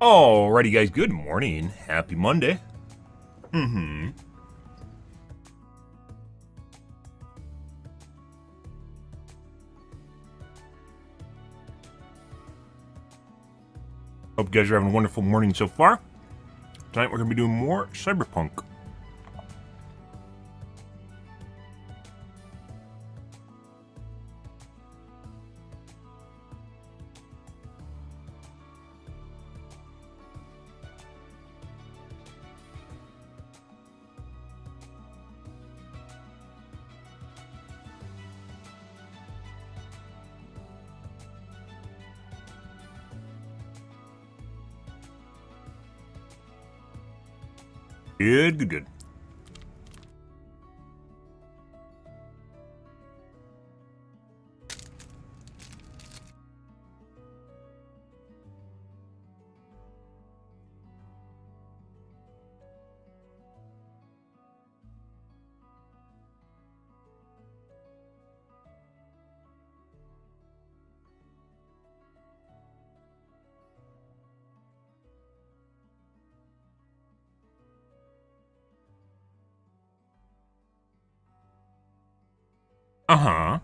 Alrighty, guys. Good morning. Happy Monday. Mm-hmm. Hope you guys are having a wonderful morning so far. Tonight we're going to be doing more Cyberpunk. Good. Uh-huh.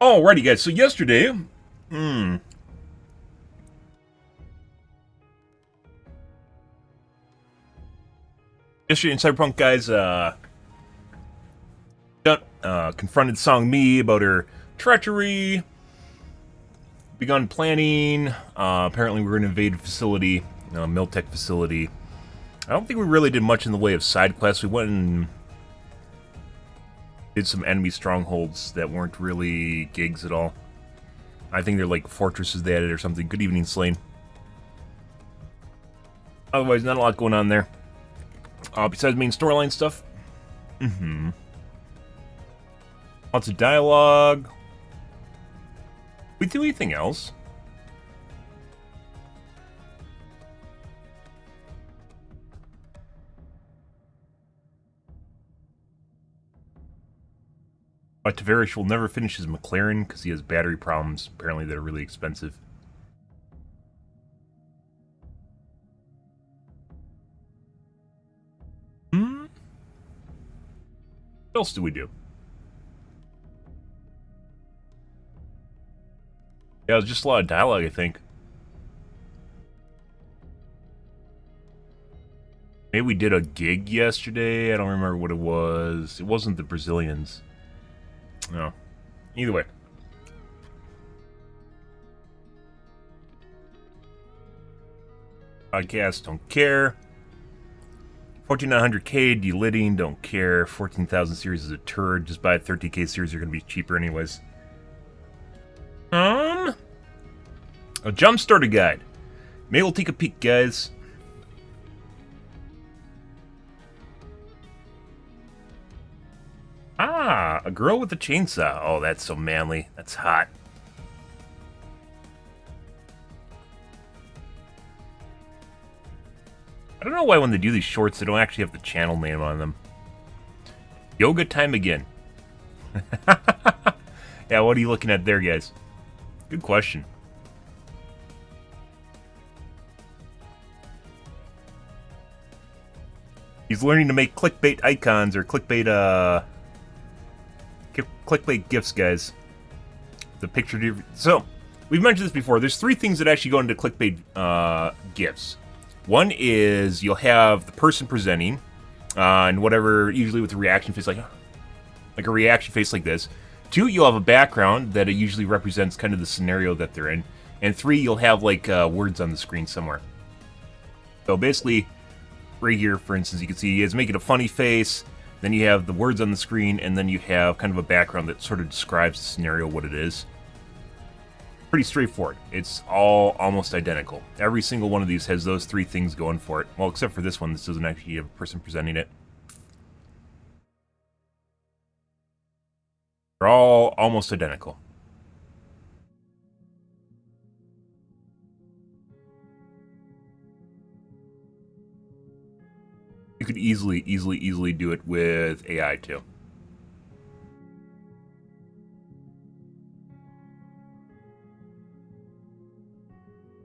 Alrighty, guys. So yesterday, yesterday in Cyberpunk, guys, confronted Song Mi about her treachery. Begun planning. Apparently, we're going to invade a facility, a Miltech facility. I don't think we really did much in the way of side quests. We went and did some enemy strongholds that weren't really gigs at all. I think they're like fortresses they added or something. Good evening, Slain. Otherwise, not a lot going on there. Besides main storyline stuff. Lots of dialogue. We do anything else? But Tavarish will never finish his McLaren because he has battery problems. Apparently, they're really expensive. What else do we do? Yeah, it was just a lot of dialogue, I think. Maybe we did a gig yesterday. I don't remember what it was. It wasn't the Brazilians. No. Either way. Podcast, don't care. 14900K, delidding, don't care. 14,000 series is a turd. Just buy a 30K series, you're going to be cheaper anyways. A jump starter guide. Maybe we'll take a peek, guys. Ah, a girl with a chainsaw. Oh, that's so manly. That's hot. I don't know why when they do these shorts, they don't actually have the channel name on them. Yoga time again. Yeah, what are you looking at there, guys? Good question. He's learning to make clickbait icons or clickbait gifs, guys. The picture. So, we've mentioned this before. There's three things that actually go into clickbait gifs. One is you'll have the person presenting, and whatever, usually with a reaction face, like a reaction face like this. Two, you'll have a background that it usually represents kind of the scenario that they're in. And three, you'll have like words on the screen somewhere. So basically, right here, for instance, you can see he is making a funny face. Then you have the words on the screen, and then you have kind of a background that sort of describes the scenario, what it is. Pretty straightforward. It's all almost identical. Every single one of these has those three things going for it. Well, except for this one. This doesn't actually have a person presenting it. They're all almost identical. You could easily do it with AI too.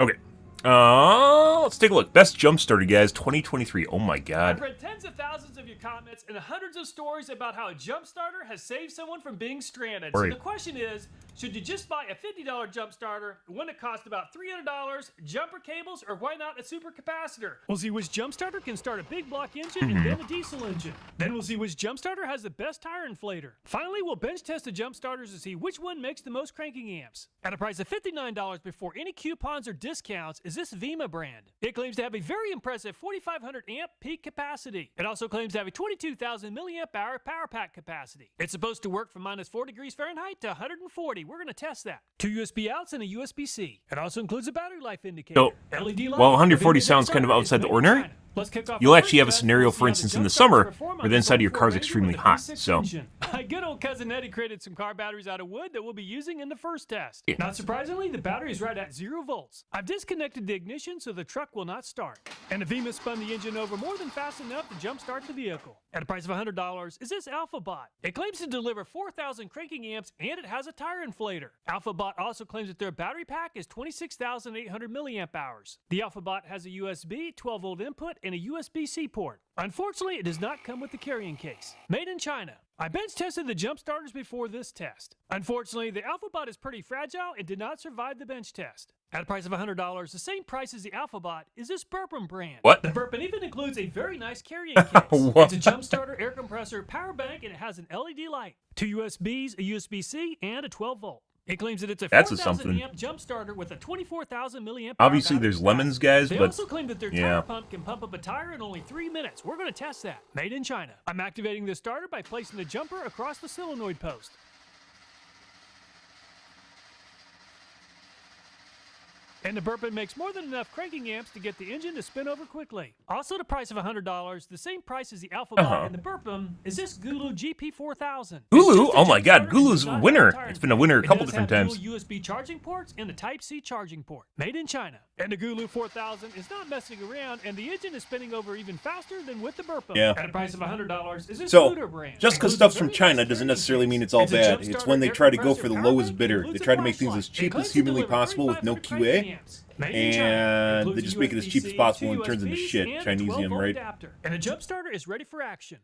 Okay. Let's take a look. Best jump starter, guys, 2023. Oh my god. I've read tens of thousands of your comments and hundreds of stories about how a jump starter has saved someone from being stranded. Right. So the question is, should you just buy a $50 jump starter, one that costs about $300, jumper cables, or why not a super capacitor? We'll see which jump starter can start a big block engine and then a diesel engine. Then we'll see which jump starter has the best tire inflator. Finally, we'll bench test the jump starters to see which one makes the most cranking amps. At a price of $59 before any coupons or discounts is this Vima brand. It claims to have a very impressive 4,500 amp peak capacity. It also claims to have a 22,000 milliamp hour power pack capacity. It's supposed to work from minus 4 degrees Fahrenheit to 140. We're going to test that. 2 USB outs and a USB-C. It also includes a battery life indicator. So, LED light. well, 140 sounds kind of outside the ordinary. Let's kick off. You'll actually have a scenario, for instance, in the summer where the inside of your car is extremely hot. So, my good old cousin Eddie created some car batteries out of wood that we'll be using in the first test. Yeah. Not surprisingly, the battery is right at 0 volts. I've disconnected the ignition so the truck will not start. And the Vima spun the engine over more than fast enough to jumpstart the vehicle. At a price of $100 is this AlphaBot. It claims to deliver 4,000 cranking amps and it has a tire inflator. AlphaBot also claims that their battery pack is 26,800 milliamp hours. The AlphaBot has a USB 12-volt input and a USB-C port. Unfortunately, it does not come with the carrying case. Made in China. I bench tested the jump starters before this test. Unfortunately, the AlphaBot is pretty fragile and did not survive the bench test. At a price of $100, the same price as the AlphaBot is this Burpin brand. What? The Burpin even includes a very nice carrying case. It's a jump starter, air compressor, power bank, and it has an LED light, 2 USBs, a USB-C, and a 12-volt. It claims that it's a 4,000 amp jump starter with a 24,000 milliamp. Obviously, there's lemons, guys, they but also claim that their tire pump can pump up a tire in only 3 minutes. We're going to test that. Made in China. I'm activating the starter by placing the jumper across the solenoid post. And the Burpin makes more than enough cranking amps to get the engine to spin over quickly. Also, the price of $100, the same price as the AlphaBot and the Burpin, is this Gulu GP4000. Gulu? Oh my god, Gulu's a winner. It's been a winner a couple different times. Dual USB charging ports and a Type-C charging port. Made in China. And the Gulu 4000 is not messing around, and the engine is spinning over even faster than with the Burpin. Yeah. At a price of $100, is this So, Luder brand. just because stuff's from China doesn't necessarily mean it's all bad. It's when they try to go for the lowest bidder. They try to make things as cheap as humanly possible with no QA. And they just make it as cheap as possible and it turns into shit. Chinesium, right? And the jump starter is ready for action.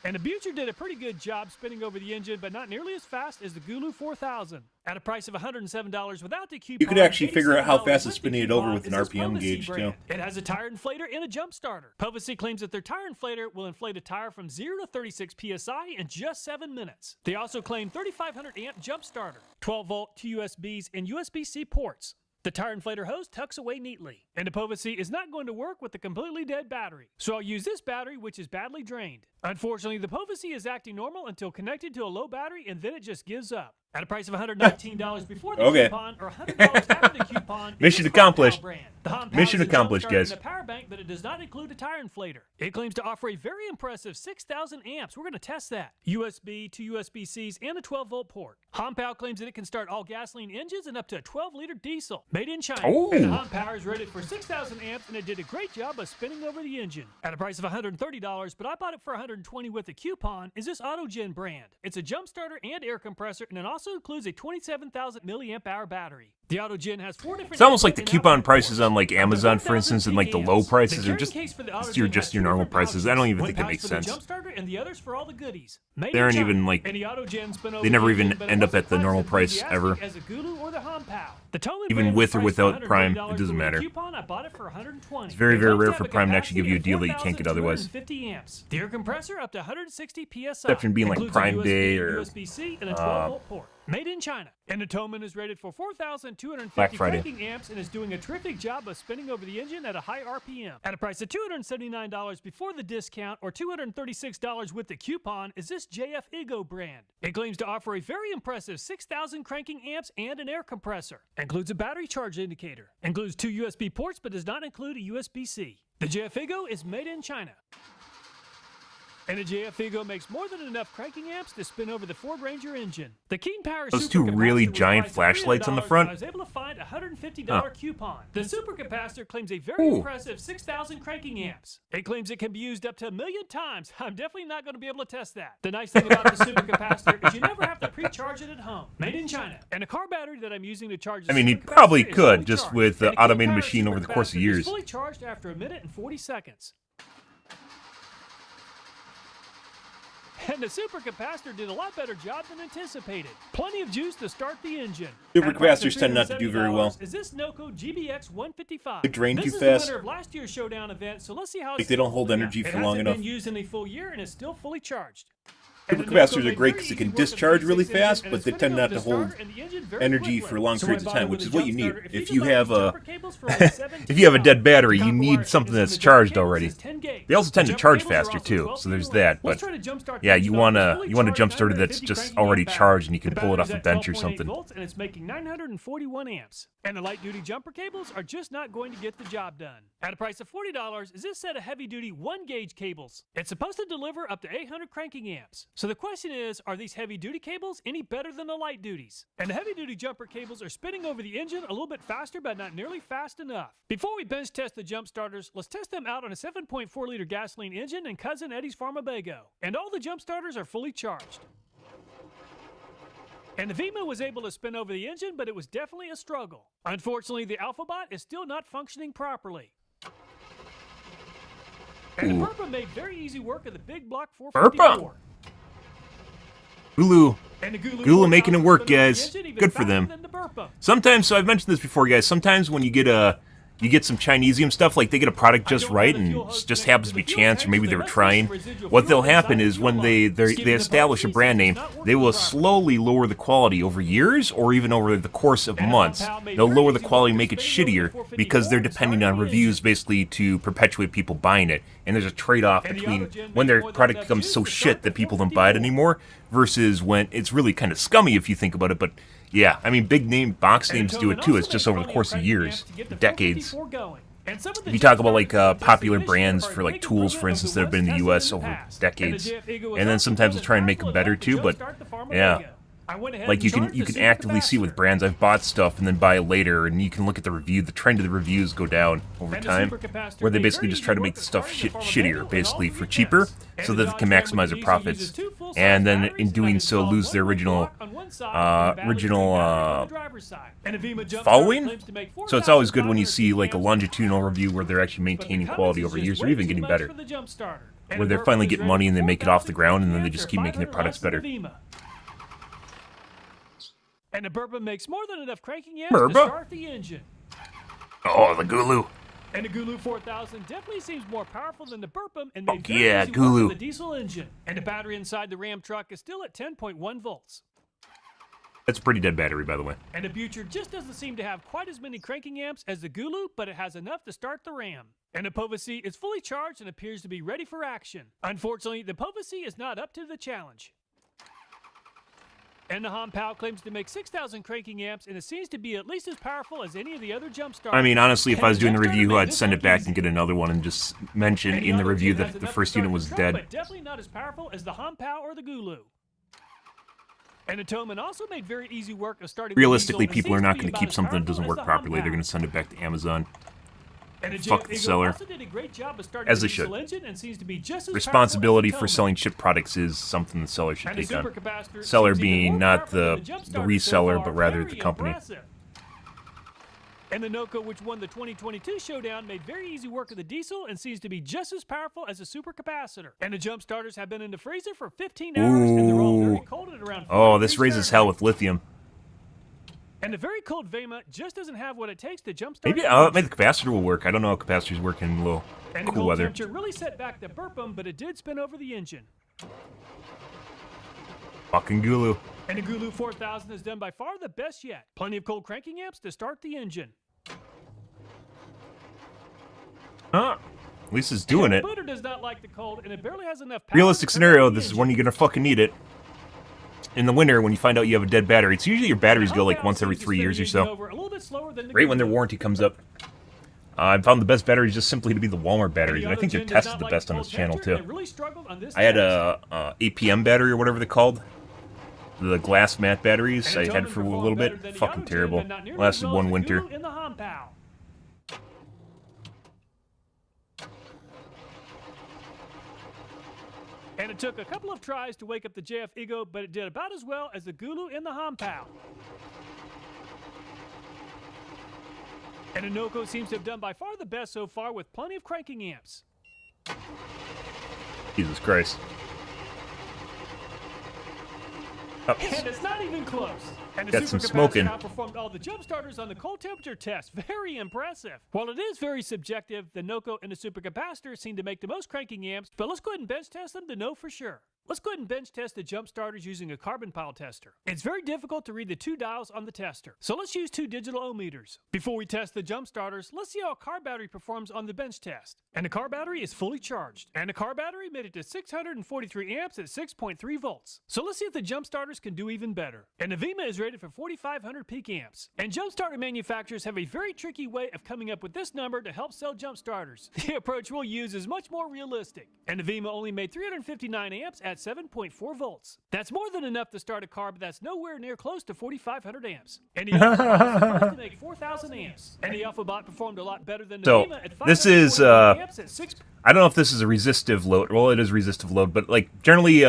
And the Butcher did a pretty good job spinning over the engine, but not nearly as fast as the Gulu 4000. At a price of $107 without the coupon, You could actually figure out how fast it's spinning it over with an RPM gauge, too. It has a tire inflator and a jump starter. Povesi claims that their tire inflator will inflate a tire from 0 to 36 PSI in just 7 minutes. They also claim 3,500 amp jump starter, 12-volt, 2 USBs, and USB-C ports. The tire inflator hose tucks away neatly, and the Povesi is not going to work with a completely dead battery. So I'll use this battery, which is badly drained. Unfortunately, the Povesi is acting normal until connected to a low battery, and then it just gives up. At a price of $119 before the coupon, or $100 after the coupon. Mission accomplished. Mission Mission accomplished, guys. A power bank, but it does not include a tire inflator. It claims to offer a very impressive 6,000 amps. We're going to test that. USB, 2 USB-Cs, and a 12-volt port. Honpao claims that it can start all gasoline engines and up to a 12-liter diesel. Made in China. Oh. And the Honpao is rated for 6,000 amps, and it did a great job of spinning over the engine. At a price of $130, but I bought it for $120 with a coupon, is this Autogen brand. It's a jump starter and air compressor, and it also includes a 27,000 milliamp hour battery. The Autogen has 4 different. It's almost like the coupon prices on like Amazon, for instance, and like the low prices are just your normal prices. I don't even think it makes sense. And the others for all the goodies. They aren't even like, they never even end up at the normal price ever. Even with or without Prime, it doesn't matter. It's very, very rare for Prime to actually give you a deal that you can't get otherwise. The air compressor up to 160 PSI. Exception being like Prime Day or USB-C and a 12-volt port. Made in China. And the Toman is rated for 4,250 Black Friday. cranking amps and is doing a terrific job of spinning over the engine at a high RPM. At a price of $279 before the discount or $236 with the coupon is this JF Igo brand. It claims to offer a very impressive 6,000 cranking amps and an air compressor. Includes a battery charge indicator. Includes 2 USB ports but does not include a USB-C. The JF Igo is made in China. And a JF Figo makes more than enough cranking amps to spin over the Ford Ranger engine. The Keen Power Those two really giant flashlights on the front. I was able to find a $150 coupon. The supercapacitor claims a very impressive 6,000 cranking amps. It claims it can be used up to 1 million times. I'm definitely not going to be able to test that. The nice thing about the supercapacitor is you never have to pre-charge it at home. Made in China. And a car battery that I'm using to charge the I mean, he probably could, just with the automated machine over the course of years. Fully charged after 1 minute and 40 seconds. And the supercapacitor did a lot better job than anticipated. Plenty of juice to start the engine. Supercapacitors tend not to do very well. Is this Noco GBX 155? They drain too This is fast. the winner of last year's showdown event, so let's see how Like they don't hold energy for long enough. It hasn't been used in a full year and is still fully charged. Supercapacitors are great because they can discharge really fast, but they tend not to hold energy for long periods of time, which is what you need. If you have a if you have a dead battery, you need something that's charged already. They also tend to charge faster too, so there's that. But yeah, you want a jump starter that's just already charged and you can pull it off the bench or something. And it's making 941 amps. And the light-duty jumper cables are just not going to get the job done. At a price of $40 is this set of heavy-duty 1-gauge cables. It's supposed to deliver up to 800 cranking amps. So the question is, are these heavy-duty cables any better than the light duties? And the heavy-duty jumper cables are spinning over the engine a little bit faster, but not nearly fast enough. Before we bench test the jump starters, let's test them out on a 7.4-liter gasoline engine and Cousin Eddie's Farmabago. And all the jump starters are fully charged. And the Vima was able to spin over the engine, but it was definitely a struggle. Unfortunately, the AlphaBot is still not functioning properly. And the Burpa made very easy work of the big block 454. Gulu. Gulu making it work, guys. Good for them. Sometimes, so I've mentioned this before, guys, sometimes when you get some Chinesium stuff, like they get a product just right and it just happens to be chance, or maybe they were trying. What will happen is when they establish a brand name, they will slowly lower the quality over years or even over the course of months. They'll lower the quality, make it shittier, because they're depending on reviews basically to perpetuate people buying it. And there's a trade-off between when their product becomes so shit that people don't buy it anymore versus when it's really kind of scummy if you think about it, but yeah, I mean, big name box names do it too. It's just over the course of years, decades. If you talk about like popular brands for like tools, for instance, that have been in the U.S. over decades, and then sometimes they'll try and make them better too. But yeah, like you can actively see with brands. I've bought stuff and then buy it later, and you can look at the review. The trend of the reviews go down over time, where they basically just try to make the stuff shittier, basically for cheaper, so that they can maximize their profits, and then in doing so lose their original following. So it's always good when you see like a longitudinal review where they're actually maintaining quality over years or even getting better, where they're finally getting money and they make it off the ground and then they just keep making their products better. And the Burpa makes more than enough cranking amps to start the engine. Oh, the Gulu. And the Gulu 4000 definitely seems more powerful than the Burpa and made very easy work Gulu. with the diesel engine. And the battery inside the Ram truck is still at 10.1 volts. That's a pretty dead battery, by the way. And the Butcher just doesn't seem to have quite as many cranking amps as the Gulu, but it has enough to start the Ram. And the Povasi is fully charged and appears to be ready for action. Unfortunately, the Povasi is not up to the challenge. And the Honpao claims to make 6,000 cranking amps, and it seems to be at least as powerful as any of the other jump starters. I mean, honestly, if I was doing the review, I'd send it back and get another one and just mention in the review that the first unit was dead. But definitely not as powerful as the Honpao or the Gulu. And the Toman also made very easy work of starting. Realistically, people are not going to keep something that doesn't work properly. They're going to send it back to Amazon. Fuck the seller. As they should. Responsibility for selling shipped products is something the seller should take on. Seller being not the reseller, but rather the company. And the Noco, which won the 2022 showdown, made very easy work of the diesel and seems to be just as powerful as a supercapacitor. And the jump starters have been in the freezer for 15 hours, and they're all very cold at around 4 this raises hell with lithium. And the very cold Vema just doesn't have what it takes to jumpstart. Maybe the capacitor will work. I don't know how capacitors work in a little cool weather. And the cold really set back the Burpum, but it did spin over the engine. Fucking Gulu. And the Gulu 4000 is done by far the best yet. Plenty of cold cranking amps to start the engine. At least it's doing it. The motor does not like the cold, and it barely has enough power. Realistic scenario, this is when you're gonna fucking need it. In the winter, when you find out you have a dead battery, it's usually your batteries go like once every 3 years or so. Right when their warranty comes up. I found the best batteries just simply to be the Walmart batteries, and I think they're tested the best on this channel too. I had a APM battery or whatever they're called. The glass matte batteries I had for a little bit. Fucking terrible. Lasted one winter. And it took a couple of tries to wake up the JF Ego, but it did about as well as the Gulu in the Hompow. And Inoko seems to have done by far the best so far with plenty of cranking amps. Jesus Christ. Oh. And it's not even close. And the Got some smoking. outperformed all the jump starters on the cold temperature test. Very impressive. While it is very subjective, the Noko and the supercapacitor seem to make the most cranking amps, but let's go ahead and bench test them to know for sure. Let's go ahead and bench test the jump starters using a carbon pile tester. It's very difficult to read the two dials on the tester, so let's use two digital ohm meters. Before we test the jump starters, let's see how a car battery performs on the bench test. And the car battery is fully charged, and the car battery made it to 643 amps at 6.3 volts. So let's see if the jump starters can do even better. And the Vima is rated for 4,500 peak amps. And jump starter manufacturers have a very tricky way of coming up with this number to help sell jump starters. The approach we'll use is much more realistic. And the Vima only made 359 amps at 7.4 volts. That's more than enough to start a car, but that's nowhere near close to 4,500 amps. And the Alphabot was supposed to make 4,000 amps. And the Alphabot performed a lot better than the Vima at 540 amps at 6. I don't know if this is a resistive load. Well, it is resistive load, but like generally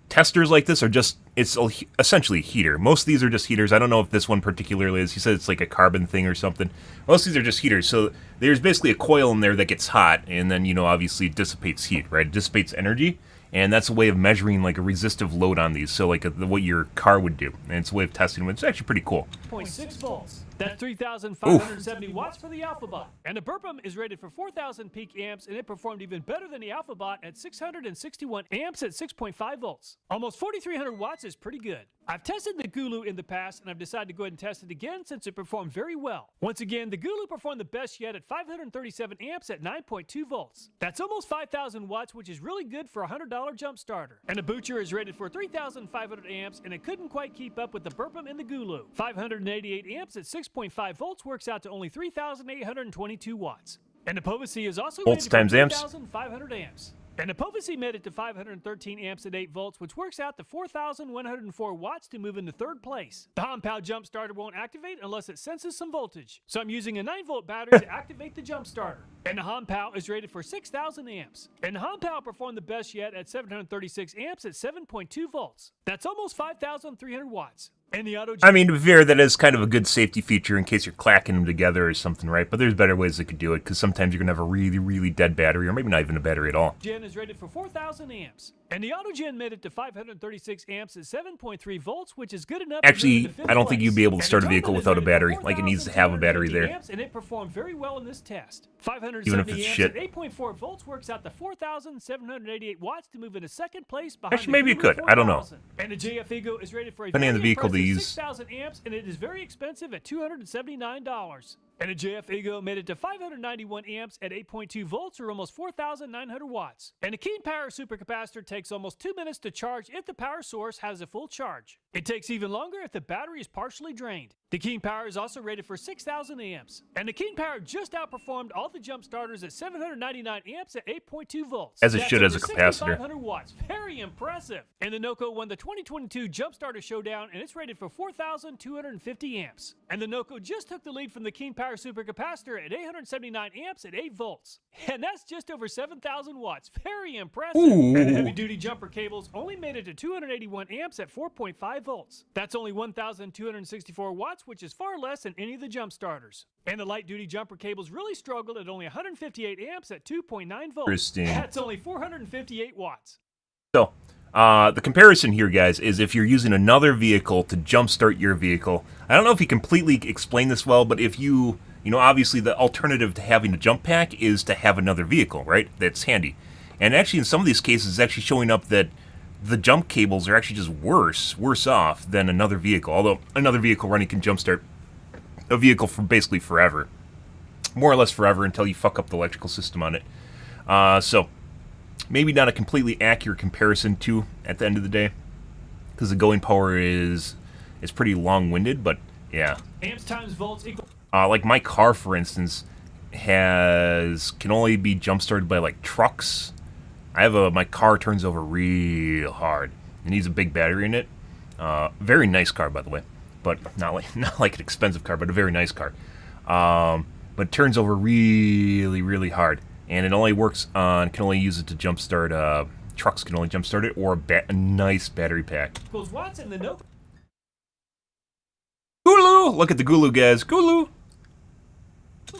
testers like this are just, it's essentially a heater. Most of these are just heaters. I don't know if this one particularly is. He said it's like a carbon thing or something. Most of these are just heaters. So there's basically a coil in there that gets hot, and then, you know, obviously it dissipates heat, right? It dissipates energy, and that's a way of measuring like a resistive load on these. So like what your car would do, and it's a way of testing them. It's actually pretty cool. 0.6 volts. That's 3,570 watts for the Alphabot. And the Burpum is rated for 4,000 peak amps, and it performed even better than the Alphabot at 661 amps at 6.5 volts. Almost 4,300 watts is pretty good. I've tested the Gulu in the past, and I've decided to go ahead and test it again since it performed very well. Once again, the Gulu performed the best yet at 537 amps at 9.2 volts. That's almost 5,000 watts, which is really good for a $100 jump starter. And the Butcher is rated for 3,500 amps, and it couldn't quite keep up with the Burpum and the Gulu. 588 amps at 6.5 volts works out to only 3,822 watts. And the Povesi is also volts rated times for amps. 3,500 amps. And the Povesi made it to 513 amps at 8 volts, which works out to 4,104 watts to move into third place. The Hompow jump starter won't activate unless it senses some voltage, so I'm using a 9-volt battery to activate the jump starter. And the Hompow is rated for 6,000 amps. And the Hompow performed the best yet at 736 amps at 7.2 volts. That's almost 5,300 watts. And the auto. I mean, to be fair, that is kind of a good safety feature in case you're clacking them together or something, right? But there's better ways they could do it, because sometimes you're going to have a really, really dead battery, or maybe not even a battery at all. Gen is rated for 4,000 amps. And the AutoGen made it to 536 amps at 7.3 volts, which is good enough. Actually, I don't think you'd be able to start a vehicle without a battery. Like, it needs to have a battery there. Amps, and it performed very well in this test. 570 even if it's amps shit. at 8.4 volts works out to 4,788 watts to move into second place behind. Actually, maybe it could. I don't know. And the JF Ego is rated for a depending on the vehicle they use. 6,000 amps, and it is very expensive at $279. And the JF Ego made it to 591 amps at 8.2 volts, or almost 4,900 watts. And the Keen Power supercapacitor takes almost 2 minutes to charge if the power source has a full charge. It takes even longer if the battery is partially drained. The Keen Power is also rated for 6,000 amps. And the Keen Power just outperformed all the jump starters at 799 amps at 8.2 volts. As it should as a capacitor. 6,500 watts. Very impressive. And the Noko won the 2022 Jump Starter Showdown, and it's rated for 4,250 amps. And the Noko just took the lead from the Keen Power supercapacitor at 879 amps at 8 volts. And that's just over 7,000 watts. Very impressive. Ooh. And the heavy-duty jumper cables only made it to 281 amps at 4.5 volts. That's only 1,264 watts, which is far less than any of the jump starters. And the light-duty jumper cables really struggled at only 158 amps at 2.9 volts. Interesting. That's only 458 watts. So, the comparison here, guys, is if you're using another vehicle to jumpstart your vehicle. I don't know if he completely explained this well, but if you know, obviously the alternative to having a jump pack is to have another vehicle, right? That's handy. And actually, in some of these cases, it's actually showing up that the jump cables are actually just worse off than another vehicle. Although another vehicle running can jumpstart a vehicle for basically forever. More or less forever until you fuck up the electrical system on it. So, maybe not a completely accurate comparison too, at the end of the day. Because the going power is pretty long-winded, but yeah. Amps times volts equal. Like my car, for instance, can only be jump started by like trucks. I have my car turns over real hard. It needs a big battery in it. Very nice car, by the way, but not like an expensive car, but a very nice car. But it turns over really, really hard, and it only works on can only use it to jump start. Trucks can only jump start it, or a nice battery pack. Gulu, look at the Gulu, guys. Gulu.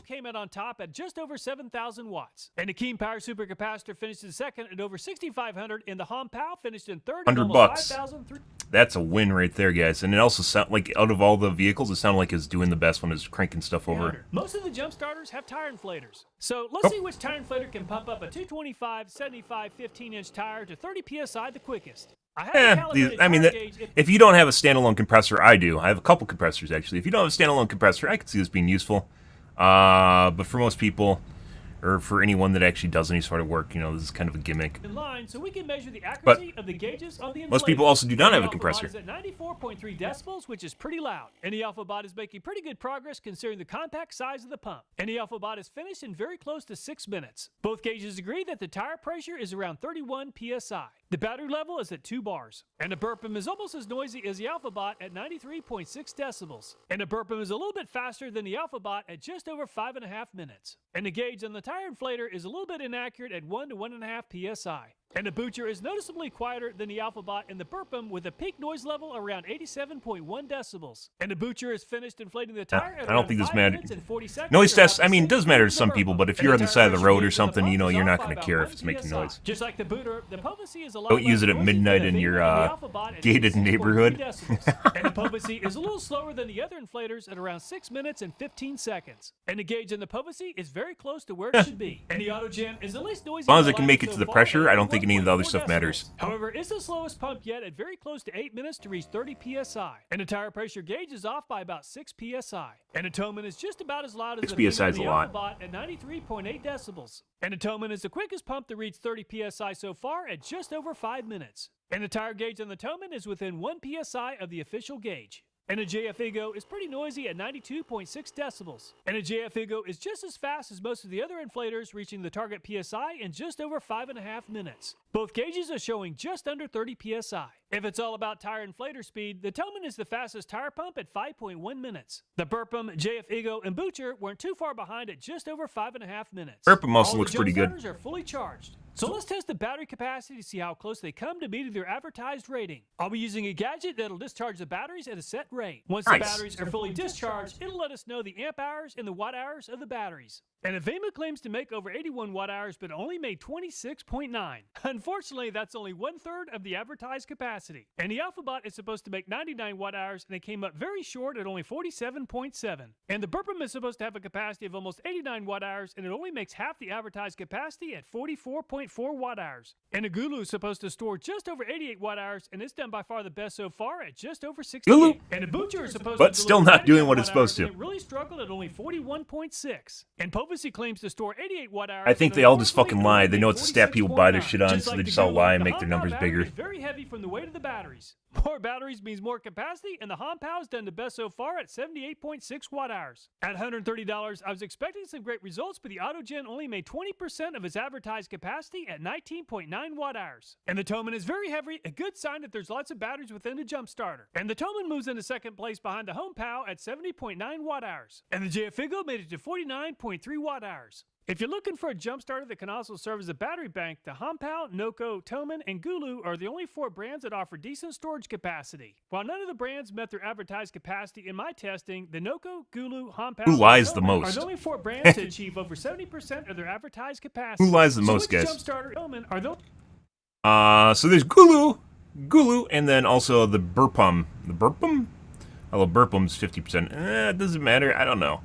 Came out on top at just over 7,000 watts. And the Keen Power Supercapacitor finished in second at over 6,500, and the Hompow finished in third at almost 5,000. That's a win right there, guys. And it also sounded like, out of all the vehicles, it sounded like it's doing the best when it's cranking stuff over. Most of the jump starters have tire inflators. So let's see which tire inflator can pump up a 225, 75, 15-inch tire to 30 PSI the quickest. If you don't have a standalone compressor, I do. I have a couple compressors, actually. If you don't have a standalone compressor, I could see this being useful. But for most people, or for anyone that actually does any sort of work, you know, this is kind of a gimmick. In line, so we can measure the accuracy of the gauges on the inflator. Most people also do not have a compressor. Is at 94.3 decibels, which is pretty loud. And the AlphaBot is making pretty good progress considering the compact size of the pump. And the AlphaBot is finished in very close to 6 minutes. Both gauges agree that the tire pressure is around 31 psi. The battery level is at 2 bars. And the Burpum is almost as noisy as the AlphaBot at 93.6 decibels. And the Burpum is a little bit faster than the AlphaBot at just over 5.5 minutes. And the gauge on the tire inflator is a little bit inaccurate at 1 to 1.5 psi. And the Butcher is noticeably quieter than the AlphaBot and the Burpum with a peak noise level around 87.1 decibels. And the Butcher is finished inflating the tire at I don't think this matters. matters. Noise test, I mean, it does matter to some people, but if you're on the side of the road or something, you know, you're not going to care if it's making noise. Just like the Booter, the potency is a lot Don't use it at midnight in your gated neighborhood. And the potency is a little slower than the other inflators at around 6 minutes and 15 seconds. And the gauge in the potency is very close to where it should be. And the AutoGen is the least noisy. As long as it can make it to the pressure, I don't think any of the other stuff matters. However, it's the slowest pump yet at very close to 8 minutes to reach 30 psi. And the tire pressure gauge is off by about 6 psi. And the Toman is just about as loud as the AlphaBot at 93.8 decibels. And the Toman is the quickest pump to reach 30 psi so far at just over 5 minutes. And the tire gauge on the Toman is within 1 psi of the official gauge. And the JF Ego is pretty noisy at 92.6 decibels. And the JF Ego is just as fast as most of the other inflators, reaching the target PSI in just over 5.5 minutes. Both gauges are showing just under 30 PSI. If it's all about tire inflator speed, the Toman is the fastest tire pump at 5.1 minutes. The Burpum, JF Ego, and Butcher weren't too far behind at just over 5.5 minutes. Burpum also looks pretty good. All the are fully charged. So let's test the battery capacity to see how close they come to meeting their advertised rating. I'll be using a gadget that'll discharge the batteries at a set rate. Once the batteries are fully discharged, it'll let us know the amp hours and the watt hours of the batteries. And Avema claims to make over 81 watt hours, but only made 26.9. Unfortunately, that's only 1/3 of the advertised capacity. And the AlphaBot is supposed to make 99 watt hours, and it came up very short at only 47.7. And the Burpum is supposed to have a capacity of almost 89 watt hours, and it only makes half the advertised capacity at 44.4 watt hours. And the Gulu is supposed to store just over 88 watt hours, and it's done by far the best so far at just over 68. And the Butcher is supposed but to still not doing what it's supposed to. to. It really struggled at only 41.6. And Povesi claims to store 88 watt hours. I think they all just fucking lie. They know it's a stat people buy their shit on, so they just all lie and make their numbers bigger. Very heavy from the weight of the batteries. More batteries means more capacity, and the Hompow has done the best so far at 78.6 watt hours. At $130, I was expecting some great results, but the AutoGen only made 20% of its advertised capacity at 19.9 watt hours. And the Toman is very heavy, a good sign that there's lots of batteries within the jump starter. And the Toman moves into second place behind the Hompow at 70.9 watt hours. And the JFigo made it to 49.3 watt hours. If you're looking for a jump starter that can also serve as a battery bank, the Hompow, Noco, Toman, and Gulu are the only 4 brands that offer decent storage capacity. While none of the brands met their advertised capacity in my testing, the Noco, Gulu, Hompow, Who lies and the Toman most? are the only 4 brands to achieve over 70% of their advertised capacity. Who lies the most, which guys? Jump starter Toman are those? So there's Gulu, and then also the Burpum. The Burpum? Oh, the Burpum's 50%. It doesn't matter. I don't know.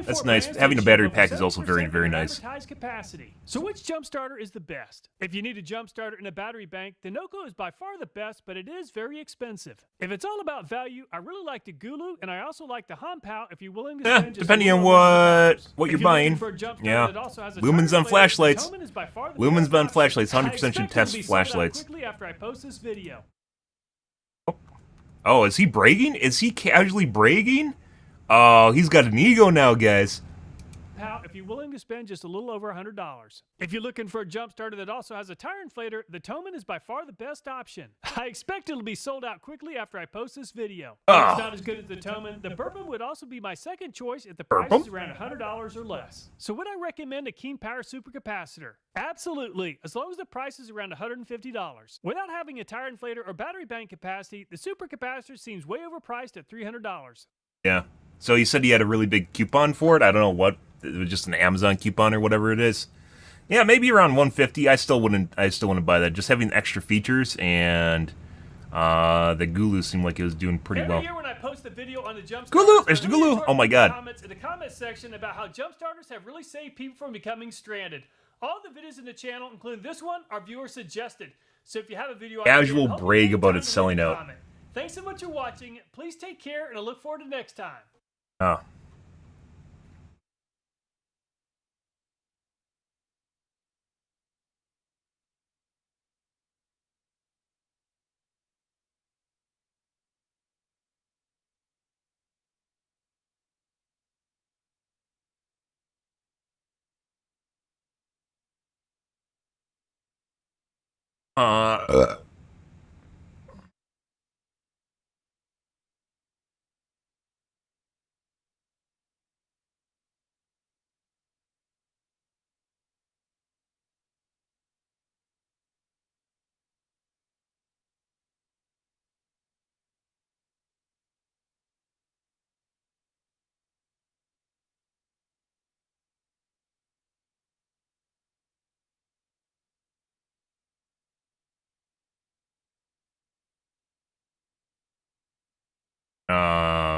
That's nice. Having a battery pack is also very, very nice. Capacity. So which jump starter is the best? If you need a jump starter and a battery bank, the Noco is by far the best, but it is very expensive. If it's all about value, I really like the Gulu, and I also like the Hompow if you're willing to spend just depending on what you're buying. Yeah. Lumens on flashlights. Lumens on flashlights. 100% should test flashlights. Quickly after I post this video. Oh, is he bragging? Is he casually bragging? Oh, he's got an ego now, guys. pout if you're willing to spend just a little over $100. If you're looking for a jump starter that also has a tire inflator, the Toman is by far the best option. I expect it'll be sold out quickly after I post this video. If it's not as good as the Toman, the Burpum would also be my second choice if the price is around $100 or less. So would I recommend a Keen Power supercapacitor? Absolutely, as long as the price is around $150. Without having a tire inflator or battery bank capacity, the supercapacitor seems way overpriced at $300. Yeah. So he said he had a really big coupon for it. I don't know what. It was just an Amazon coupon or whatever it is. Yeah, maybe around $150. I still wouldn't buy that. Just having extra features and the Gulu seemed like it was doing pretty well. Every year when I post a video on the jump Gulu, there's the Gulu. Oh my god. Comments in the comment section about how jump starters have really saved people from becoming stranded. All the videos in the channel, including this one, are viewer suggested. So if you have a video, casual brag about it selling out. Thanks so much for watching. Please take care, and I look forward to next time. Oh.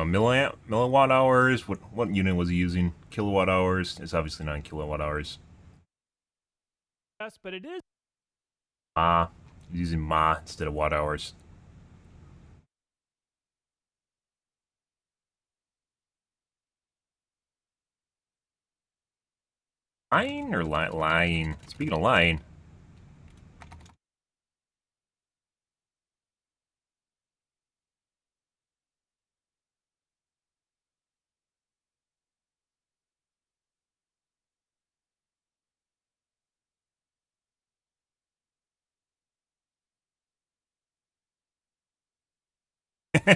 Milliwatt hours. What unit was he using? Kilowatt hours. It's obviously not in kilowatt hours. Yes, but it is. He's using instead of watt hours. Lying or lying? Speaking of lying.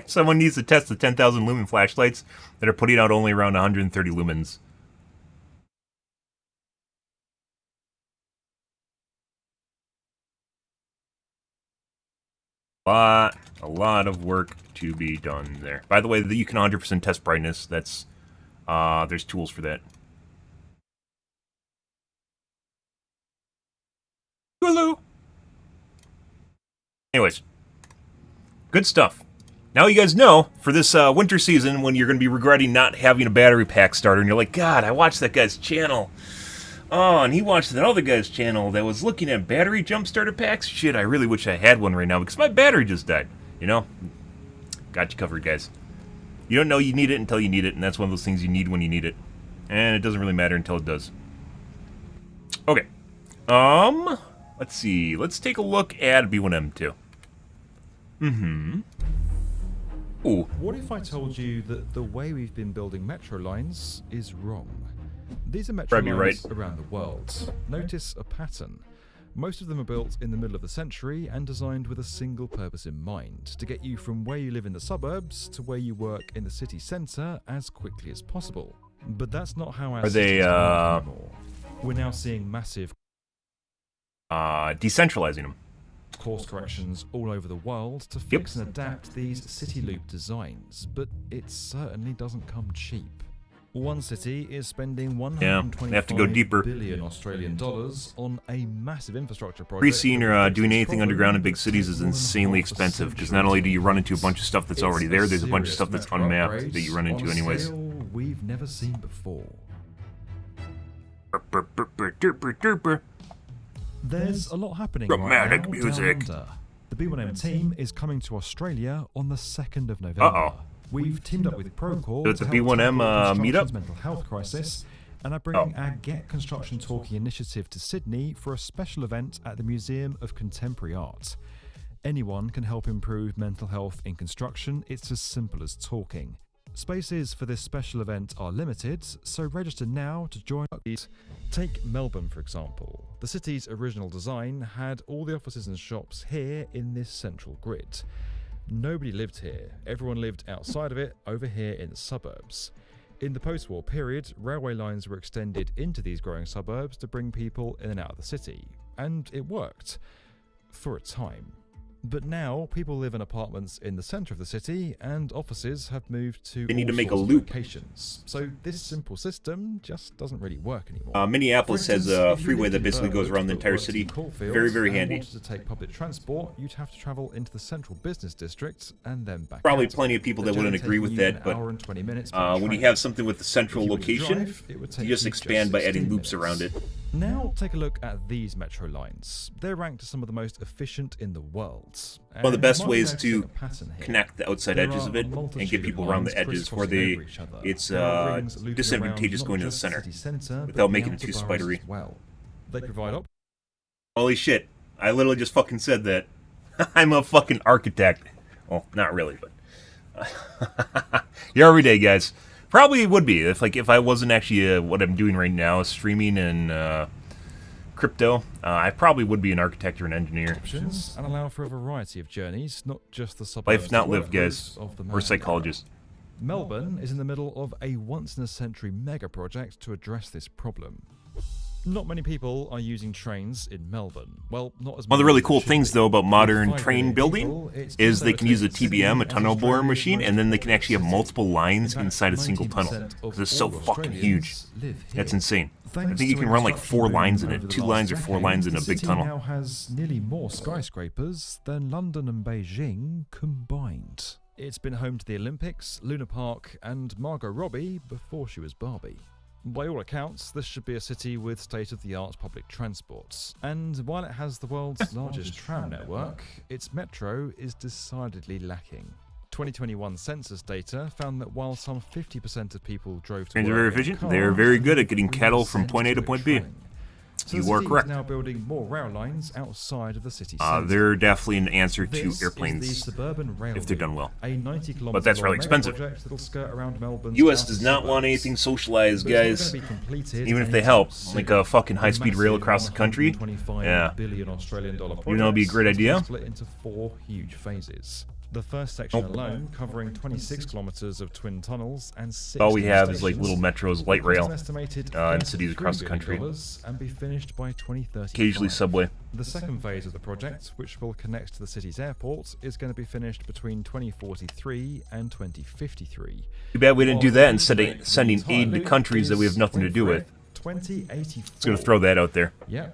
Someone needs to test the 10,000 lumen flashlights that are putting out only around 130 lumens. A lot of work to be done there. By the way, you can 100% test brightness. That's there's tools for that. Hulu. Anyways, good stuff. Now you guys know, for this winter season, when you're going to be regretting not having a battery pack starter, and you're like, God, I watched that guy's channel. Oh, and he watched that other guy's channel that was looking at battery jump starter packs. Shit, I really wish I had one right now because my battery just died. You know? Got you covered, guys. You don't know you need it until you need it, and that's one of those things you need when you need it. And it doesn't really matter until it does. Okay. Let's see. Let's take a look at B1M2. Ooh. What if I told you that the way we've been building metro lines is wrong? These are metro lines around the world. Notice a pattern. Most of them are built in the middle of the century and designed with a single purpose in mind, to get you from where you live in the suburbs to where you work in the city centre as quickly as possible. But that's not how our cities work anymore. We're now seeing massive decentralizing them. Course corrections all over the world to fix and adapt these city loop designs, but it certainly doesn't come cheap. One city is spending $125 billion Australian dollars on a massive infrastructure project. Pre-seeing or doing anything underground in big cities is insanely expensive, because not only do you run into a bunch of stuff that's already there, there's a bunch of stuff that's unmapped that you run into anyways. We've never seen before. There's a lot happening Romantic right now music. down under. The B1M team is coming to Australia on the 2nd of November. We've teamed up with Procore it's to a help B1M tackle meetup. construction's mental health crisis, and are bringing our Get Construction Talking initiative to Sydney for a special event at the Museum of Contemporary Art. Anyone can help improve mental health in construction. It's as simple as talking. Spaces for this special event are limited, so register now to join. Take Melbourne for example. The city's original design had all the offices and shops here in this central grid. Nobody lived here, everyone lived outside of it, over here in the suburbs. In the post-war period, railway lines were extended into these growing suburbs to bring people in and out of the city, and it worked. For a time. But now, people live in apartments in the centre of the city, and offices have moved to They need to make a all sorts of loop. locations. So this simple system just doesn't really work anymore. Minneapolis For has instance, a if you freeway lived that in basically goes Burwood around the but entire worked in city. Caulfield Very, very and handy. wanted to take public transport, you'd have to travel into the central business district and then back Probably out. plenty of people The that wouldn't journey agree with taking you that, an but hour and 20 minutes by when you train. have something with the central If you were to location, drive, it would take you just you expand by adding 16 loops minutes. around it. Now take a look at these metro lines. They're ranked as some of the most efficient in the world. One of the And best you might be ways noticing to a pattern here. connect the outside There edges are of a it and multitude get of people around the lines edges where crisscrossing over each other. it's There are rings looping disadvantageous around going to not the just center city centre, without but making the it too outer boroughs spidery. as well. They provide Holy shit. I literally just fucking said that. I'm a fucking architect. Well, not really, but... You're every day, guys. Probably would be if I wasn't actually what I'm doing right now, streaming and crypto. I probably would be an architect or an engineer. options and allow for a variety of journeys, not just the suburbs. Life not and live, work guys. routes of the Or main psychologist. borough. Melbourne is in the middle of a once-in-a-century mega project to address this problem. Not many people are using trains in Melbourne. Well, not as One of the many really as cool should things, be. though, about With modern 5 train million building people, it's is they can use a devastating. TBM, a Sydney tunnel as borer Australia's machine, most and then they can populous actually have city. multiple lines In fact, inside a single tunnel. 19% of Because it's so all fucking huge. Australians live That's here. insane. I Thanks think you to can run like construction 4 lines boom in over it. the 2 last lines or 4 decade, lines in the a big city tunnel. now has nearly more skyscrapers than London and Beijing combined. It's been home to the Olympics, Luna Park, and Margot Robbie before she was Barbie. By all accounts, this should be a city with state-of-the-art public transports, and while it has the world's largest tram network, its metro is decidedly lacking. 2021 census data found that while some 50% of people drove to Trains are work very in efficient. cars, They're very good at getting 3% cattle from point A to took point B. train. So You the are city correct. is now building more rail lines outside of the city centre. They're definitely an answer to This is the airplanes suburban rail if they're loop, done well. a 90-kilometre But that's really long expensive. project that'll skirt around Melbourne's U.S. outer does not want suburbs. anything socialized, But it's not guys. gonna be completed Even if they anytime help, soon. like a fucking high-speed The rail massive across the country. 125 Yeah. billion Australian dollar You know, it'd be a great project has been idea. split into 4 huge phases. The first section Nope. alone, covering 26 kilometres of twin tunnels and 6 All we new have is like stations, little metros, light will cost rail, an estimated in cities across the $33 country. billion and be finished by 2035. Occasionally subway. The second phase of the project, which will connect to the city's airport, is going to be finished between 2043 and 2053. Too bad we didn't do While that the instead of entire sending aid to loop countries that we have is, nothing to wait do for with. it, 2084. Just gonna throw that out there. Yeah.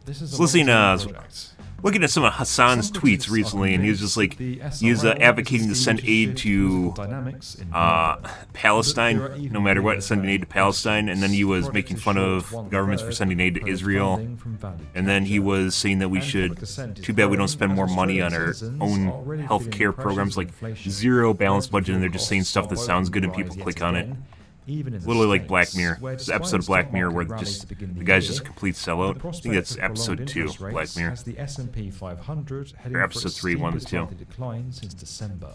This is So listening, project. Looking at some of Hassan's Some tweets critics are recently, and he was just like, convinced he was the SRL advocating to is send keen aid shift to political dynamics in Melbourne. Palestine, But there are even no matter what, bigger sending aid to Palestine, and then he was project making is fun short of 1/3 governments for sending aid to proposed Israel, funding from value and then he capture. was saying that we And should, public assent is too bad we don't growing spend as more money Australian on our citizens own are already health feeling care the pressures programs, of like inflation. zero balanced budget, and they're Fuel just saying costs stuff are that sounds good and won't people rise click yet on it. again, even in the Literally like Black States, Mirror. where This episode of despite Black stock Mirror where market rallies just to begin the guy's year, just a complete the sellout. I prospect think that's of prolonged episode 2 interest of Black rates Mirror. has the S&P 500 heading Or for episode its 3, one of the steepest two. monthly decline since December.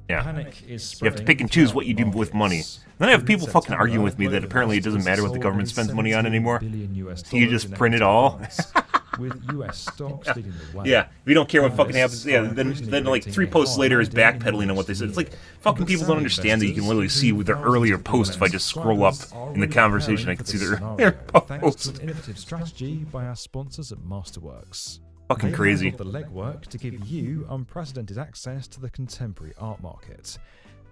Yeah. Panic is You have to spreading pick and choose throughout what you do with money. markets. Then I have In people fucking September, arguing with me that global apparently it doesn't matter what the sold government nearly spends money on $17 anymore. billion US So you dollars just in print it equity all. funds, with US stocks leading the way. Yeah, if you don't care what fucking Analysts happens, yeah, are then increasingly like predicting 3 a posts hard later is landing in backpedaling on the what they said. It's like, next fucking year. people But don't understand that you can savvy literally see with their investors earlier who posts if I just scroll up subscribers in the are conversation, I preparing can for see this their scenario, thanks posts. to an innovative strategy by our sponsors at Masterworks. Fucking They crazy. handled the legwork to give you unprecedented access to the contemporary art market.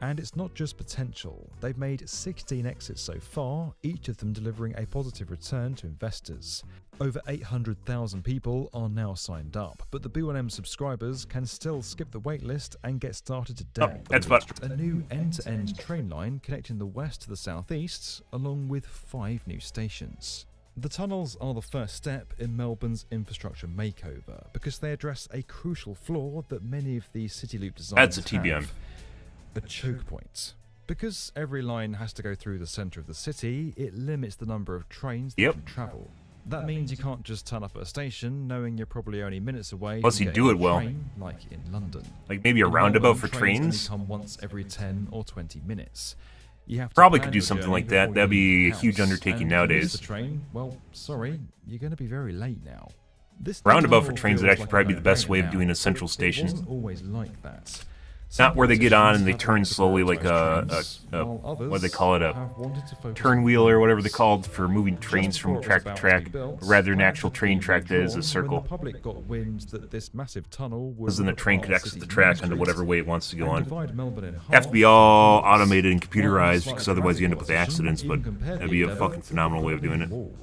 And it's not just potential. They've made 16 exits so far, each of them delivering a positive return to investors. Over 800,000 people are now signed up, but the B1M subscribers can still skip the waitlist and get started today. Oh, that's fun. A new end-to-end train line connecting the west to the southeast, along with 5 new stations. The tunnels are the first step in Melbourne's infrastructure makeover because they address a crucial flaw that many of these city loop designs That's a TBM. have. A choke point. Because every line has to go through the centre of the city, it limits the number of trains that Yep. can travel. That means you can't just turn up at a station knowing you're probably only minutes away Unless from you getting do on it a well. train, like in London. Like maybe a In roundabout Melbourne, for trains trains. only come once every 10 or 20 minutes. You have to Probably plan could do your something journey like that. before That'd you leave be a the huge house. undertaking And nowadays. If you miss the train, well, sorry, you're going to be very late now. This Roundabout for tunnel trains would feels actually like a probably be the best no-brainer way of now, doing a but central it station. wasn't always like that. Not where they get on and they Some turn politicians slowly have like wanted to a prioritise trains, while what do they others call it, a have wanted to focus turn on wheel or whatever they roads. called for moving Just trains before from it was track to about track, be built, rather than plans actual had train been track that is a redrawn circle. When the public got wind that this massive tunnel would Because then the run train apart could exit city's the track main onto streets whatever way it wants to go and on. divide Melbourne in Have to half be into all parts. automated and One computerized, slightly because otherwise you end up with politician accidents, even but compared that'd the be a endeavour fucking to the phenomenal way of doing Berlin it. Wall.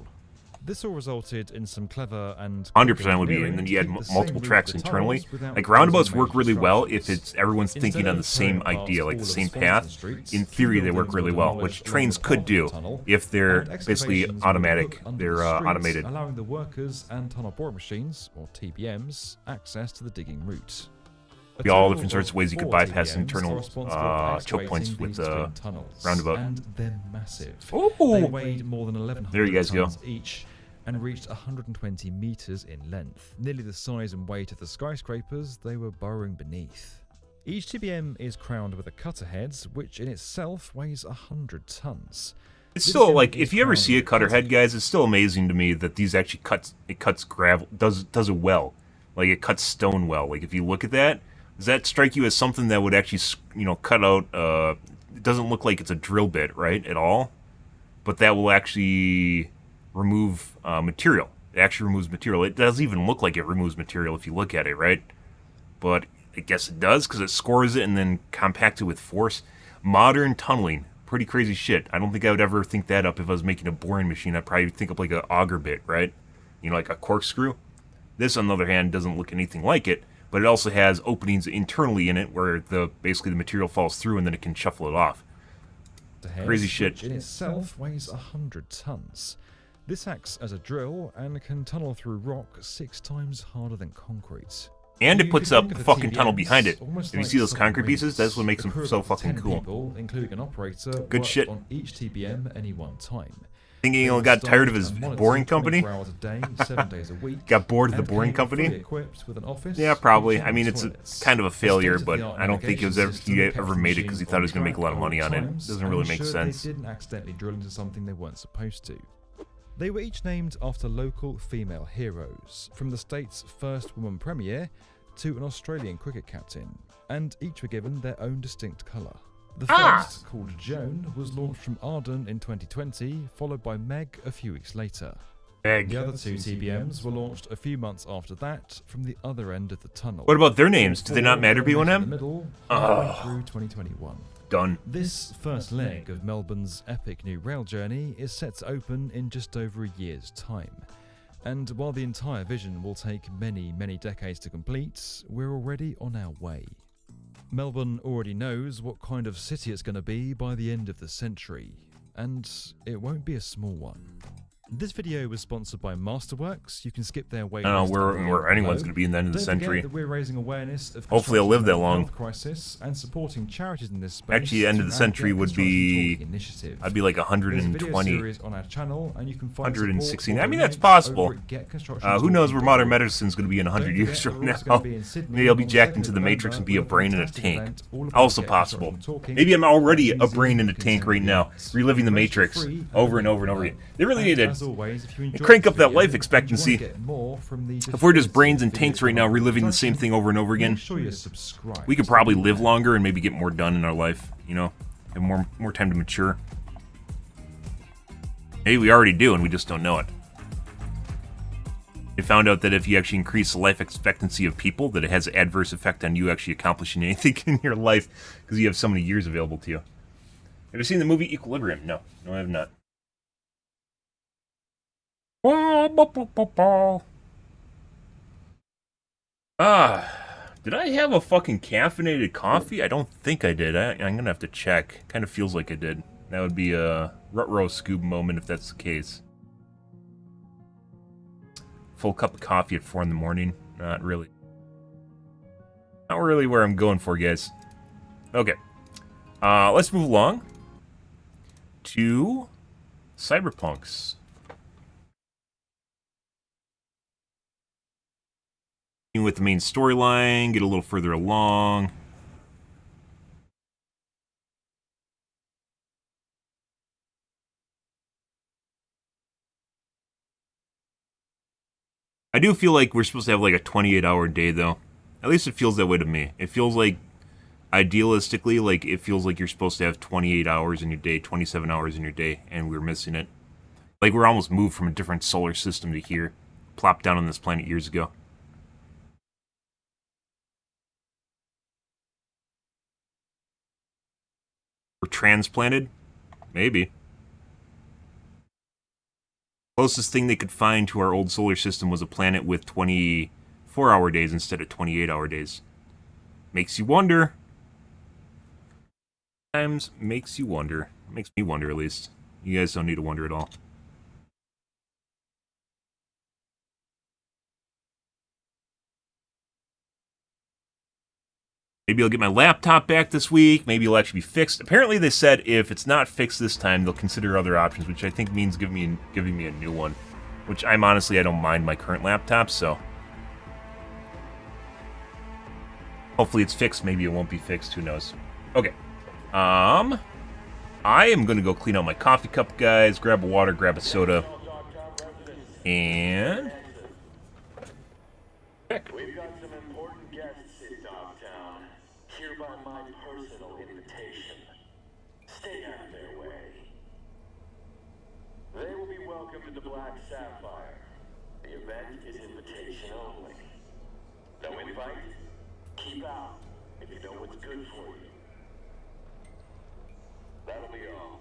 This all resulted in some clever and 100% would be, and then you had multiple tracks internally. Like, roundabouts work really well if it's everyone's thinking on the same idea, like the same path. In theory, they work really well, which trains could do if they're basically automatic. They're automated. Allowing the workers and tunnel boring machines, or TBMs, access to the digging route. Be all different sorts of ways you could bypass internal choke points with roundabout. And they're massive. Ooh. They weighed more than 1,100 There you guys go. tons each and reached 120 meters in length, nearly the size and weight of the skyscrapers they were burrowing beneath. Each TBM is crowned with a cutter head, which in itself weighs 100 tons. It's still, like, if you ever see a cutter head, guys, it's still amazing to me that these actually cuts gravel, does it well. Like, it cuts stone well. Like, if you look at that, does that strike you as something that would actually, cut out, it doesn't look like it's a drill bit, right, at all? But that will actually remove material. It actually removes material. It doesn't even look like it removes material if you look at it, right? But I guess it does, because it scores it and then compacts it with force. Modern tunneling. Pretty crazy shit. I don't think I would ever think that up if I was making a boring machine. I'd probably think up like an auger bit, right? Like a corkscrew. This, on the other hand, doesn't look anything like it, but it also has openings internally in it where basically the material falls through and then it can shuffle it off. Crazy shit. Which in itself weighs 100 tons. This acts as a drill and can tunnel through rock 6 times harder than concrete. And it You puts could up think the of the fucking tunnel TBMs behind it. almost If you like see those concrete submarines. pieces, that's what makes A them crew of so up to fucking 10 cool. people, including an operator, Good worked shit. on each TBM at any one time. Thinking he They were got tired of his staffed and monitored boring company? 24 hours a day, 7 days a week, Got bored of the and boring came company? fully equipped with an office, Yeah, probably. kitchen, I mean, and it's toilets. kind of a failure, but state-of-the-art I don't think he navigation ever system made it kept because he the thought he was going to make a lot of machine money on on it. track Doesn't and really make ensured sense. They didn't accidentally drill into something they weren't supposed to. They were each named after local female heroes, from the state's first woman premier to an Australian cricket captain, and each were given their own distinct colour. The first, called Joan, was launched from Arden in 2020, followed by Meg a few weeks later. The other 2 TBMs were launched a few months after that from the other end of the tunnel. What about their names? Do they not matter, In the B1M? middle, halfway through 2021. Done. This first leg of Melbourne's epic new rail journey is set to open in just over a year's time. And while the entire vision will take many, many decades to complete, we're already on our way. Melbourne already knows what kind of city it's going to be by the end of the century, and it won't be a small one. This video was sponsored by Masterworks. You can skip their wait. I don't know where anyone's going to be in the end of the Don't century. forget that we're raising awareness of Hopefully I'll live that long. health crisis and supporting charities in this space. Actually, the end of the to century get would be... construction talking initiative. I'd be like There's a video 120. series on our channel, and you can find 116. support I mean, or that's donations possible. over at Who knows where modern getconstructiontalking.org. medicine's going to be in 100 Don't years forget from we're also now? gonna be in Sydney Maybe I'll be on the jacked 2nd into of the Matrix and be a November brain in a with a tank. fantastic event all about Also Get possible. Construction Talking. Maybe I'm already a Easy, brain in a content tank right now, creators. reliving the Most Matrix free over and over and over again. They really need to As always, if you enjoyed crank this up that video life and you expectancy. wanna get more from the If we're just different brains and videos tanks right on now, our reliving the same production, thing over and over again, make sure you're subscribed. we could probably live longer and maybe get more done in our life, have more time to mature. Maybe we already do and we just don't know it. They found out that if you actually increase the life expectancy of people, that it has an adverse effect on you actually accomplishing anything in your life because you have so many years available to you. Have you seen the movie Equilibrium? No, I have not. Did I have a fucking caffeinated coffee? I don't think I did. I'm gonna have to check. Kind of feels like I did. That would be a Ruh-roh Scoob moment if that's the case. Full cup of coffee at 4 in the morning? Not really. Not really where I'm going for, guys. Okay. Let's move along to Cyberpunks. With the main storyline, get a little further along. I do feel like we're supposed to have like a 28-hour day, though. At least it feels that way to me. It feels like, idealistically, like it feels like you're supposed to have 28 hours in your day, 27 hours in your day, and we're missing it. Like we're almost moved from a different solar system to here, plopped down on this planet years ago. We're transplanted? Maybe. Closest thing they could find to our old solar system was a planet with 24-hour days instead of 28-hour days. Makes you wonder. Sometimes makes you wonder. Makes me wonder, at least. You guys don't need to wonder at all. Maybe I'll get my laptop back this week. Maybe it'll actually be fixed. Apparently they said if it's not fixed this time, they'll consider other options, which I think means giving me a new one. Which I don't mind my current laptop, so... Hopefully it's fixed. Maybe it won't be fixed. Who knows? Okay. I am going to go clean out my coffee cup, guys. Grab a water, grab a soda. And... We've got some important guests in Dogtown. Hereby my personal invitation. Stay out of their way. They will be welcome to the Black Sapphire. The event is invitation only. No invite? Keep out if you know what's good for you. That'll be all.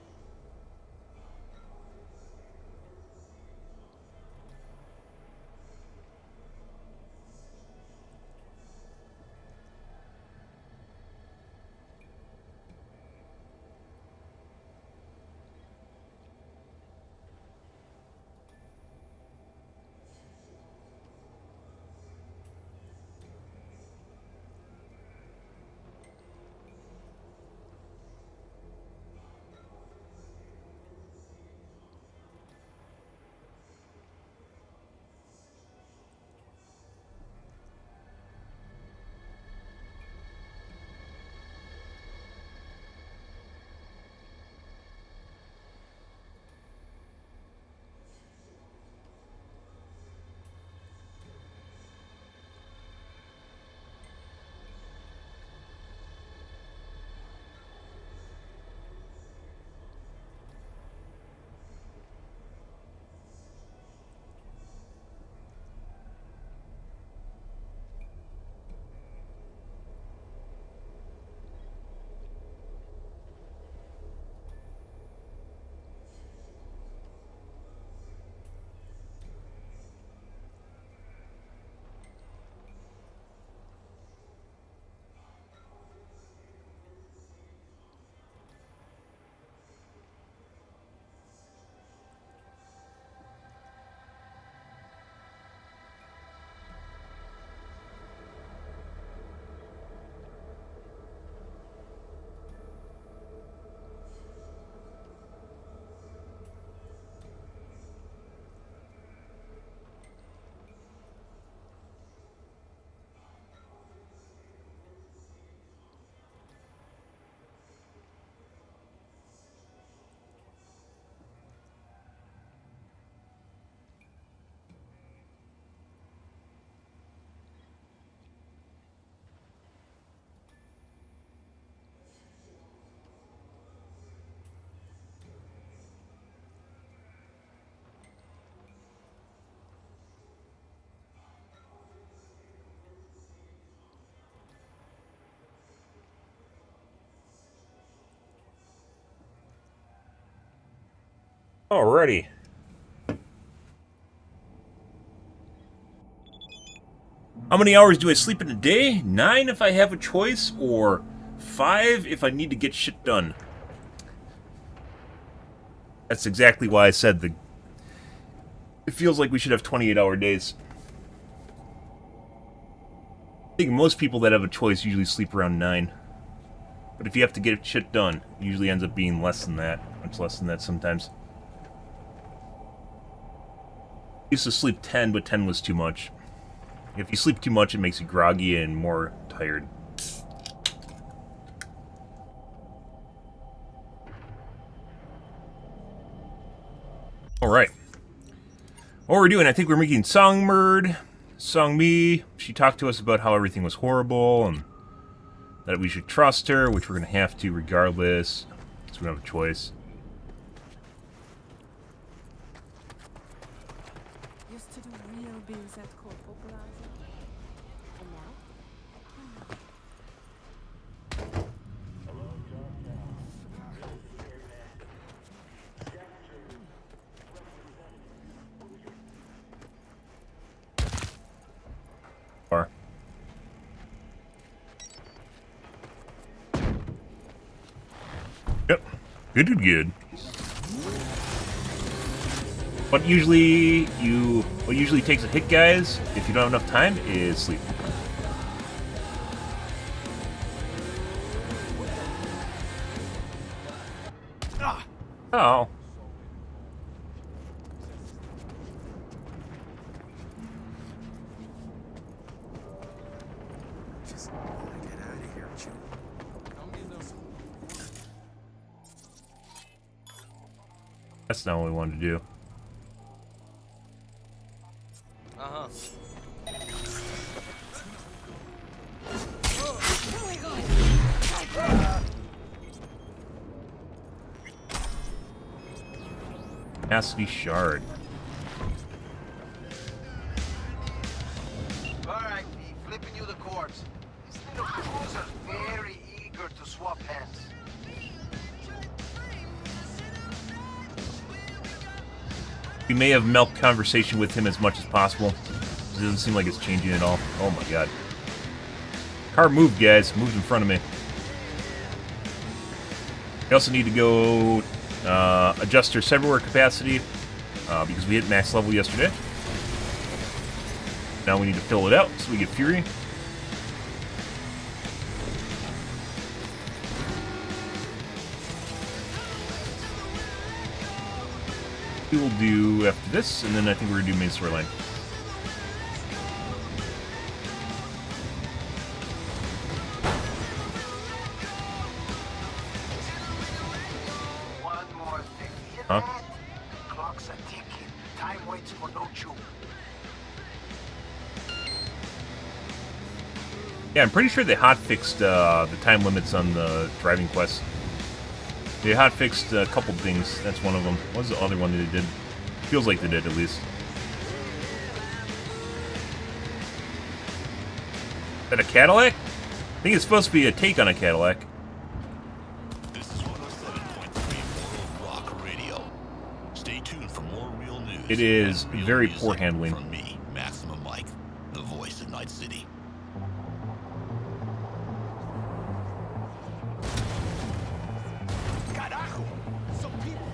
Alrighty. How many hours do I sleep in a day? 9 if I have a choice, or 5 if I need to get shit done. That's exactly why I said it feels like we should have 28-hour days. I think most people that have a choice usually sleep around 9. But if you have to get shit done, it usually ends up being less than that. Much less than that sometimes. I used to sleep 10, but 10 was too much. If you sleep too much, it makes you groggy and more tired. Alright. what we're doing, I think we're meeting Songmurd, Songmi. She talked to us about how everything was horrible and that we should trust her, which we're going to have to regardless, so we don't have a choice. Used to do real biz at Corporal Plaza. And now? Far. Yep. Good. What usually takes a hit, guys, if you don't have enough time, is sleep. Oh. That's not what we wanted to do. Capacity shard. Alright, V, flipping you the cords. This little cruiser's very eager to swap hands. We may have milked conversation with him as much as possible. It doesn't seem like it's changing at all. Oh my god. Car moved, guys. Moved in front of me. We also need to go adjust our server capacity because we hit max level yesterday. Now we need to fill it out so we get Fury. We will do after this, and then I think we're going to do main storyline. One more thing. Hear Huh? that? Clock's a ticking. Time waits for no chew. Yeah, I'm pretty sure they hotfixed the time limits on the driving quest. They hotfixed a couple things. That's one of them. What was the other one that they did? Feels like they did, at least. Is that a Cadillac? I think it's supposed to be a take on a Cadillac. This is 107.3 Mortal Rock Radio. Stay tuned for more real news. It is and real very music poor handling. From me, Maximum Mike, the voice of Night City. Carajo! Some people.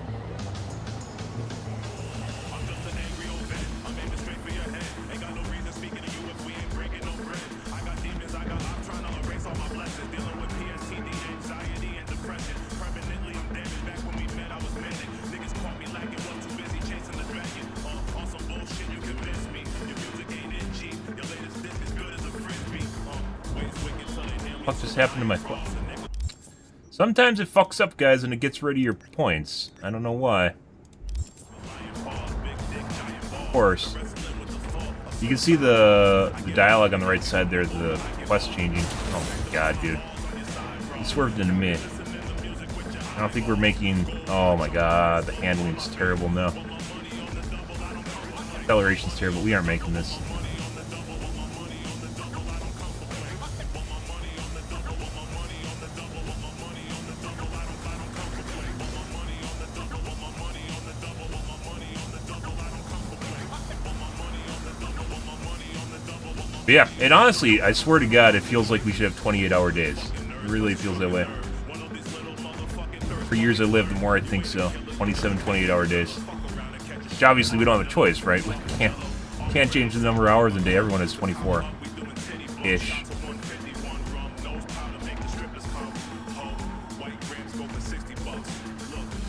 I'm just an angry old vet. I'm aiming straight for your head. Ain't got no reason speaking to you if we ain't breaking no bread. I got demons, I'm trying to erase all my blessings. Dealing with PSTD, anxiety, and depression. Permanently, I'm damaged. Back when we met, I was manic. Niggas caught me lacking, was too busy chasing the dragon. On some bullshit, you convince me. Your music ain't in G. Your latest disc is good as a frisbee. Ways wicked, so they damn me. What just happened to my phone? Sometimes it fucks up, guys, and it gets rid of your points. I don't know why. Of course. You can see the dialogue on the right side there, the quest changing. Oh my god, dude. He swerved into me. I don't think we're making... Oh my god, the handling's terrible now. Acceleration's terrible. We aren't making this. But yeah, and honestly, I swear to God, it feels like we should have 28-hour days. It really feels that way. For years I lived, the more I think so. 27, 28-hour days. Which obviously we don't have a choice, right? We can't change the number of hours in a day. Everyone has 24-ish.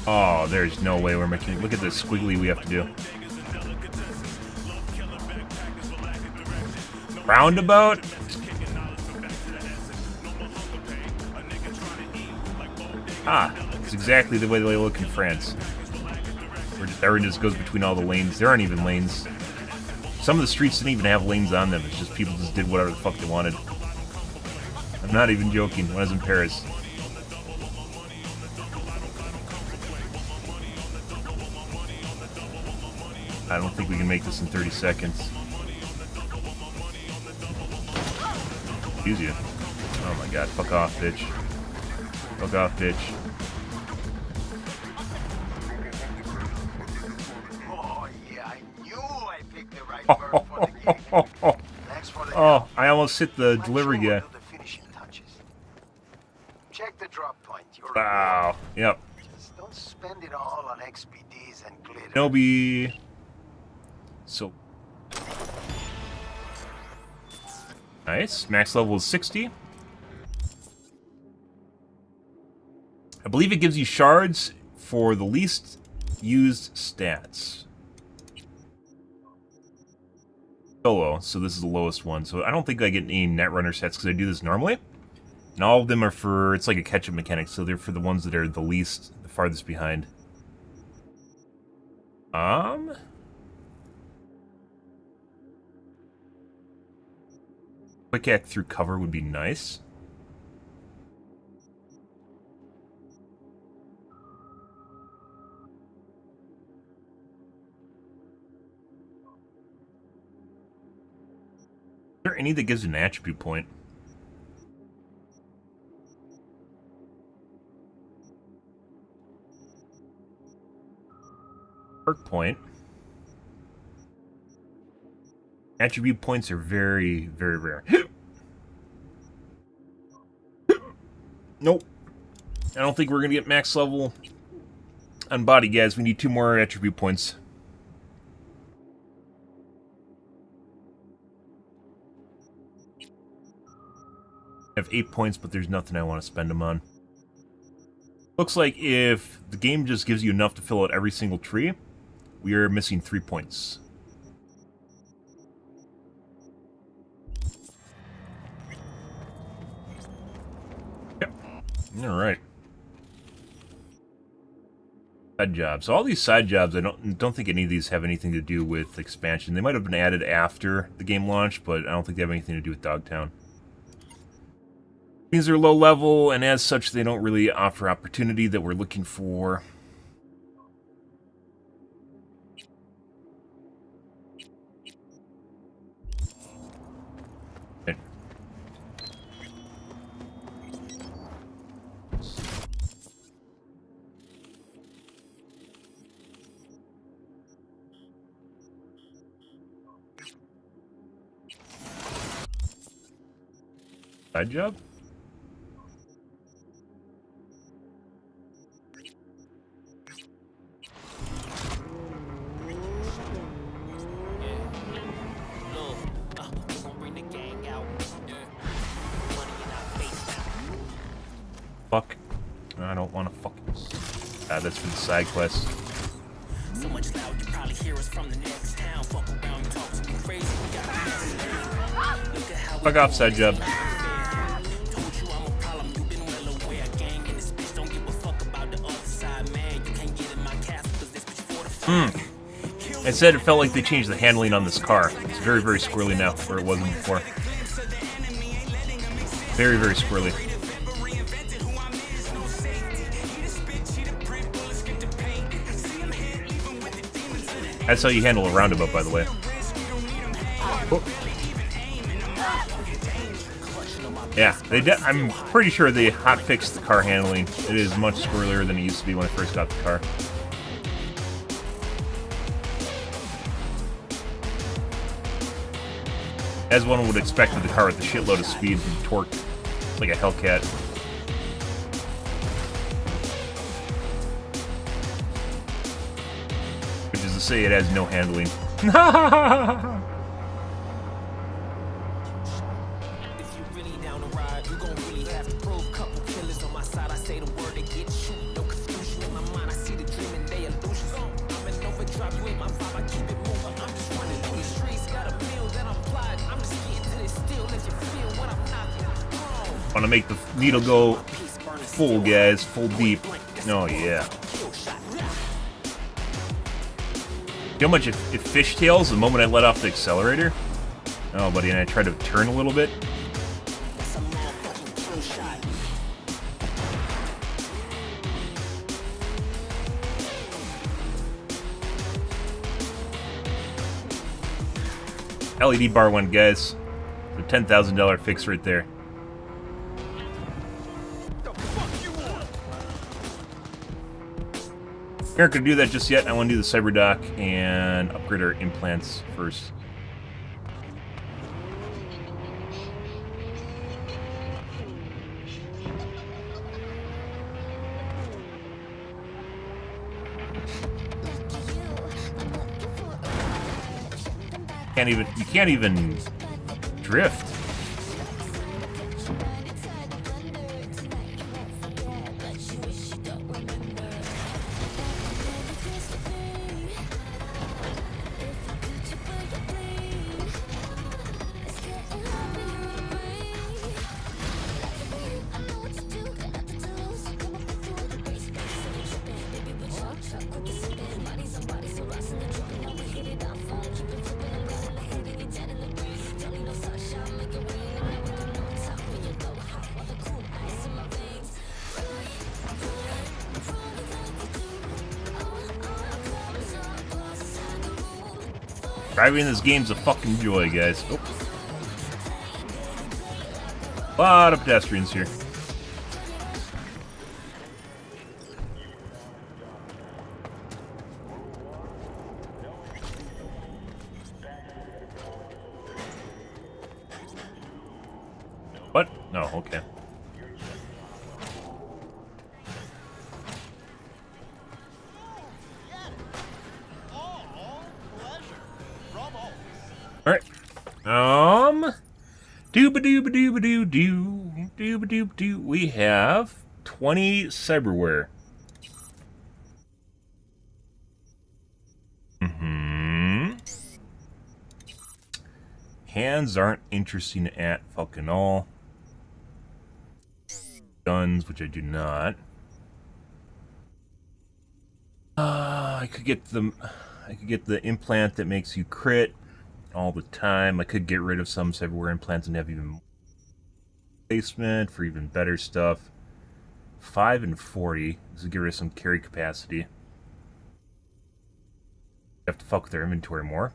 Oh, there's no way we're making... Look at this squiggly we have to do. Roundabout? Ah, it's exactly the way they look in France. Everyone just goes between all the lanes. There aren't even lanes. Some of the streets didn't even have lanes on them. It's just people just did whatever the fuck they wanted. I'm not even joking. When I was in Paris. I don't think we can make this in 30 seconds. Excuse you. Oh my god, fuck off, bitch. Fuck off, bitch. Oh, yeah, I knew I picked the right bird for the gig. Thanks for the Oh, I almost hit the help. delivery I'm sure guy. we'll do the finishing touches. Check the drop point. Your Wow. Yep. reward. Just don't spend it all on XPDs and glitter. Nobi. So. Nice. Max level is 60. I believe it gives you shards for the least used stats. Solo, so this is the lowest one. So I don't think I get any Netrunner sets because I do this normally. And all of them are for, it's like a catch-up mechanic, so they're for the ones that are the least, the farthest behind. Quick act through cover would be nice. Is there any that gives an attribute point? Perk point. Attribute points are very, very rare. Nope. I don't think we're gonna get max level on body, guys. We need 2 more attribute points. I have 8 points, but there's nothing I want to spend them on. Looks like if the game just gives you enough to fill out every single tree, we are missing 3 points. Yep. Alright. Side jobs. So all these side jobs, I don't think any of these have anything to do with expansion. They might have been added after the game launch, but I don't think they have anything to do with Dogtown. These are low level, and as such, they don't really offer opportunity that we're looking for. Okay. Side job? Fuck. I don't want to fucking... that's for the side quest. So much loud you probably hear us from the next town. Fuck around, you talk too crazy. We got fuck off, side job. told you I'm a problem. You been well aware. Gang in this bitch don't give a fuck about the other side, man. You can't get in my castle because this bitch fortified. I said it felt like they changed the handling on this car. It's very, very squirrely now, where it wasn't before. Very, very squirrely. That's how you handle a roundabout, by the way. Oh. Yeah, I'm pretty sure they hotfixed the car handling. It is much squirrelier than it used to be when I first got the car. As one would expect with the car with a shitload of speed and torque, like a Hellcat. Which is to say it has no handling. If you really down to ride, you gon' really have to prove. Couple killers on my side, I say the word, they get shoot. No confusion in my mind, I see the dream and they illusions. I'm in overdrive, you ain't my vibe, I keep it moving. I'm just running through the streets, got a meal that I'm plotting. I'm just getting to this still, let you feel what I'm knocking. Want to make the needle go full, guys, full deep. Oh yeah. See how much it fishtails the moment I let off the accelerator? Oh, buddy, and I try to turn a little bit. LED bar one, guys. The $10,000 fix right there. We aren't going to do that just yet. I want to do the cyber dock and upgrade our implants first. You can't even drift. Driving this game's a fucking joy, guys. Oh. A lot of pedestrians here. What? No, okay. Alright. Dooba-dooba-dooba-doo-doo. We have 20 cyberware. Hands aren't interesting at fucking all. Guns, which I do not. I could get the implant that makes you crit all the time. I could get rid of some cyberware implants and have even more placement for even better stuff. 5 and 40. This will get rid of some carry capacity. You have to fuck with their inventory more.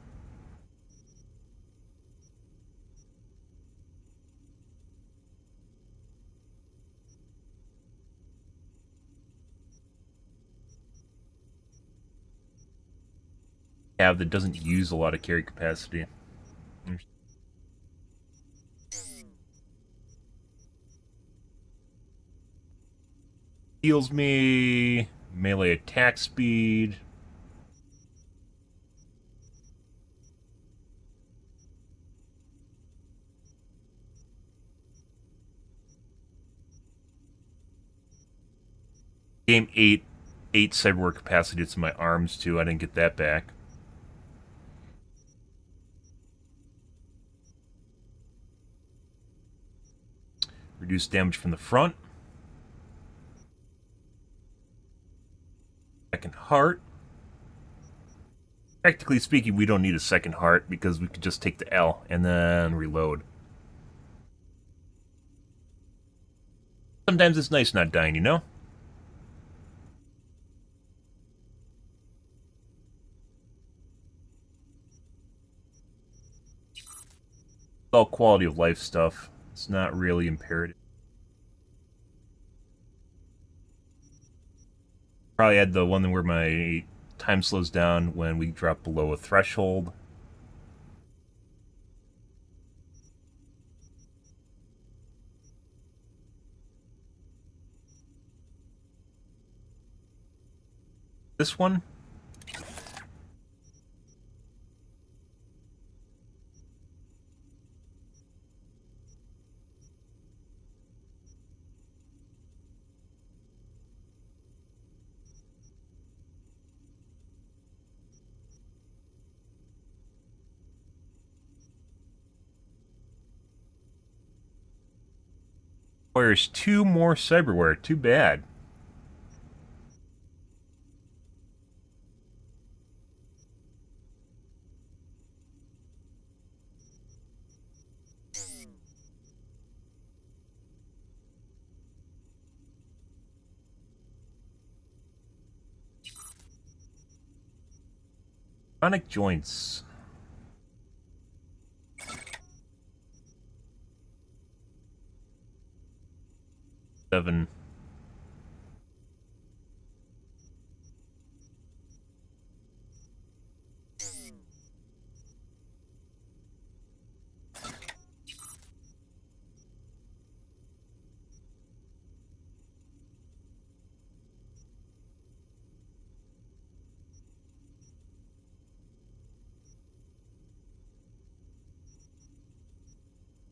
That doesn't use a lot of carry capacity. Heals me, melee attack speed. Game 8 cyberware capacity to my arms too. I didn't get that back. Reduce damage from the front. Second heart. Practically speaking, we don't need a second heart because we could just take the L and then reload. Sometimes it's nice not dying, you know? It's all quality of life stuff. It's not really imperative. Probably add the one where my time slows down when we drop below a threshold. This one? Requires 2 more cyberware. Too bad. Chronic joints. 7.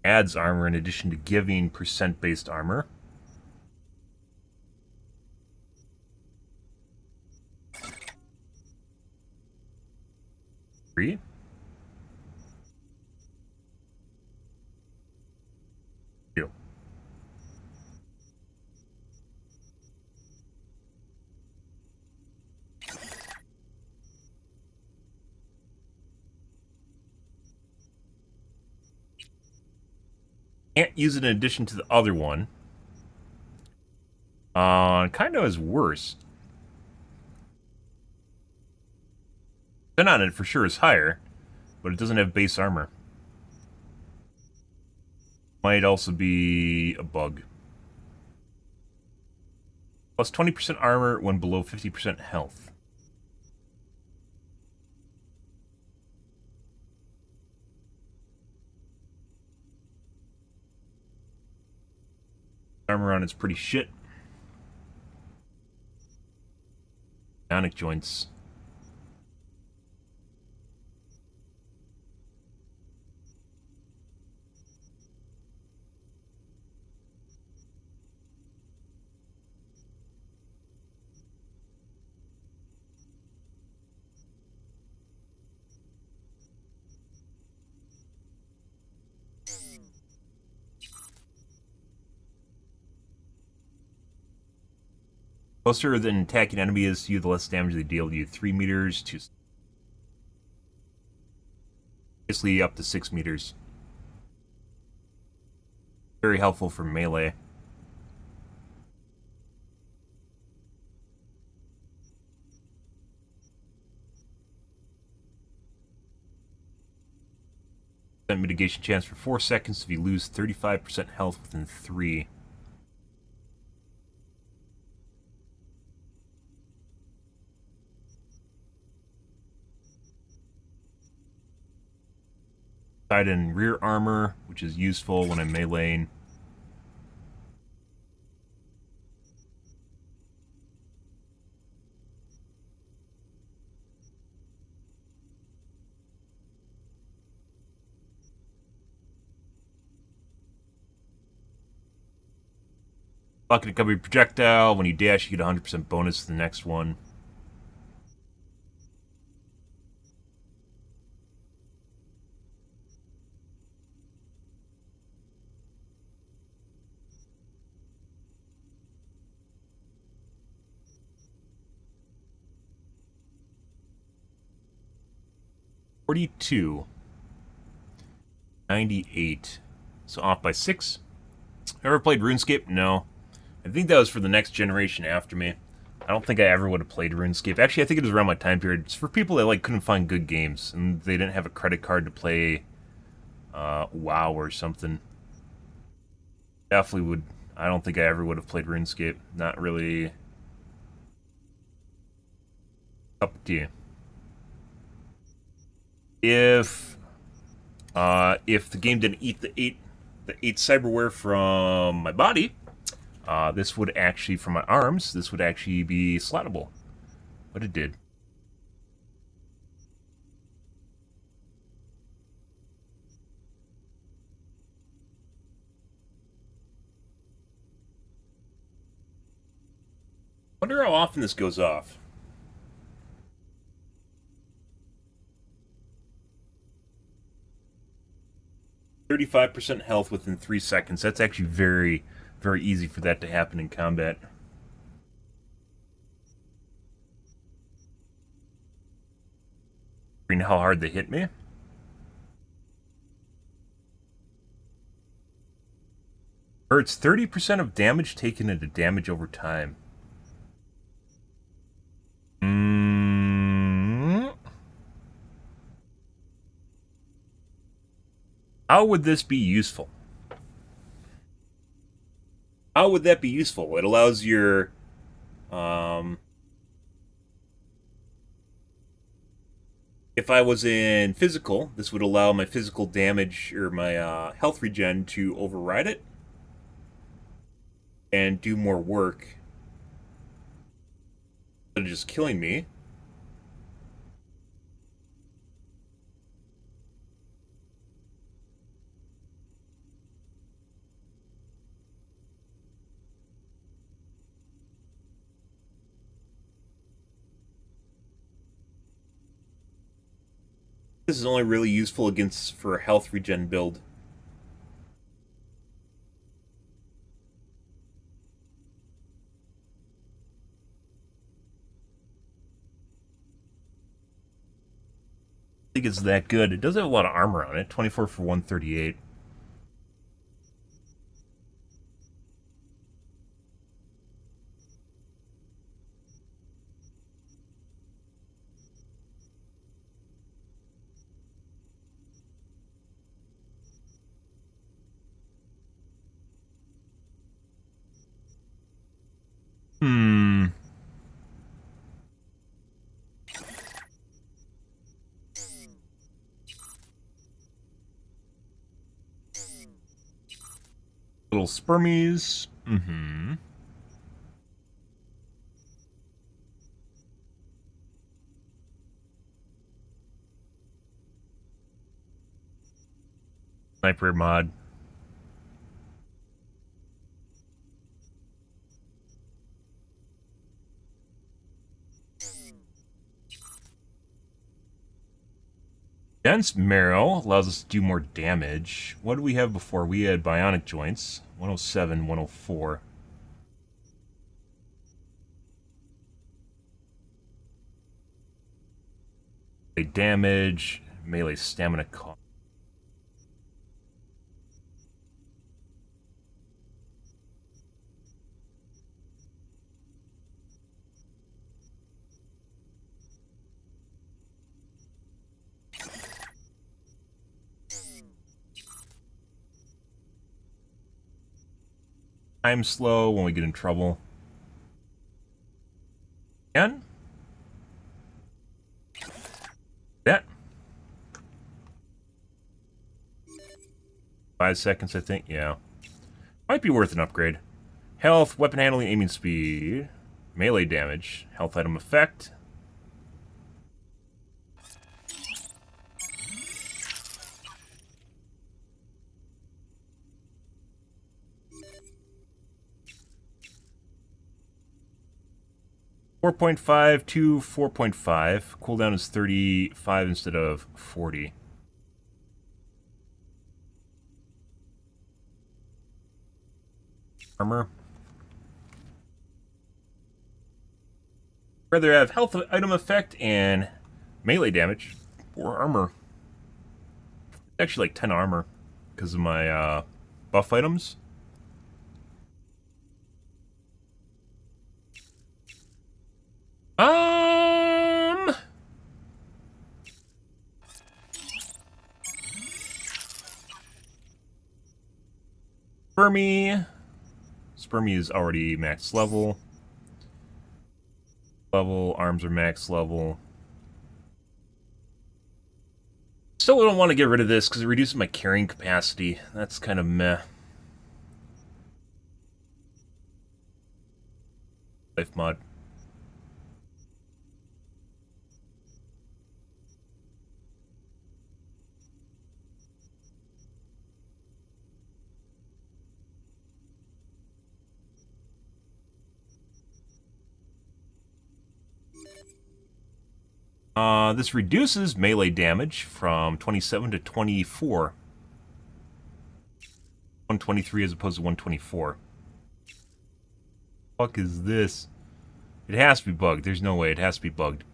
Adds armor in addition to giving percent-based armor. Three. Two. Can't use it in addition to the other one. Kind of is worse. Then on it for sure is higher, but it doesn't have base armor. Might also be a bug. Plus 20% armor when below 50% health. Armor on it's pretty shit. Ionic joints. Closer than attacking enemy is to you, the less damage they deal to you. 3 meters to basically up to 6 meters. Very helpful for melee. Mitigation chance for 4 seconds if you lose 35% health within 3. Side and rear armor, which is useful when I'm meleeing. Bucket cover projectile. When you dash, you get 100% bonus to the next one. $42. 98. So off by 6. Ever played RuneScape? No. I think that was for the next generation after me. I don't think I ever would have played RuneScape. Actually, I think it was around my time period. It's for people that like couldn't find good games and they didn't have a credit card to play WoW or something. Definitely would. I don't think I ever would have played RuneScape. Not really cup of tea. If the game didn't eat the eight cyberware from my body, this would actually, from my arms, this would actually be slottable. But it did. Wonder how often this goes off. 35% health within 3 seconds. That's actually very, very easy for that to happen in combat. How hard they hit me. Hurts 30% of damage taken into damage over time. How would this be useful? How would that be useful? It allows your... if I was in physical, this would allow my physical damage or my health regen to override it and do more work instead of just killing me. This is only really useful for a health regen build. I think it's that good. It does have a lot of armor on it. 24 for 138. Little spermies. Sniper mod. Dense marrow allows us to do more damage. What did we have before? We had bionic joints. 107, 104. Melee damage, melee stamina cost. Time slow when we get in trouble. Again? Yeah. 5 seconds, I think. Yeah. Might be worth an upgrade. Health, weapon handling, aiming speed, melee damage, health item effect. .5 to 4.5. Cooldown is 35 instead of 40. Armor. Rather have health item effect and melee damage or armor. Actually, like 10 armor because of my buff items. Spermy. Spermy is already max level. Arms are max level. Still don't want to get rid of this because it reduces my carrying capacity. That's kind of meh. Life mod. This reduces melee damage from 27 to 24. 123 as opposed to 124. Fuck is this? It has to be bugged. There's no way. It has to be bugged.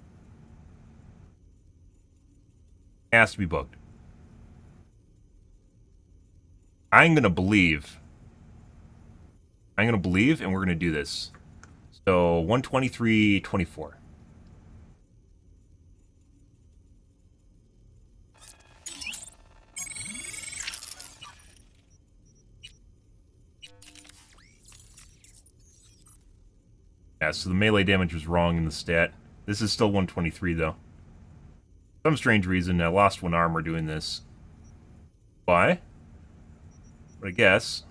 It has to be bugged. I'm gonna believe. I'm gonna believe, and we're gonna do this. So 123.24. Yeah, so the melee damage was wrong in the stat. This is still 123, though. For some strange reason, I lost 1 armor doing this. Why? But I guess...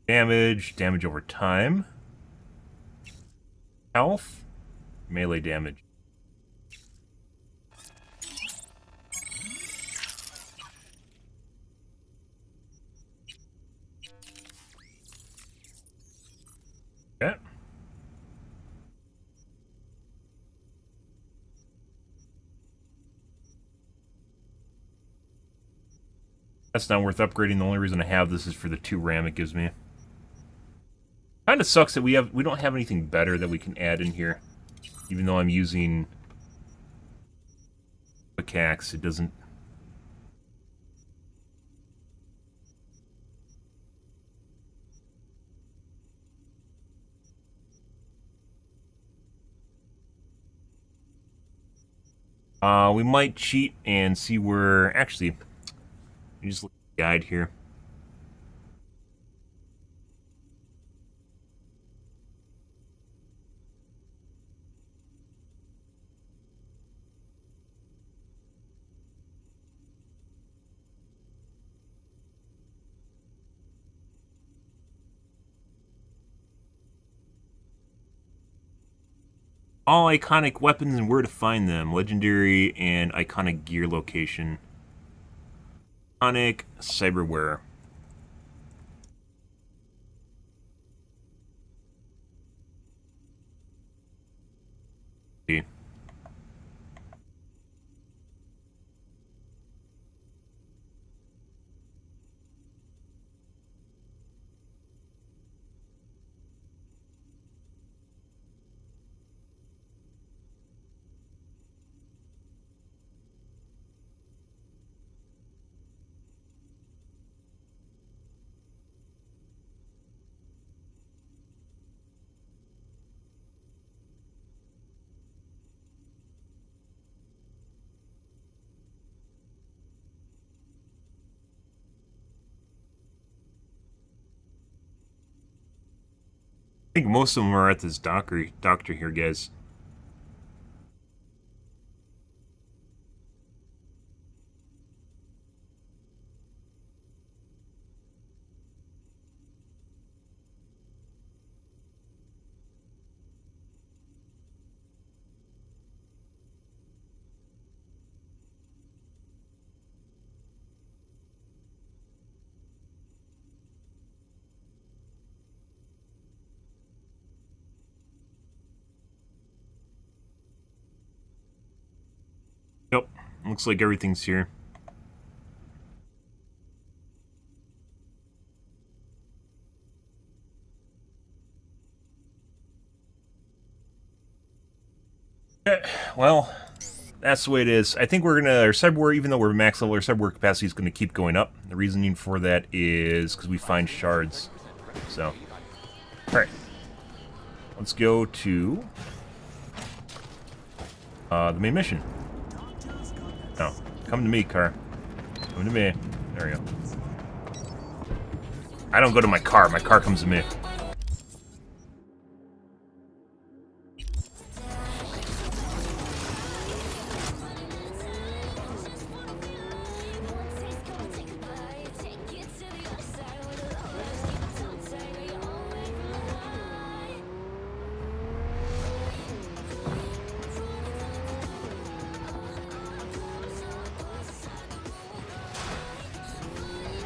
damage over time. Health, melee damage. Okay. That's not worth upgrading. The only reason I have this is for the 2 RAM it gives me. Kind of sucks that we don't have anything better that we can add in here. Even though I'm using pickaxe, it doesn't. We might cheat and see where. Actually, let me just look at the guide here. All iconic weapons and where to find them. Legendary and iconic gear location. Iconic cyberware. See. I think most of them are at this doctor here, guys. Yep, looks like everything's here. Okay, well, that's the way it is. I think we're gonna, our cyberware, even though we're max level, our cyberware capacity is gonna keep going up. The reasoning for that is because we find shards. So, alright. Let's go to the main mission. No, come to me, car. Come to me. There we go. I don't go to my car comes to me.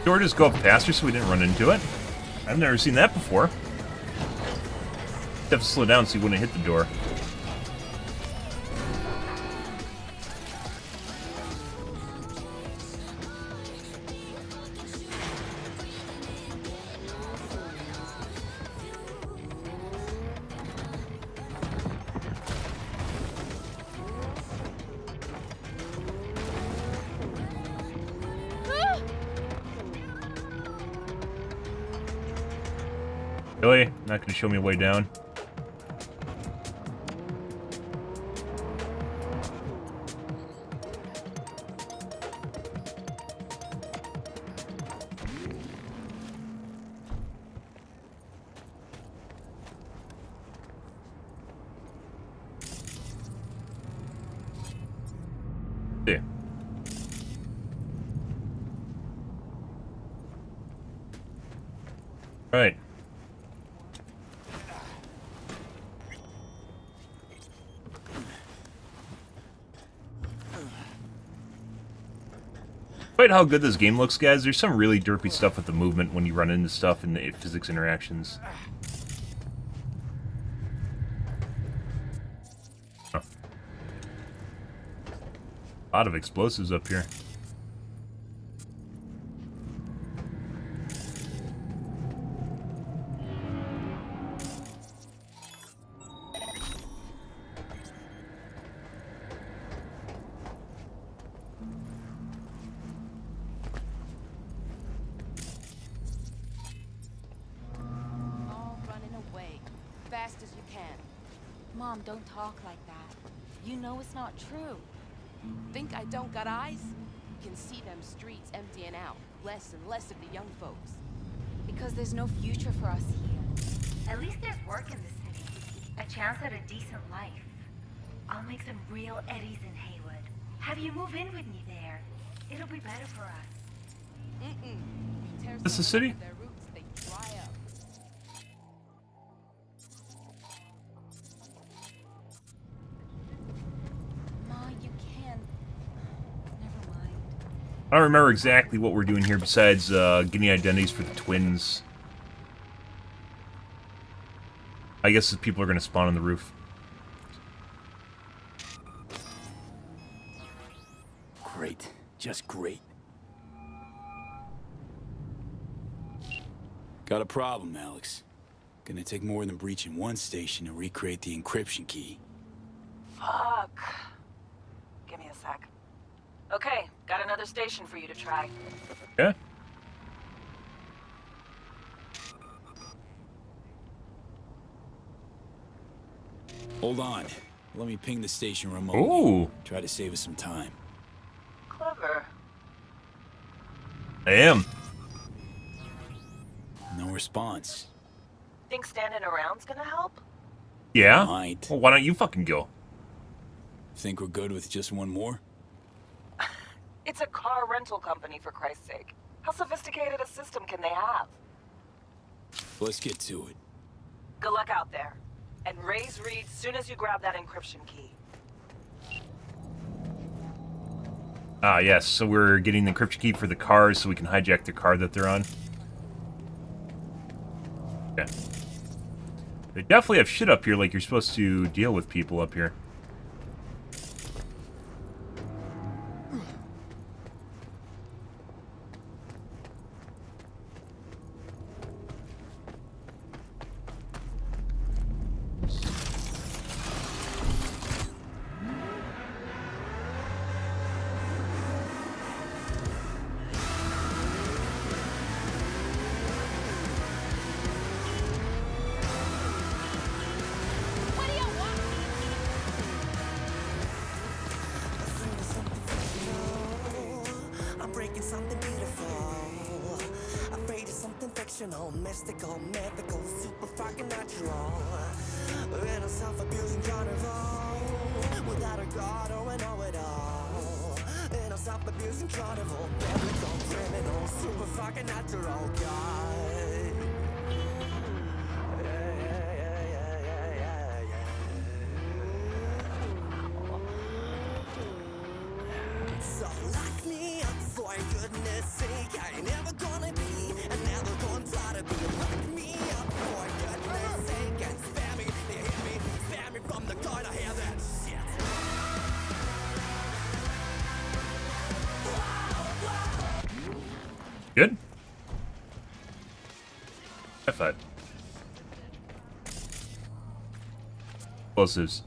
Door just go up faster so we didn't run into it. I've never seen that before. You have to slow down so you wouldn't hit the door. Really? Not gonna show me a way down? Right. Despite how good this game looks, guys, there's some really derpy stuff with the movement when you run into stuff in the physics interactions. Huh. A lot of explosives up here. Fast as you can. Mom, don't talk like that. You know it's not true. Think I don't got eyes? You can see them streets emptying out. Less and less of the young folks. Because there's no future for us here. At least there's work in the city. A chance at a decent life. I'll make some real eddies in Haywood. Have you move in with me there. It'll be better for us. This the city? Their roots, they dry up. I don't remember exactly what we're doing here besides getting identities for the twins. I guess people are going to spawn on the roof. Great. Just great. Got a problem, Alex. Gonna take more than breaching one station to recreate the encryption key. Fuck. Give me a sec. Okay, got another station for you to try. Yeah. Hold on. Let me ping the station remotely. Ooh. Try to save us some time. Clever. I am. No response. Think standing around's gonna help? Yeah? Might. Well, why don't you fucking go? Think we're good with just one more? It's a car rental company, for Christ's sake. How sophisticated a system can they have? Let's get to it. Good luck out there. And raise Reed soon as you grab that encryption key. Ah, yes. So we're getting the encryption key for the cars so we can hijack the car that they're on. Yeah. They definitely have shit up here like you're supposed to deal with people up here. Mystical, mythical, super fucking natural. In a self-abusing carnival, without a god or a know-it-all. In a self-abusing carnival, biblical, criminal, super fucking natural guy. So lock me up for goodness sake. I ain't never gonna be, and never gonna try to be. Lock me up for goodness sake and spare me. You hear me? Spare me from the gun. I hear that shit. Good? High five. Explosives.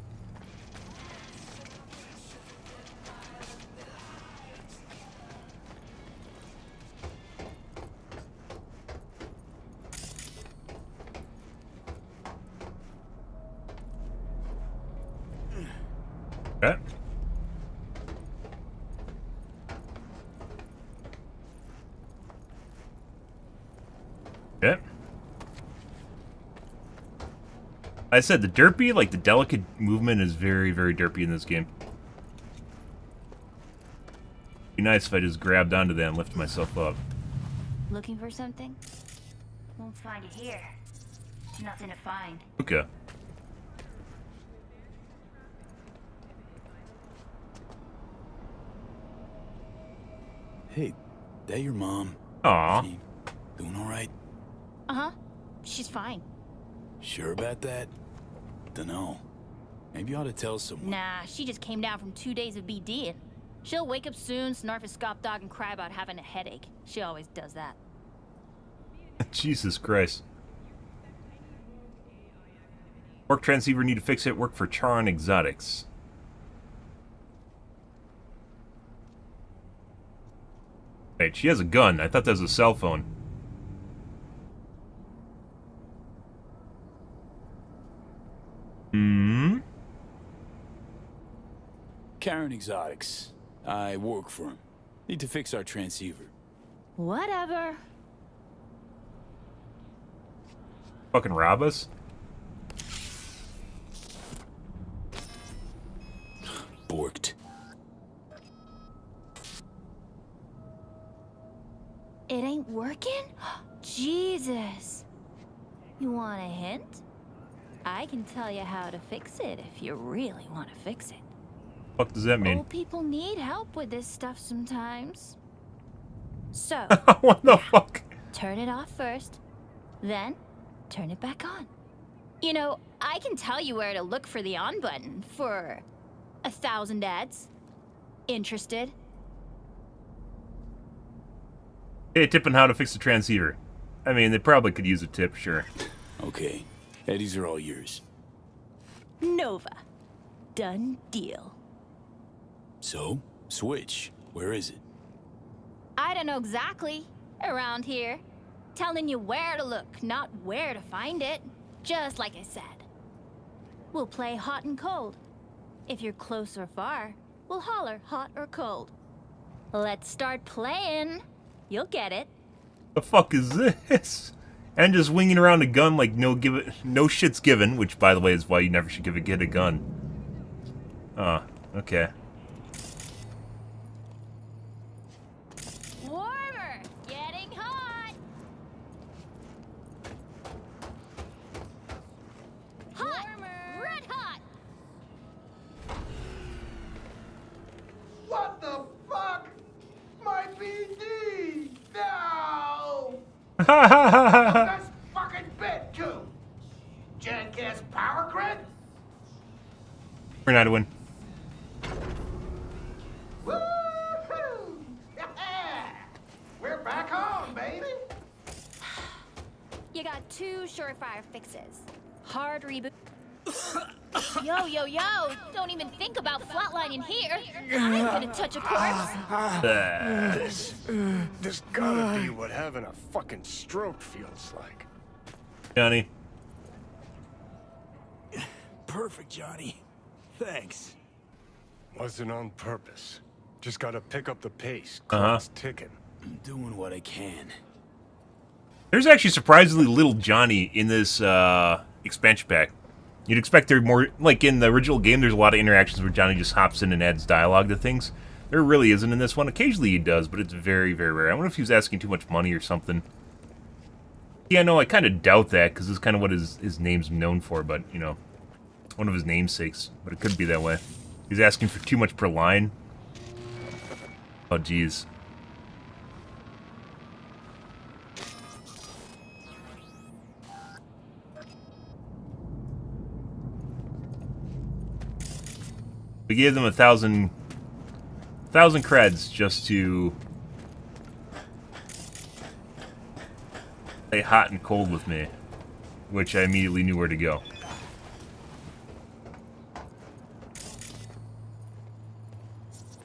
Okay. Okay. I said the derpy, like the delicate movement is very, very derpy in this game. Be nice if I just grabbed onto that and lifted myself up. Looking for something? Won't find it here. Nothing to find. Okay. Hey, that your mom? Aw. She doing all right? Uh-huh. She's fine. Sure about that? Dunno. Maybe you ought to tell someone. Nah, she just came down from 2 days of BDing. She'll wake up soon, snarf a scop dog, and cry about having a headache. She always does that. Jesus Christ. Work transceiver need to fix it. Work for Charon Exotics. Wait, she has a gun. I thought that was a cell phone. Hmm? Charon Exotics. I work for him. Need to fix our transceiver. Whatever. Fucking rob us? Borked. It ain't working? Jesus. You want a hint? I can tell you how to fix it if you really want to fix it. What does that mean? Old people need help with this stuff sometimes. So, what the fuck? Turn it off first, then turn it back on. You know, I can tell you where to look for the on button for 1,000 ads. Interested? Hey, tip on how to fix the transceiver. I mean, they probably could use a tip, sure. Okay. Eddies are all yours. Nova. Done deal. So, switch. Where is it? I don't know exactly. Around here. Telling you where to look, not where to find it. Just like I said. We'll play hot and cold. If you're close or far, we'll holler hot or cold. Let's start playing. You'll get it. The fuck is this? And just winging around a gun like no shit's given, which by the way is why you never should give a kid a gun. Okay. Warmer! Getting hot! Hot! Warmer! Red hot! What the fuck? My BD! No! The best fucking bit, too! Jackass power grid? We're not a win. Woo-hoo! Yeah! We're back home, baby! You got 2 surefire fixes. Hard reboot. Yo, yo, yo! Don't even think about flatlining here. I'm gonna touch a corpse. This gotta be what having a fucking stroke feels like. Johnny. Perfect, Johnny. Thanks. Wasn't on purpose. Just gotta pick up the pace. Uh-huh. Clock's ticking. I'm doing what I can. There's actually surprisingly little Johnny in this expansion pack. You'd expect there more, like in the original game, there's a lot of interactions where Johnny just hops in and adds dialogue to things. There really isn't in this one. Occasionally he does, but it's very, very rare. I wonder if he was asking too much money or something. Yeah, no, I kind of doubt that, because this is kind of what his name's known for, but, you know, one of his namesakes. But it could be that way. He's asking for too much per line. Oh, jeez. We gave them 1,000 creds just to play hot and cold with me, which I immediately knew where to go.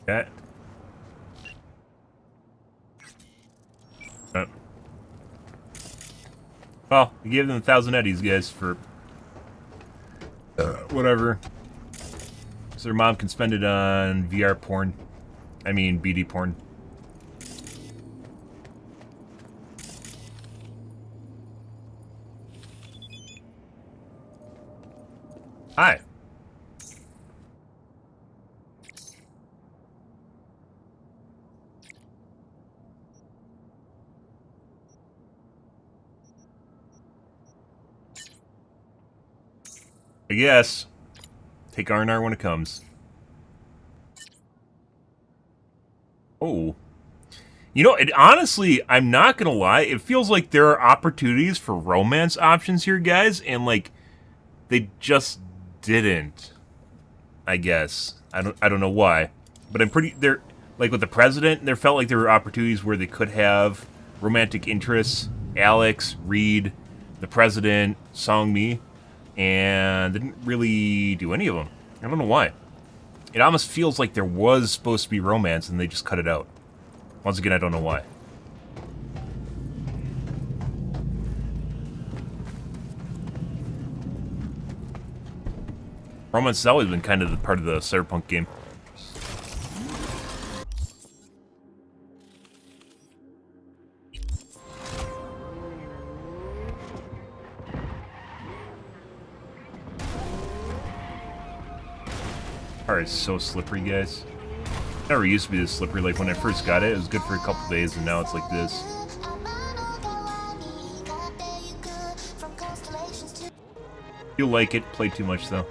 Okay. Well, we gave them 1,000 eddies, guys, for whatever. So their mom can spend it on VR porn. I mean, BD porn. Hi. I guess. Take R&R when it comes. Oh. You know, honestly, I'm not gonna lie, it feels like there are opportunities for romance options here, guys, and, like, they just didn't. I guess. I don't know why. But I'm pretty... Like, with the president, there felt like there were opportunities where they could have romantic interests. Alex, Reed, the president, Song-mi, and didn't really do any of them. I don't know why. It almost feels like there was supposed to be romance, and they just cut it out. Once again, I don't know why. Romance has always been kind of part of the cyberpunk game. Car is so slippery, guys. Never used to be this slippery. Like when I first got it, it was good for a couple days, and now it's like this. You like it? Play too much though.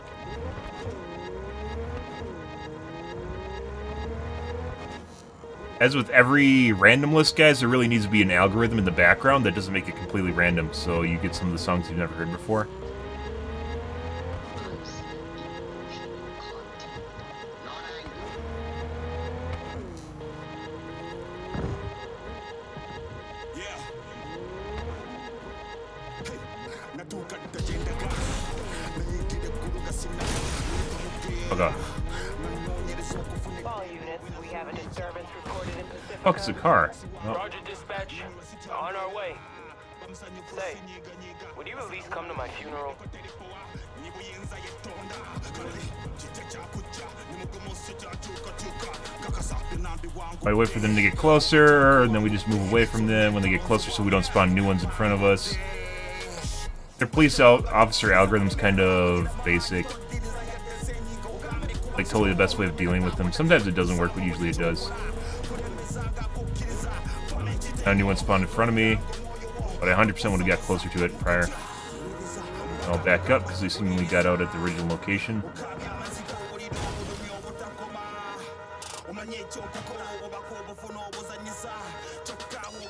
As with every random list, guys, there really needs to be an algorithm in the background that doesn't make it completely random, so you get some of the songs you've never heard before. Okay. All units, we have a disturbance recorded in Pacific. Fuck, it's a car. Oh. Roger, dispatch. On our way. Say, would you at least come to my funeral? I wait for them to get closer, and then we just move away from them when they get closer so we don't spawn new ones in front of us. Their police officer algorithm's kind of basic. Like, totally the best way of dealing with them. Sometimes it doesn't work, but usually it does. Now new one spawned in front of me, but I 100% would have got closer to it prior. I'll back up, because they seemingly got out at the original location.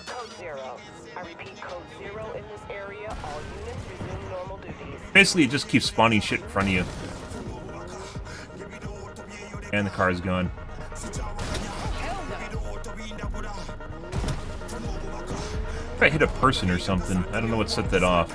Code 0. I repeat, code 0 in this area. All units resume normal duties. Basically, it just keeps spawning shit in front of you. And the car's gone. If I hit a person or something, I don't know what set that off.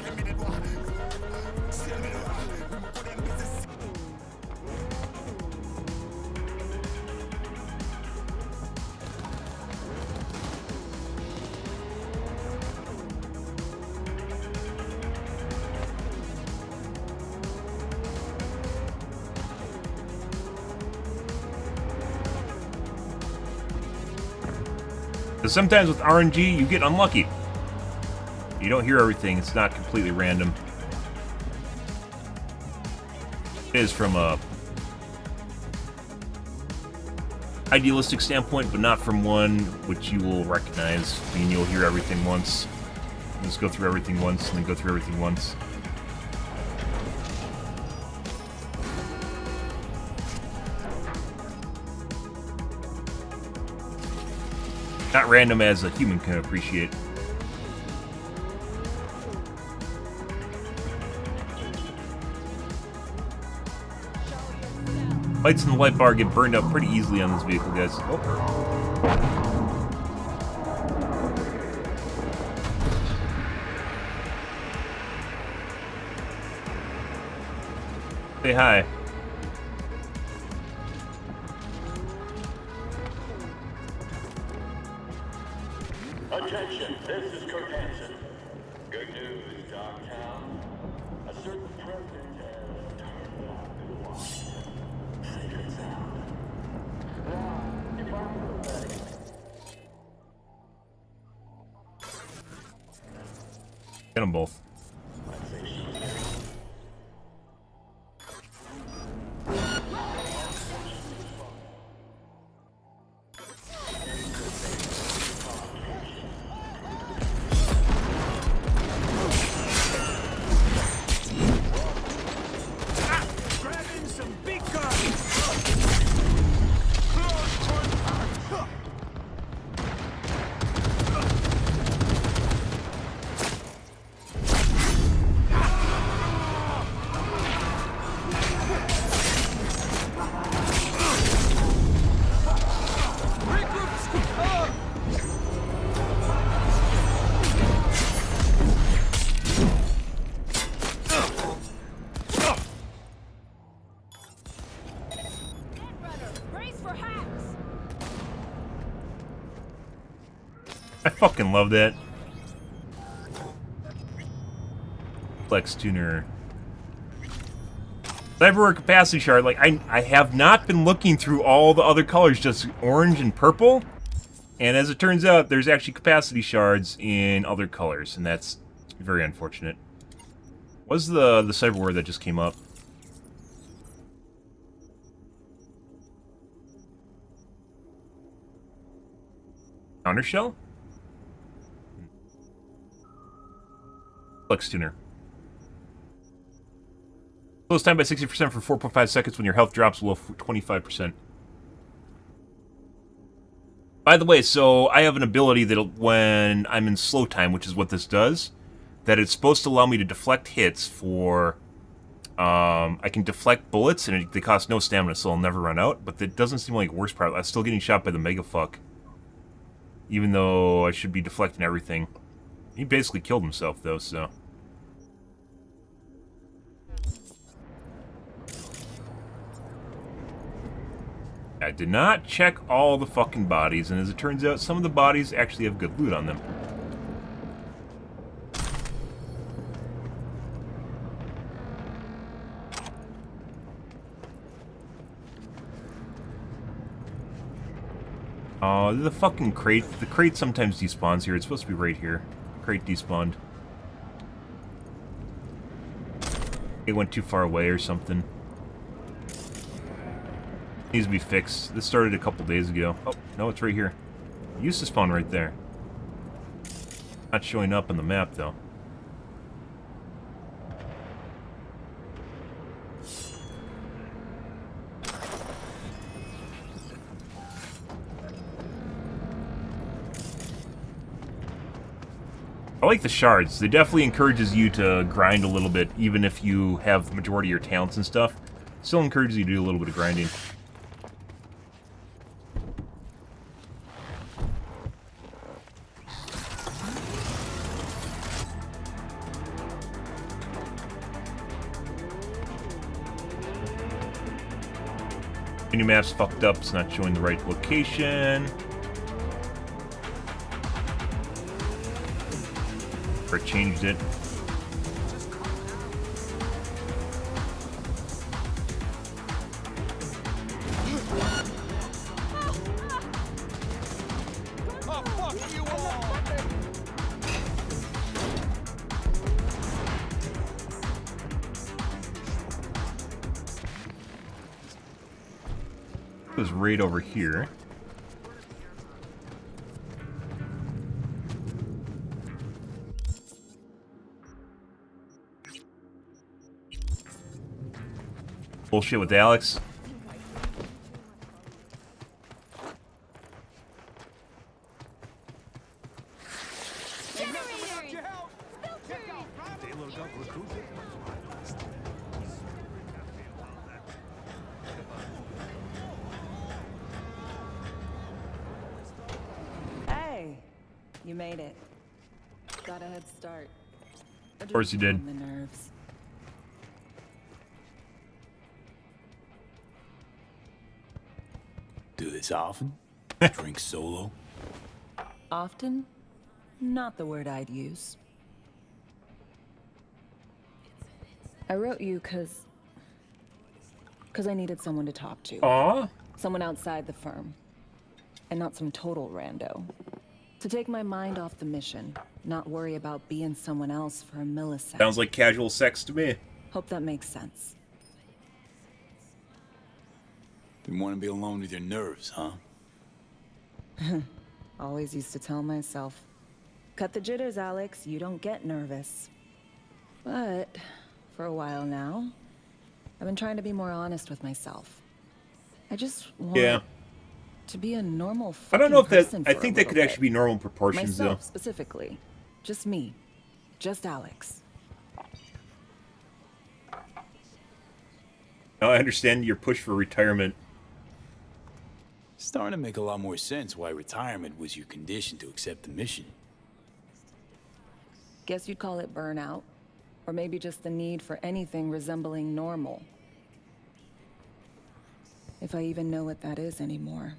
Because sometimes with RNG, you get unlucky. You don't hear everything, it's not completely random. It is from a idealistic standpoint, but not from one which you will recognize. I mean, you'll hear everything once. Just go through everything once, and then go through everything once. Not random as a human can appreciate. Lights in the light bar get burned out pretty easily on this vehicle, guys. Oh. Say hi. Attention, this is Kurt Hansen. Good news, Dogtown. A certain president has turned on the watch. Secret sound. Now, if I were betting. Get them both. I fucking love that. Flex tuner. Cyberware capacity shard. Like, I have not been looking through all the other colors, just orange and purple. And as it turns out, there's actually capacity shards in other colors, and that's very unfortunate. What's the cyberware that just came up? Counter shell? Flex tuner. Slows time by 60% for 4.5 seconds when your health drops below 25%. By the way, so I have an ability that when I'm in slow time, which is what this does, that it's supposed to allow me to deflect hits for... I can deflect bullets, and they cost no stamina, so I'll never run out. But that doesn't seem like a worst part. I'm still getting shot by the mega fuck. Even though I should be deflecting everything. He basically killed himself, though, so... I did not check all the fucking bodies, and as it turns out, some of the bodies actually have good loot on them. Oh, the fucking crate. The crate sometimes despawns here. It's supposed to be right here. Crate despawned. It went too far away or something. Needs to be fixed. This started a couple days ago. Oh, no, it's right here. It used to spawn right there. Not showing up on the map, though. I like the shards. They definitely encourages you to grind a little bit, even if you have the majority of your talents and stuff. Still encourages you to do a little bit of grinding. Minimap's fucked up, it's not showing the right location. Or changed it. It was right over here. Bullshit with Alex. Hey, you made it. Got a head start. Of course you did. The nerves. Do this often? Drink solo? Often? Not the word I'd use. I wrote you because I needed someone to talk to. Aww. Someone outside the firm. And not some total rando. To take my mind off the mission. Not worry about being someone else for a millisecond. Sounds like casual sex to me. Hope that makes sense. Didn't want to be alone with your nerves, huh? Always used to tell myself, cut the jitters, Alex, you don't get nervous. But for a while now, I've been trying to be more honest with myself. I just want to be a normal I don't know if that... person I for think a that could little actually be normal proportions, myself, though. specifically. Just me. Just Alex. Now I understand your push for retirement. Starting to make a lot more sense why retirement was your condition to accept the mission. Guess you'd call it burnout. Or maybe just the need for anything resembling normal. If I even know what that is anymore.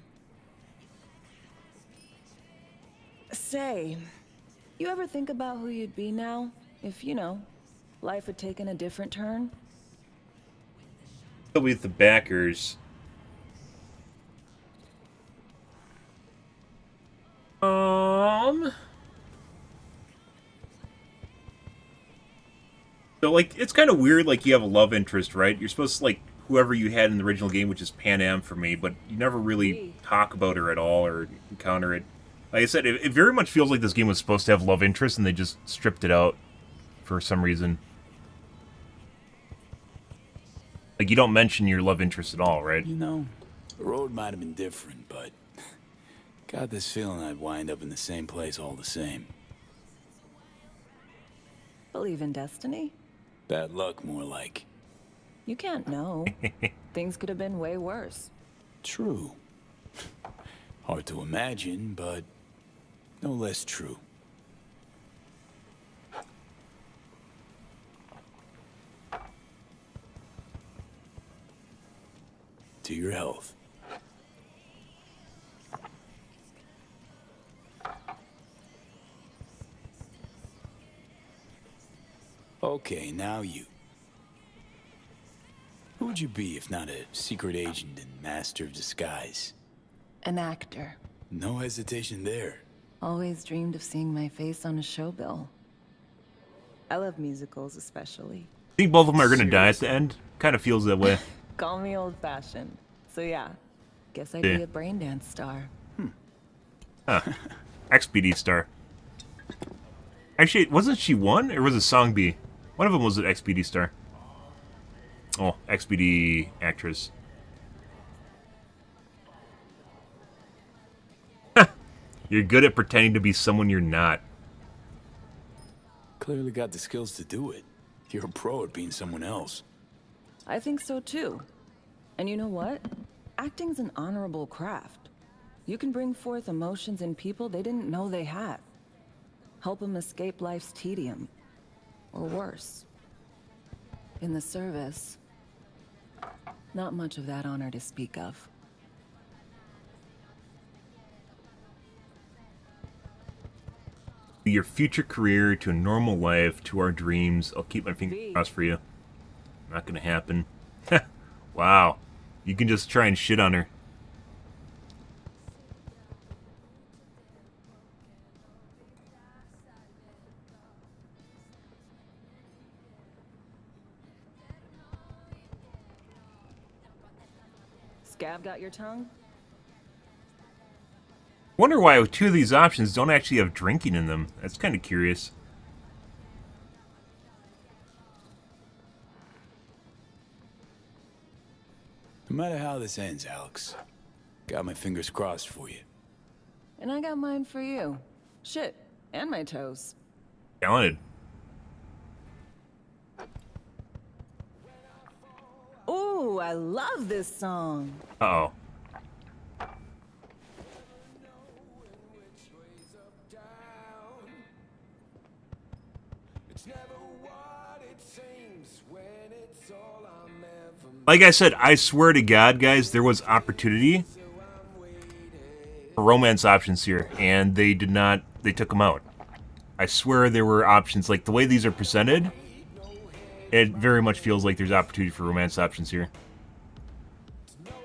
Say, you ever think about who you'd be now if, you know, life had taken a different turn? With the backers. So, like, it's kind of weird, like, you have a love interest, right? You're supposed to, like, whoever you had in the original game, which is Pan Am for me, but you never really talk about her at all or encounter it. Like I said, it very much feels like this game was supposed to have love interest, and they just stripped it out for some reason. Like, you don't mention your love interest at all, right? You know, the road might have been different, but got this feeling I'd wind up in the same place all the same. Believe in destiny? Bad luck, more like. You can't know. Things could have been way worse. True. Hard to imagine, but no less true. To your health. Okay, now you. Who would you be if not a secret agent and master of disguise? An actor. No hesitation there. Always dreamed of seeing my face on a show bill. I love musicals especially. I think both of them are going to die at the end. Kind of feels that way. Call me old-fashioned. So yeah, guess I'd be a braindance star. Huh. XBD star. Actually, wasn't she one, or was it Song B? One of them was an XBD star. Oh, XBD actress. You're good at pretending to be someone you're not. Clearly got the skills to do it. You're a pro at being someone else. I think so too. And you know what? Acting's an honorable craft. You can bring forth emotions in people they didn't know they had. Help them escape life's tedium. Or worse. In the service, not much of that honor to speak of. Your future career to a normal life, to our dreams. I'll keep my fingers crossed for you. Not gonna happen. Wow. You can just try and shit on her. Scab got your tongue? Wonder why two of these options don't actually have drinking in them. That's kind of curious. No matter how this ends, Alex, got my fingers crossed for you. And I got mine for you. Shit, and my toes. Talented. Ooh, I love this song. Uh-oh. Like I said, I swear to God, guys, there was opportunity for romance options here, and they did not, they took them out. I swear there were options, like the way these are presented, it very much feels like there's opportunity for romance options here.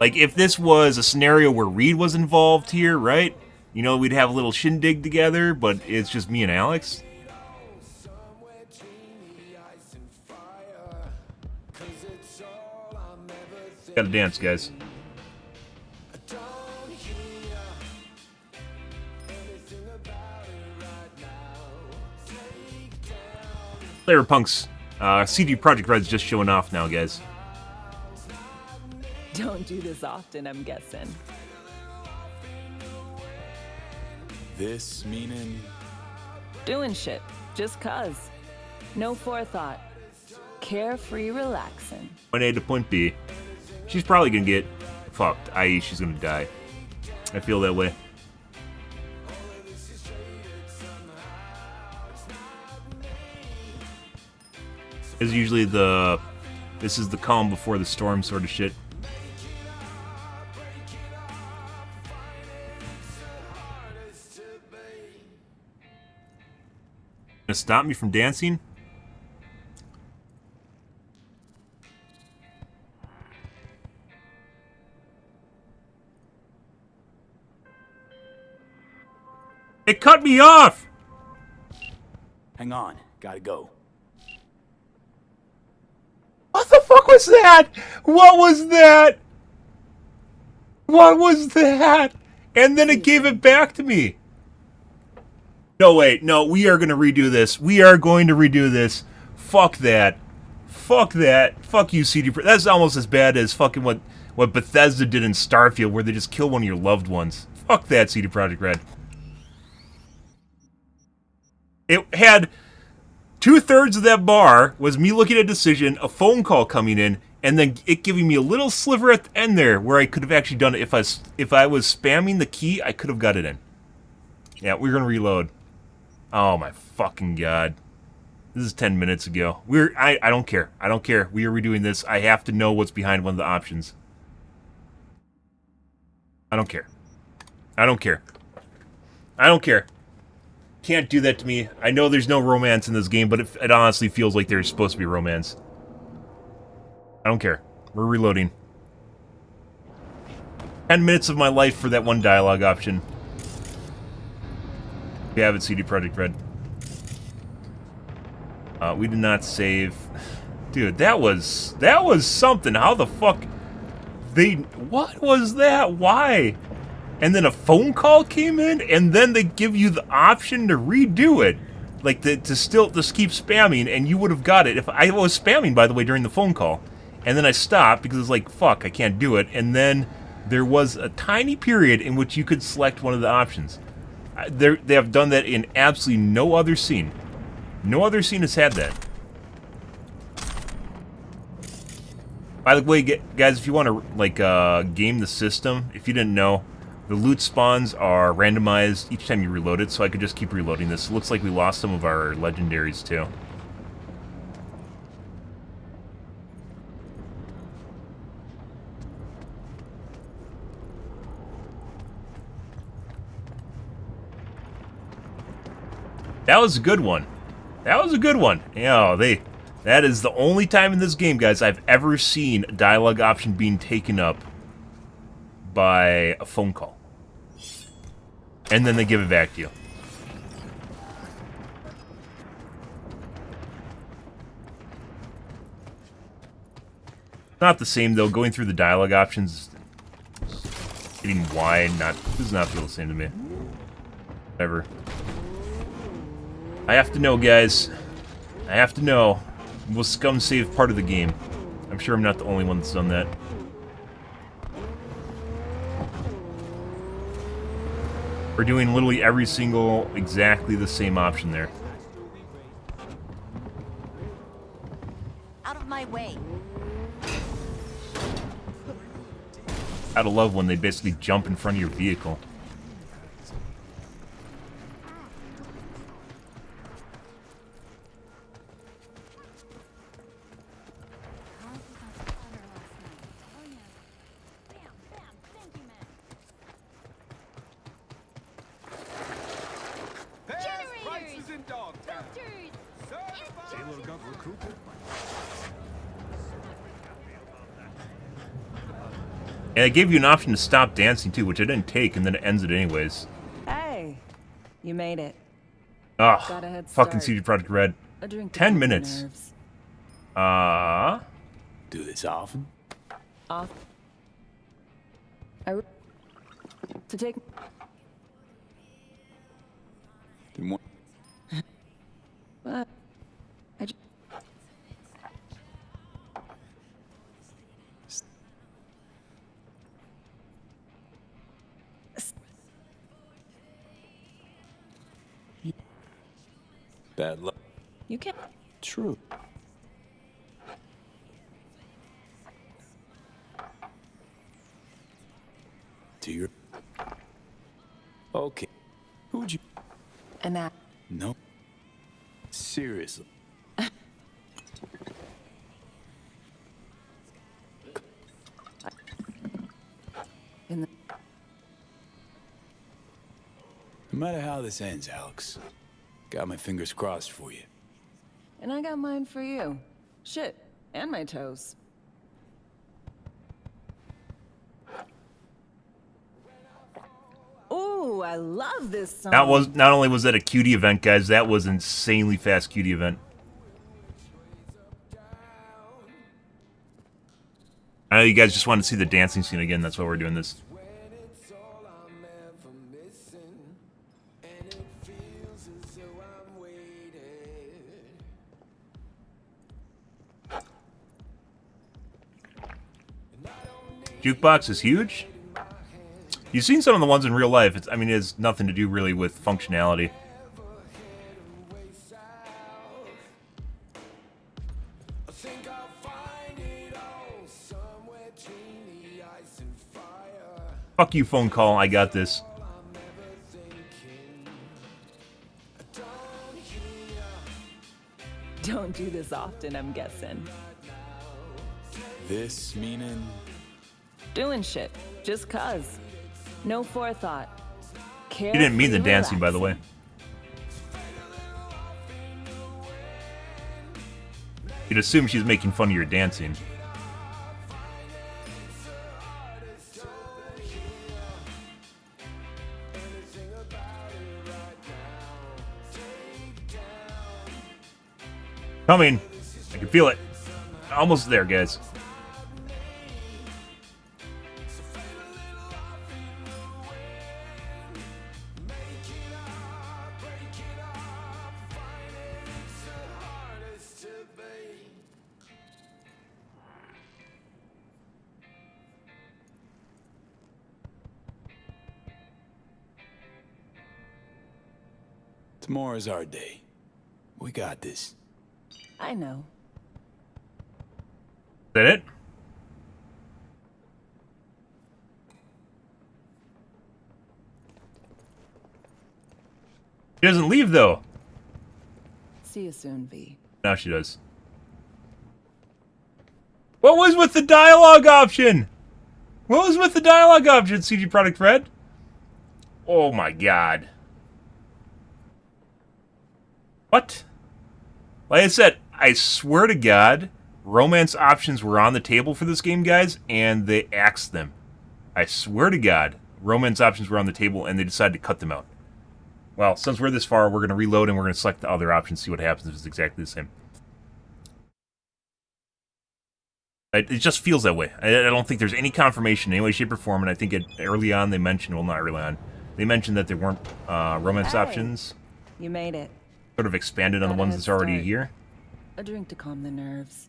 Like, if this was a scenario where Reed was involved here, right? You know, we'd have a little shindig together, but it's just me and Alex. Gotta dance, guys. Cyberpunk's CD Projekt Red's just showing off now, guys. Don't do this often, I'm guessing. This meaning? Doing shit, just cuz. No forethought. Carefree relaxing. Point A to point B. She's probably gonna get fucked, i.e. she's gonna die. I feel that way. Is usually this is the calm before the storm sort of shit. To stop me from dancing? It cut me off! Hang on, gotta go. What the fuck was that? What was that? What was that? And then it gave it back to me. No, wait. No, we are going to redo this. We are going to redo this. Fuck that. Fuck that. Fuck you, CD. That's almost as bad as fucking what Bethesda did in Starfield, where they just kill one of your loved ones. Fuck that, CD Projekt Red. It had 2/3 of that bar was me looking at a decision, a phone call coming in, and then it giving me a little sliver at the end there where I could have actually done it. If I was spamming the key, I could have got it in. Yeah, we're gonna reload. Oh my fucking god. This is 10 minutes ago. I don't care. I don't care. We are redoing this. I have to know what's behind one of the options. I don't care. I don't care. I don't care. Can't do that to me. I know there's no romance in this game, but it honestly feels like there's supposed to be romance. I don't care. We're reloading. 10 minutes of my life for that one dialogue option. We have it, CD Projekt Red. We did not save. Dude, that was something. How the fuck what was that? Why? And then a phone call came in, and then they give you the option to redo it. Like, to keep spamming, and you would have got it. If I was spamming, by the way, during the phone call. And then I stopped, because it's like, fuck, I can't do it. And then there was a tiny period in which you could select one of the options. They have done that in absolutely no other scene. No other scene has had that. By the way, guys, if you want to, like, game the system, if you didn't know, the loot spawns are randomized each time you reload it, so I could just keep reloading this. It looks like we lost some of our legendaries, too. That was a good one. That was a good one. Yeah, that is the only time in this game, guys, I've ever seen a dialogue option being taken up by a phone call. And then they give it back to you. Not the same, though. Going through the dialogue options, getting wide, does not feel the same to me. Whatever. I have to know, guys. I have to know. We'll scum save part of the game. I'm sure I'm not the only one that's done that. We're doing literally every single, exactly the same option there. Out of my way. Gotta love when they basically jump in front of your vehicle. And it gave you an option to stop dancing too, which I didn't take, and then it ends it anyways. Hey, you made it. Ugh, fucking CD Projekt Red. 10 minutes. Do this often? Off. To take. What? I just. Bad luck. You can't. True. To your. Okay. Who'd you? And that. No. Seriously. In the. No matter how this ends, Alex, Got my fingers crossed for you. And I got mine for you. Shit, and my toes. Ooh, I love this song. That was, not only was that a cutie event, guys, that was insanely fast cutie event. I know you guys just want to see the dancing scene again, that's why we're doing this. Jukebox is huge. You've seen some of the ones in real life. It's, I mean, it has nothing to do really with functionality. Fuck you, phone call. I got this. Don't do this often, I'm guessing. This meaning? Doing shit, just cuz. No forethought. You didn't mean the dancing, by the way. You'd assume she's making fun of your dancing. Coming. I can feel it. Almost there, guys. Tomorrow's our day. We got this. I know. Is that it? She doesn't leave, though. See you soon, V. Now she does. What was with the dialogue option? What was with the dialogue option, CG Product Red? Oh my god. What? Like I said, I swear to God, romance options were on the table for this game, guys, and they axed them. I swear to God, romance options were on the table, and they decided to cut them out. Well, since we're this far, we're going to reload, and we're going to select the other options, see what happens if it's exactly the same. It just feels that way. I don't think there's any confirmation in any way, shape, or form, and I think early on they mentioned, well, not early on, they mentioned that there weren't romance options. You made it. Sort of expanded on the ones that's already here. A drink to calm the nerves.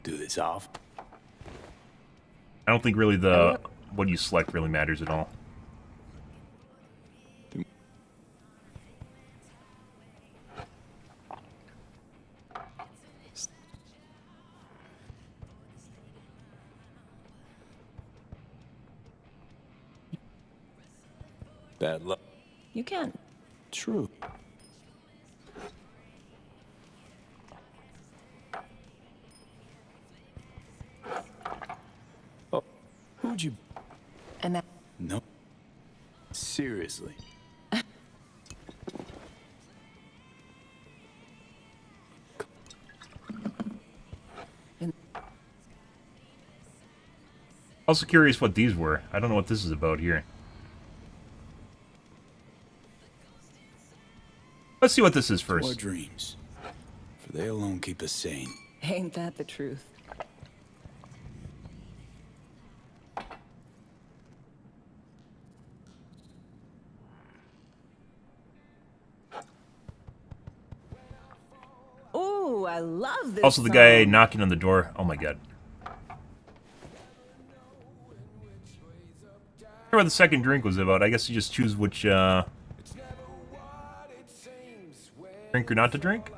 Do this off. I don't think really what you select really matters at all. Bad luck. You can't. True. Oh, who'd you? And that. No. Seriously. Also curious what these were. I don't know what this is about here. Let's see what this is first. Our dreams, for they alone keep us sane. Ain't that the truth? Ooh, I love this. Also, the guy knocking on the door. Oh my god. I wonder what the second drink was about. I guess you just choose which drink or not to drink.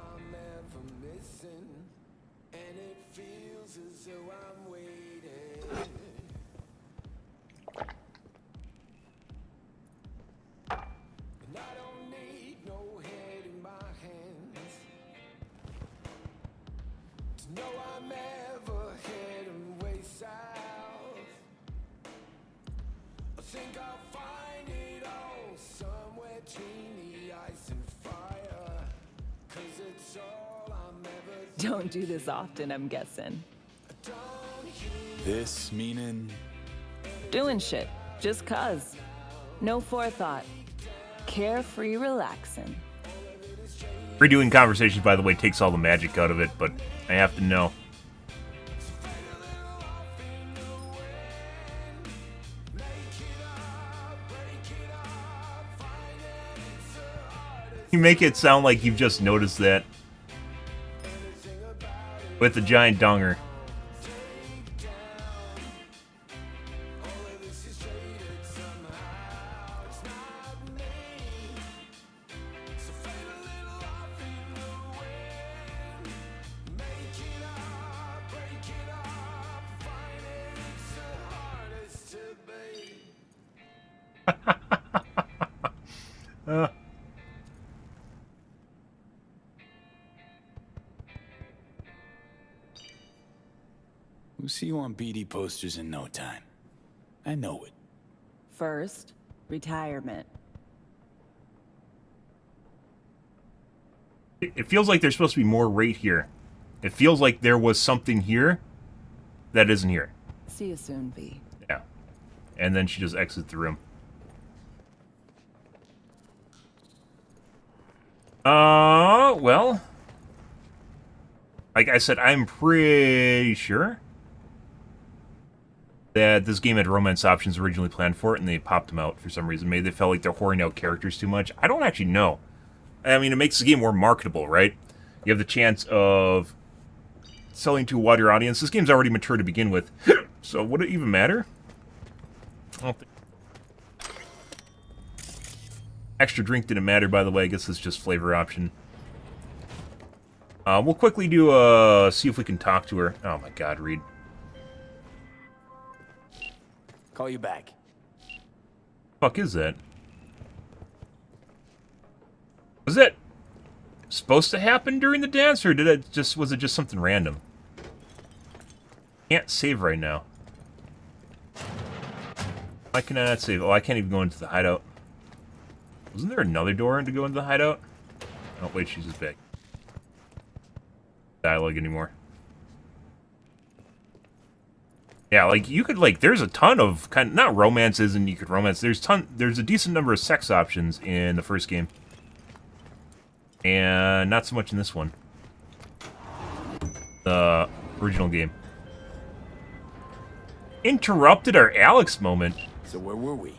Don't do this often, I'm guessing. This meaning? Doing shit, just cuz. No forethought. Carefree relaxing. Redoing conversations, by the way, takes all the magic out of it, but I have to know. You make it sound like you've just noticed that. With the giant donger. We'll see you on BD posters in no time. I know it. First, retirement. It feels like there's supposed to be more right here. It feels like there was something here that isn't here. See you soon, V. Yeah. And then she just exits the room. Well. Like I said, I'm pretty sure that this game had romance options originally planned for it, and they popped them out for some reason. Maybe they felt like they're whoring out characters too much. I don't actually know. I mean, it makes the game more marketable, right? You have the chance of selling to a wider audience. This game's already mature to begin with, so would it even matter? I don't think. Extra drink didn't matter, by the way. I guess it's just flavor option. We'll quickly do see if we can talk to her. Oh my God, Reed. Call you back. Fuck is that? Was that supposed to happen during the dance, or was it just something random? Can't save right now. Why can I not save? Oh, I can't even go into the hideout. Wasn't there another door to go into the hideout? Oh wait, she's just back. Dialogue anymore. Yeah, like you could there's a ton of not romances and you could romance. There's a decent number of sex options in the first game. And not so much in this one. The original game. Interrupted our Alex moment. So where were we?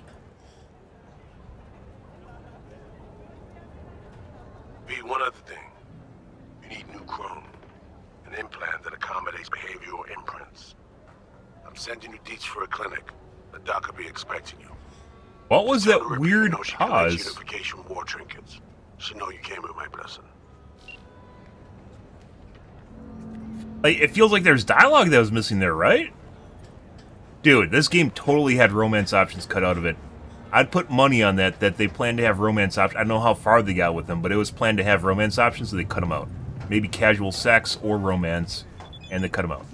Be one other thing. You need new chrome. An implant that accommodates behavioral imprints. I'm sending you deets for a clinic. The doc will be expecting you. What was that weird pause? Unification war trinkets. Should know you came with my blessing. Like, it feels like there's dialogue that was missing there, right? Dude, this game totally had romance options cut out of it. I'd put money on that they planned to have romance options. I don't know how far they got with them, but it was planned to have romance options, so they cut them out. Maybe casual sex or romance, and they cut them out.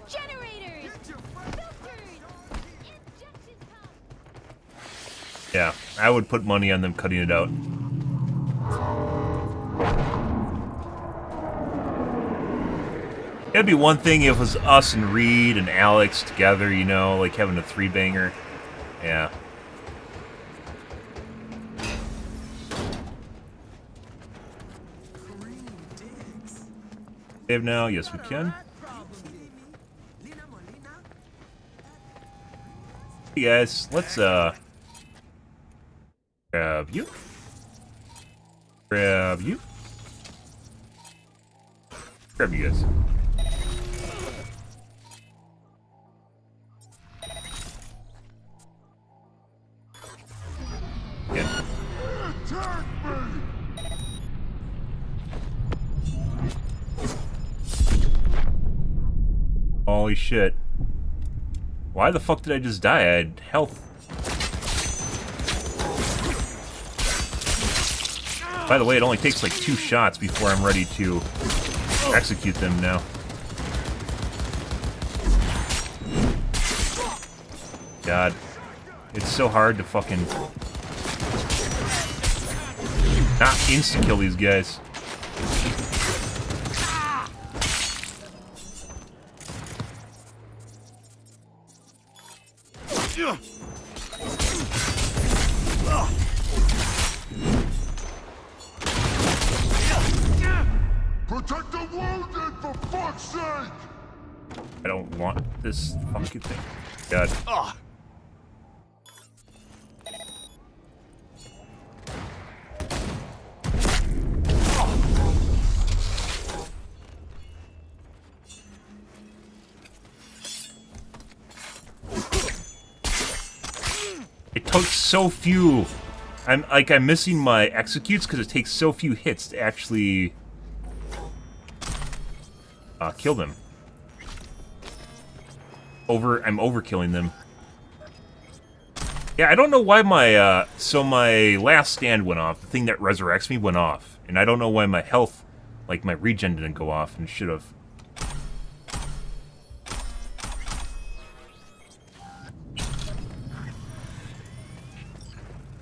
Generators! Yeah, I would put money on them cutting it out. It'd be one thing if it was us and Reed and Alex together, you know, like having a three-banger. Yeah. Save now? Yes, we can. Hey guys, let's grab you. Grab you. Grab you guys. Holy shit. Why the fuck did I just die? I had health. By the way, it only takes like 2 shots before I'm ready to execute them now. God. It's so hard to fucking not insta-kill these guys. Protect the wounded, for fuck's sake! I don't want this fucking thing. God. It took so few. I'm missing my executes because it takes so few hits to actually kill them. I'm overkilling them. Yeah, I don't know why my so my last stand went off. The thing that resurrects me went off, and I don't know why my health, like my regen, didn't go off, and should have.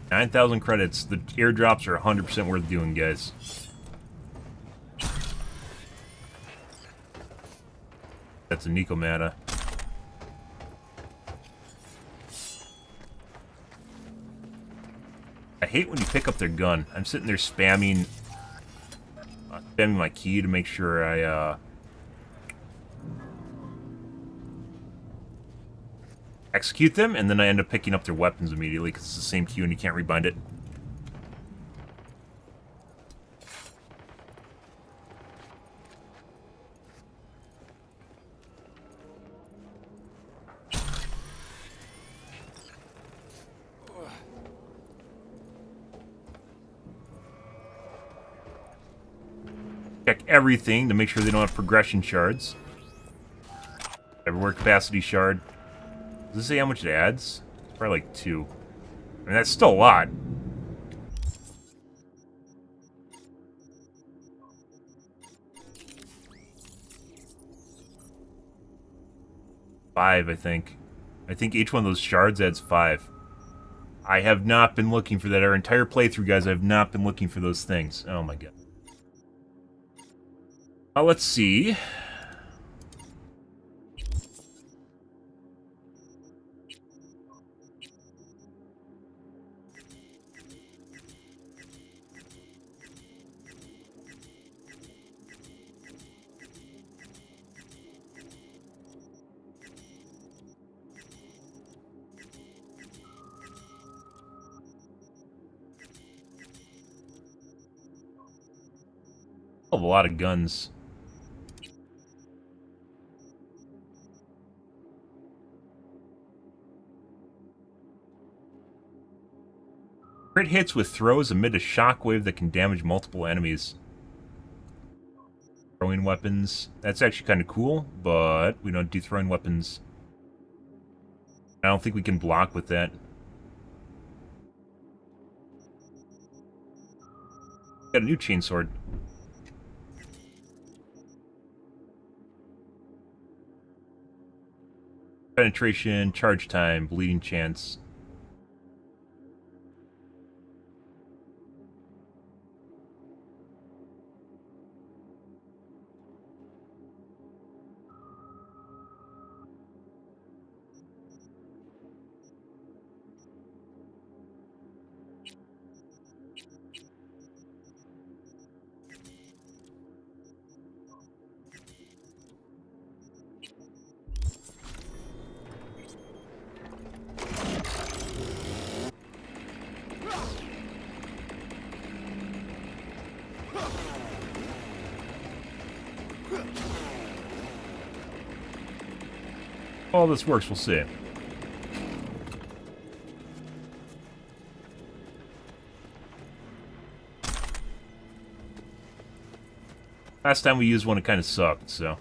9,000 credits. The airdrops are 100% worth doing, guys. That's a Nico mana. I hate when you pick up their gun. I'm sitting there spamming my key to make sure I execute them, and then I end up picking up their weapons immediately because it's the same queue and you can't rebind it. Check everything to make sure they don't have progression shards. Everywhere capacity shard. Does it say how much it adds? Probably like 2. I mean, that's still a lot. Five, I think. I think each one of those shards adds 5. I have not been looking for that our entire playthrough, guys. I have not been looking for those things. Oh my god. Let's see. A lot of guns. Crit hits with throws emit a shockwave that can damage multiple enemies. Throwing weapons. That's actually kind of cool, but we don't do throwing weapons. I don't think we can block with that. Got a new chainsword. Penetration, charge time, bleeding chance. All this works, we'll see. Last time we used one, it kind of sucked, so.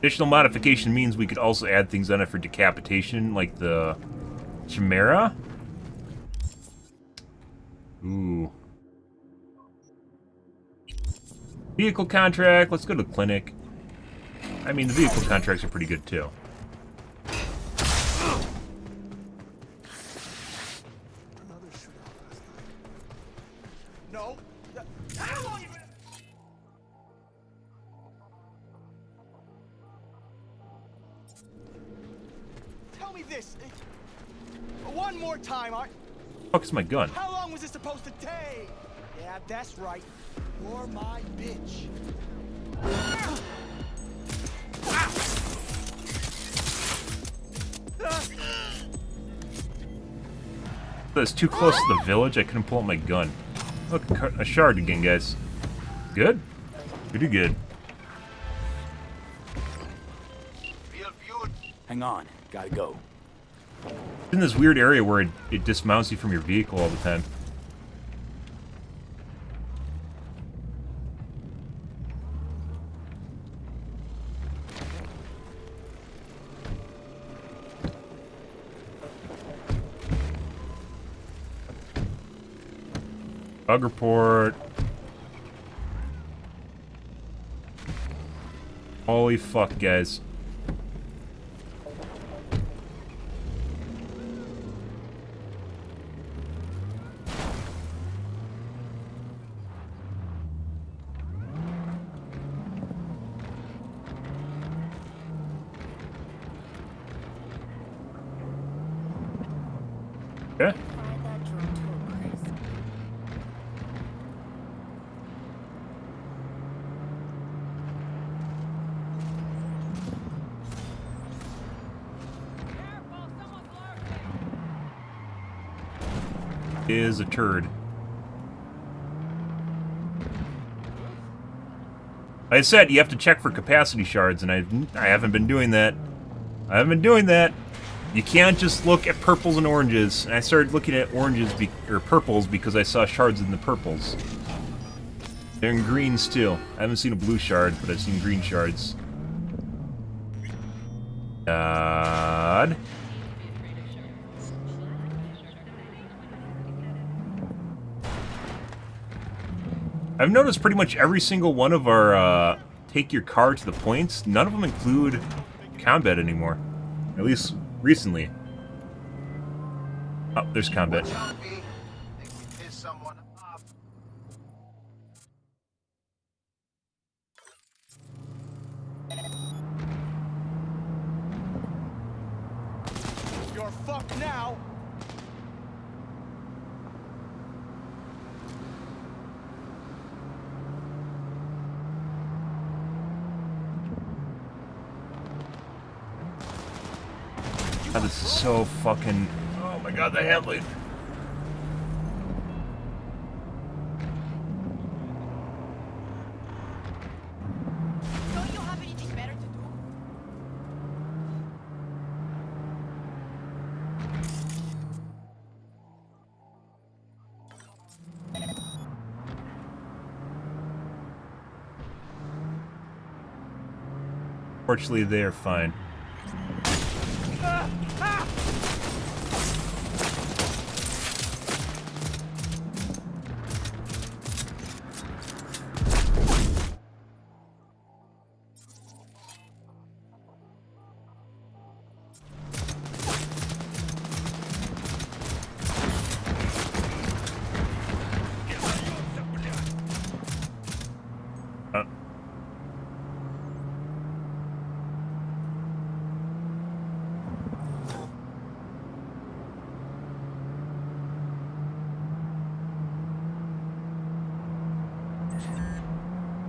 Additional modification means we could also add things on it for decapitation, like the Chimera. Ooh. Vehicle contract. Let's go to the clinic. I mean, the vehicle contracts are pretty good, too. No. Tell me this. One more time, Fuck is my gun? How long was it supposed to take? Yeah, that's right. You're my bitch. That's too close to the village. I couldn't pull out my gun. Look, a shard again, guys. Good? Pretty good. Hang on. Gotta go. It's in this weird area where it dismounts you from your vehicle all the time. Bug report. Holy fuck, guys. Okay. Is a turd. Like I said, you have to check for capacity shards, and I haven't been doing that. I haven't been doing that. You can't just look at purples and oranges. And I started looking at oranges or purples because I saw shards in the purples. They're in greens too. I haven't seen a blue shard, but I've seen green shards. God. I've noticed pretty much every single one of our take your car to the points, none of them include combat anymore. At least recently. Oh, there's combat. You're fucked now. God, this is so fucking... Oh my god, the handling. Don't you have anything better to do? Fortunately, they are fine.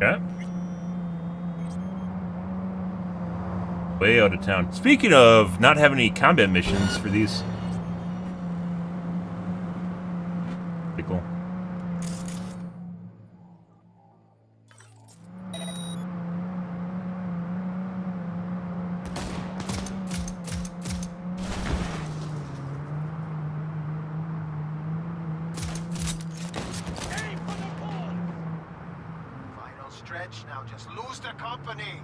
Okay. Way out of town. Speaking of not having any combat missions for these. Pretty cool. Now just lose the company.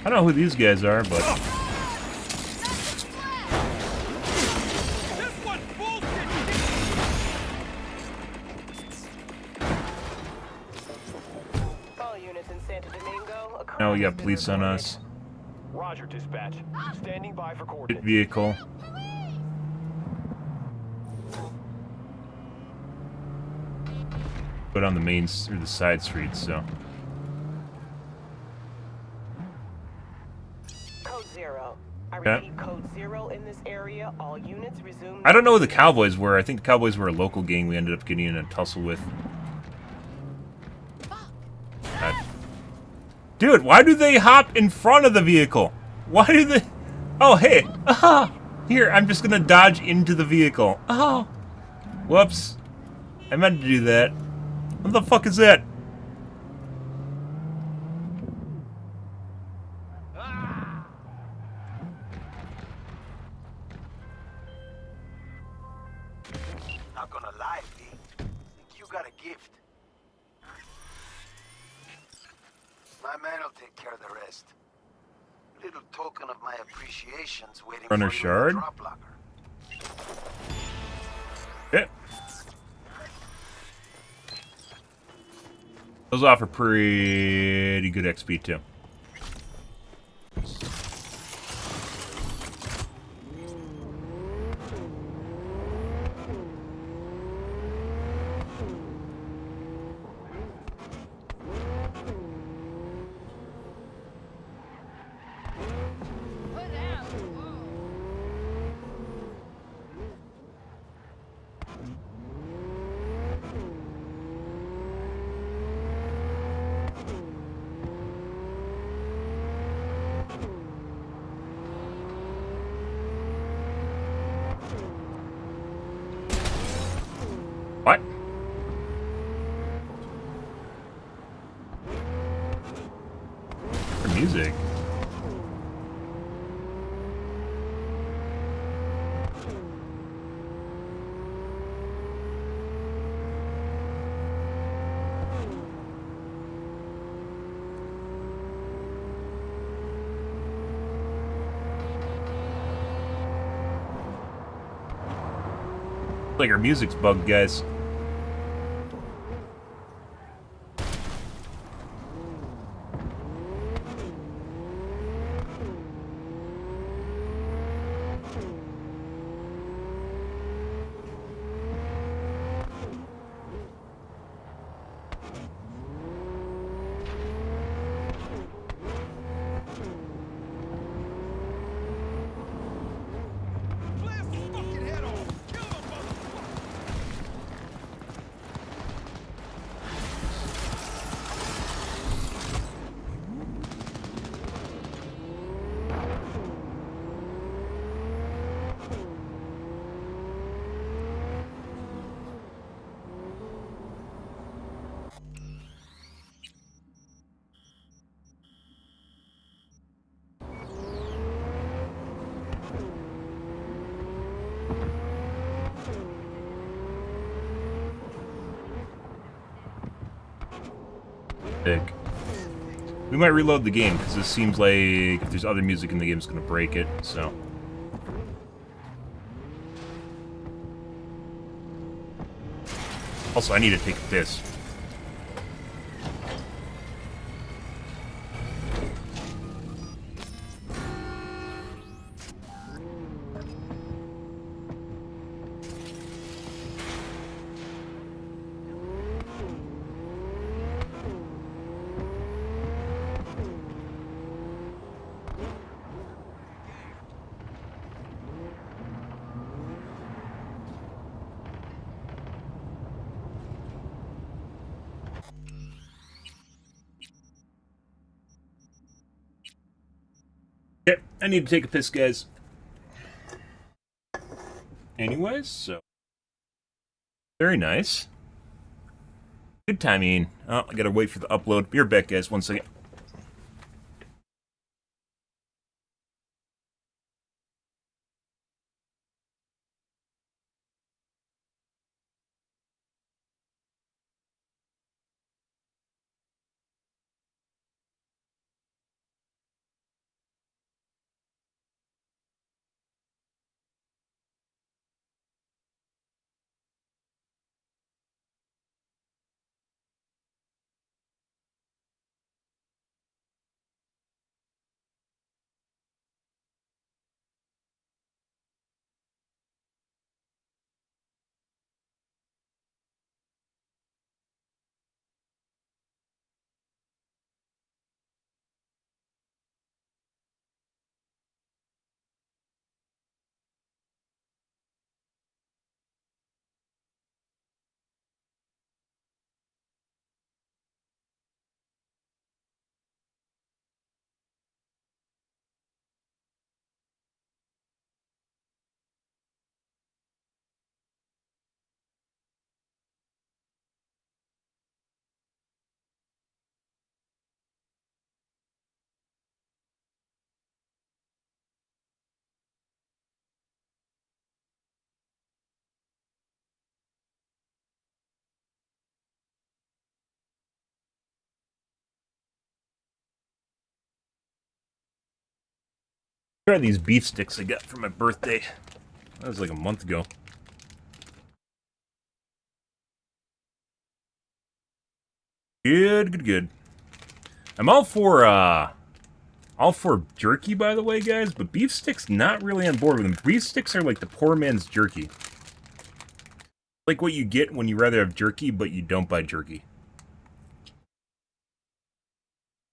I don't know who these guys are, but... Now we got police on us. Roger, dispatch. Standing by for Hit coordinates. vehicle. Go down the main or the side streets, so. Code 0. I Okay. repeat, code 0 in this area. All units resume. I don't know who the Cowboys were. I think the Cowboys were a local gang we ended up getting in a tussle with. Dude, why do they hop in front of the vehicle? Why do they... Oh, hey. Ah, here, I'm just gonna dodge into the vehicle. Oh. Whoops. I meant to do that. What the fuck is that? Not gonna lie, V. Think you got a gift. My man will take care of the rest. Little token of my appreciation's waiting Runner for you shard? in the drop locker. Okay. Those offer pretty good XP too. What? For music. Like our music's bugged, guys. We might reload the game, because this seems like if there's other music in the game, it's going to break it, so... Also, I need to take this. Okay, I need to take a piss, guys. Anyways, so... Very nice. Good timing. Oh, I gotta wait for the upload. Be right back, guys. 1 second. Try these beef sticks I got for my birthday. That was like a month ago. Good, good, good. I'm all for jerky, by the way, guys, but beef sticks, not really on board with them. Beef sticks are like the poor man's jerky. Like what you get when you rather have jerky, but you don't buy jerky.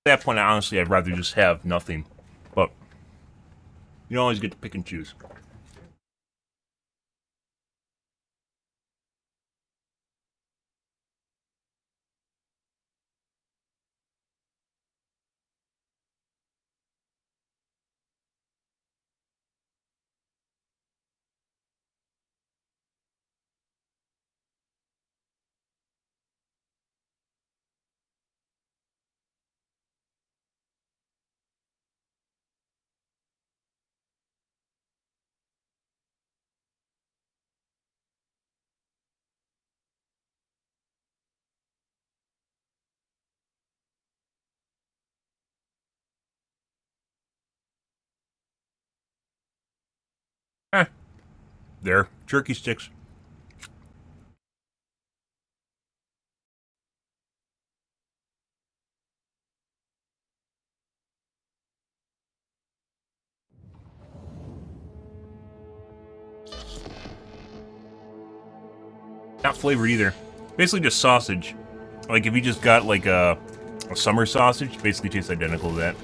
At that point, honestly, I'd rather just have nothing. But you always get to pick and choose. There, jerky sticks. Not flavored either. Basically just sausage. Like if you just got like a summer sausage, basically tastes identical to that.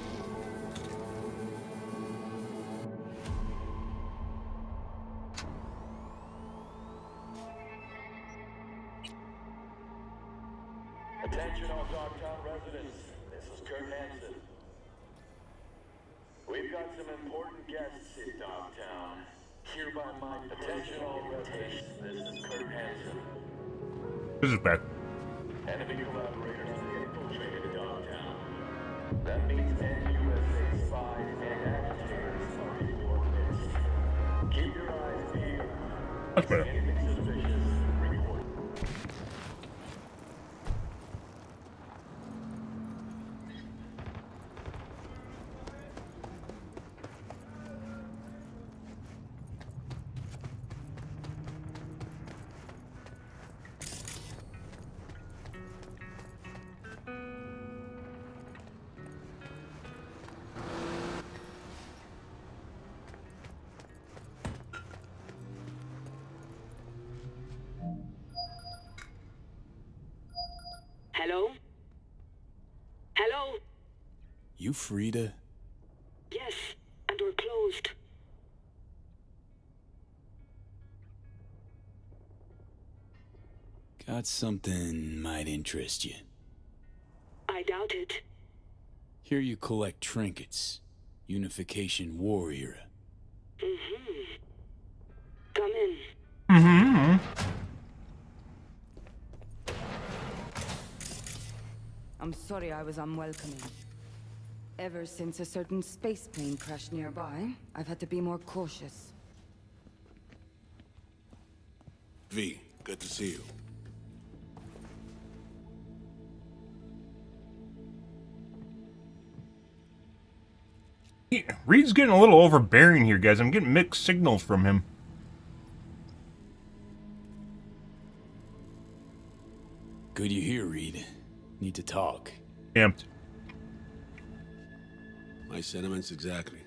Attention all Dogtown residents. This is Kurt Hansen. We've got some important guests in Dogtown. Hereby my attention all residents. This is Kurt Hansen. This is bad. Enemy collaborators have infiltrated Dogtown. That means anti-USA spies and agitators are in your midst. Keep your eyes peeled. That's better. Anything suspicious, report. Hello? Hello? You Frida? Yes, and we're closed. Got something might interest you. I doubt it. Here you collect trinkets. Unification War era. Mm-hmm. Come in. Mm-hmm. I'm sorry I was unwelcoming. Ever since a certain space plane crashed nearby, I've had to be more cautious. V, good to see you. Reed's getting a little overbearing here, guys. I'm getting mixed signals from him. Good you're here, Reed. Need to talk. Amped. My sentiments exactly.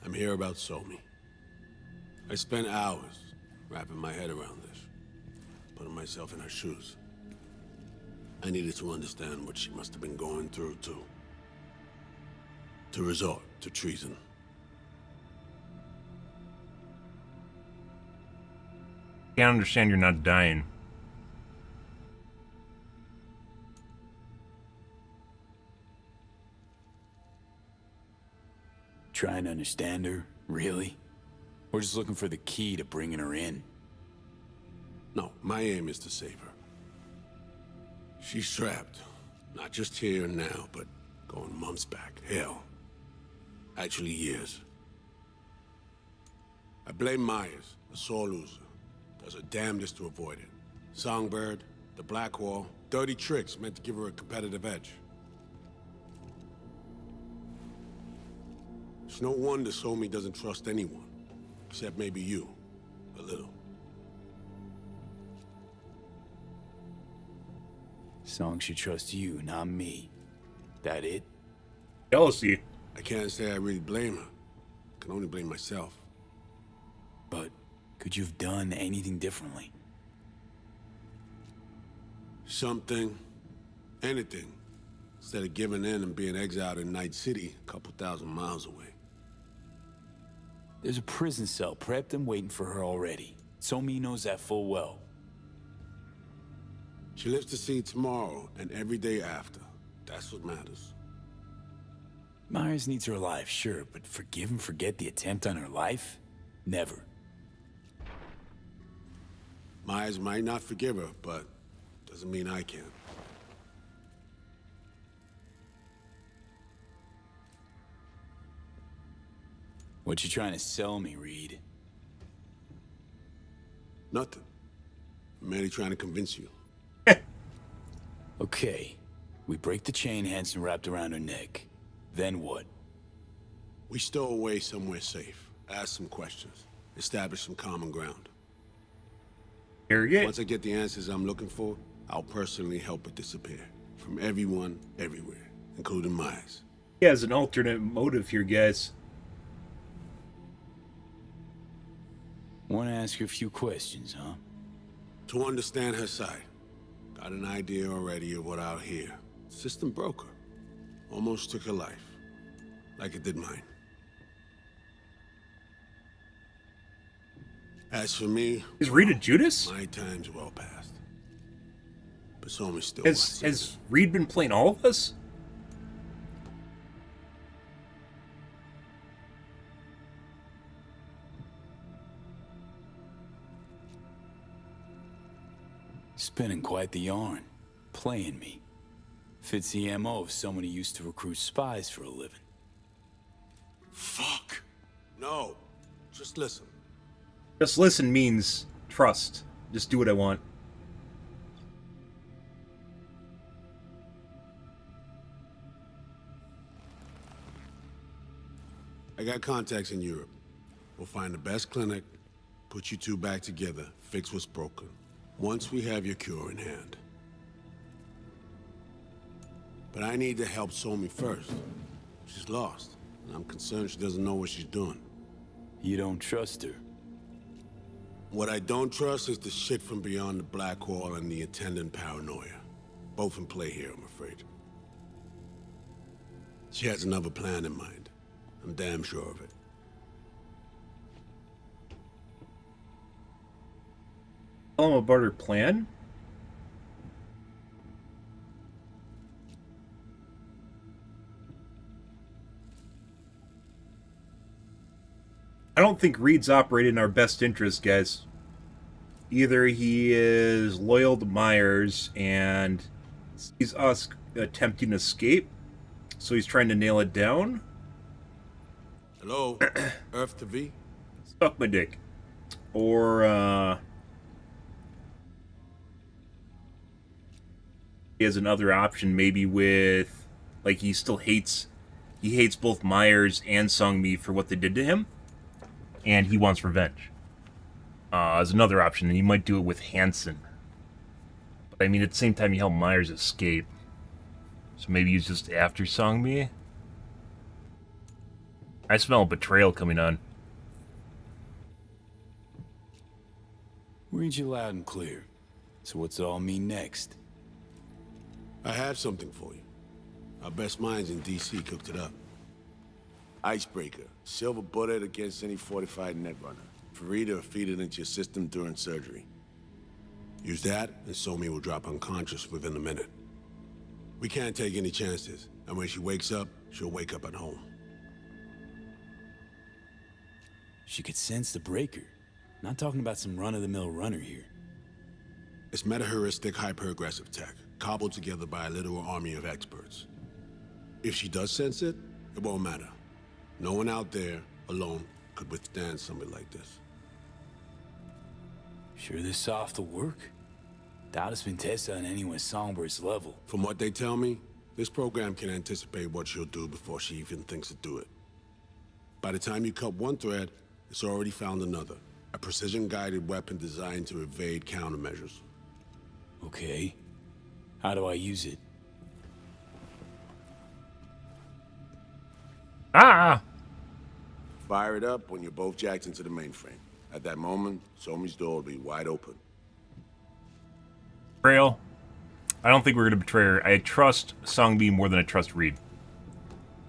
I'm here about Somi. I spent hours wrapping my head around this, putting myself in her shoes. I needed to understand what she must have been going through, to resort to treason. Can't understand you're not dying. Trying to understand her, really? We're just looking for the key to bringing her in. No, my aim is to save her. She's trapped, not just here and now, but going months back. Hell. Actually years. I blame Myers, a sore loser. Does her damnedest to avoid it. Songbird, the Black Wall, dirty tricks meant to give her a competitive edge. It's no wonder Somi doesn't trust anyone, except maybe you, a little. Song should trust you, not me. That it? Jealousy. I can't say I really blame her. I can only blame myself. But could you have done anything differently? Something. Anything. Instead of giving in and being exiled in Night City, a couple thousand miles away. There's a prison cell prepped and waiting for her already. Somi knows that full well. She lives to see tomorrow and every day after. That's what matters. Myers needs her alive, sure, but forgive and forget the attempt on her life? Never. Myers might not forgive her, but doesn't mean I can. What you trying to sell me, Reed? Nothing. I'm merely trying to convince you. Okay. We break the chain Hansen wrapped around her neck. Then what? We stow away somewhere safe. Ask some questions. Establish some common ground. Once I get the answers I'm looking for, I'll personally help it disappear. From everyone, everywhere. Including Myers. He has an alternate motive here, guys. Want to ask you a few questions, huh? To understand her side. Got an idea already of what I'll hear. System broke her. Almost took her life. Like it did mine. As for me... Is Reed a Judas? My time's well past. But Somi's still... Has Reed been playing all of us? Spinning quite the yarn. Playing me. Fits the MO of someone who used to recruit spies for a living. Fuck! No. Just listen. Just listen means trust. Just do what I want. I got contacts in Europe. We'll find the best clinic, put you two back together, fix what's broken. Once we have your cure in hand. But I need to help Somi first. She's lost, and I'm concerned she doesn't know what she's doing. You don't trust her? What I don't trust is the shit from beyond the Black Wall and the attendant paranoia. Both in play here, I'm afraid. She has another plan in mind. I'm damn sure of it. Tell him about her plan? don't think Reed's operating in our best interest, guys. Either he is loyal to Myers and sees us attempting to escape, so he's trying to nail it down. Hello? Earth to V? Suck my dick. Or, he has another option, maybe with, like, he hates both Myers and Sungmi for what they did to him, and he wants revenge. As another option, and he might do it with Hansen. But I mean, at the same time, he helped Myers escape. So maybe he's just after Sungmi? I smell betrayal coming on. Read you loud and clear. So what's it all mean next? I have something for you. Our best minds in DC cooked it up. Icebreaker. Silver bullet against any fortified netrunner. Farida feed it into your system during surgery. Use that, and Somi will drop unconscious within a minute. We can't take any chances, and when she wakes up, she'll wake up at home. She could sense the breaker. Not talking about some run-of-the-mill runner here. It's meta-heuristic hyper-aggressive tech, cobbled together by a literal army of experts. If she does sense it, it won't matter. No one out there, alone, could withstand something like this. Sure this soft will work? Doubt it's been tested on anyone Songbird's level. From what they tell me, this program can anticipate what she'll do before she even thinks to do it. By the time you cut one thread, it's already found another. A precision-guided weapon designed to evade countermeasures. Okay. How do I use it? Fire it up when you're both jacked into the mainframe. At that moment, Somi's door will be wide open. Betrayal. I don't think we're going to betray her. I trust Songbi more than I trust Reed.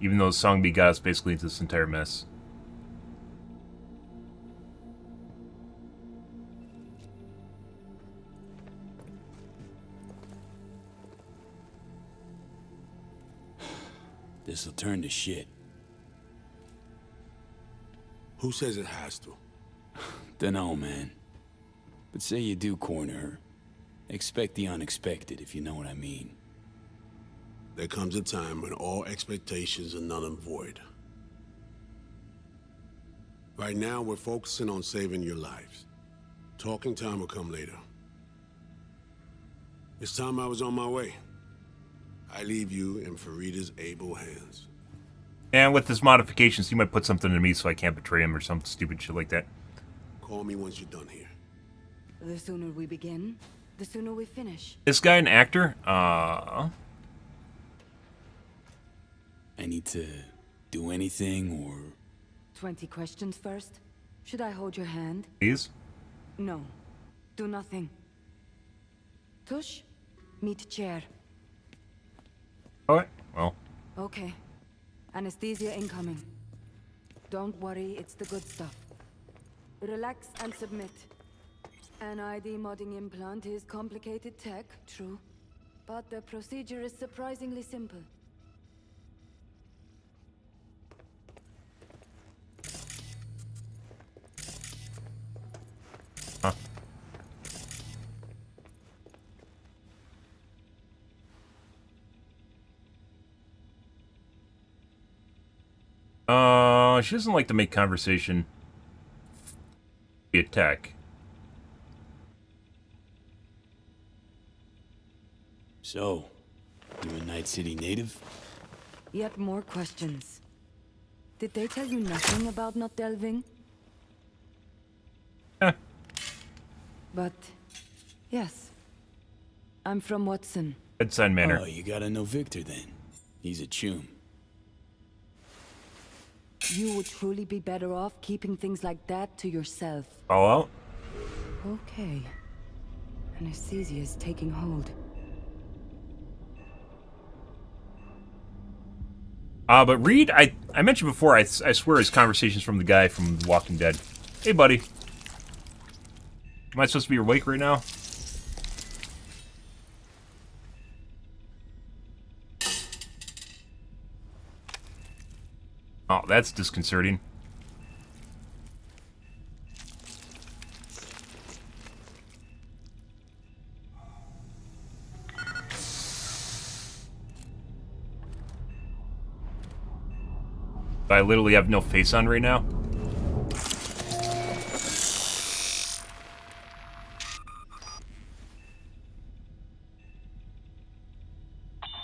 Even though Songbi got us basically into this entire mess. This'll turn to shit. Who says it has to? Dunno, man. But say you do corner her. Expect the unexpected, if you know what I mean. There comes a time when all expectations are null and void. Right now, we're focusing on saving your lives. Talking time will come later. It's time I was on my way. I leave you in Farida's able hands. And with his modifications, he might put something to me so I can't betray him or some stupid shit like that. Call me once you're done here. The sooner we begin, the sooner we finish. This guy an actor? I need to do anything or... 20 questions first? Should I hold your hand? Please? No. Do nothing. Tush, meet chair. Alright, well. Okay. Anesthesia incoming. Don't worry, it's the good stuff. Relax and submit. An ID modding implant is complicated tech, true. But the procedure is surprisingly simple. Huh. She doesn't like to make conversation. Be a tech. So, you a Night City native? Yet more questions. Did they tell you nothing about not delving? But, yes. I'm from Watson. Bedside manner. Oh, you gotta know Victor then. He's a chum. You would truly be better off keeping things like that to yourself. All out? Okay. Anesthesia is taking hold. But Reed, I mentioned before, I swear his conversation's from the guy from The Walking Dead. Hey, buddy. Am I supposed to be awake right now? Oh, that's disconcerting. I literally have no face on right now.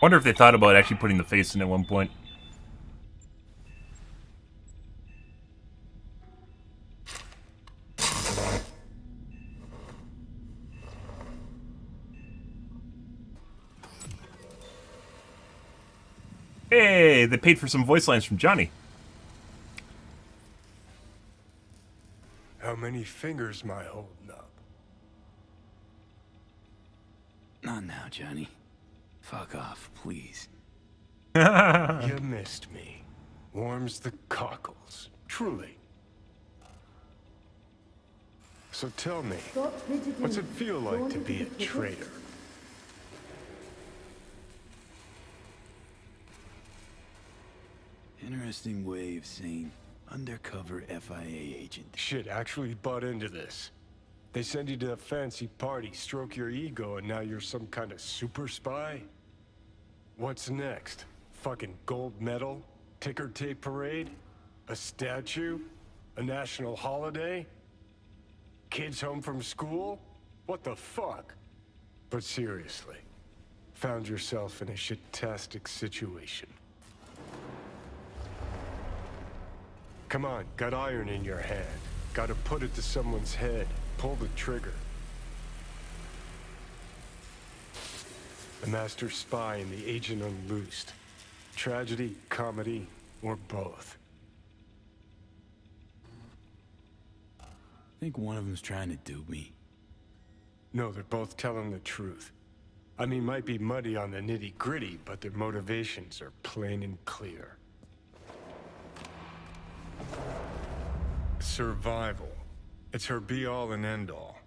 Wonder if they thought about actually putting the face in at one point. Hey, they paid for some voice lines from Johnny. How many fingers am I holding up? Not now, Johnny. Fuck off, please. You missed me. Warms the cockles. Truly. So tell me, what's it feel like to be a traitor? Interesting way of saying undercover FIA agent. Shit, actually butt into this. They send you to a fancy party, stroke your ego, and now you're some kind of super spy? What's next? Fucking gold medal? Ticker tape parade? A statue? A national holiday? Kids home from school? What the fuck? But seriously, found yourself in a shit-tastic situation. Come on, got iron in your hand. Gotta put it to someone's head. Pull the trigger. The master spy and the agent unloosed. Tragedy, comedy, or both. I think one of them's trying to dupe me. No, they're both telling the truth. I mean, might be muddy on the nitty-gritty, but their motivations are plain and clear. Survival. It's her be-all and end-all.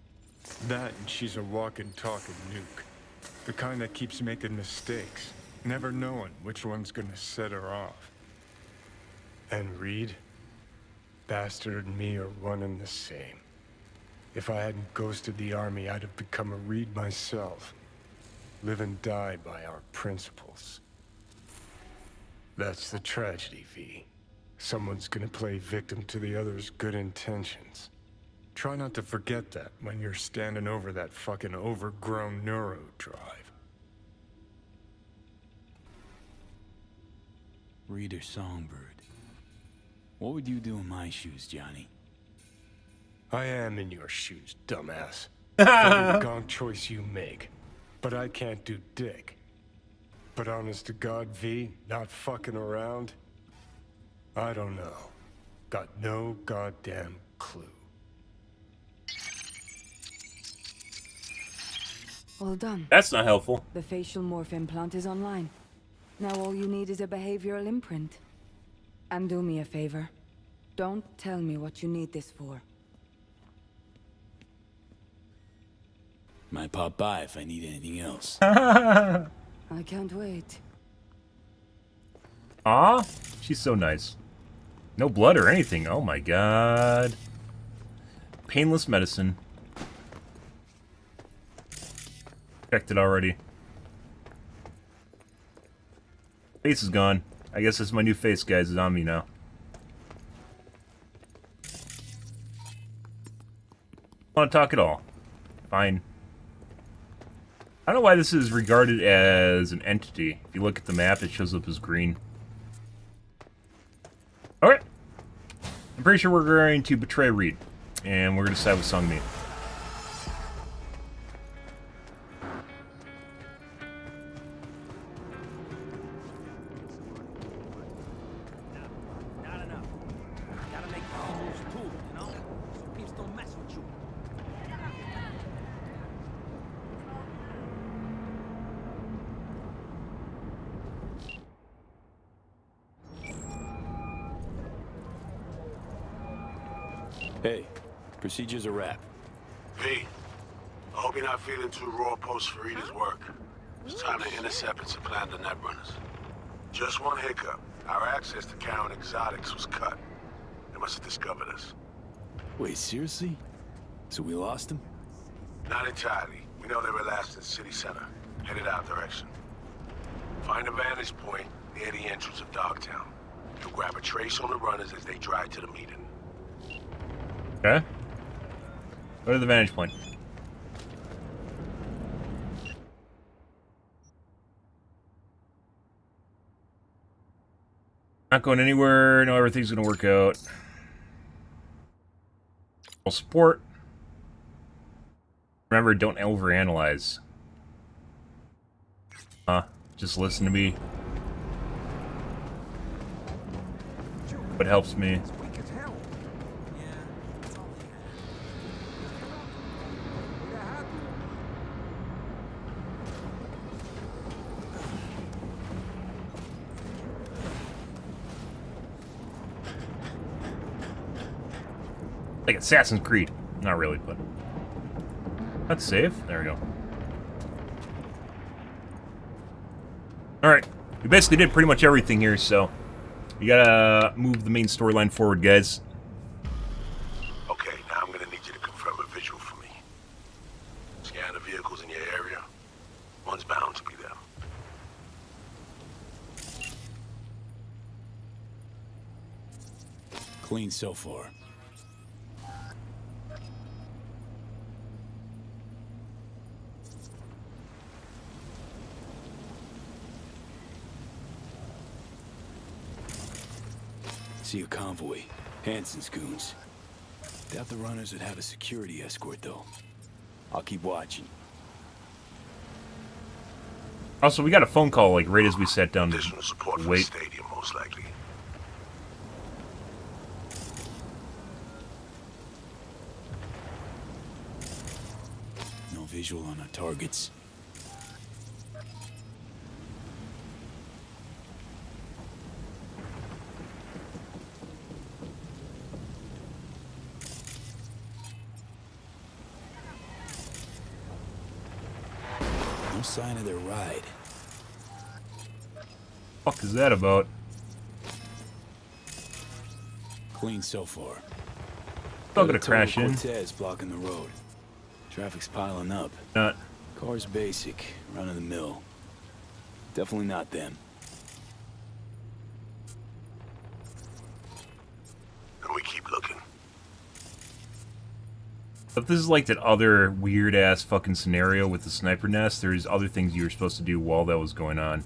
That and she's a walking, talking nuke. The kind that keeps making mistakes, never knowing which one's gonna set her off. And Reed? Bastard and me are one and the same. If I hadn't ghosted the army, I'd have become a Reed myself. Live and die by our principles. That's the tragedy, V. Someone's gonna play victim to the other's good intentions. Try not to forget that when you're standing over that fucking overgrown neuro drive. Reader Songbird. What would you do in my shoes, Johnny? I am in your shoes, dumbass. Fucking gong choice you make. But I can't do dick. But honest to God, V, not fucking around? I don't know. Got no goddamn clue. All done. That's not helpful. The facial morph implant is online. Now all you need is a behavioral imprint. And do me a favor. Don't tell me what you need this for. Might pop by if I need anything else. I can't wait. Aw, she's so nice. No blood or anything. Oh my god. Painless medicine. Checked it already. Face is gone. I guess it's my new face, guys. It's on me now. I don't want to talk at all. Fine. I don't know why this is regarded as an entity. If you look at the map, it shows up as green. Alright. I'm pretty sure we're going to betray Reed. And we're going to decide what song to meet. Hey, procedure's a wrap. V, I hope you're not feeling too raw post Farida's work. It's time to intercept and supplant the netrunners. Just one hiccup. Our access to Karen Exotics was cut. They must have discovered us. Wait, seriously? So we lost them? Not entirely. We know they were last in the city center, headed our direction. Find a vantage point near the entrance of Dogtown. You'll grab a trace on the runners as they drive to the meeting. Okay. Go to the vantage point. Not going anywhere. No, everything's gonna work out. Well, support. Remember, don't overanalyze. Just listen to me. What helps me. Like Assassin's Creed. Not really, but... That's safe. There we go. Alright. We basically did pretty much everything here, so... We gotta move the main storyline forward, guys. Okay, now I'm gonna need you to confirm a visual for me. Scan the vehicles in your area. One's bound to be them. Clean so far. See a convoy. Hansen's goons. Doubt the runners would have a security escort, though. I'll keep watching. Also, we got a phone call, like, right as we sat down to Support from wait. the stadium, most likely. No visual on our targets. No sign of their ride. What the fuck is that about? Clean so far. Still gonna crash in. Cortez blocking the road. Traffic's piling up. Not. Car's basic, run of the mill. Definitely not them. And we keep looking. If this is like that other weird ass fucking scenario with the sniper nest, there's other things you were supposed to do while that was going on.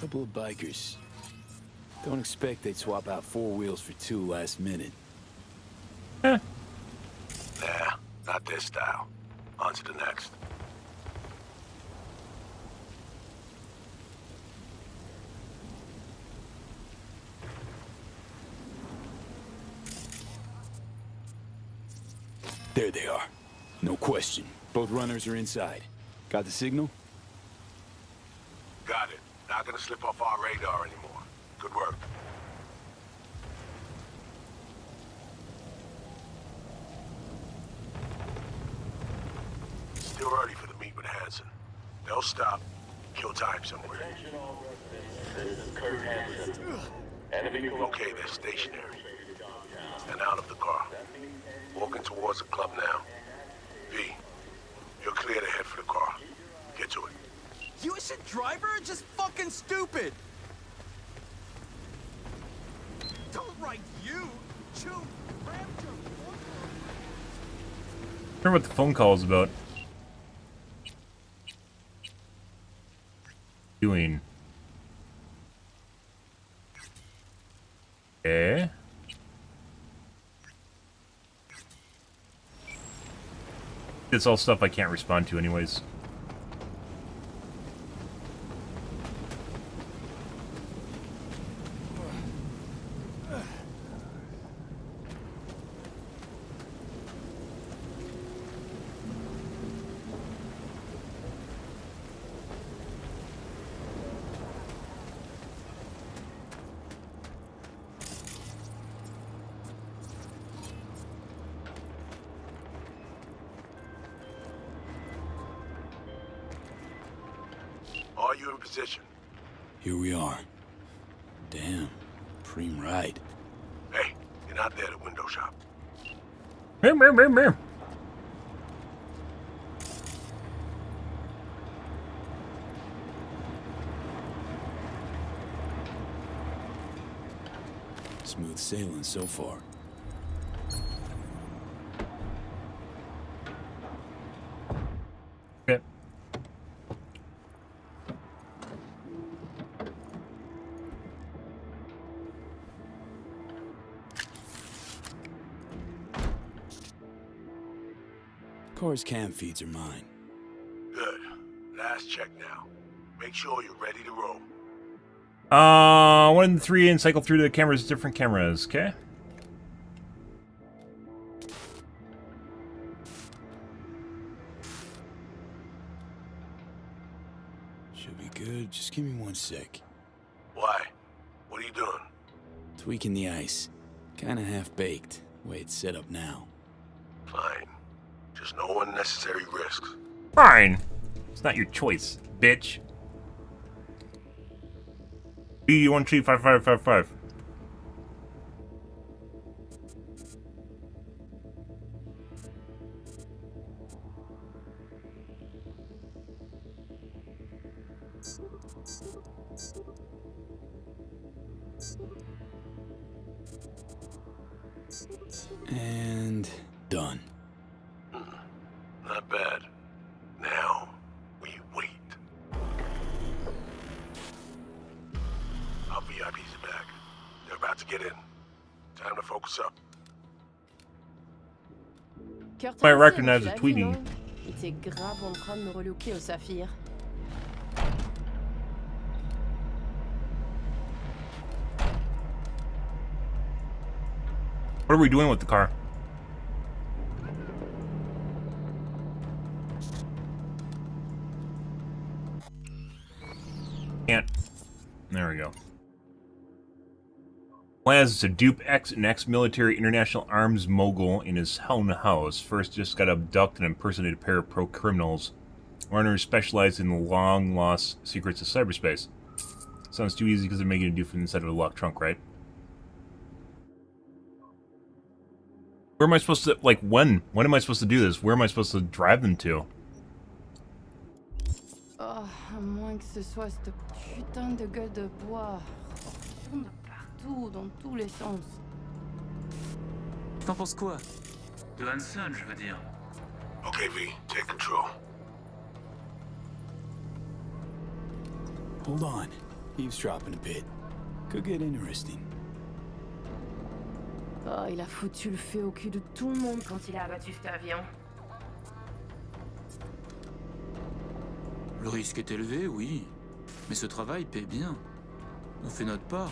Couple of bikers. Don't expect they'd swap out 4 wheels for 2 last minute. Nah, not this style. On to the next. There they are. No question. Both runners are inside. Got the signal? Got it. Not gonna slip off our radar anymore. Good work. Still early for the meet with Hansen. They'll stop, kill time somewhere. Okay, they're stationary. And out of the car. Walking towards the club now. V, you're clear to head for the car. Get to it. You a shit driver or just fucking stupid? Don't write you. Chew. Remember what the phone call is about. Doing. Okay. It's all stuff I can't respond to anyways. Are you in position? Here we are. Damn. Preem ride. Hey, you're not there to window shop. Smooth sailing so far. Okay. Car's cam feeds are mine. Good. Last check now. Make sure you're ready to roll. 1 and 3 and cycle through the cameras, different cameras, okay? Should be good. Just give me 1 sec. Why? What are you doing? Tweaking the ice. Kinda half-baked, way it's set up now. Fine. Just no unnecessary risks. Fine. It's not your choice, bitch. B1T5555. And done. Not bad. Now, we wait. Our VIPs are back. They're about to get in. Time to focus up. I recognize the tweeting. Il était grave en train de me relooker au saphir. What are we doing with the car? Can't. There we go. Plans to dupe an ex-military international arms mogul in his own house. First just got abducted and impersonated a pair of pro-criminals. Runners specialized in the long-lost secrets of cyberspace. Sounds too easy because they're making a dupe from inside of a locked trunk, right? Where am I supposed to, like, when? When am I supposed to do this? Where am I supposed to drive them to? Oh, à moins que ce soit cette putain de gueule de bois. De partout, dans tous les sens. T'en penses quoi? De Hansen, je veux dire. Okay, V, take control. Hold on. Eavesdropping a bit. Could get interesting. Oh, il a foutu le feu au cul de tout le monde quand il a abattu cet avion. Le risque est élevé, oui. Mais ce travail paie bien. On fait notre part.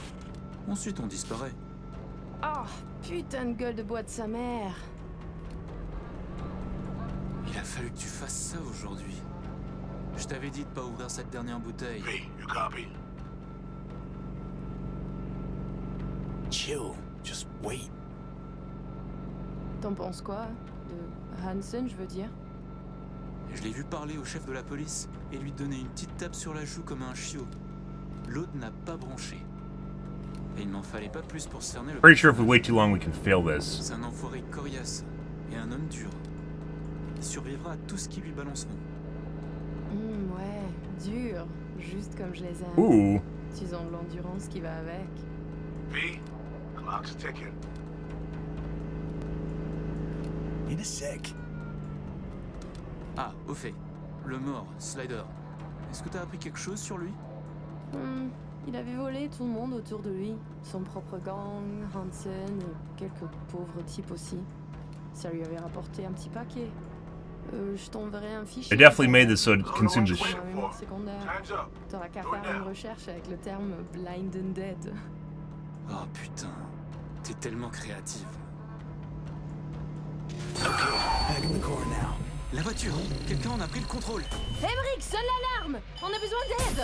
Ensuite, on disparaît. Oh, putain de gueule de bois de sa mère. Il a fallu que tu fasses ça aujourd'hui. Je t'avais dit de pas ouvrir cette dernière bouteille. V, you copy? Chill. Just wait. T'en penses quoi? De Hansen, je veux dire? Je l'ai vu parler au chef de la police et lui donner une petite tape sur la joue comme un chiot. L'autre n'a pas branché. Et il n'en fallait pas plus pour cerner le... Pretty sure if we wait too long we can fail this. C'est un enfoiré coriace et un homme dur. Il survivra à tout ce qui lui balanceront. Ouais, dur. Juste comme je les aime. Ouh. Ils ont de l'endurance qui va avec. V, clock's ticking. In a sec. Ah, au fait. Le mort, Slider. Est-ce que t'as appris quelque chose sur lui? Il avait volé tout le monde autour de lui. Son propre gang, Hansen et quelques pauvres types aussi. Ça lui avait rapporté un petit paquet. Je t'enverrai un fichier. They definitely made this so it consumes a shit. T'auras qu'à faire une recherche avec le terme blind and dead. Oh putain, t'es tellement créative. Back in the car now. La voiture, quelqu'un en a pris le contrôle. Emric, sonne l'alarme! On a besoin d'aide!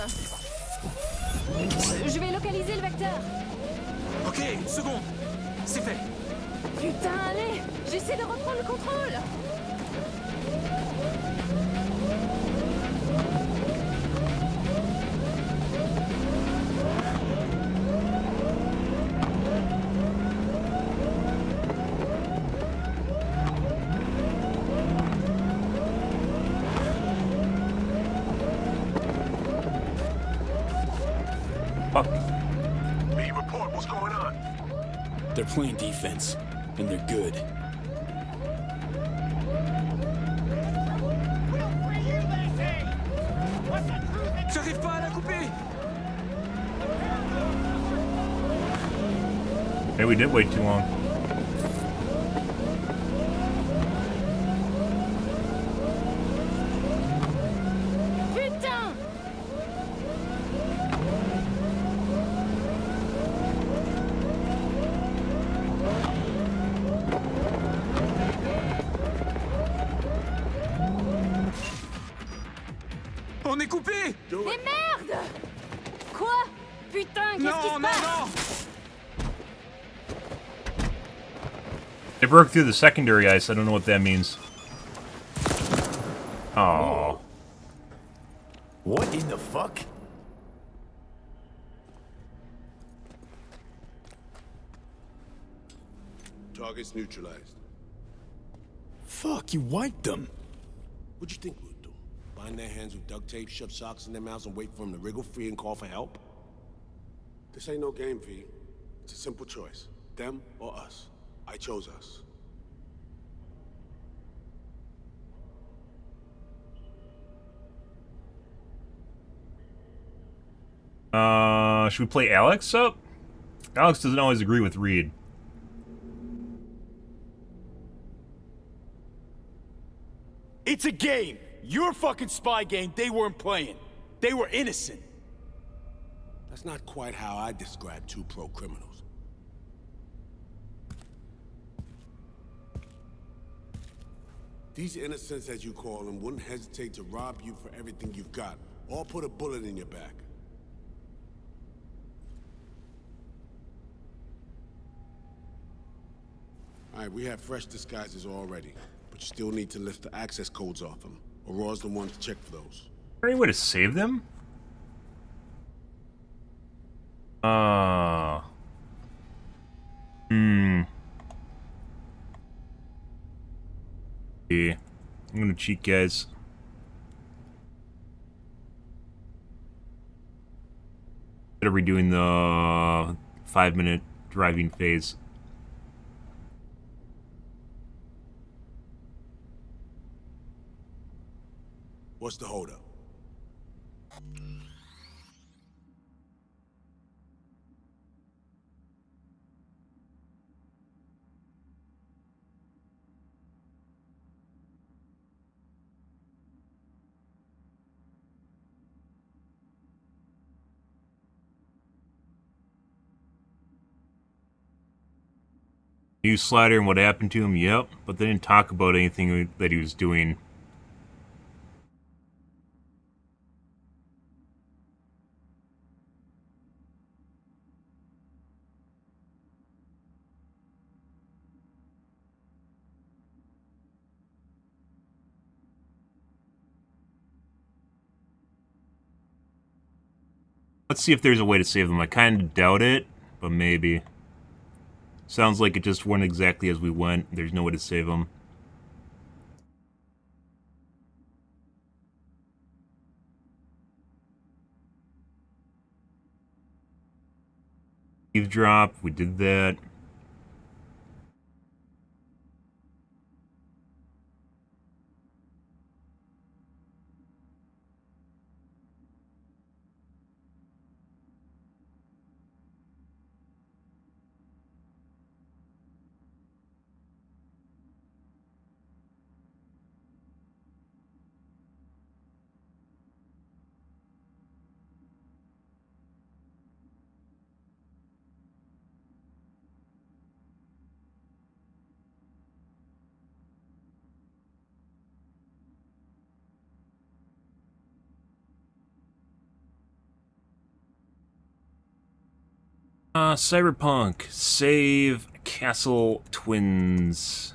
Je vais localiser le vecteur. Ok, une seconde. C'est fait. Putain, allez! J'essaie de reprendre le contrôle! fuck? Me report, what's going on? They're playing defense, and they're good. J'arrive pas à la couper. Hey, we did wait too long. Putain! On est coupé. Mais merde! Quoi? Putain, qu'est-ce qui se passe? They broke through the secondary ice. I don't know what that means. Oh. What in the fuck? Targets neutralized. Fuck, you wiped them. What'd you think we would do? Bind their hands with duct tape, shove socks in their mouths, and wait for them to wriggle free and call for help? This ain't no game, V. It's a simple choice. Them or us. I chose us. Should we play Alex up? Alex doesn't always agree with Reed. It's a game. Your fucking spy game, they weren't playing. They were innocent. That's not quite how I describe two pro-criminals. These innocents, as you call them, wouldn't hesitate to rob you for everything you've got, or put a bullet in your back. Alright, we have fresh disguises already, but you still need to lift the access codes off them. Aurora's the one to check for those. Any way to save them? Yeah. I'm gonna cheat, guys. Instead of redoing the 5-minute driving phase. What's the holdup? New slider and what happened to him? Yep, but they didn't talk about anything that he was doing. Let's see if there's a way to save them. I kind of doubt it, but maybe. Sounds like it just went exactly as we went. There's no way to save them. Eavesdrop, we did that. Cyberpunk, save Castle Twins.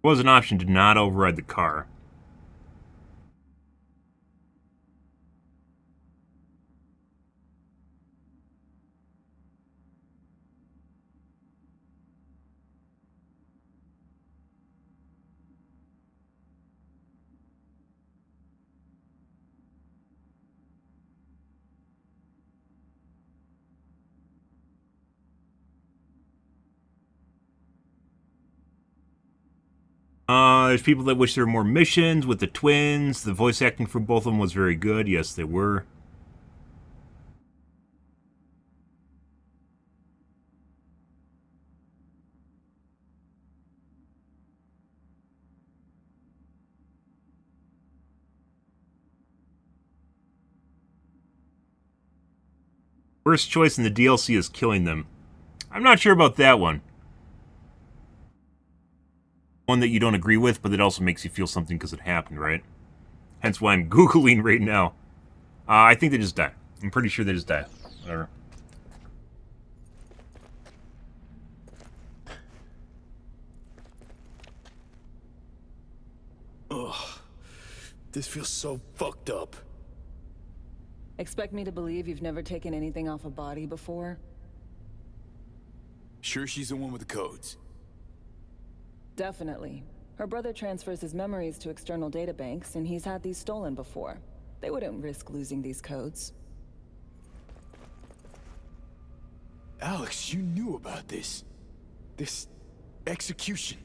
There was an option to not override the car. There's people that wish there were more missions with the twins. The voice acting for both of them was very good. Yes, they were. Worst choice in the DLC is killing them. I'm not sure about that one. One that you don't agree with, but it also makes you feel something because it happened, right? Hence why I'm Googling right now. I think they just die. I'm pretty sure they just die. Whatever. Ugh. This feels so fucked up. Expect me to believe you've never taken anything off a body before? Sure she's the one with the codes? Definitely. Her brother transfers his memories to external databanks, and he's had these stolen before. They wouldn't risk losing these codes. Alex, you knew about this. This execution.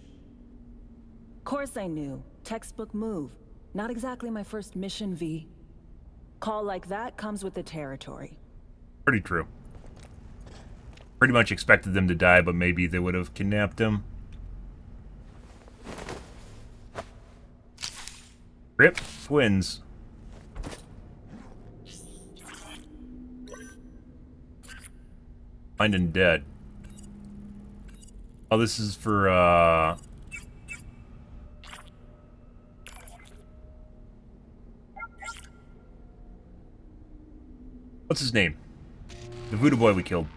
Course I knew. Textbook move. Not exactly my first mission, V. Call like that comes with the territory. Pretty true. Pretty much expected them to die, but maybe they would have kidnapped him. Rip. Twins. Find and dead. Oh, this is for, what's his name? The voodoo boy we killed.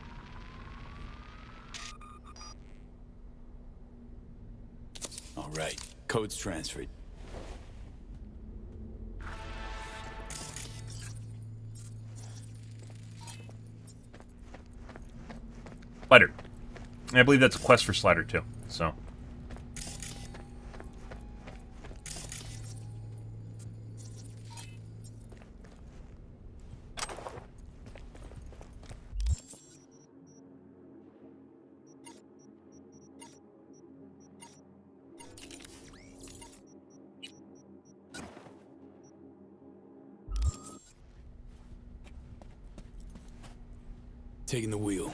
All right, codes transferred. Slider. And I believe that's a quest for Slider too, so. Taking the wheel.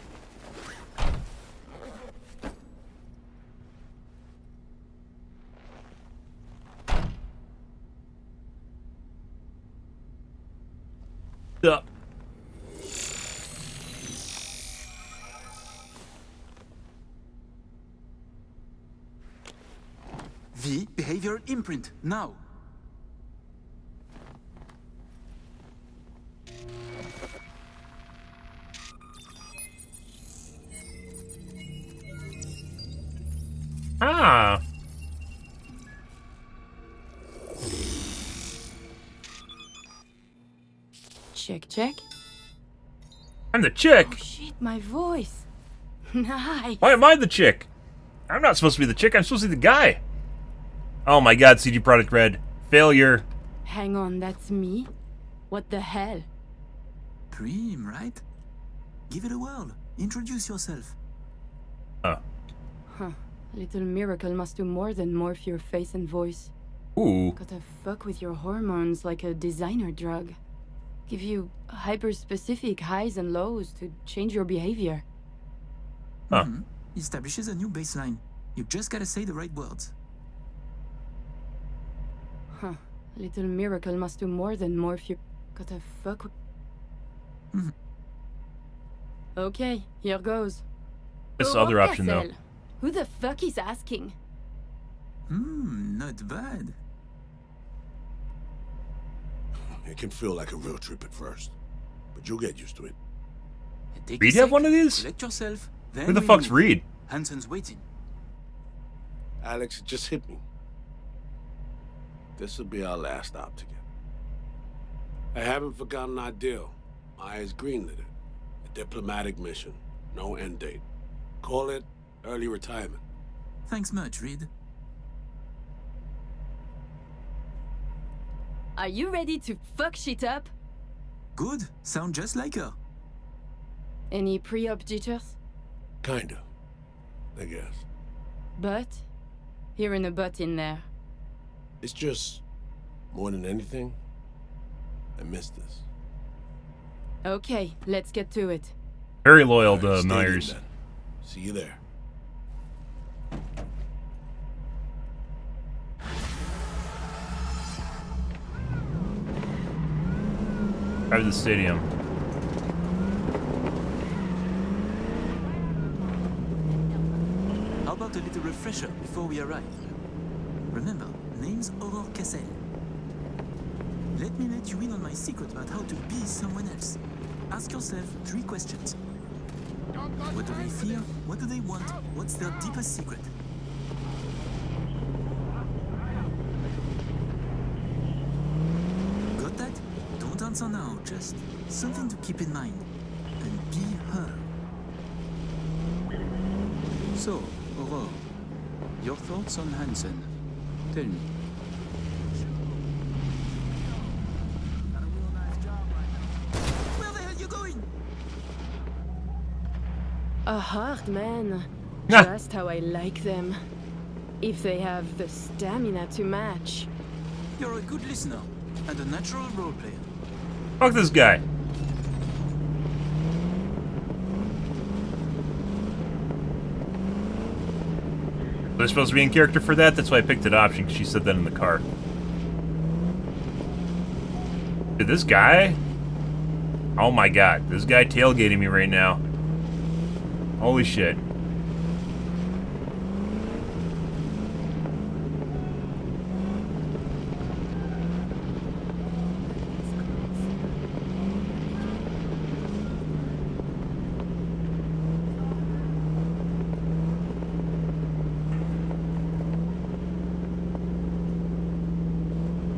Up. V, behavior imprint, now. Ah. Check. I'm the chick. Oh shit, my voice. Nice. Why am I the chick? I'm not supposed to be the chick. I'm supposed to be the guy. Oh my god, CG Product Red. Failure. Hang on, that's me? What the hell? Dream, right? Give it a whirl. Introduce yourself. Huh. Little miracle must do more than morph your face and voice. Ooh. Gotta fuck with your hormones like a designer drug. Give you hyper-specific highs and lows to change your behavior. Huh. Establishes a new baseline. You just gotta say the right words. Little miracle must do more than morph your... Gotta fuck with... Okay, here goes. This other option, though. Castle. Who the fuck is asking? Not bad. It can feel like a real trip at first, but you'll get used to it. Reed have one of these? Collect yourself, then Who the we fuck's move. Reed? Hanson's waiting. Alex, it just hit me. This will be our last stop together. I haven't forgotten our deal. Maya's greenlit it. A diplomatic mission. No end date. Call it early retirement. Thanks much, Reed. Are you ready to fuck shit up? Good. Sound just like her. Any pre-op jitters? Kinda. I guess. But Hearing a butt in there. It's just, more than anything, I miss this. Okay, let's get to it. Very loyal All right, to stay Myers. in then. See you there. Drive to the stadium. How about a little refresher before we arrive? Remember, name's Aurore Cassel. Let me let you in on my secret about how to be someone else. Ask yourself 3 questions. What do they fear? What do they want? What's their deepest secret? Got that? Don't answer now, just something to keep in mind. And be her. So, Aurore, your thoughts on Hansen? Tell me. Where the hell you going? A hard man. Just how I like them. If they have the stamina to match. You're a good listener and a natural role player. Fuck this guy. Was I supposed to be in character for that? That's why I picked that option, because she said that in the car. Dude, this guy? Oh my god, this guy tailgating me right now. Holy shit.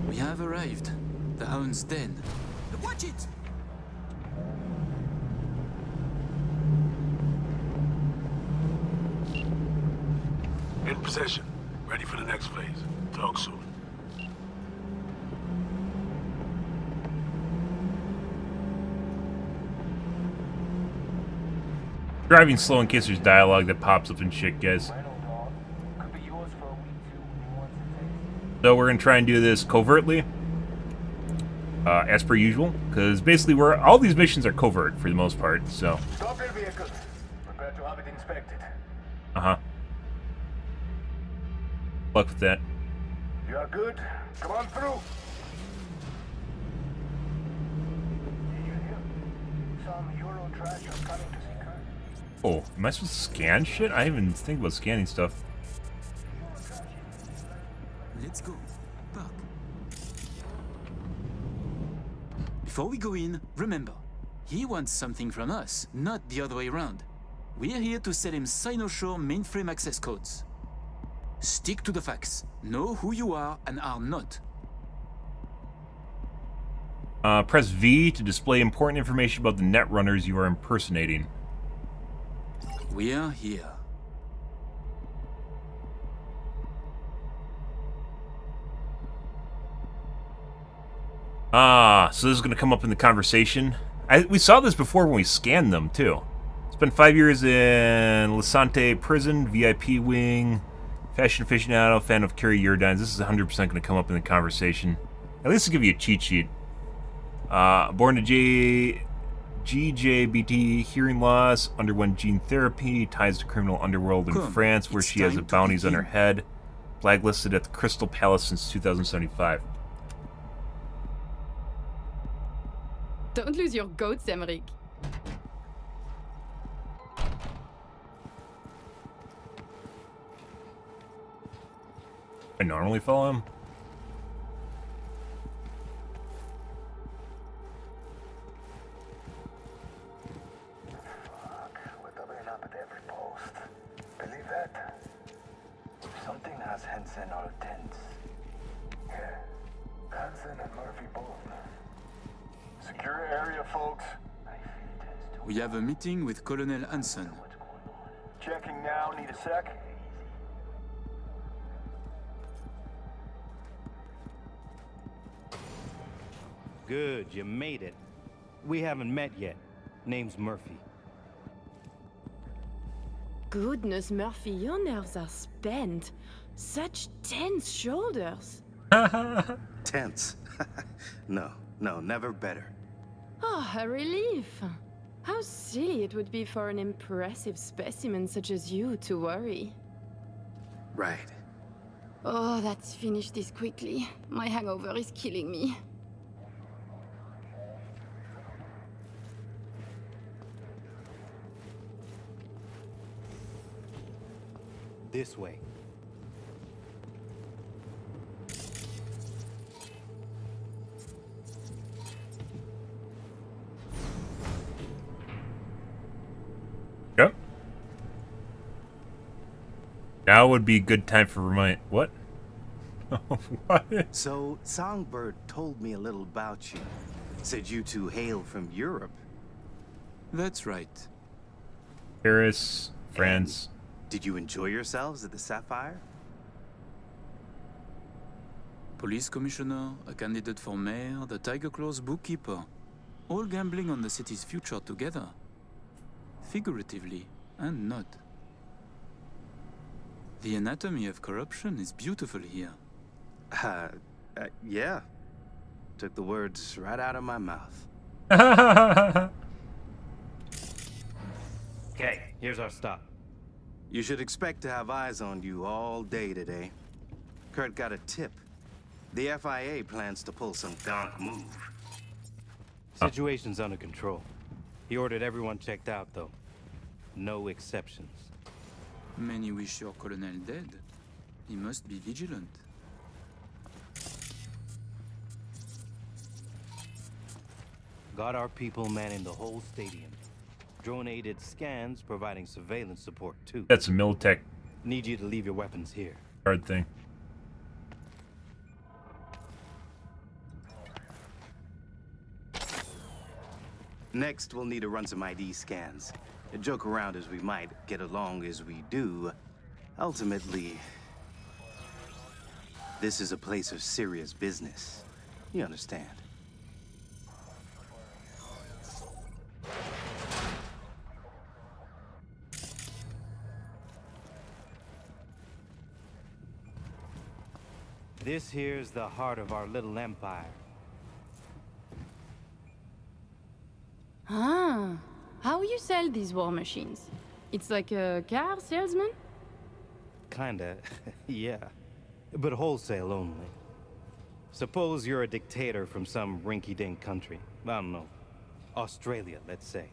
We have arrived. The Hound's Den. Watch it! In possession. Ready for the next phase. Talk soon. Driving slow in case there's dialogue that pops up and shit, guys. So we're gonna try and do this covertly, as per usual, because basically all these missions are covert for the most part. So. Stop your vehicle. Prepare to have it inspected. Luck with that. You are good. Come on through. Some Euro trash are coming to see her. Oh, am I supposed to scan shit? I didn't even think about scanning stuff. Let's go. Park. Before we go in, remember, he wants something from us, not the other way around. We're here to sell him Cynosure mainframe access codes. Stick to the facts. Know who you are and are not. Press V to display important information about the netrunners you are impersonating. We're here. So this is going to come up in the conversation. We saw this before when we scanned them, too. Spent 5 years in Lasante Prison, VIP wing, fashion aficionado, fan of Carrie Urdines. This is 100% going to come up in the conversation. At least to give you a cheat sheet. Born to GJBT, hearing loss, underwent gene therapy, ties to criminal underworld in France, where she has a bounties on her head. Blacklisted at the Crystal Palace since 2075. Don't lose your goats, Emmerich. I normally follow him. We're doubling up at every post. Believe that? Something has Hansen all tense. Yeah. Hansen and Murphy both. Secure area, folks. We have a meeting with Colonel Hansen. Checking now. Need a sec? Good, you made it. We haven't met yet. Name's Murphy. Goodness, Murphy, your nerves are spent. Such tense shoulders. Tense. No, never better. Oh, a relief. How silly it would be for an impressive specimen such as you to worry. Right. Oh, let's finish this quickly. My hangover is killing me. This way. Yep. Now would be a good time for remind. What? What? So, Songbird told me a little about you. Said you two hail from Europe. That's right. Paris, France. And did you enjoy yourselves at the Sapphire? Police commissioner, a candidate for mayor, the Tiger Claw's bookkeeper. All gambling on the city's future together. Figuratively, and not. The anatomy of corruption is beautiful here. Yeah. Took the words right out of my mouth. Okay, here's our stop. You should expect to have eyes on you all day today. Kurt got a tip. The FIA plans to pull some gonk move. Situation's under control. He ordered everyone checked out, though. No exceptions. Many wish your colonel dead. He must be vigilant. Got our people manning the whole stadium. Drone-aided scans providing surveillance support, too. That's a Militech. Need you to leave your weapons here. Hard thing. Next, we'll need to run some ID scans. Joke around as we might, get along as we do. Ultimately, this is a place of serious business. You understand? This here's the heart of our little empire. Ah, how you sell these war machines? It's like a car salesman? Kinda, yeah. But wholesale only. Suppose you're a dictator from some rinky-dink country. I don't know. Australia, let's say.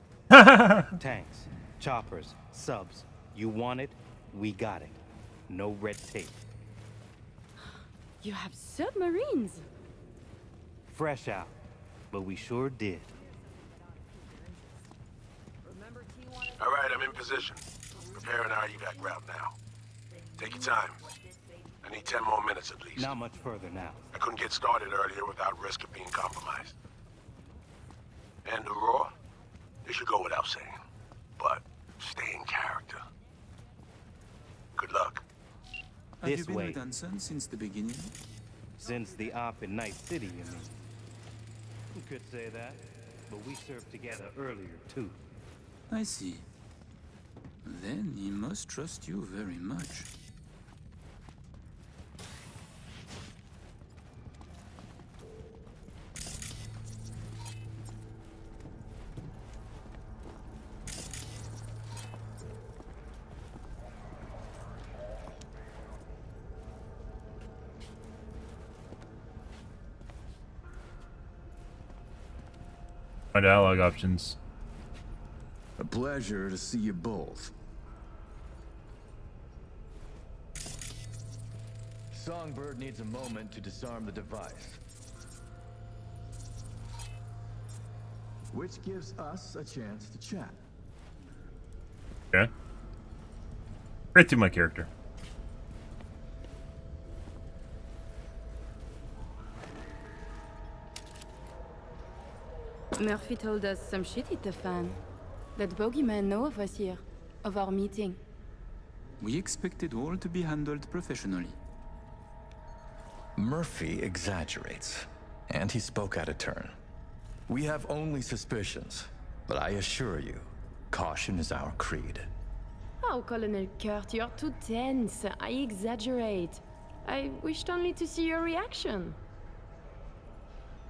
Tanks, choppers, subs. You want it, we got it. No red tape. You have submarines. Fresh out, but we sure did. All right, I'm in position. Preparing our evac route now. Take your time. I need 10 more minutes at least. Not much further now. I couldn't get started earlier without risk of being compromised. And the Roar? They should go without saying. But stay in character. Good luck. Have you This been way. with Anson since the beginning? Since the op in Night City, you mean? You could say that, but we served together earlier, too. I see. Then he must trust you very much. My dialogue options. A pleasure to see you both. Songbird needs a moment to disarm the device. Which gives us a chance to chat. Okay. Right to my character. Murphy told us some shit hit the fan. That bogeyman know of us here, of our meeting. We expected all to be handled professionally. Murphy exaggerates, and he spoke out of turn. We have only suspicions, but I assure you, caution is our creed. Oh, Colonel Kurt, you're too tense. I exaggerate. I wished only to see your reaction.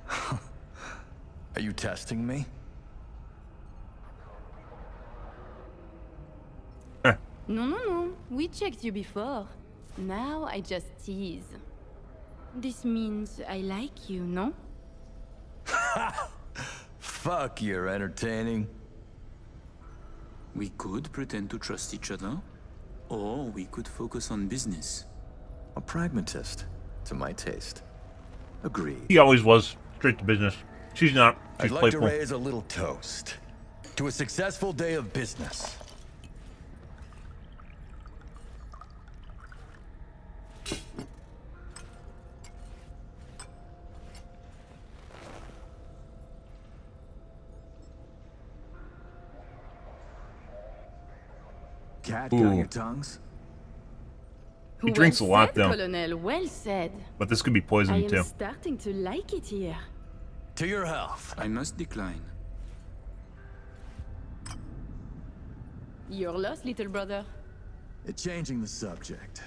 Are you testing me? No. We checked you before. Now I just tease. This means I like you, no? Fuck, you're entertaining. We could pretend to trust each other, or we could focus on business. A pragmatist, to my taste. Agreed. He always was. Straight to business. She's not. She's I'd like playful. to raise a little toast to a successful day of business. Cat Ooh. got your tongues? He drinks a lot, though. Colonel, well said. But this could be I poison, am too. starting to like it here. To your health. I must decline. You're lost, little brother. Changing the subject.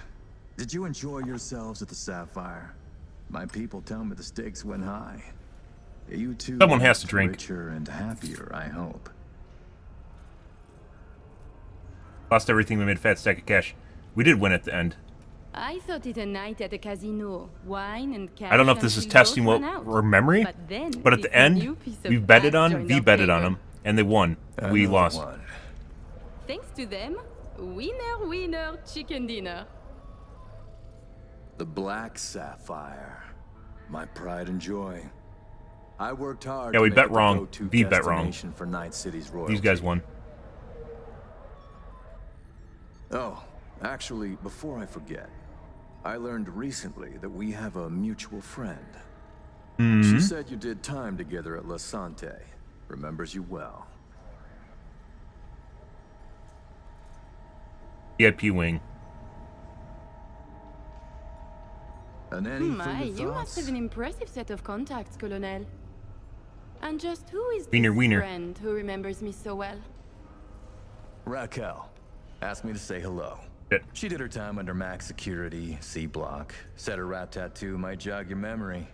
Did you enjoy yourselves at the Sapphire? My people tell me the stakes went high. You two Someone has to drink. richer and happier, I hope. Lost everything, we made a fat stack of cash. We did win at the end. I thought it a night at the casino. Wine and cash. I don't know if this is testing what our memory, but at the end, we betted on, V betted on them, and they won. We lost. Thanks to them, winner, chicken dinner. The Black Sapphire. My pride and joy. I worked hard Yeah, we to bet make it the wrong. go-to V bet wrong. destination for Night City's royalty. These guys won. Oh, actually, before I forget, I learned recently that we have a mutual friend. She said you did time together at La Sante. Remembers you well. VIP wing. And any My, further you must thoughts? have an impressive set of contacts, Colonel. And just who is Wiener, this wiener. friend who remembers me so well? Raquel asked me to say hello. Shit. She did her time under max security, C block. Said her rat tattoo might jog your memory.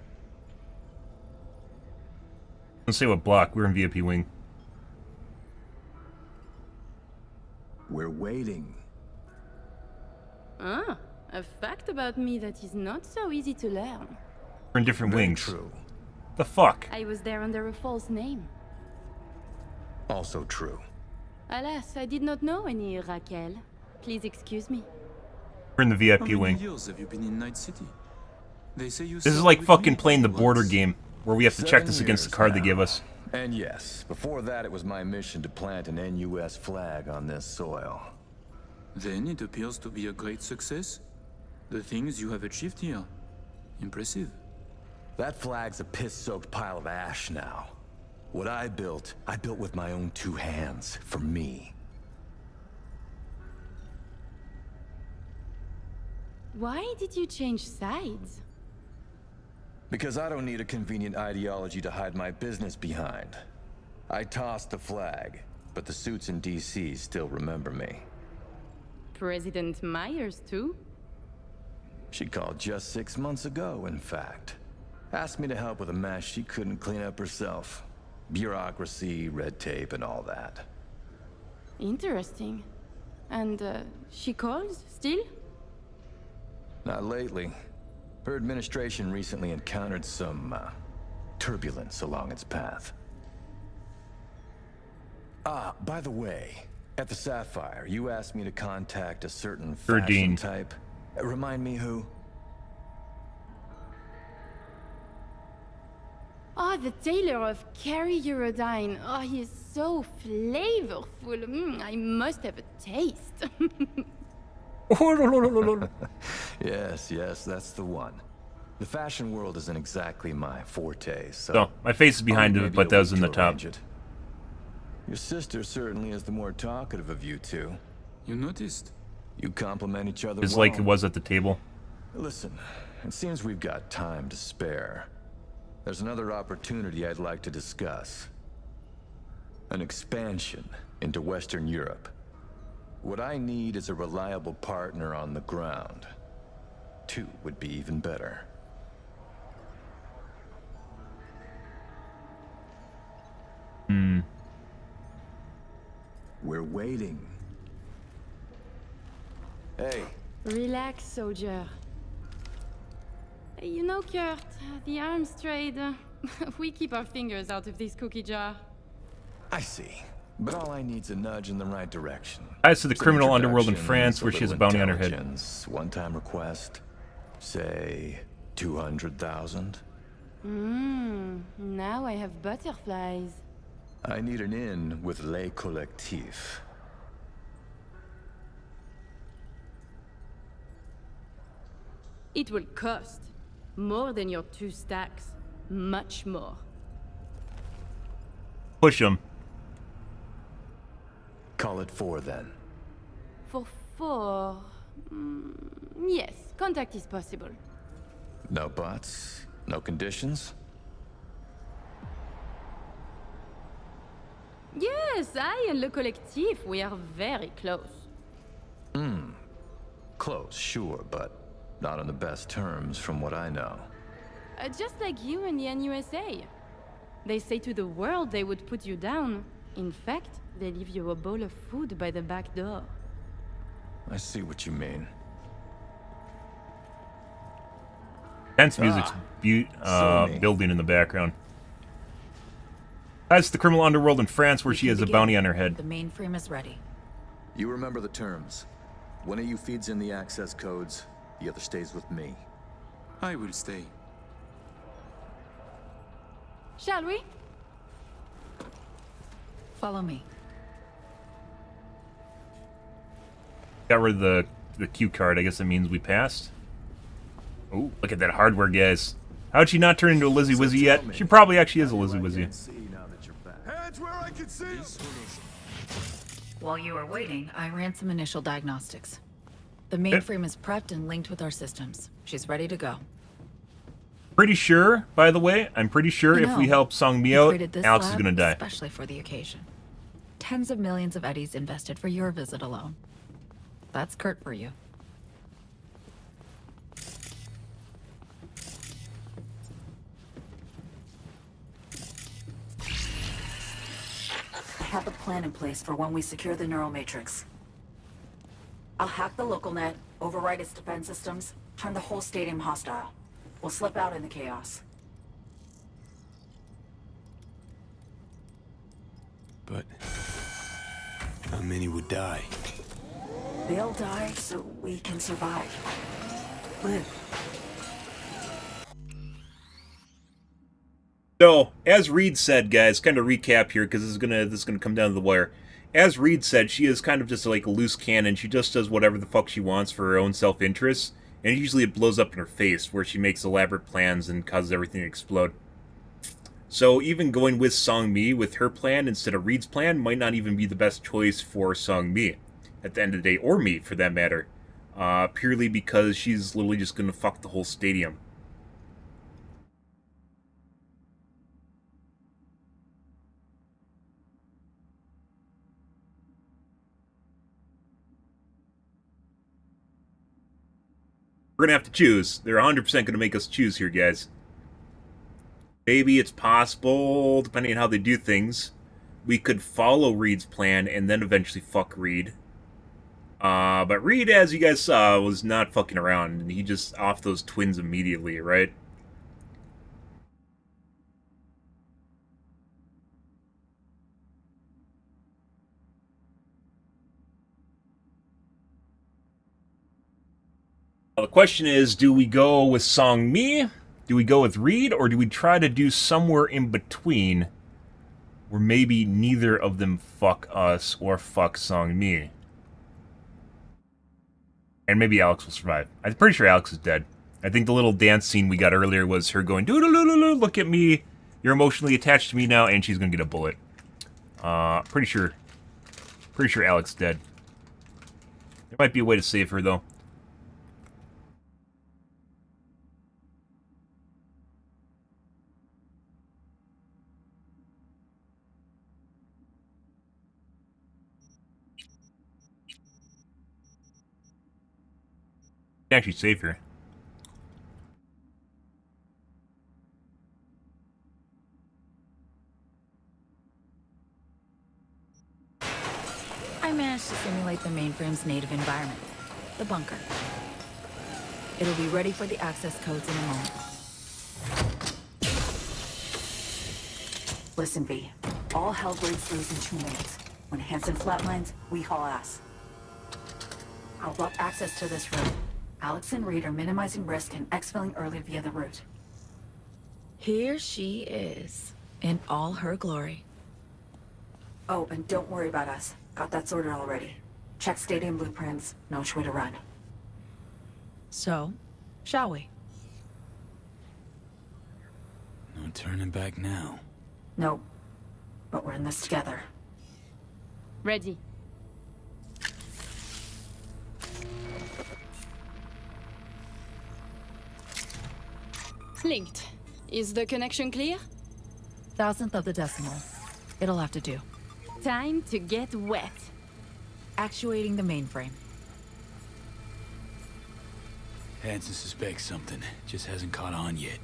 Let's say what block. We're in VIP wing. We're waiting. Ah, a fact about me that is not so easy to learn. We're in different Very wings. true. The fuck? I was there under a false name. Also true. Alas, I did not know any Raquel. Please excuse me. We're in the VIP How many wing. years have you been in Night City? They say you This is served like with fucking me playing the border once. game, where we have to check this 7 against the years card they now. give us. And yes, before that it was my mission to plant an NUS flag on this soil. Then it appears to be a great success. The things you have achieved here. Impressive. That flag's a piss-soaked pile of ash now. What I built with my own 2 hands, for me. Why did you change sides? Because I don't need a convenient ideology to hide my business behind. I tossed the flag, but the suits in DC still remember me. President Myers, too? She called just 6 months ago, in fact. Asked me to help with a mess she couldn't clean up herself. Bureaucracy, red tape, and all that. Interesting. And, she calls, still? Not lately. Her administration recently encountered some, turbulence along its path. Ah, by the way, at the Sapphire, you asked me to contact a certain fashion Erdine. type. Remind me who? Oh, the tailor of Carrie Urodine. Oh, he is so flavorful. I must have a taste. Yes, that's the one. The fashion world isn't exactly my forte, so... So, my face is behind it, but that was in the top. Your sister certainly is the more talkative of you two. You noticed? You complement each other It's well. like it was at the table. Listen, it seems we've got time to spare. There's another opportunity I'd like to discuss. An expansion into Western Europe. What I need is a reliable partner on the ground. 2 would be even better. We're waiting. Hey. Relax, soldier. You know, Kurt, the arms trade, we keep our fingers out of this cookie jar. I see. But all I need's a nudge in the right direction. As to the Some criminal underworld in introductions, France, where she has a bounty on her head. One-time request. Say, 200,000. Now I have butterflies. I need an in with Les Collectifs. It will cost more than your 2 stacks. Much more. Push him. Call it 4 then. For 4... yes, contact is possible. No buts? No conditions? Yes, I and Le Collectif, we are very close. Close, sure, but not on the best terms from what I know. Just like you and the NUSA. They say to the world they would put you down. In fact, they leave you a bowl of food by the back door. I see what you mean. Dance music's building in the background. That's the criminal underworld in France, where she has a bounty on her head. The mainframe is ready. You remember the terms. One of you feeds in the access codes, the other stays with me. I will stay. Shall we? Follow me. Got rid of the cue card. I guess that means we passed. Oh, look at that hardware, guys. How'd she not turn into a Lizzie Wizzy yet? She probably actually is a Lizzie Wizzy. Hands where I can see. While you were waiting, I ran some initial diagnostics. The mainframe is prepped and linked with our systems. She's ready to go. Pretty sure, by the way, I'm pretty sure if we help Song Mi out, Alex is gonna die. Especially for the occasion. Tens of millions of eddies invested for your visit alone. That's Kurt for you. I have a plan in place for when we secure the neural matrix. I'll hack the local net, override its defense systems, turn the whole stadium hostile. We'll slip out in the chaos. But how many would die? They'll die so we can survive. Live. So, as Reed said, guys, kind of recap here, because this is gonna come down to the wire. As Reed said, she is kind of just like a loose cannon. She just does whatever the fuck she wants for her own self-interest, and usually it blows up in her face, where she makes elaborate plans and causes everything to explode. So even going with Song Mi with her plan instead of Reed's plan might not even be the best choice for Song Mi at the end of the day, or me for that matter, purely because she's literally just gonna fuck the whole stadium. We're gonna have to choose. They're 100% gonna make us choose here, guys. Maybe it's possible, depending on how they do things, we could follow Reed's plan and then eventually fuck Reed. But Reed, as you guys saw, was not fucking around, and he just offed those twins immediately, right? Now, the question is, do we go with Song Mi, do we go with Reed, or do we try to do somewhere in between where maybe neither of them fuck us or fuck Song Mi? And maybe Alex will survive. I'm pretty sure Alex is dead. I think the little dance scene we got earlier was her going, doo-doo-doo-doo-doo, look at me, you're emotionally attached to me now, and she's gonna get a bullet. Pretty sure Alex is dead. There might be a way to save her, though. Actually safe here. I managed to simulate the mainframe's native environment, the bunker. It'll be ready for the access codes in a moment. Listen, V. All hell breaks loose in 2 minutes. When Hansen flatlines, we haul ass. I'll block access to this room. Alex and Reed are minimizing risk and exfilling early via the route. Here she is, in all her glory. Oh, and don't worry about us. Got that sorted already. Check stadium blueprints, no which way to run. So, shall we? No turning back now. Nope. But we're in this together. Ready. Linked. Is the connection clear? 1,000th of the decimal. It'll have to do. Time to get wet. Actuating the mainframe. Hansen suspects something, just hasn't caught on yet.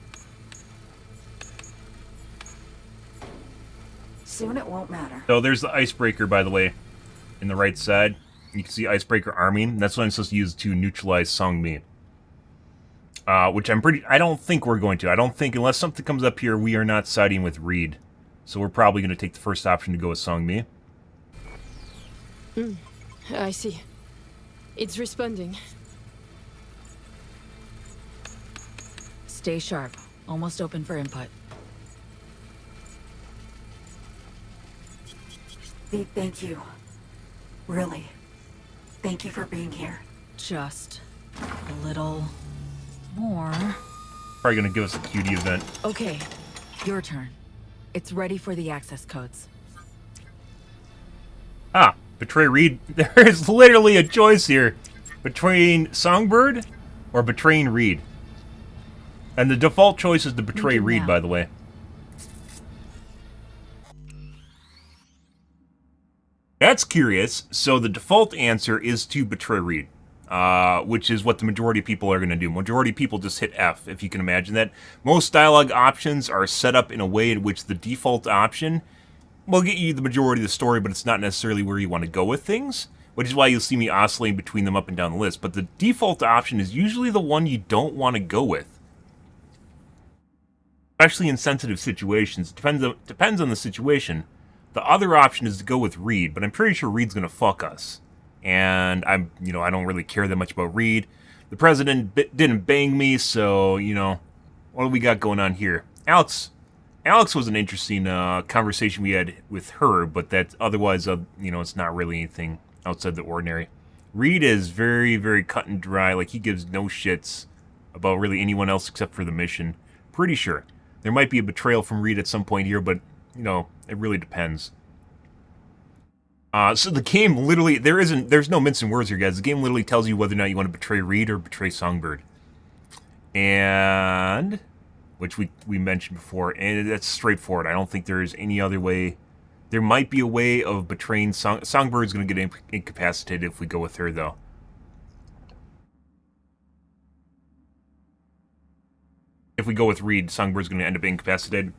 Soon it won't matter. So there's the icebreaker, by the way, in the right side. You can see icebreaker arming. That's what I'm supposed to use to neutralize Songmi. Which I don't think we're going to. I don't think, unless something comes up here, we are not siding with Reed. So we're probably going to take the first option to go with Songmi. I see. It's responding. Stay sharp. Almost open for input. V, thank you. Really. Thank you for being here. Just a little more. Probably going to give us a cutie event. Okay, your turn. It's ready for the access codes. Ah, betray Reed. There is literally a choice here between Songbird or betraying Reed. And the default choice is to betray Reed, by the way. That's curious. So the default answer is to betray Reed, which is what the majority of people are going to do. Majority of people just hit F, if you can imagine that. Most dialogue options are set up in a way in which the default option will get you the majority of the story, but it's not necessarily where you want to go with things, which is why you'll see me oscillating between them up and down the list. But the default option is usually the one you don't want to go with. Especially in sensitive situations. Depends on the situation. The other option is to go with Reed, but I'm pretty sure Reed's going to fuck us. And I don't really care that much about Reed. The president didn't bang me, so, what do we got going on here? Alex was an interesting conversation we had with her, but that otherwise, it's not really anything outside the ordinary. Reed is very, very cut and dry. Like, he gives no shits about really anyone else except for the mission. Pretty sure. There might be a betrayal from Reed at some point here, but, it really depends. So the game literally, there's no mincing words here, guys. The game literally tells you whether or not you want to betray Reed or betray Songbird. And, which we mentioned before, and that's straightforward. I don't think there's any other way. There might be a way of betraying Songbird's going to get incapacitated if we go with her, though. If we go with Reed, Songbird's going to end up incapacitated,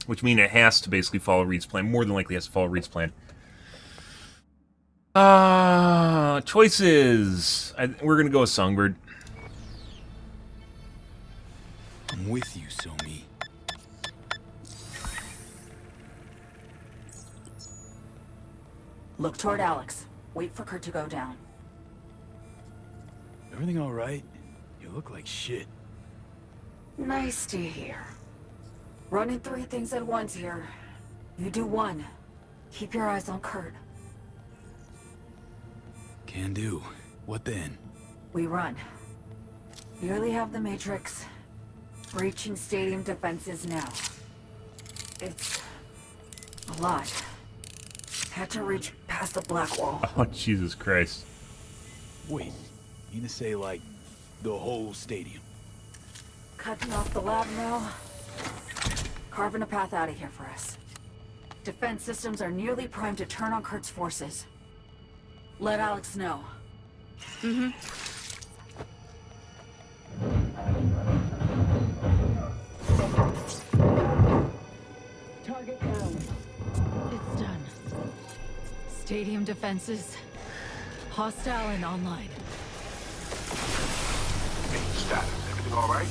which means it has to basically follow Reed's plan. More than likely has to follow Reed's plan. Choices. We're going to go with Songbird. I'm with you, Somi. Look toward Alex. Wait for Kurt to go down. Everything all right? You look like shit. Nice to hear. Running 3 things at once here. You do one. Keep your eyes on Kurt. Can do. What then? We run. Nearly have the Matrix. Breaching stadium defenses now. It's a lot. Had to reach past the black wall. Oh, Jesus Christ. Wait, you mean to say, like, the whole stadium? Cutting off the lab now. Carving a path out of here for us. Defense systems are nearly primed to turn on Kurt's forces. Let Alex know. Stadium defenses. Hostile and online. Hey, status. Everything all right?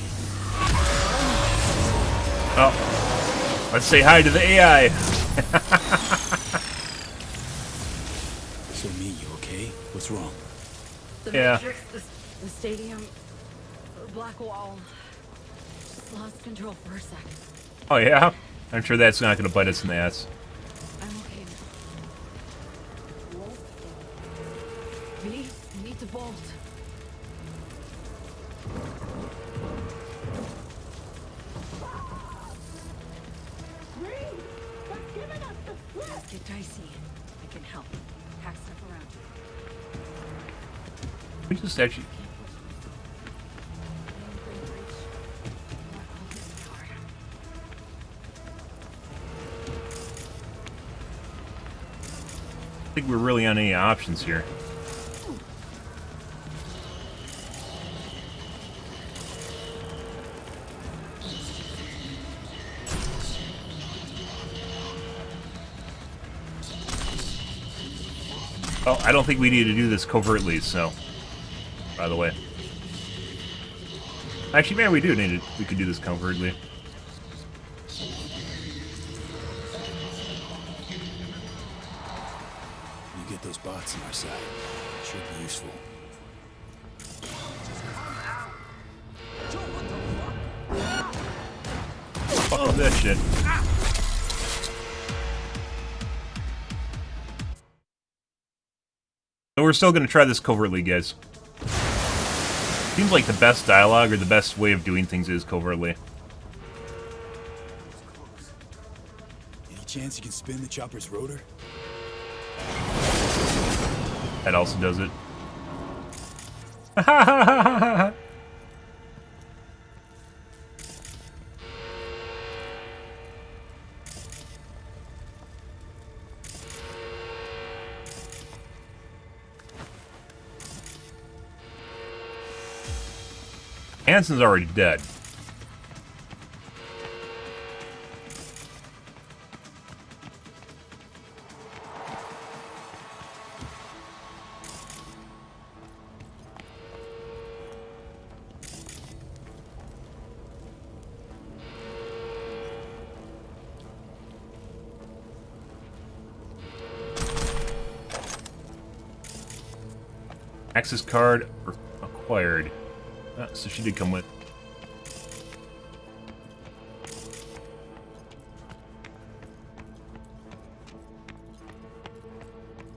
Oh, let's say hi to the AI. So me, you okay? What's wrong? The Yeah. Matrix, the stadium, the black wall. Just lost control for a second. Oh yeah? I'm sure that's not going to bite us in the ass. I'm okay now. V, you need to bolt. Get dicey. I can help. Pack stuff around you. We just actually... I think we're really on any options here. Oh, I don't think we need to do this covertly, so... By the way. Actually, man, we do need to... We could do this covertly. You get those bots on our side. Should be useful. Fuck that shit. So we're still gonna try this covertly, guys. Seems like the best dialogue or the best way of doing things is covertly. Any chance you can spin the chopper's rotor? That also does it. Hansen's already dead. Access card acquired. So she did come with.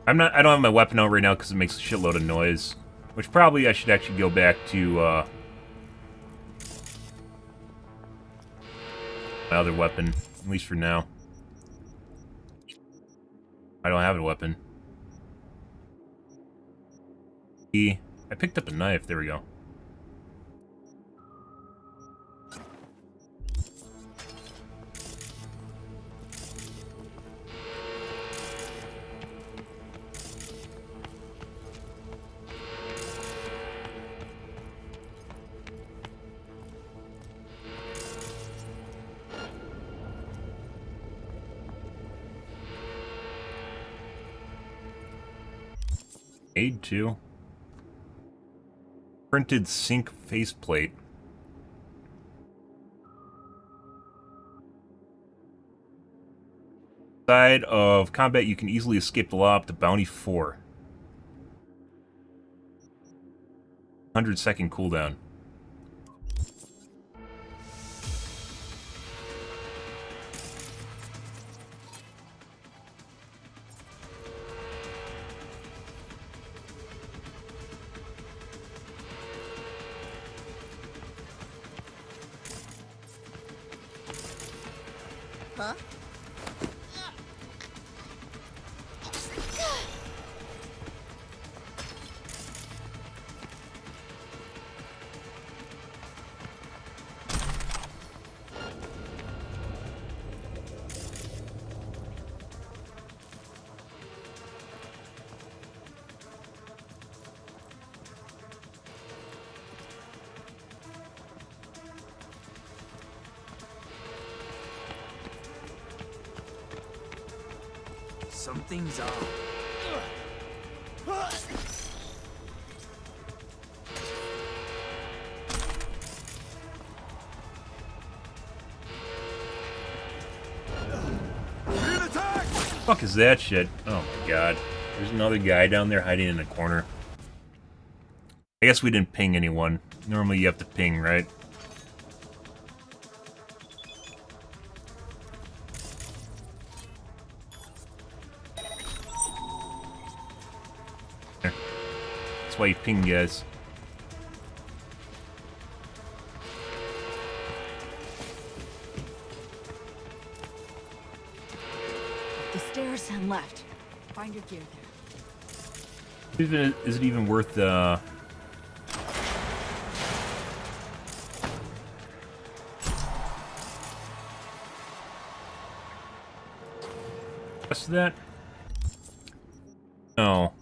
I don't have my weapon out right now because it makes a shitload of noise. Which probably I should actually go back to my other weapon, at least for now. I don't have a weapon. I picked up a knife, there we go. Aid 2. Printed sync faceplate. Side of combat, you can easily escape the law up to bounty 4. 100-second cooldown. Huh? Something's up. Fuck is that shit? Oh my god. There's another guy down there hiding in the corner. I guess we didn't ping anyone. Normally you have to ping, right? There. That's why you ping guys. The stairs and left. Find your gear there. Is it even worth what's that? No.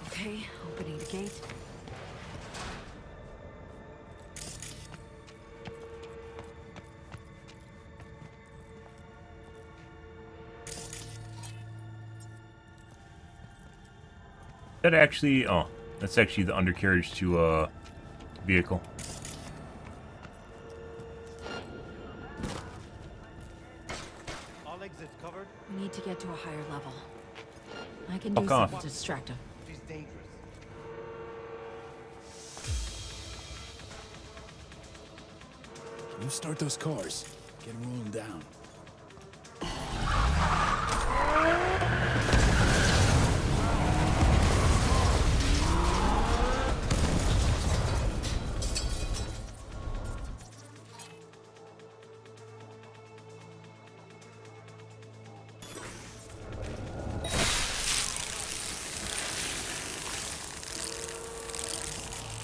Okay, opening the gate. That actually, oh, that's actually the undercarriage to a vehicle. All exits covered. We need to get to a higher level. I can do Fuck off. something to distract him. She's dangerous. You start those cars. Get them rolling down.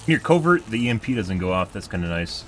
Near covert, the EMP doesn't go off. That's kind of nice.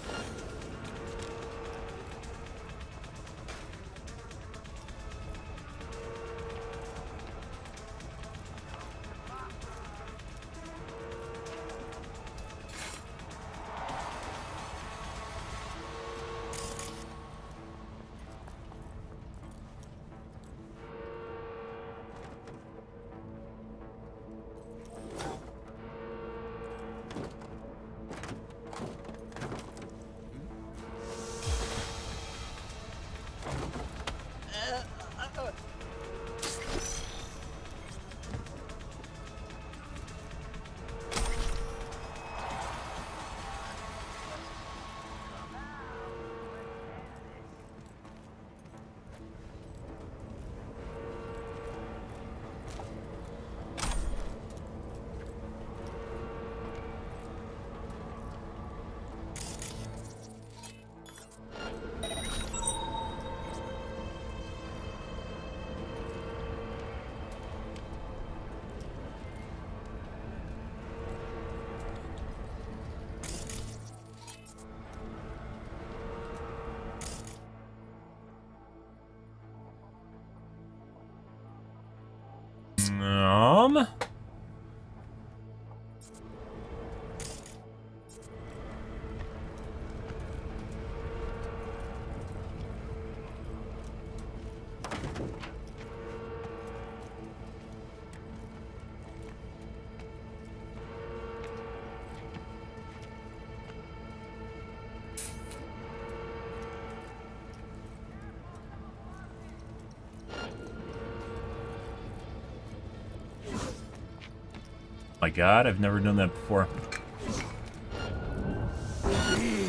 My god, I've never done that before.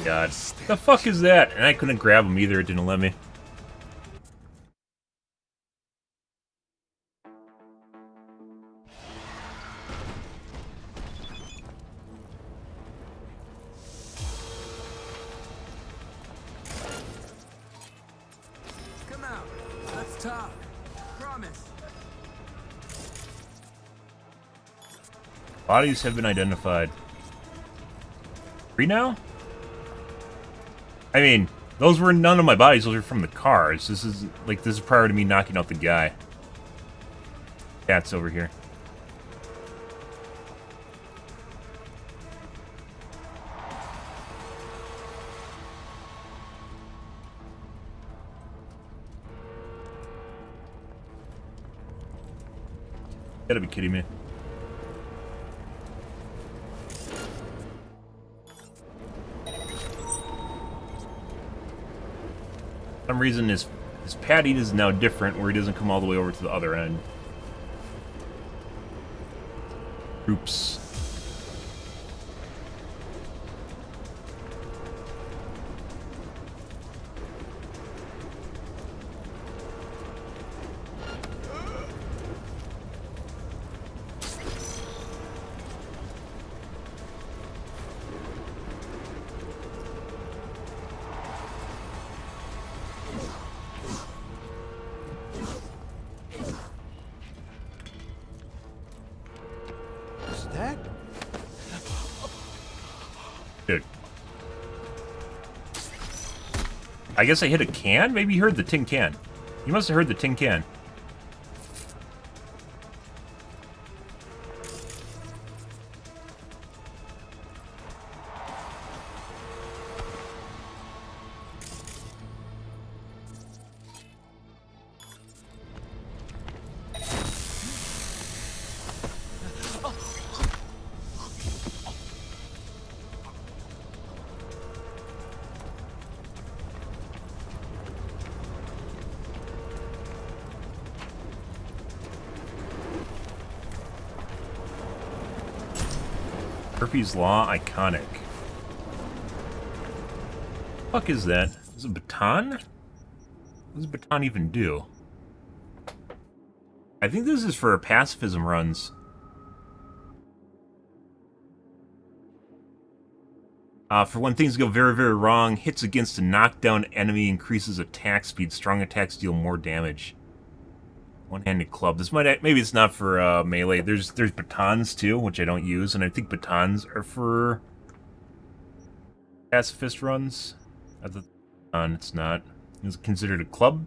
God. The fuck is that? And I couldn't grab him either, it didn't let me. Come out. Top. Promise. Bodies have been identified. 3 now? I mean, those were none of my bodies. Those are from the cars. This is prior to me knocking out the guy. Cat's over here. Gotta be kidding me. For some reason, his padding is now different, where he doesn't come all the way over to the other end. Oops. That? Dude. I guess I hit a can? Maybe you heard the tin can. You must have heard the tin can. Murphy's Law iconic. Fuck is that? Is it a baton? What does a baton even do? I think this is for pacifism runs. For when things go very, very wrong, hits against a knockdown enemy increases attack speed. Strong attacks deal more damage. One-handed club. This might maybe it's not for melee. There's batons too, which I don't use, and I think batons are for pacifist runs. At the baton, it's not. Is it considered a club?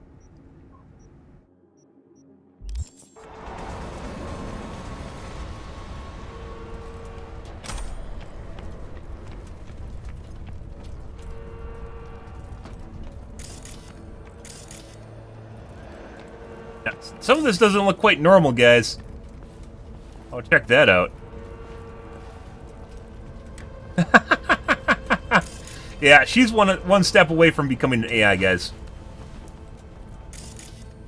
Some of this doesn't look quite normal, guys. Oh, check that out. Yeah, she's one step away from becoming an AI, guys.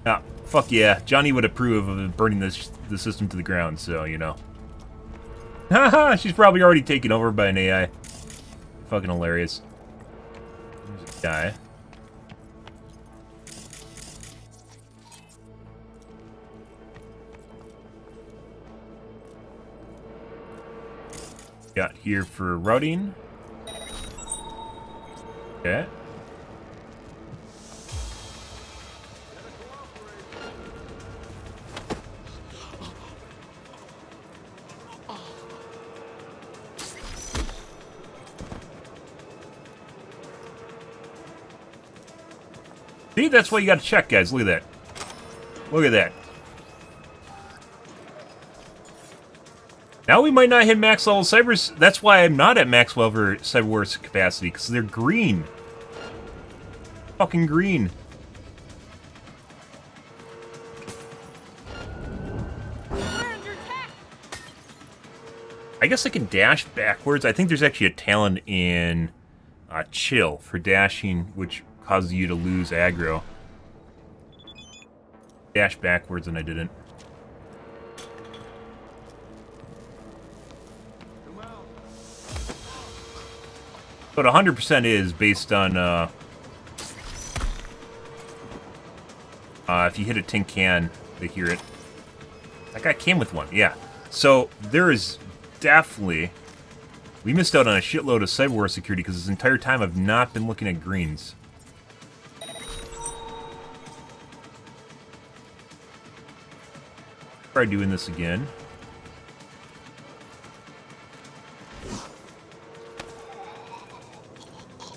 Ah, fuck yeah. Johnny would approve of burning the system to the ground, so, you know. Haha, she's probably already taken over by an AI. Fucking hilarious. There's a guy. Got here for routing. Okay. See, that's what you gotta check, guys. Look at that. Look at that. Now we might not hit max level cybers. That's why I'm not at max level cyberware capacity, because they're green. Fucking green. I guess I can dash backwards. I think there's actually a talent in chill for dashing, which causes you to lose aggro. Dash backwards, and I didn't. But 100% is based on, if you hit a tin can, they hear it. That guy came with one, yeah. So, there is definitely... We missed out on a shitload of cyberware security, because this entire time I've not been looking at greens. Try doing this again.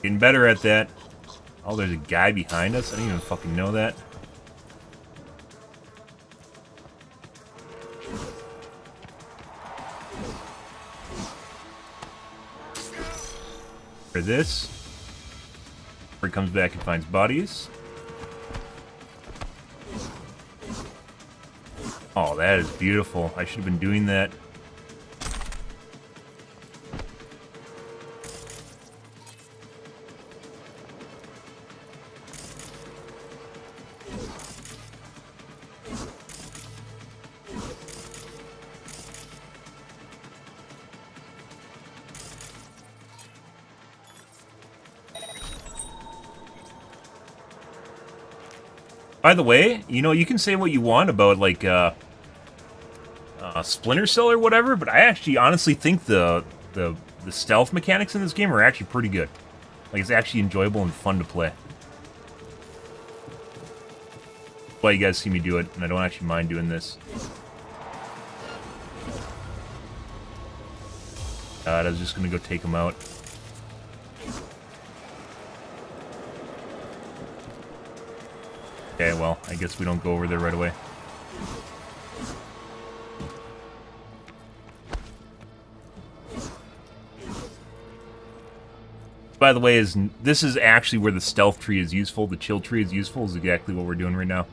Getting better at that. Oh, there's a guy behind us? I didn't even fucking know that. For this. Where he comes back and finds bodies. Oh, that is beautiful. I should have been doing that. By the way, you know, you can say what you want about, like, Splinter Cell or whatever, but I actually honestly think the stealth mechanics in this game are actually pretty good. Like, it's actually enjoyable and fun to play. Well, you guys see me do it, and I don't actually mind doing this. God, I was just gonna go take him out. Okay, well, I guess we don't go over there right away. By the way, this is actually where the stealth tree is useful. The chill tree is useful. Is exactly what we're doing right now.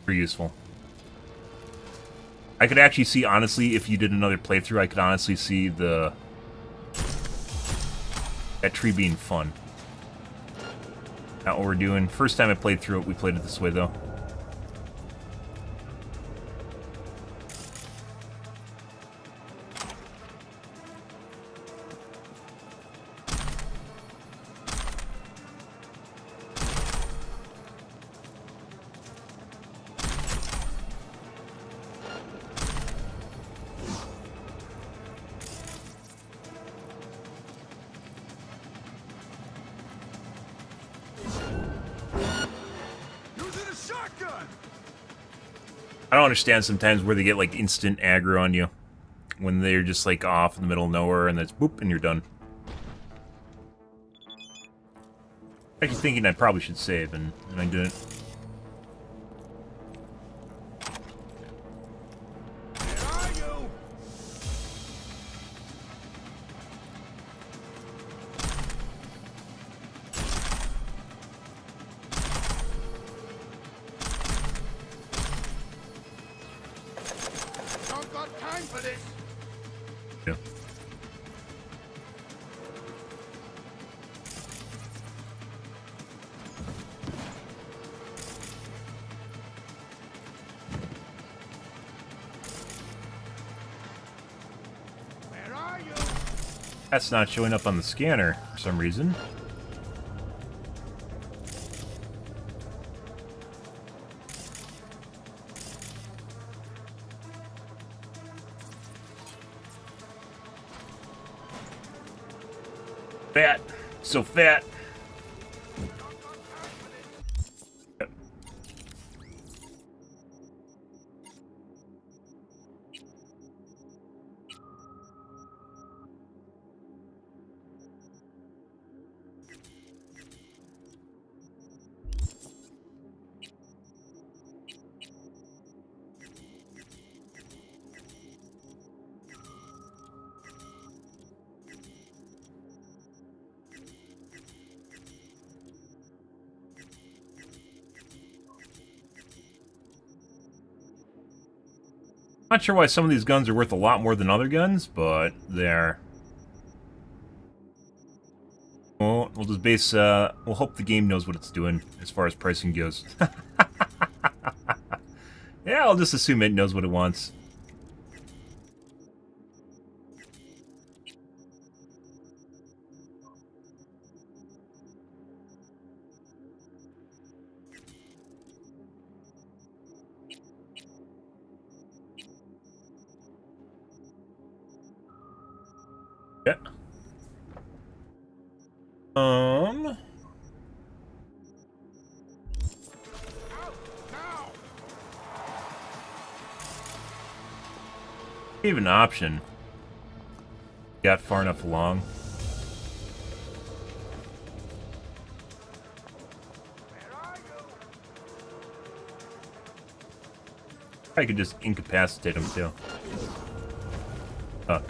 Very useful. I could actually see, honestly, if you did another playthrough, I could honestly see that tree being fun. Not what we're doing. First time I played through it, we played it this way, though. I don't understand sometimes where they get, like, instant aggro on you. When they're just, like, off in the middle of nowhere, and that's boop, and you're done. Actually thinking I probably should save, and I didn't. That's not showing up on the scanner for some reason. Fat. So fat. Not sure why some of these guns are worth a lot more than other guns, but they're... Well, we'll just base, we'll hope the game knows what it's doing as far as pricing goes. Yeah, I'll just assume it knows what it wants. Yeah. Gave an option. Got far enough along. I could just incapacitate him too. Fuck.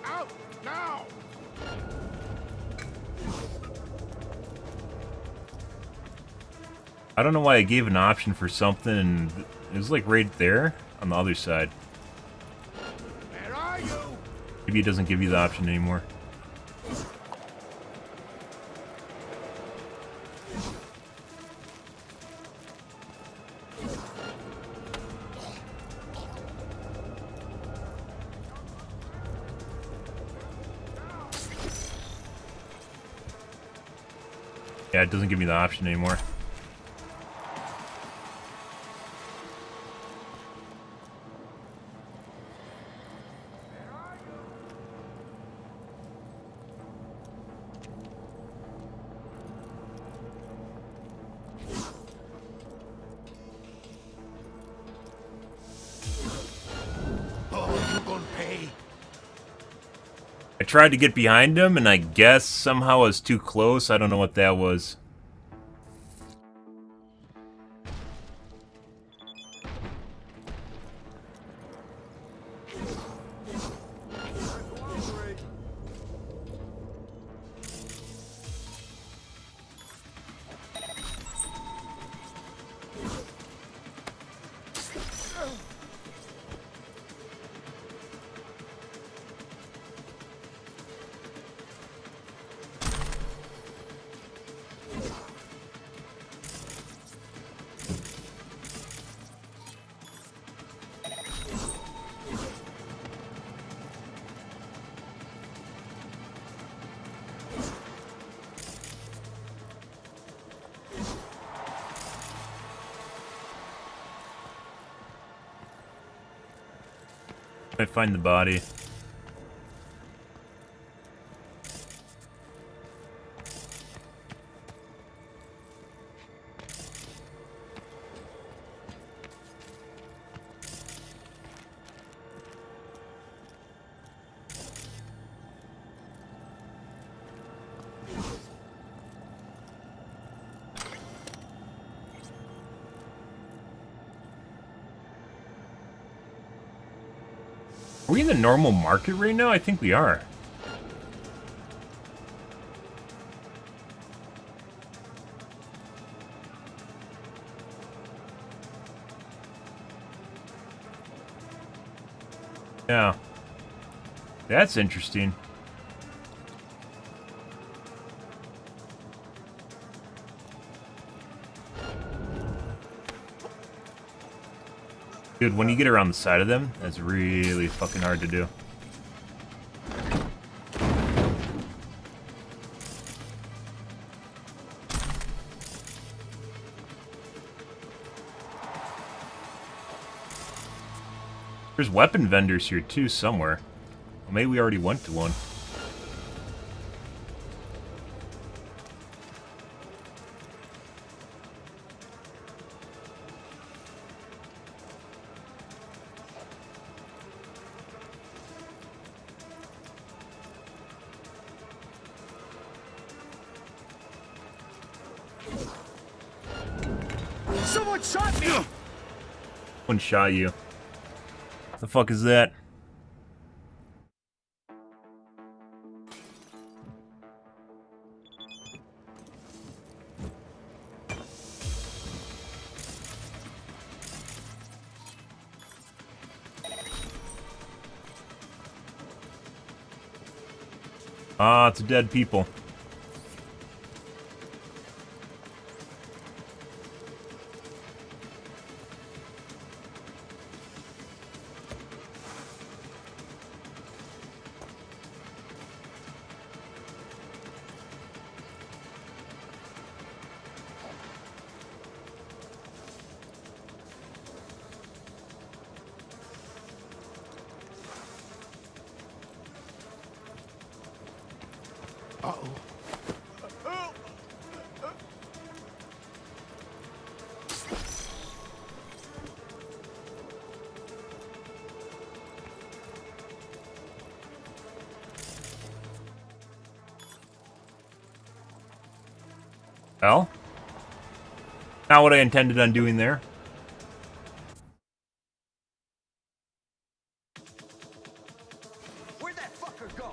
Out now! I don't know why I gave an option for something, and it was like right there on the other side. Where are you? Maybe it doesn't give you the option anymore. Yeah, it doesn't give me the option anymore. I tried to get behind him, and I guess somehow I was too close. I don't know what that was. I find the body. Are we in the normal market right now? I think we are. Yeah. That's interesting. Dude, when you get around the side of them, that's really fucking hard to do. There's weapon vendors here too, somewhere. Well, maybe we already went to one. Someone shot me! One shot you. The fuck is that? Ah, it's dead people. Well, not what I intended on doing there. Where'd that fucker go?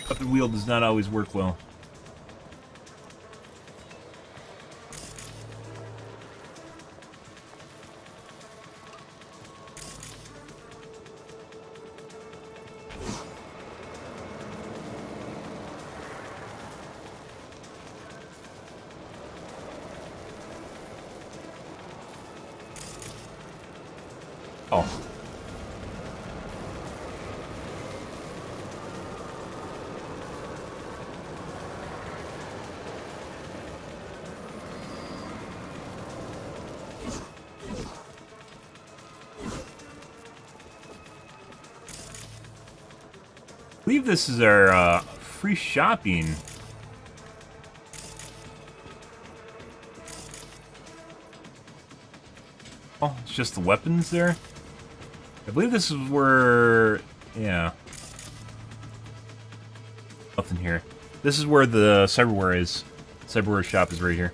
Weapon wheel does not always work well. Oh. I believe this is our free shopping. Oh, it's just the weapons there? I believe this is where... yeah. Nothing here. This is where the cyberware is. Cyberware shop is right here.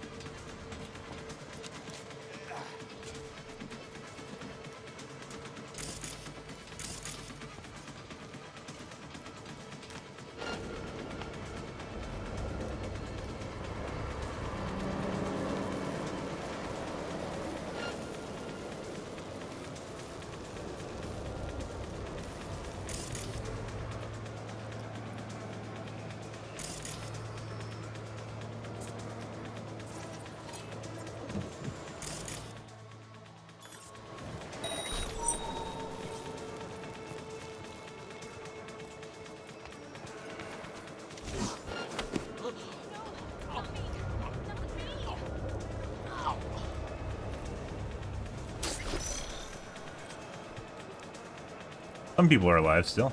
Some people are alive still.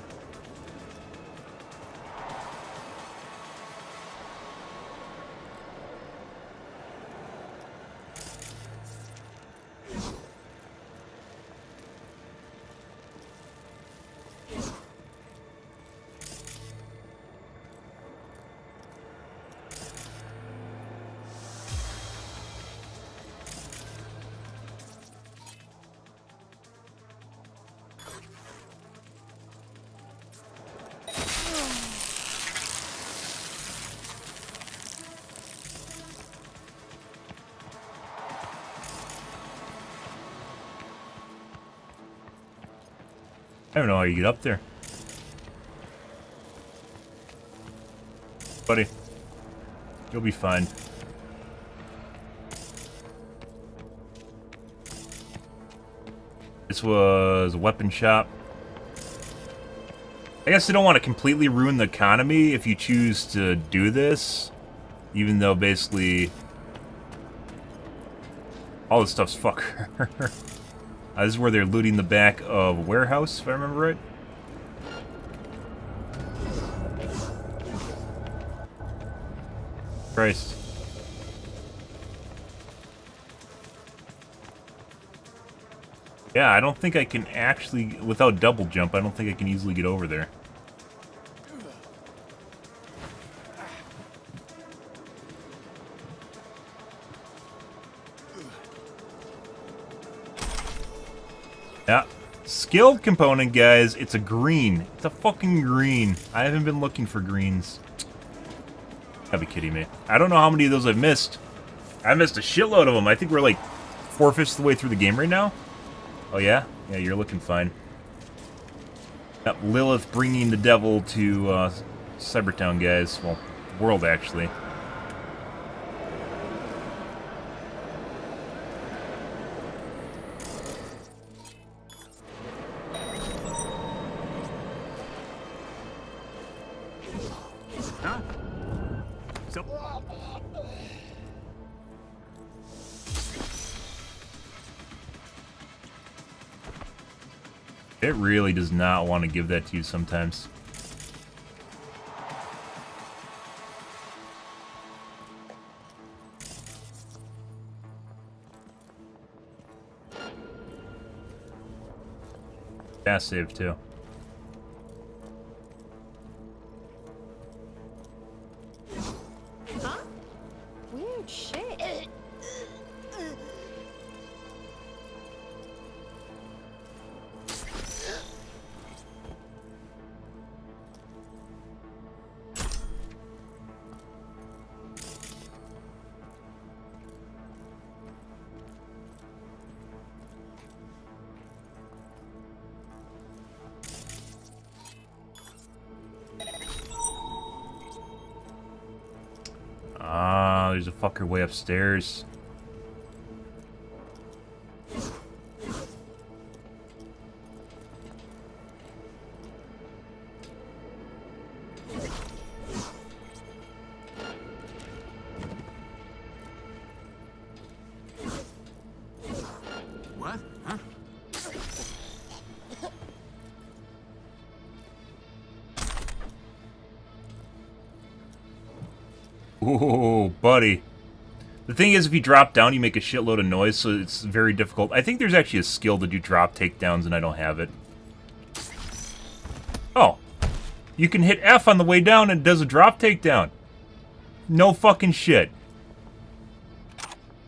I don't know how you get up there. Buddy, you'll be fine. This was a weapon shop. I guess I don't want to completely ruin the economy if you choose to do this, even though basically all this stuff's fucker. This is where they're looting the back of a warehouse, if I remember right. Christ. Yeah, I don't think I can actually, without double jump, I don't think I can easily get over there. Yeah. Skilled component, guys. It's a green. It's a fucking green. I haven't been looking for greens. Gotta be kidding me. I don't know how many of those I've missed. I missed a shitload of them. I think we're like 4/5 of the way through the game right now. Oh, yeah? Yeah, you're looking fine. Yep, Lilith bringing the devil to Cybertown, guys. Well, world, actually. Huh? So... It really does not want to give that to you sometimes. Fast save too. there's a fucker way upstairs. What? Huh? Ooh, buddy. The thing is, if you drop down, you make a shitload of noise, so it's very difficult. I think there's actually a skill to do drop takedowns, and I don't have it. Oh. You can hit F on the way down, and it does a drop takedown. No fucking shit.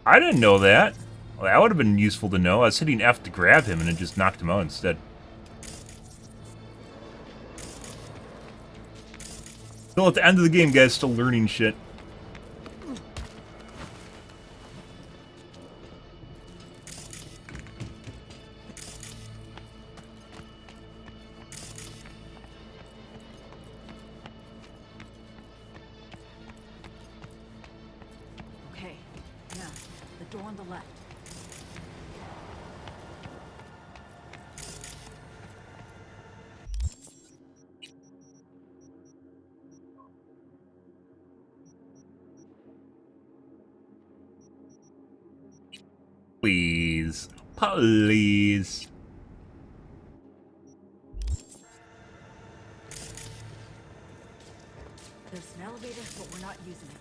I didn't know that. Well, that would have been useful to know. I was hitting F to grab him, and it just knocked him out instead. Still at the end of the game, guys. Still learning shit. Okay, now, the door on the left. Please. Please. There's an elevator, but we're not using it.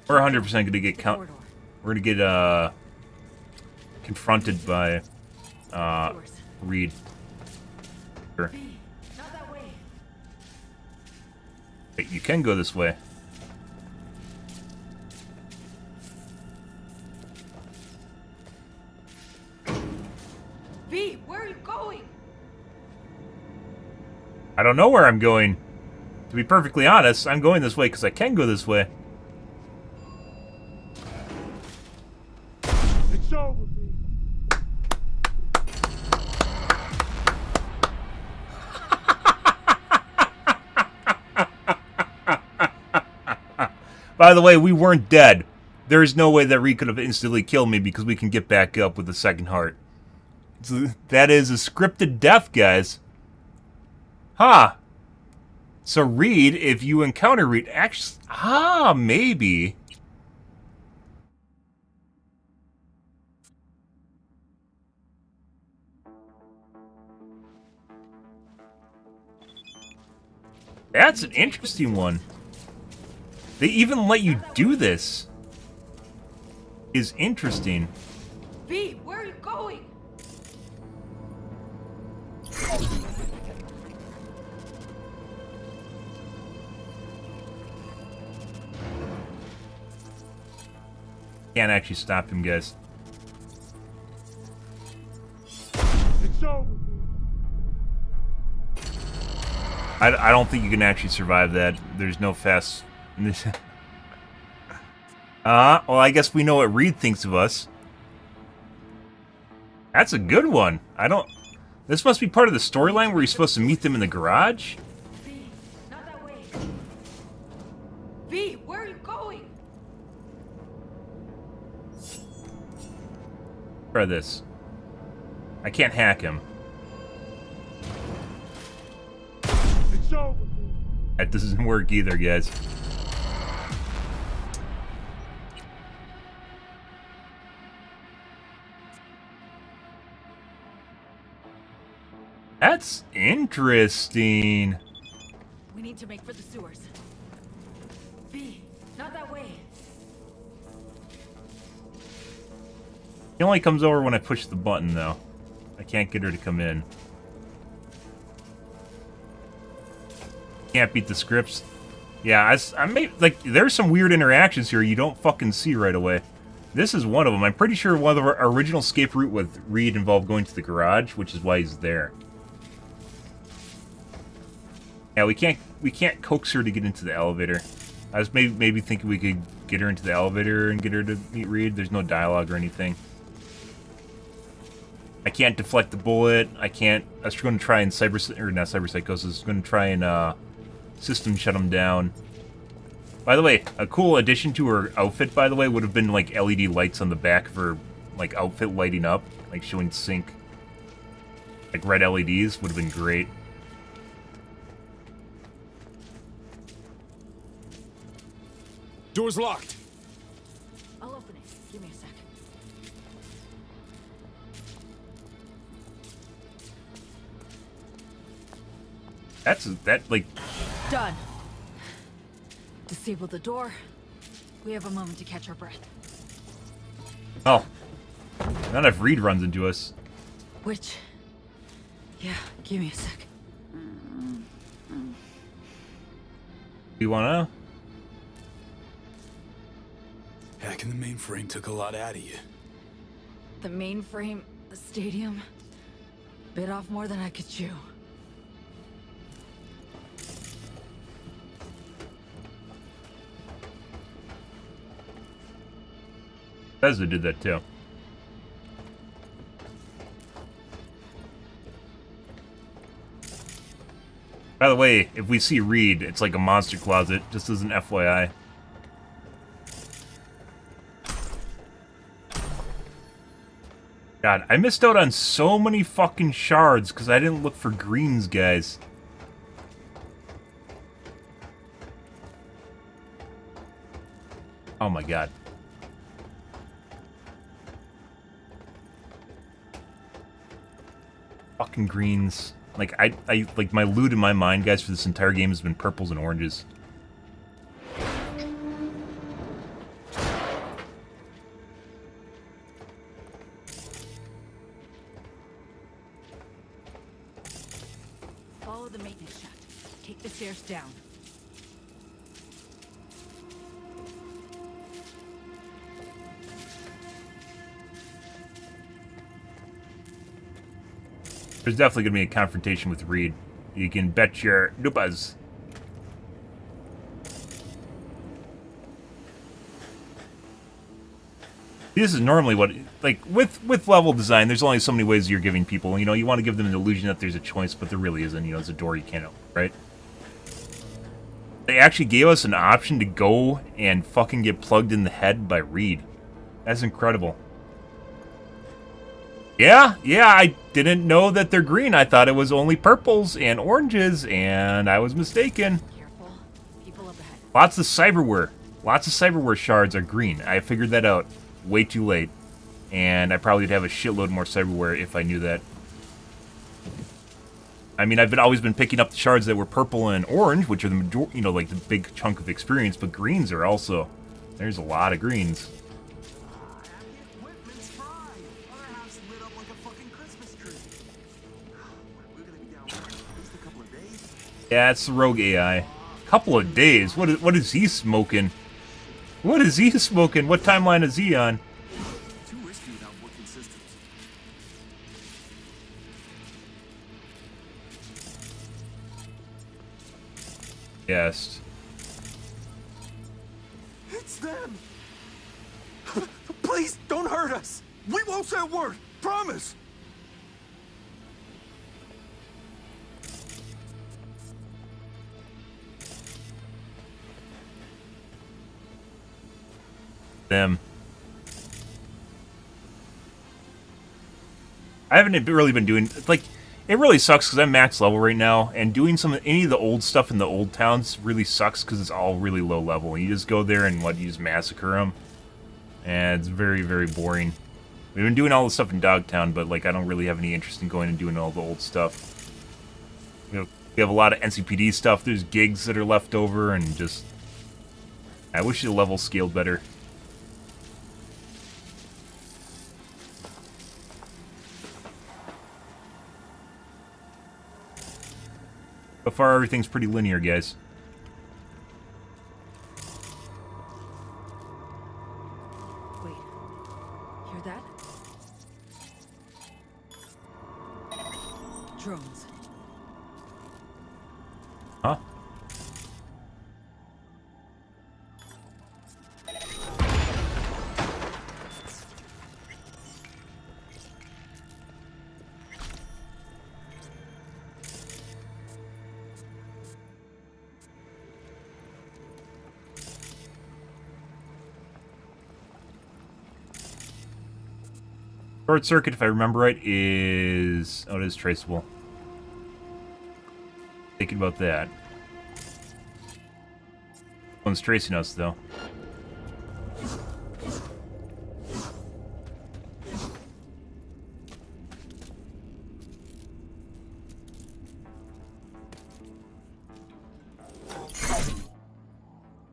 We're 100% going to get we're going to get confronted by Reed. Sure. Not that way. Wait, you can go this way. V, where are you going? I don't know where I'm going. To be perfectly honest, I'm going this way because I can go this way. It's over, B. By the way, we weren't dead. There is no way that Reed could have instantly killed me because we can get back up with a second heart. So that is a scripted death, guys. Huh. So Reed, if you encounter Reed, actually... maybe. That's an interesting one. They even let you do this. Is interesting. V, where are you going? Can't actually stop him, guys. It's over. I don't think you can actually survive that. There's no fast... well, I guess we know what Reed thinks of us. That's a good one. I don't... This must be part of the storyline where you're supposed to meet them in the garage? V, not that way. V, where are you going? Try this. I can't hack him. It's over. That doesn't work either, guys. That's interesting. We need to make for the sewers. V, not that way. He only comes over when I push the button, though. I can't get her to come in. Can't beat the scripts. Yeah, I may, like, there's some weird interactions here you don't fucking see right away. This is one of them. I'm pretty sure one of our original escape route with Reed involved going to the garage, which is why he's there. Yeah, we can't coax her to get into the elevator. I was maybe thinking we could get her into the elevator and get her to meet Reed. There's no dialogue or anything. I can't deflect the bullet. I was going to try and not cyberpsychosis. I was going to try and system shut him down. By the way, a cool addition to her outfit, by the way, would have been like LED lights on the back of her like outfit lighting up, like showing sync. Like red LEDs would have been great. Door's locked. I'll open it. Give me a sec. That like Done. Disable the door. We have a moment to catch our breath. oh, not if Reed runs into us. Which? Yeah, give me a sec. You wanna? Hacking the mainframe took a lot out of you. The mainframe, the stadium, bit off more than I could chew. Bethesda did that too. By the way, if we see Reed, it's like a monster closet, just as an FYI. God, I missed out on so many fucking shards because I didn't look for greens, guys. Oh my god. Fucking greens. Like, I like, my loot in my mind, guys, for this entire game has been purples and oranges. Follow the maintenance shaft. Take the stairs down. There's definitely going to be a confrontation with Reed. You can bet your dupas. This is normally what, like, with level design, there's only so many ways you're giving people. You know, you want to give them an illusion that there's a choice, but there really isn't. You know, it's a door you can't open, right? They actually gave us an option to go and fucking get plugged in the head by Reed. That's incredible. Yeah, I didn't know that they're green. I thought it was only purples and oranges, and I was mistaken. Careful. People up ahead. Lots of cyberware. Lots of cyberware shards are green. I figured that out way too late. And I probably would have a shitload more cyberware if I knew that. I mean, I've always been picking up the shards that were purple and orange, which are the majority, you know, like the big chunk of experience, but greens are also, there's a lot of greens. Yeah, it's the rogue AI. Couple of days? What is he smoking? What is he smoking? What timeline is he on? Yes. It's them! Please, don't hurt us! We won't say a word! Promise! Them. I haven't really been doing, like, it really sucks because I'm max level right now, and doing any of the old stuff in the old towns really sucks because it's all really low level. And you just go there and you just massacre them, and it's very, very boring. We've been doing all the stuff in Dogtown, but like I don't really have any interest in going and doing all the old stuff. You know, we have a lot of NCPD stuff. There's gigs that are left over, and just I wish the level scaled better. So far, everything's pretty linear, guys. Wait. Hear that? Drones. Huh? Short circuit, if I remember right, is... Oh, it is traceable. Thinking about that. One's tracing us, though.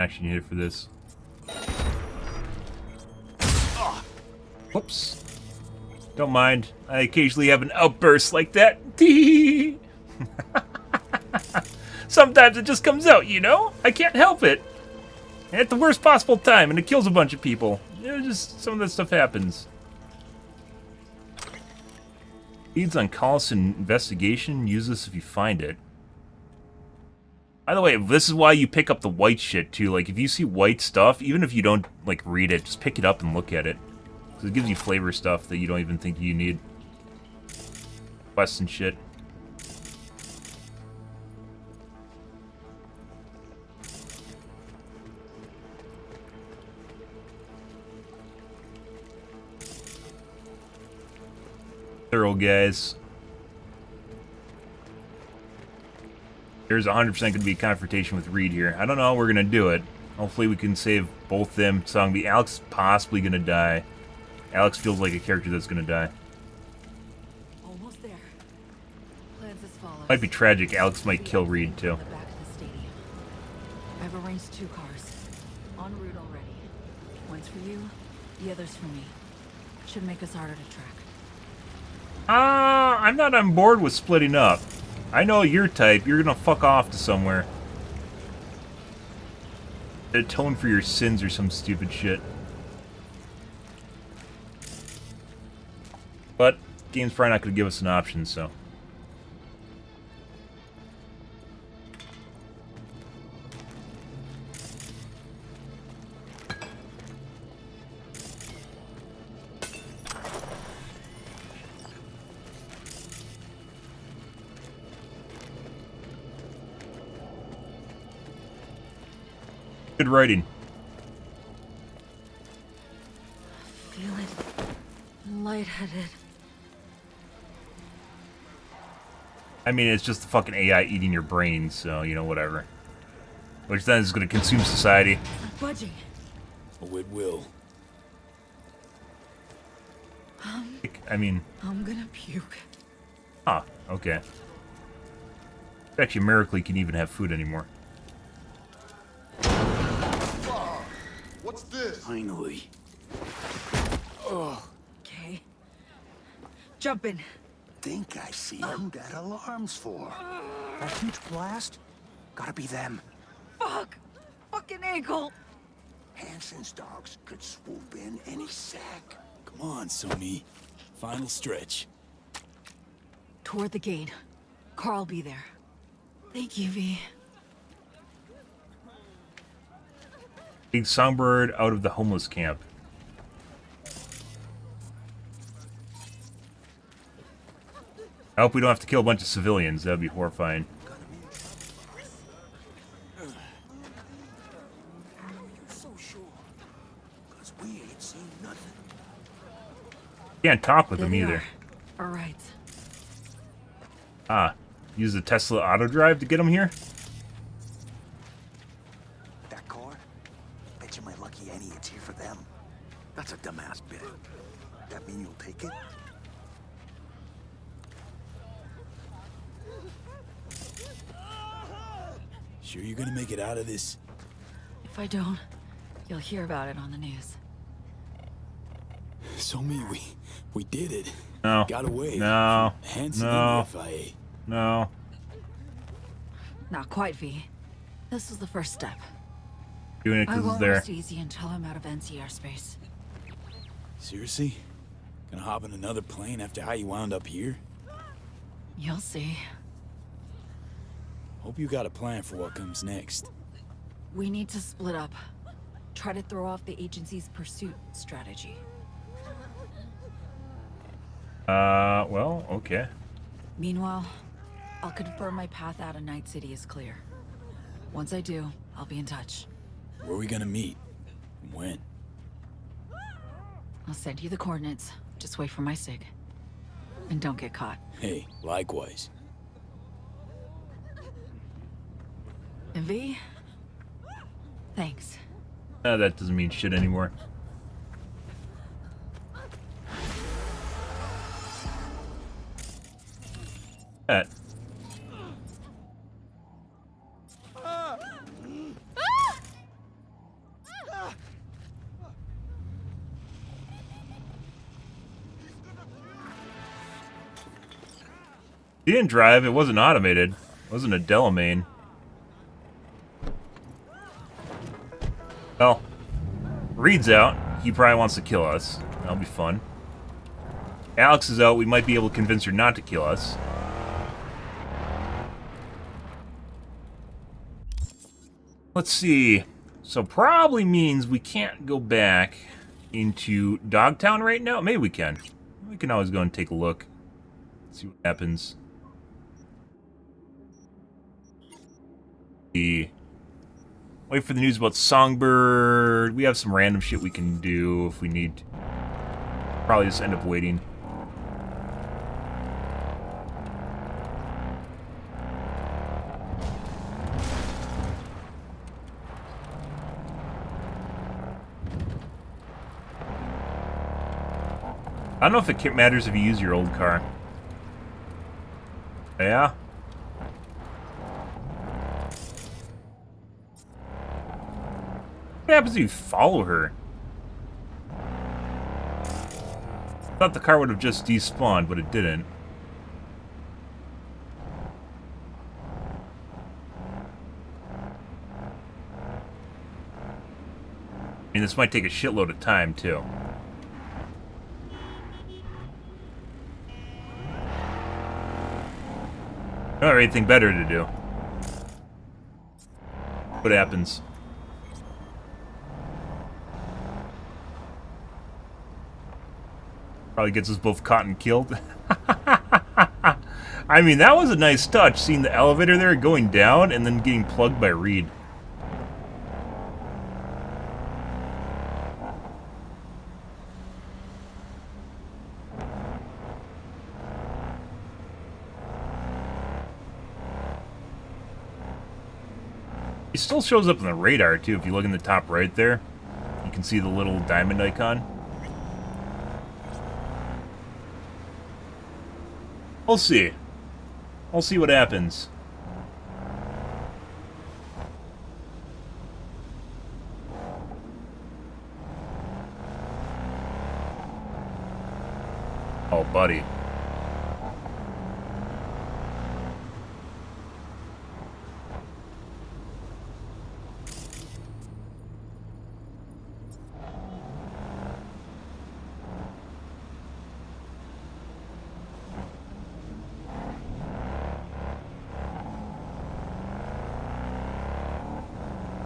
Actually need it for this. Whoops. Don't mind. I occasionally have an outburst like that. Sometimes it just comes out, you know? I can't help it. At the worst possible time, and it kills a bunch of people. You know, just some of that stuff happens. Leads on Collis investigation. Use this if you find it. By the way, this is why you pick up the white shit, too. Like, if you see white stuff, even if you don't, like, read it, just pick it up and look at it. Because it gives you flavor stuff that you don't even think you need. Quests and shit. Thorough, guys. There's 100% going to be a confrontation with Reed here. I don't know how we're going to do it. Hopefully we can save both them. Songby, Alex is possibly going to die. Alex feels like a character that's going to die. Almost there. Plans as follows. Might be tragic. Alex might kill Reed, too. Back to the stadium. I've arranged 2 cars. En route already. One's for you, the other's for me. Should make us harder to track. I'm not on board with splitting up. I know your type. You're gonna fuck off to somewhere. Atone for your sins or some stupid shit. But, game's probably not gonna give us an option, so. Good writing. Feeling lightheaded. I mean, it's just the fucking AI eating your brain, so, you know, whatever. Which then is going to consume society. Not budging. Oh, it will. I mean... I'm gonna puke. Ah, okay. Actually, a miracle you can even have food anymore. What's this? Finally. Okay. Jump in. Think I see who that alarm's for. That huge blast? Gotta be them. Fuck! Fucking ankle! Hansen's dogs could swoop in any sec. Come on, Sony. Final stretch. Toward the gate. Carl'll be there. Thank you, V. Big songbird out of the homeless camp. I hope we don't have to kill a bunch of civilians. That would be horrifying. Can't talk with them either. All right. Ah, use the Tesla auto drive to get them here? That car? Bet you my lucky Annie it's here for them. That's a dumbass bit. That mean you'll take it? Sure you're gonna make it out of this? If I don't, you'll hear about it on the news. Sony, we did it. No. Got away. No. Hansen No. and the FIA. No. Not quite, V. This was the first step. Doing it I because it's won't there. rest easy until I'm out of NCR space. Seriously? Gonna hop in another plane after how you wound up here? You'll see. Hope you got a plan for what comes next. We need to split up. Try to throw off the agency's pursuit strategy. Well, okay. Meanwhile, I'll confirm my path out of Night City is clear. Once I do, I'll be in touch. Where are we gonna meet? And when? I'll send you the coordinates Just wait for my sig. And don't get caught. Hey, likewise. And V? Thanks. That doesn't mean shit anymore. That. He didn't drive, it wasn't automated. It wasn't a Delamain. Well, Reed's out. He probably wants to kill us. That'll be fun. Alex is out. We might be able to convince her not to kill us. Let's see. So probably means we can't go back into Dogtown right now. Maybe we can. We can always go and take a look. See what happens. Wait for the news about Songbird. We have some random shit we can do if we need. Probably just end up waiting. I don't know if it matters if you use your old car. Yeah? What happens if you follow her? I thought the car would have just despawned, but it didn't. I mean, this might take a shitload of time, too. I don't have anything better to do. What happens? Probably gets us both caught and killed. I mean, that was a nice touch, seeing the elevator there going down and then getting plugged by Reed. He still shows up on the radar, too. If you look in the top right there, you can see the little diamond icon. We'll see. We'll see what happens. Oh, buddy.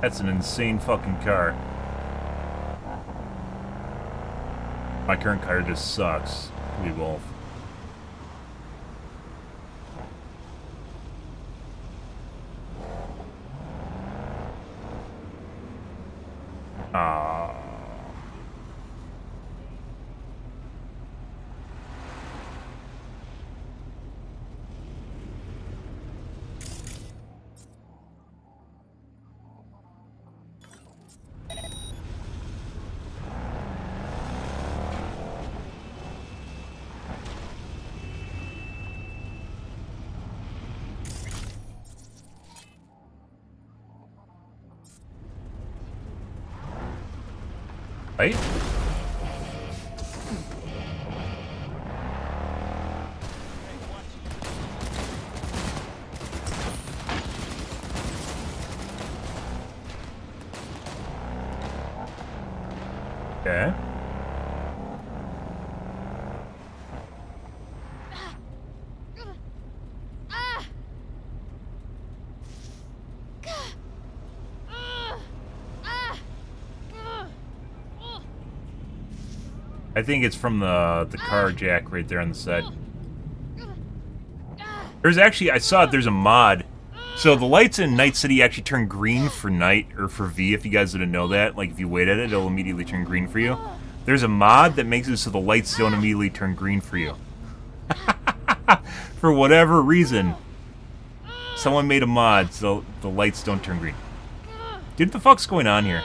That's an insane fucking car. My current car just sucks. We both. Ah. Right? Okay. I think it's from the car jack right there on the side. There's actually, I saw it, there's a mod. So the lights in Night City actually turn green for night, or for V, if you guys didn't know that. Like, if you wait at it, it'll immediately turn green for you. There's a mod that makes it so the lights don't immediately turn green for you. For whatever reason. Someone made a mod so the lights don't turn green. Dude, what the fuck's going on here?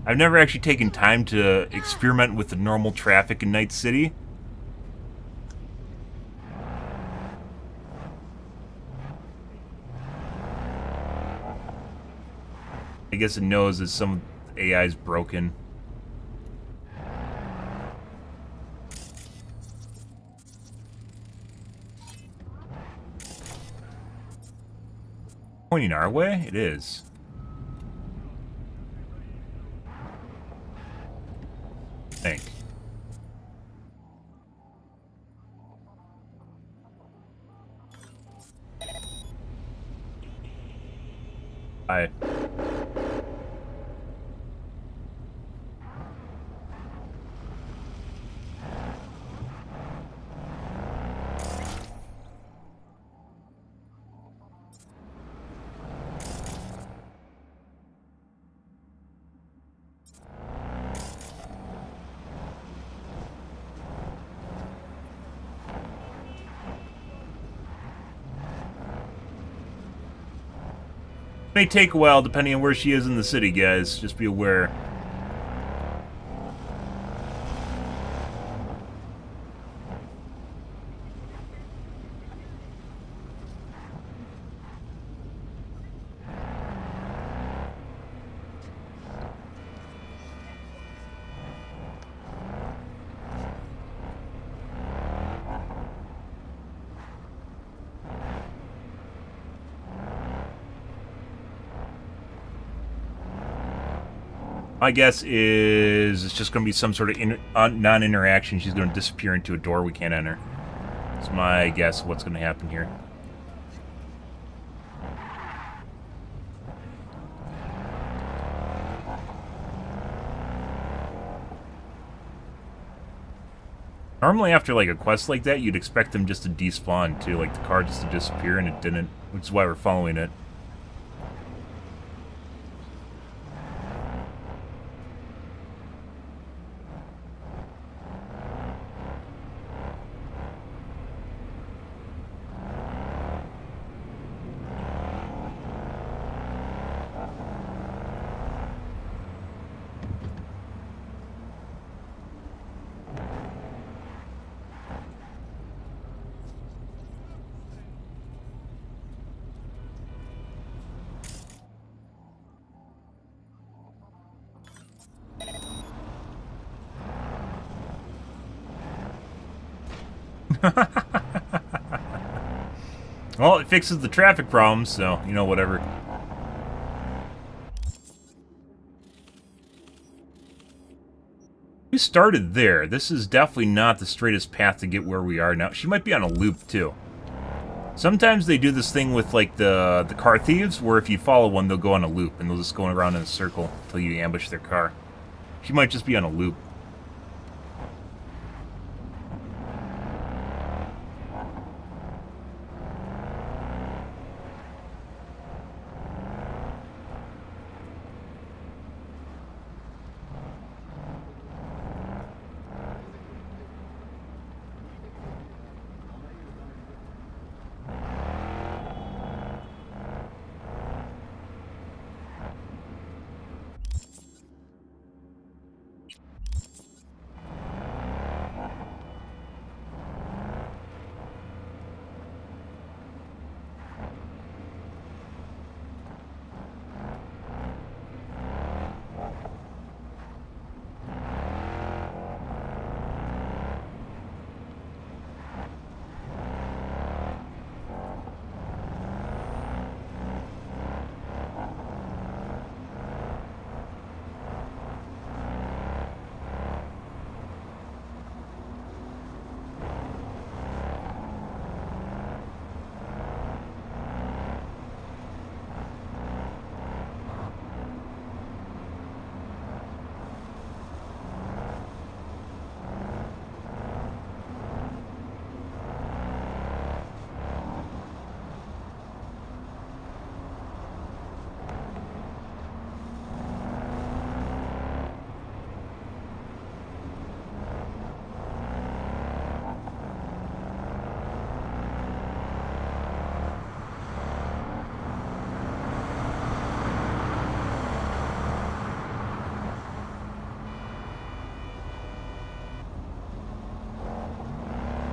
I've never actually taken time to experiment with the normal traffic in Night City. I guess it knows that some AI is broken. Pointing our way? It is. I think. Hi. May take a while depending on where she is in the city, guys. Just be aware. My guess is it's just going to be some sort of non-interaction. She's going to disappear into a door we can't enter. That's my guess of what's going to happen here. Normally after like a quest like that, you'd expect them just to despawn too, like the car just to disappear, and it didn't, which is why we're following it. Well, it fixes the traffic problems, so, you know, whatever. We started there. This is definitely not the straightest path to get where we are now. She might be on a loop, too. Sometimes they do this thing with, like, the car thieves, where if you follow one, they'll go on a loop, and they'll just go around in a circle until you ambush their car. She might just be on a loop.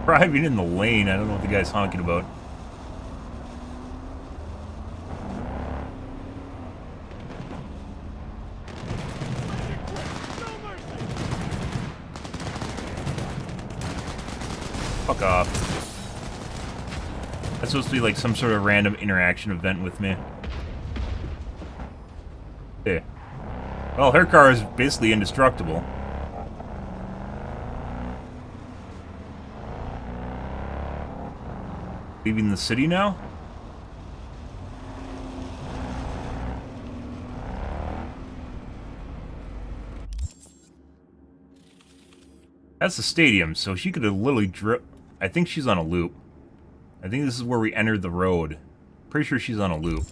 Driving in the lane. I don't know what the guy's honking about. Fuck off. That's supposed to be like some sort of random interaction event with me. Yeah. Well, her car is basically indestructible. Leaving the city now? That's the stadium, so she could have literally I think she's on a loop. I think this is where we entered the road. Pretty sure she's on a loop.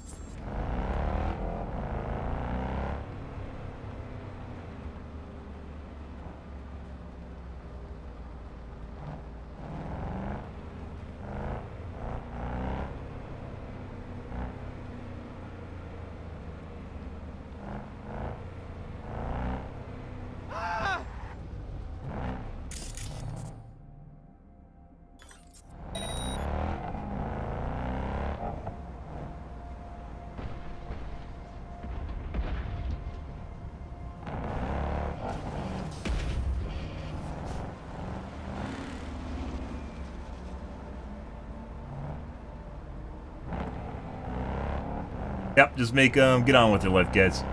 Yep, just make get on with their life, guys.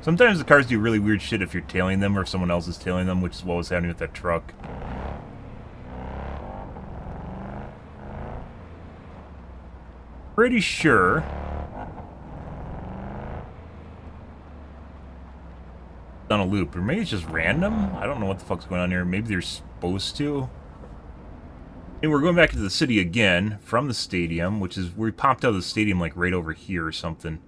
Sometimes the cars do really weird shit if you're tailing them or if someone else is tailing them, which is what was happening with that truck. Pretty sure. On a loop, or maybe it's just random. I don't know what the fuck's going on here. Maybe they're supposed to. And we're going back into the city again from the stadium, which is we popped out of the stadium like right over here or something.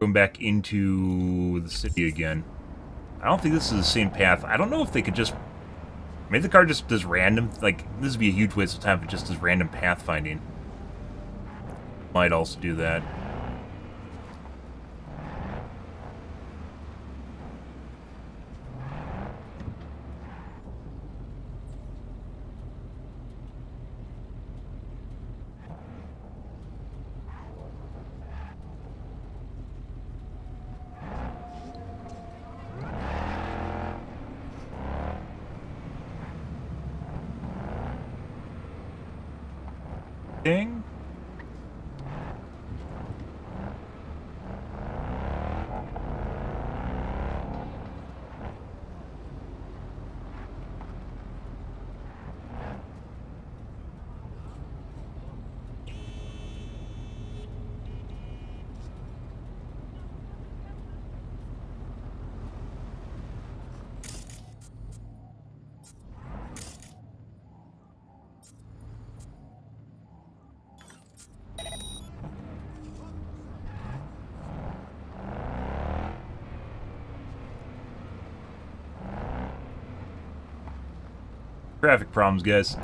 Going back into the city again. I don't think this is the same path. I don't know if they could just... Maybe the car just does random... Like, this would be a huge waste of time if it just does random pathfinding. Might also do that. Ding. Traffic problems, guys.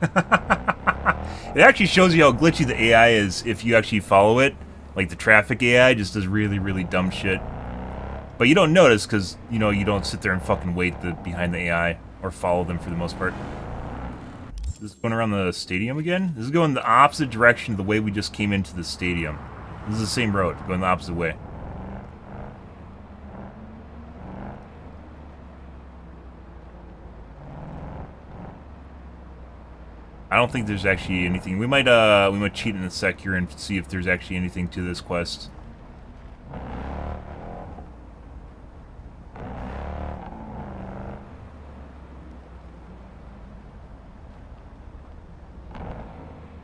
It actually shows you how glitchy the AI is if you actually follow it. Like the traffic AI just does really, really dumb shit. But you don't notice because, you know, you don't sit there and fucking wait behind the AI or follow them for the most part. Is this going around the stadium again? This is going the opposite direction of the way we just came into the stadium. This is the same road, going the opposite way. I don't think there's actually anything. We might cheat in a sec here and see if there's actually anything to this quest.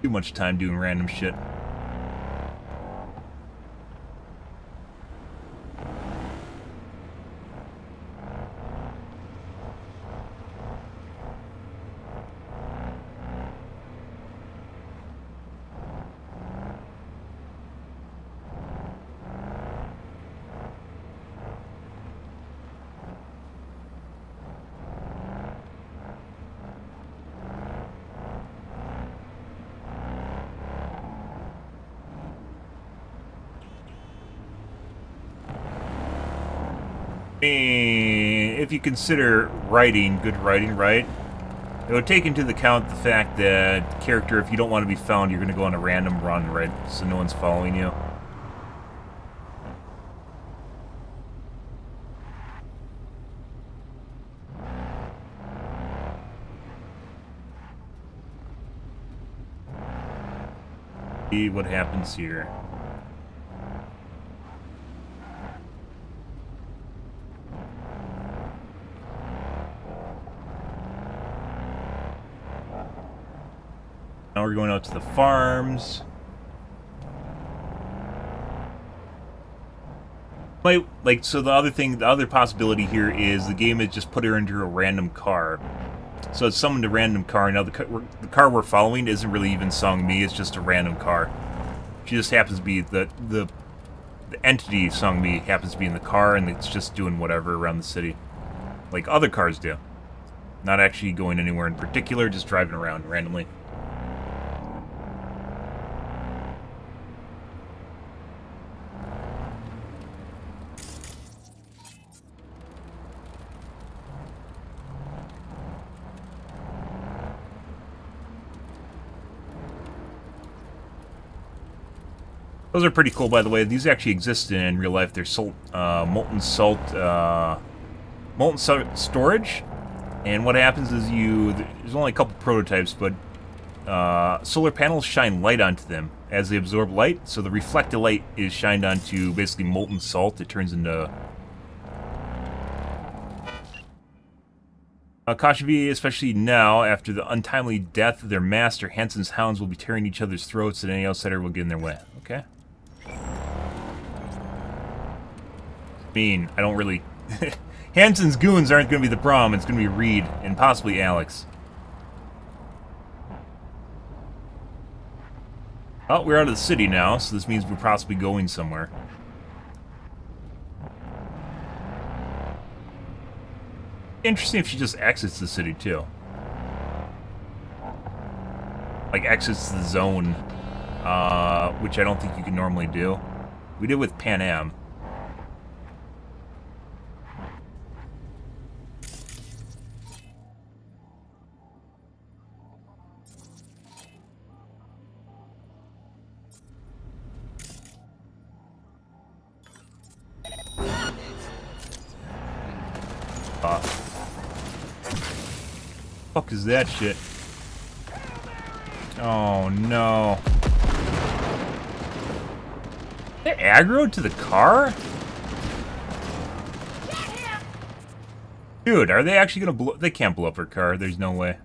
Too much time doing random shit. If you consider writing, good writing, right? It would take into account the fact that character, if you don't want to be found, you're going to go on a random run, right? So no one's following you. See what happens here. Now we're going out to the farms. So the other possibility here is the game has just put her into a random car. So it's summoned a random car. Now the car we're following isn't really even Song Mi, it's just a random car. She just happens to be, the entity Song Mi happens to be in the car, and it's just doing whatever around the city. Like other cars do. Not actually going anywhere in particular, just driving around randomly. Those are pretty cool, by the way. These actually exist in real life. They're molten salt storage. And what happens is there's only a couple prototypes, but solar panels shine light onto them as they absorb light. So the reflected light is shined onto basically molten salt. It turns into caution V, especially now, after the untimely death of their master, Hansen's hounds will be tearing each other's throats and any outsider will get in their way. Okay. I don't really... Hansen's goons aren't going to be the problem. It's going to be Reed and possibly Alex. Oh, we're out of the city now, so this means we're possibly going somewhere. Interesting if she just exits the city, too. Like, exits the zone, which I don't think you can normally do. We did with Pan Am. Fuck is that shit? Oh no. They're aggroed to the car? Dude, are they actually gonna blow? They can't blow up her car. There's no way.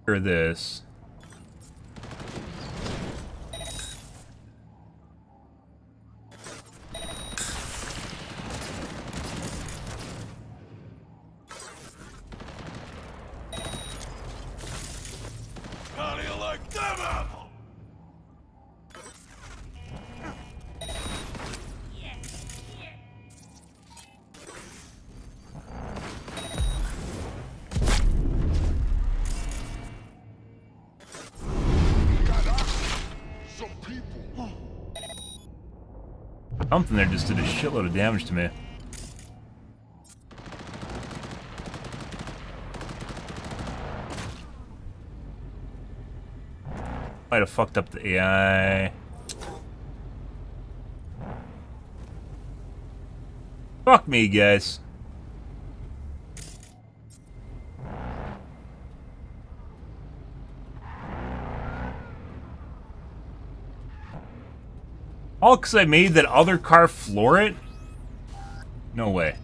Or this. How do you like them apples? Something there just did a shitload of damage to me. Might have fucked up the AI. Fuck me, guys. All because I made that other car floor it? No way.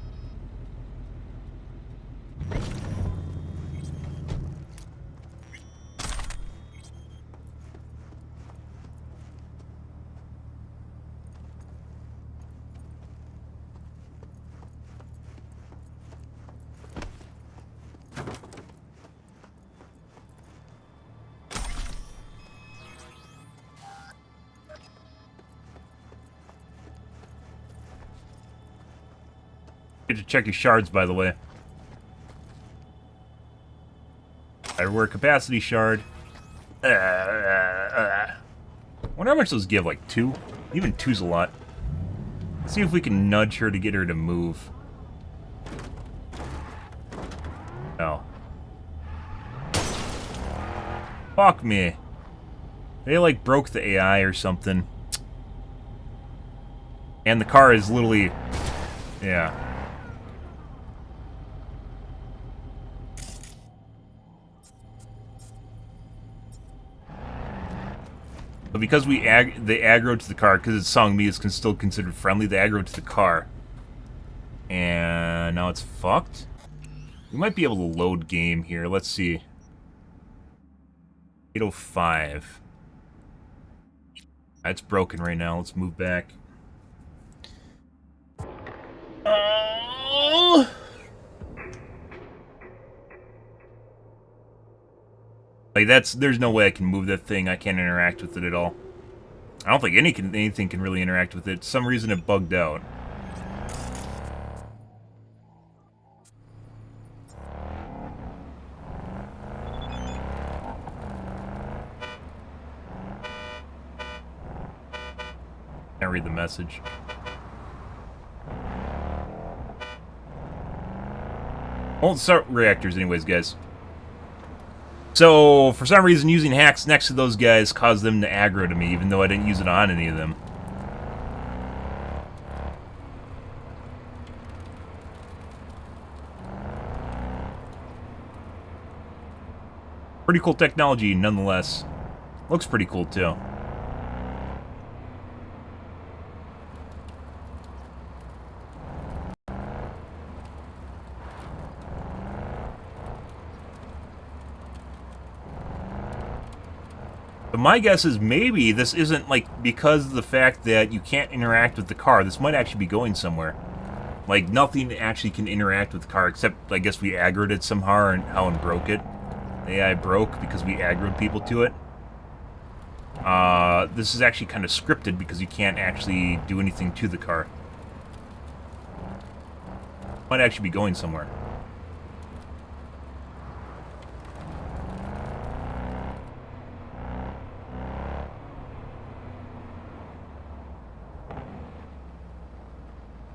Get to check your shards, by the way. Everywhere capacity shard. Wonder how much those give, like 2? Even 2's a lot. Let's see if we can nudge her to get her to move. Oh. Fuck me. They, like, broke the AI or something. And the car is literally... Yeah. But because they aggroed to the car, because it's Song Mi is still considered friendly, they aggroed to the car. And now it's fucked? We might be able to load game here. Let's see. 805. It's broken right now. Let's move back. Oh! Like, there's no way I can move that thing. I can't interact with it at all. I don't think anything can really interact with it. For some reason it bugged out. Can't read the message. Well, let's start reactors anyways, guys. So, for some reason, using hacks next to those guys caused them to aggro to me, even though I didn't use it on any of them. Pretty cool technology, nonetheless. Looks pretty cool, too. But my guess is maybe this isn't, like, because of the fact that you can't interact with the car. This might actually be going somewhere. Like, nothing actually can interact with the car, except, I guess, we aggroed it somehow and broke it. The AI broke because we aggroed people to it. This is actually kind of scripted because you can't actually do anything to the car. Might actually be going somewhere.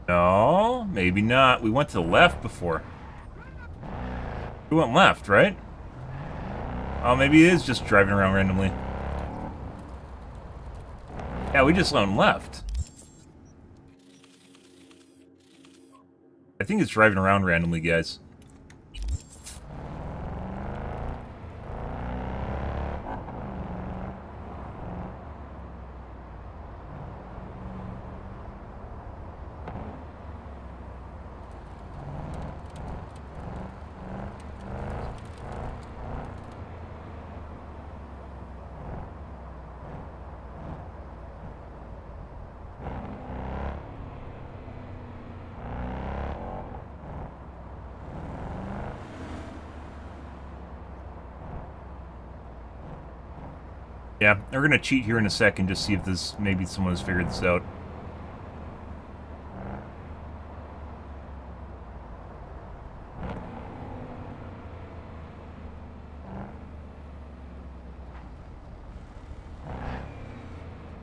No, maybe not. We went to the left before. We went left, right? Oh, maybe it is just driving around randomly. Yeah, we just went left. I think it's driving around randomly, guys. Yeah, we're gonna cheat here in a second, just see if this, maybe someone has figured this out.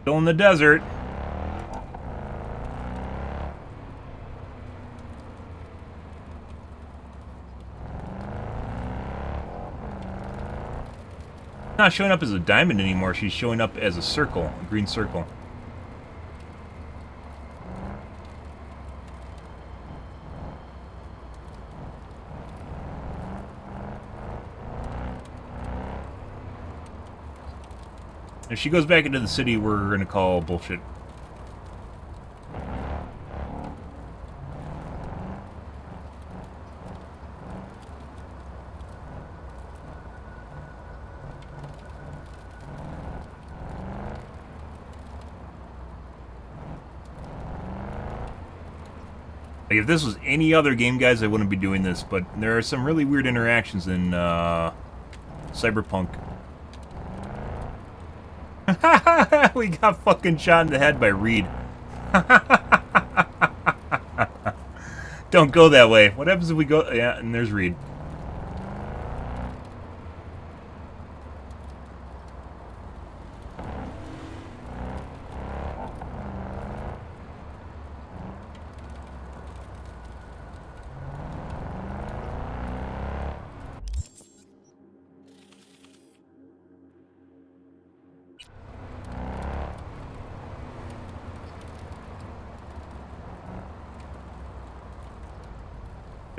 Still in the desert. Not showing up as a diamond anymore, she's showing up as a circle, a green circle. If she goes back into the city, we're gonna call bullshit. Like, if this was any other game, guys, I wouldn't be doing this, but there are some really weird interactions in Cyberpunk. We got fucking shot in the head by Reed. Don't go that way. What happens if we go... Yeah, and there's Reed.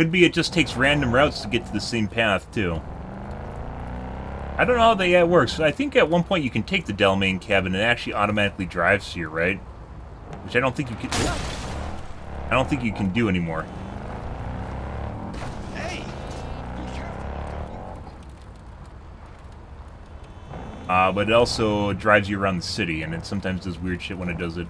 Could be it just takes random routes to get to the same path, too. I don't know how that works. I think at one point you can take the Delmain cabin and it actually automatically drives here, right? Which I don't think you can... I don't think you can do anymore. But it also drives you around the city, and it sometimes does weird shit when it does it.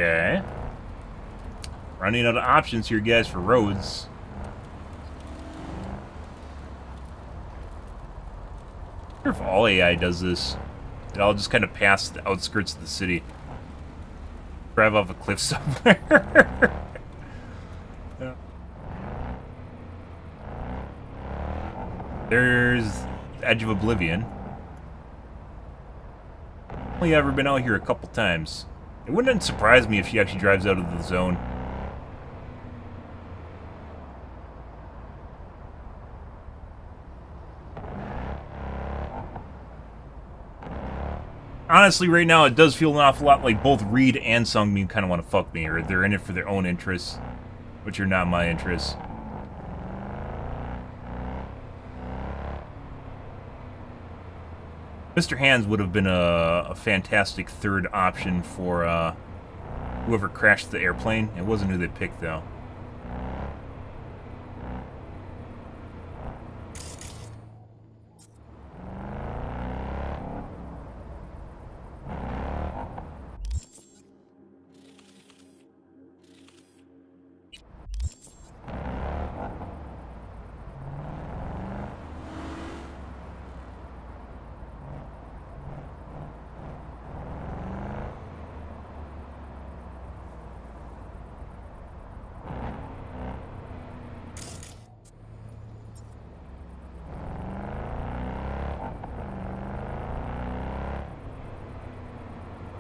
Okay. Running out of options here, guys, for roads. I wonder if all AI does this. It all just kind of pass the outskirts of the city. Drive off a cliff somewhere. Yeah. There's the Edge of Oblivion. Only ever been out here a couple times. It wouldn't surprise me if she actually drives out of the zone. Honestly, right now, it does feel an awful lot like both Reed and Sungmin kind of want to fuck me, or they're in it for their own interests, which are not my interests. Mr. Hands would have been a fantastic third option for whoever crashed the airplane. It wasn't who they picked, though.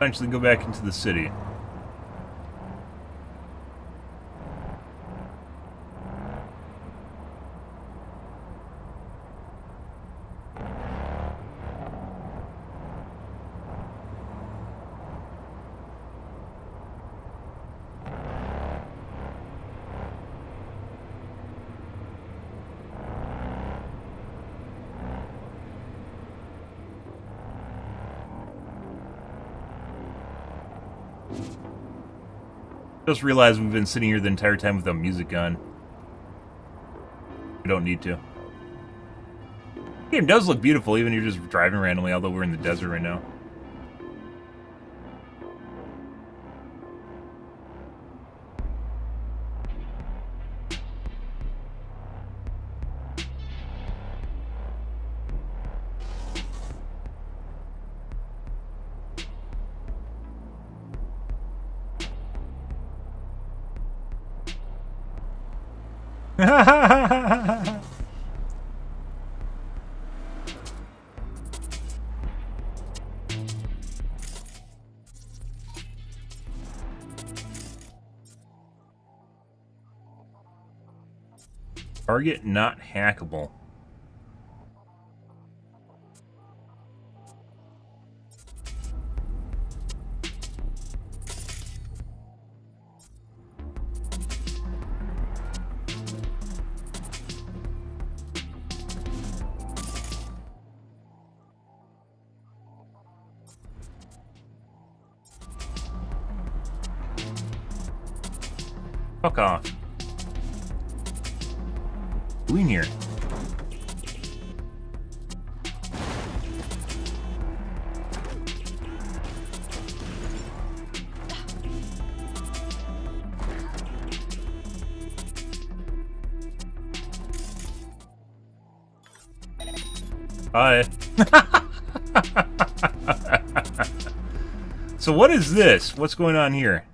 Eventually go back into the city. Just realized we've been sitting here the entire time without music on. We don't need to. The game does look beautiful, even if you're just driving randomly, although we're in the desert right now. Target not hackable. Fuck off. Doing here? Hi. So what is this? What's going on here?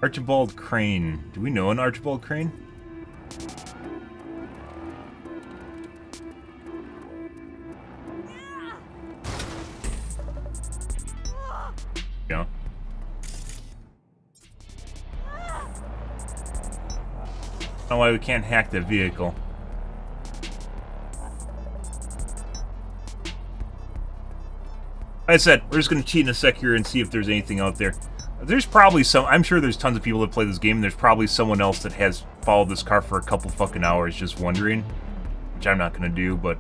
Archibald Crane. Do we know an Archibald Crane? I don't know why we can't hack that vehicle. Like I said, we're just going to cheat in a sec here and see if there's anything out there. There's probably some... I'm sure there's tons of people that play this game, and there's probably someone else that has followed this car for a couple fucking hours just wondering. Which I'm not going to do, but...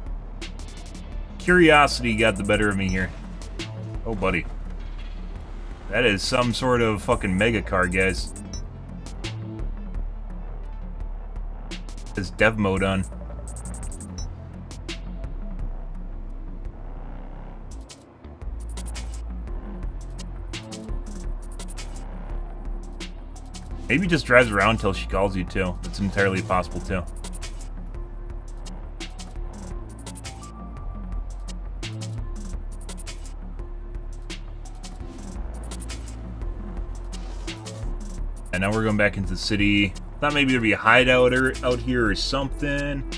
curiosity got the better of me here. Oh, buddy. That is some sort of fucking mega car, guys. There's dev mode on. Maybe just drives around until she calls you, too. That's entirely possible, too. And now we're going back into the city. Thought maybe there'd be a hideout out here or something.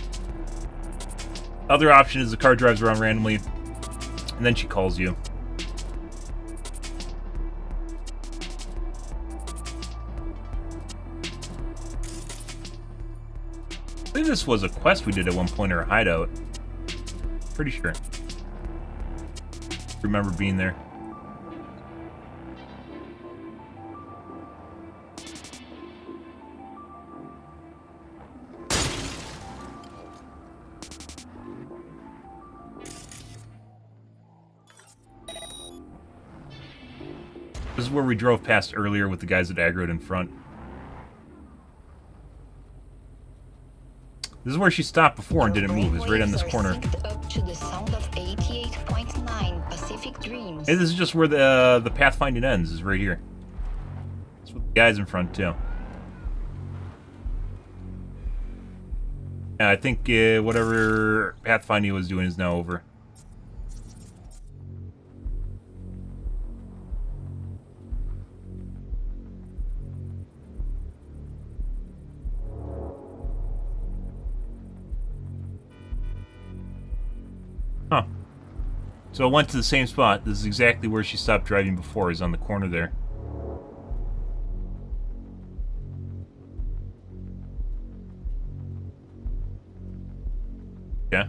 Other option is the car drives around randomly, and then she calls you. I think this was a quest we did at one point, or a hideout. Pretty sure. Remember being there. This is where we drove past earlier with the guys that aggroed in front. This is where she stopped before and didn't move. It's right on this corner. Up to the sound of 88.9 Pacific Dreams. Hey, this is just where the pathfinding ends. Is right here. It's with the guys in front too. Yeah, I think whatever pathfinding was doing is now over. Huh. So it went to the same spot. This is exactly where she stopped driving before, is on the corner there. Yeah.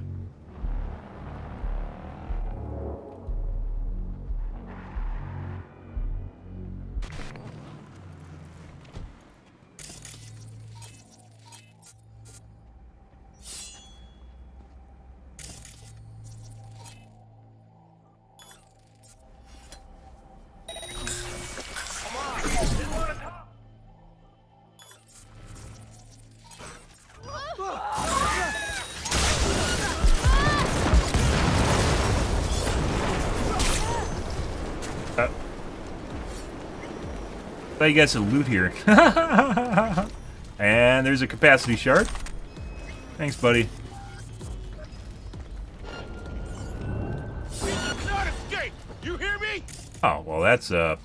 I thought you guys had loot here. And there's a capacity shard. Thanks, buddy. We did not escape! You hear me? Oh, well, that's okay.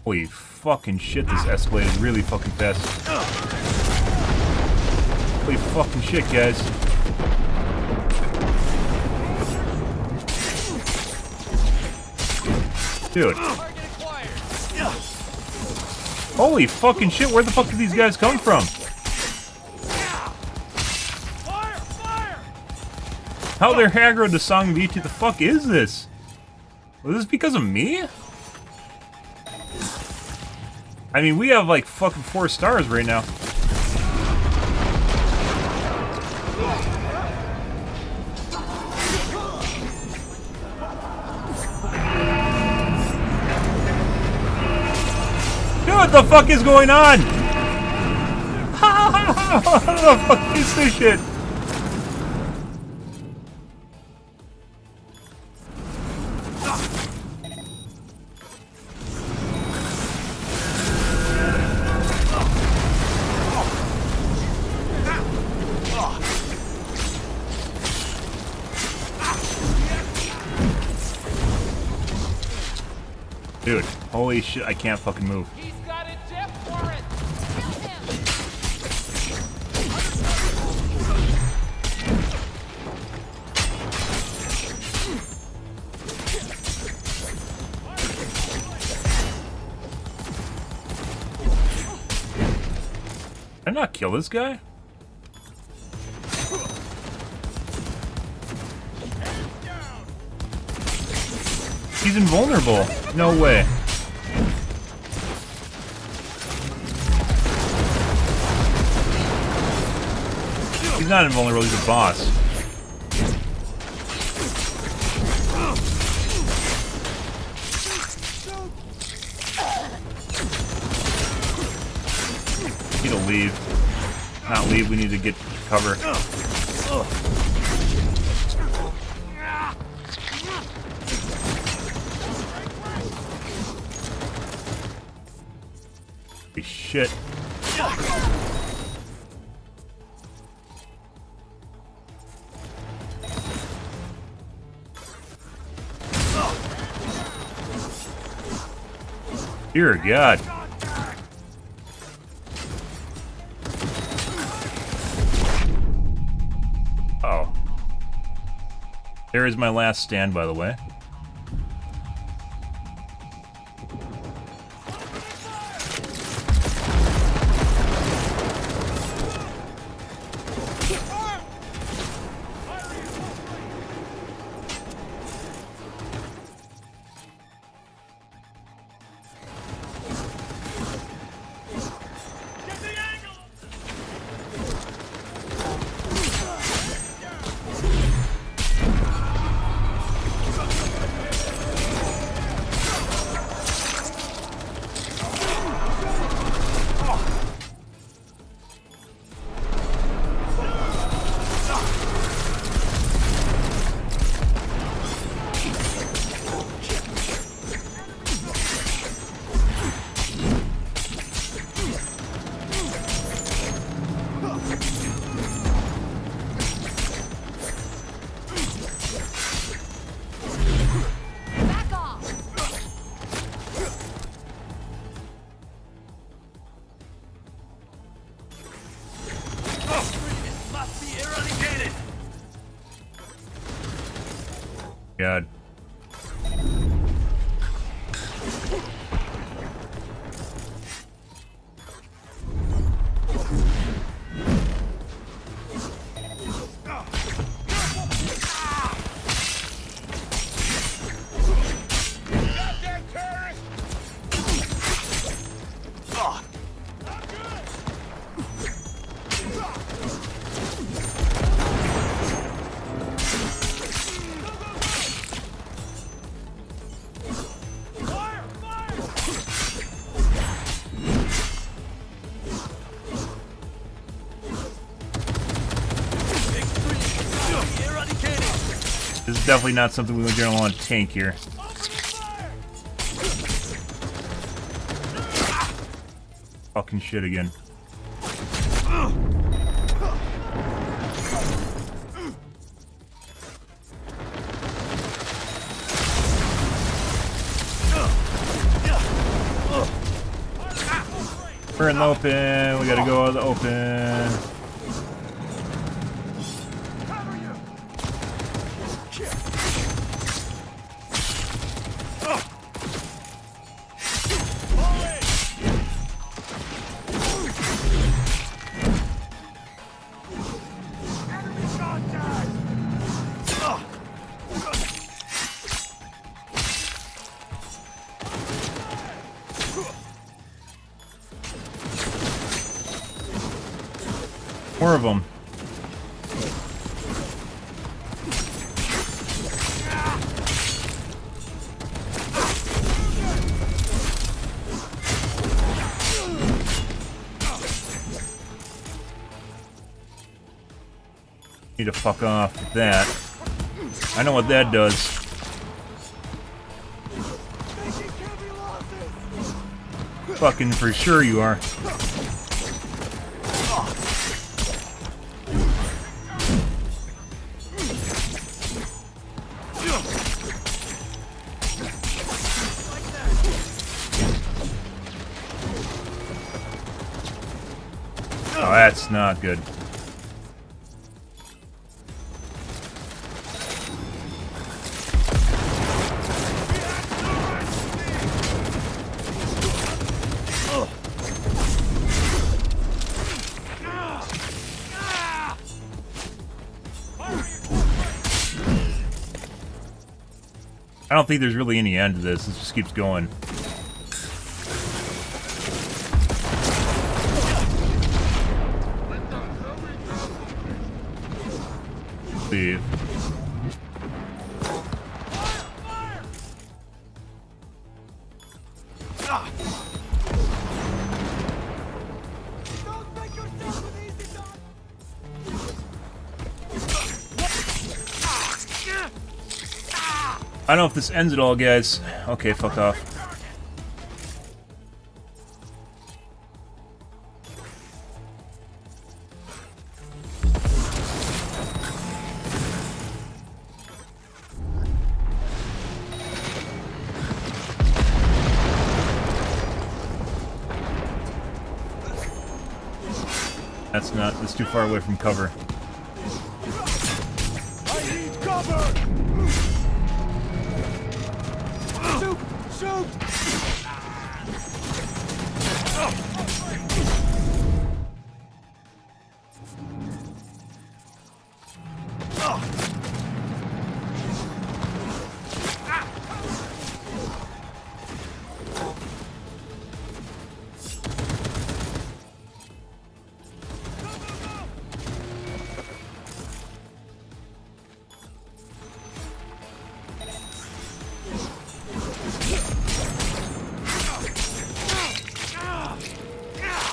Holy fucking shit, this escalated really fucking fast. Holy fucking shit, guys. Dude. Holy fucking shit, where the fuck did these guys come from? How they're aggroed to Song Beach? The fuck is this? Was this because of me? I mean, we have like fucking 4 stars right now. Dude, what the fuck is going on? What the fuck is this shit? Dude, holy shit, I can't fucking move. He's got a death warrant! Kill him! Did I not kill this guy? He's invulnerable. No way. He's not invulnerable, he's a boss. Need to leave. Not leave, we need to get cover. Holy shit. Dear God. Oh. There is my last stand, by the way. God. This is definitely not something we're going to want to tank here. Fucking shit again. We're in the open. We gotta go out of the open. More of them. Need to fuck off with that. I know what that does. Fucking for sure you are. Oh, that's not good. I don't think there's really any end to this. It just keeps going. Leave. I don't know if this ends it all, guys. Okay, fuck off. That's too far away from cover. I need cover! Shoot! Shoot!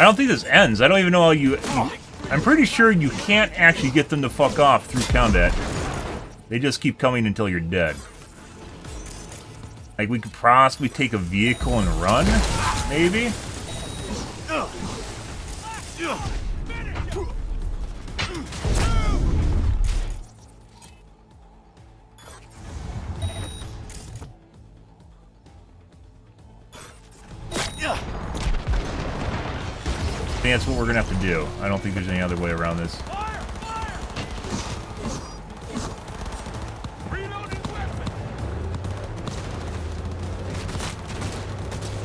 I don't think this ends. I don't even know how you... I'm pretty sure you can't actually get them to fuck off through combat. They just keep coming until you're dead. Like, we could possibly take a vehicle and run? Maybe? I think that's what we're gonna have to do. I don't think there's any other way around this.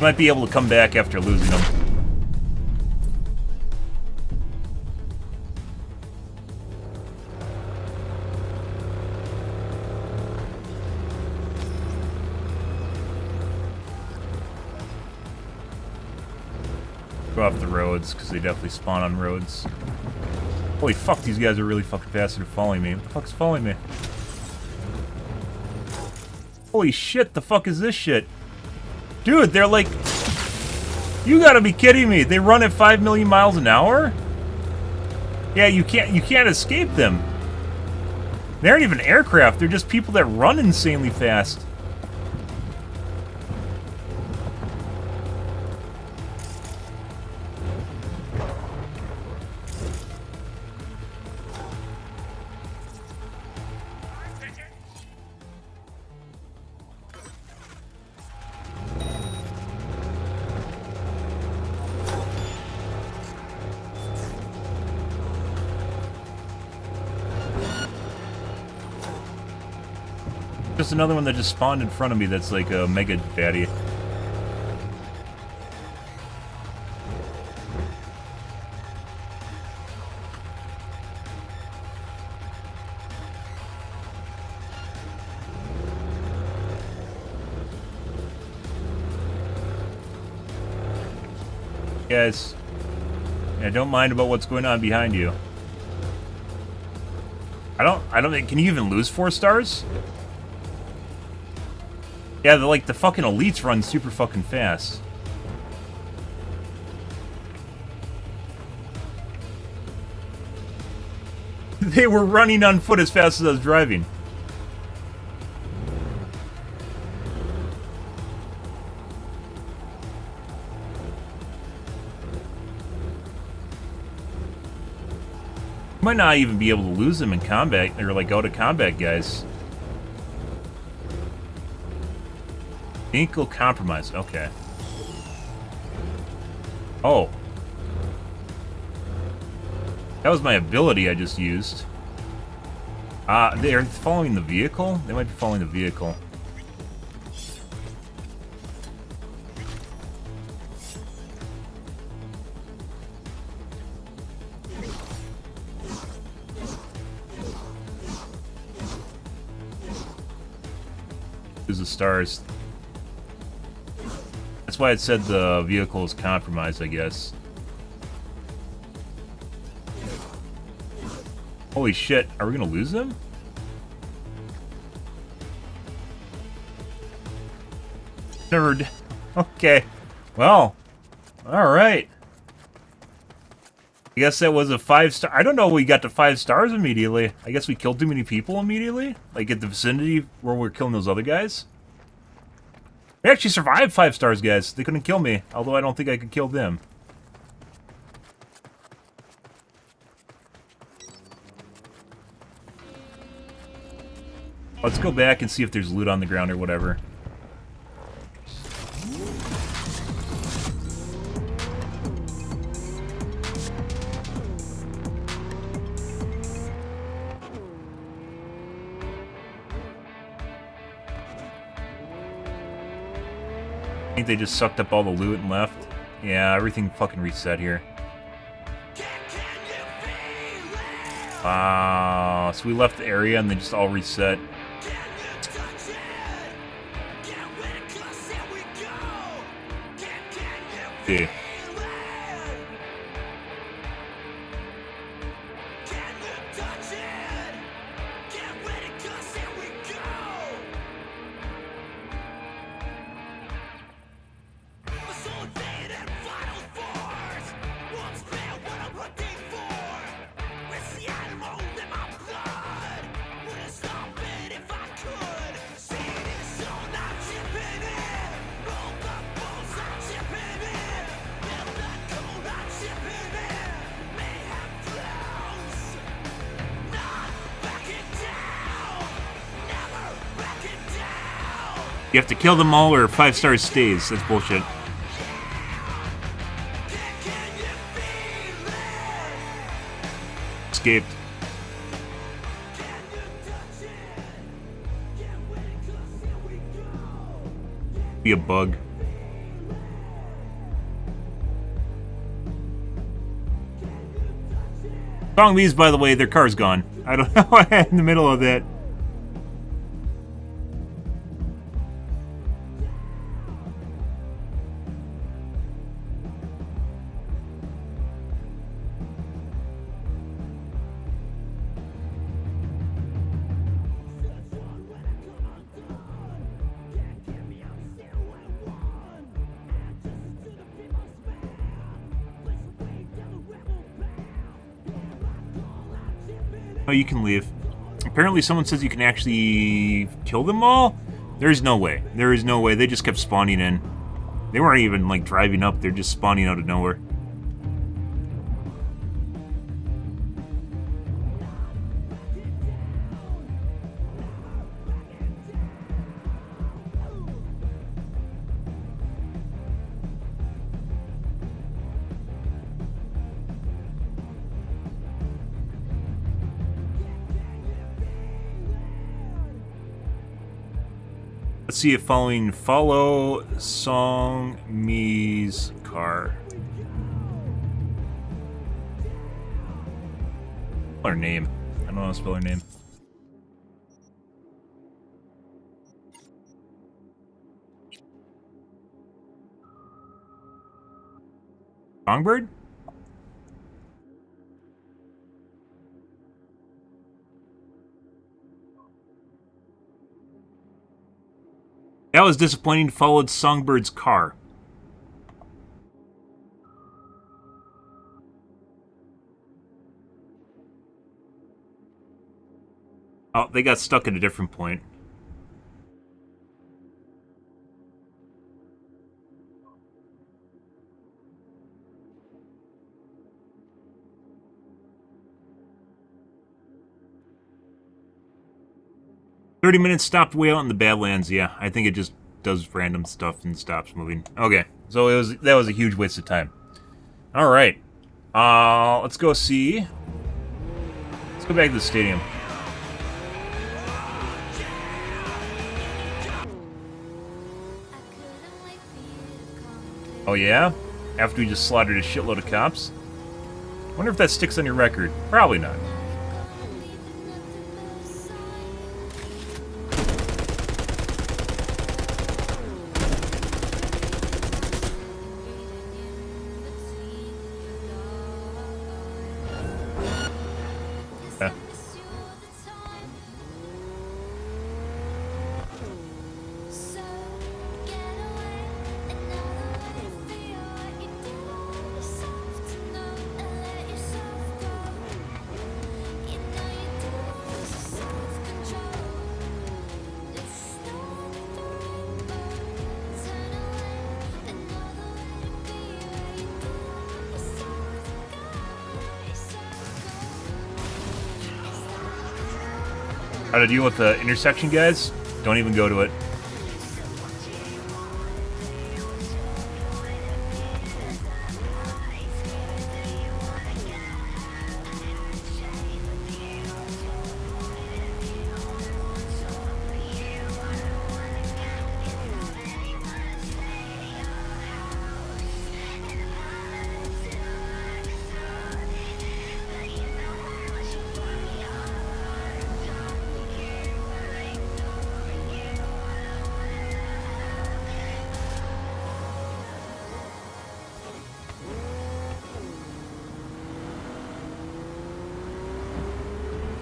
Might be able to come back after losing them. Go off the roads, because they definitely spawn on roads. Holy fuck, these guys are really fucking fast. They're following me. What the fuck's following me? Holy shit, the fuck is this shit? Dude, they're like... You gotta be kidding me. They run at 5 million miles an hour? Yeah, you can't escape them. They aren't even aircraft. They're just people that run insanely fast. Just another one that just spawned in front of me that's like a mega daddy. Guys, yeah, don't mind about what's going on behind you. I don't think, can you even lose 4 stars? Yeah, the fucking elites run super fucking fast. They were running on foot as fast as I was driving. You might not even be able to lose them in combat, or like out of combat, guys. Vehicle compromise, okay. Oh. That was my ability I just used. They're following the vehicle? They might be following the vehicle. Lose the stars. That's why it said the vehicle is compromised, I guess. Holy shit, are we gonna lose them? Nerd. Okay. Well. Alright. I guess that was a 5-star. I don't know we got to 5 stars immediately. I guess we killed too many people immediately? Like at the vicinity where we're killing those other guys? We actually survived 5 stars, guys. They couldn't kill me, although I don't think I could kill them. Let's go back and see if there's loot on the ground or whatever. I think they just sucked up all the loot and left. Yeah, everything fucking reset here. Wow, so we left the area and they just all reset. Okay. You have to kill them all or 5 stars stays. That's bullshit. Escaped. Be a bug. Wrong these, by the way, their car's gone. I don't know what in the middle of that. Oh, you can leave. Apparently someone says you can actually kill them all? There's no way. There is no way. They just kept spawning in. They weren't even, like, driving up. They're just spawning out of nowhere. Let's see if follow Song Mi's car. Spell her name. I don't know how to spell her name. Songbird? That was disappointing. Followed Songbird's car. Oh, they got stuck at a different point. "30 minutes stopped way out in the Badlands." Yeah, I think it just does random stuff and stops moving. Okay, so that was a huge waste of time. All right, let's go see. Let's go back to the stadium. Oh yeah? After we just slaughtered a shitload of cops? Wonder if that sticks on your record. Probably not. How to deal with the intersection, guys? Don't even go to it.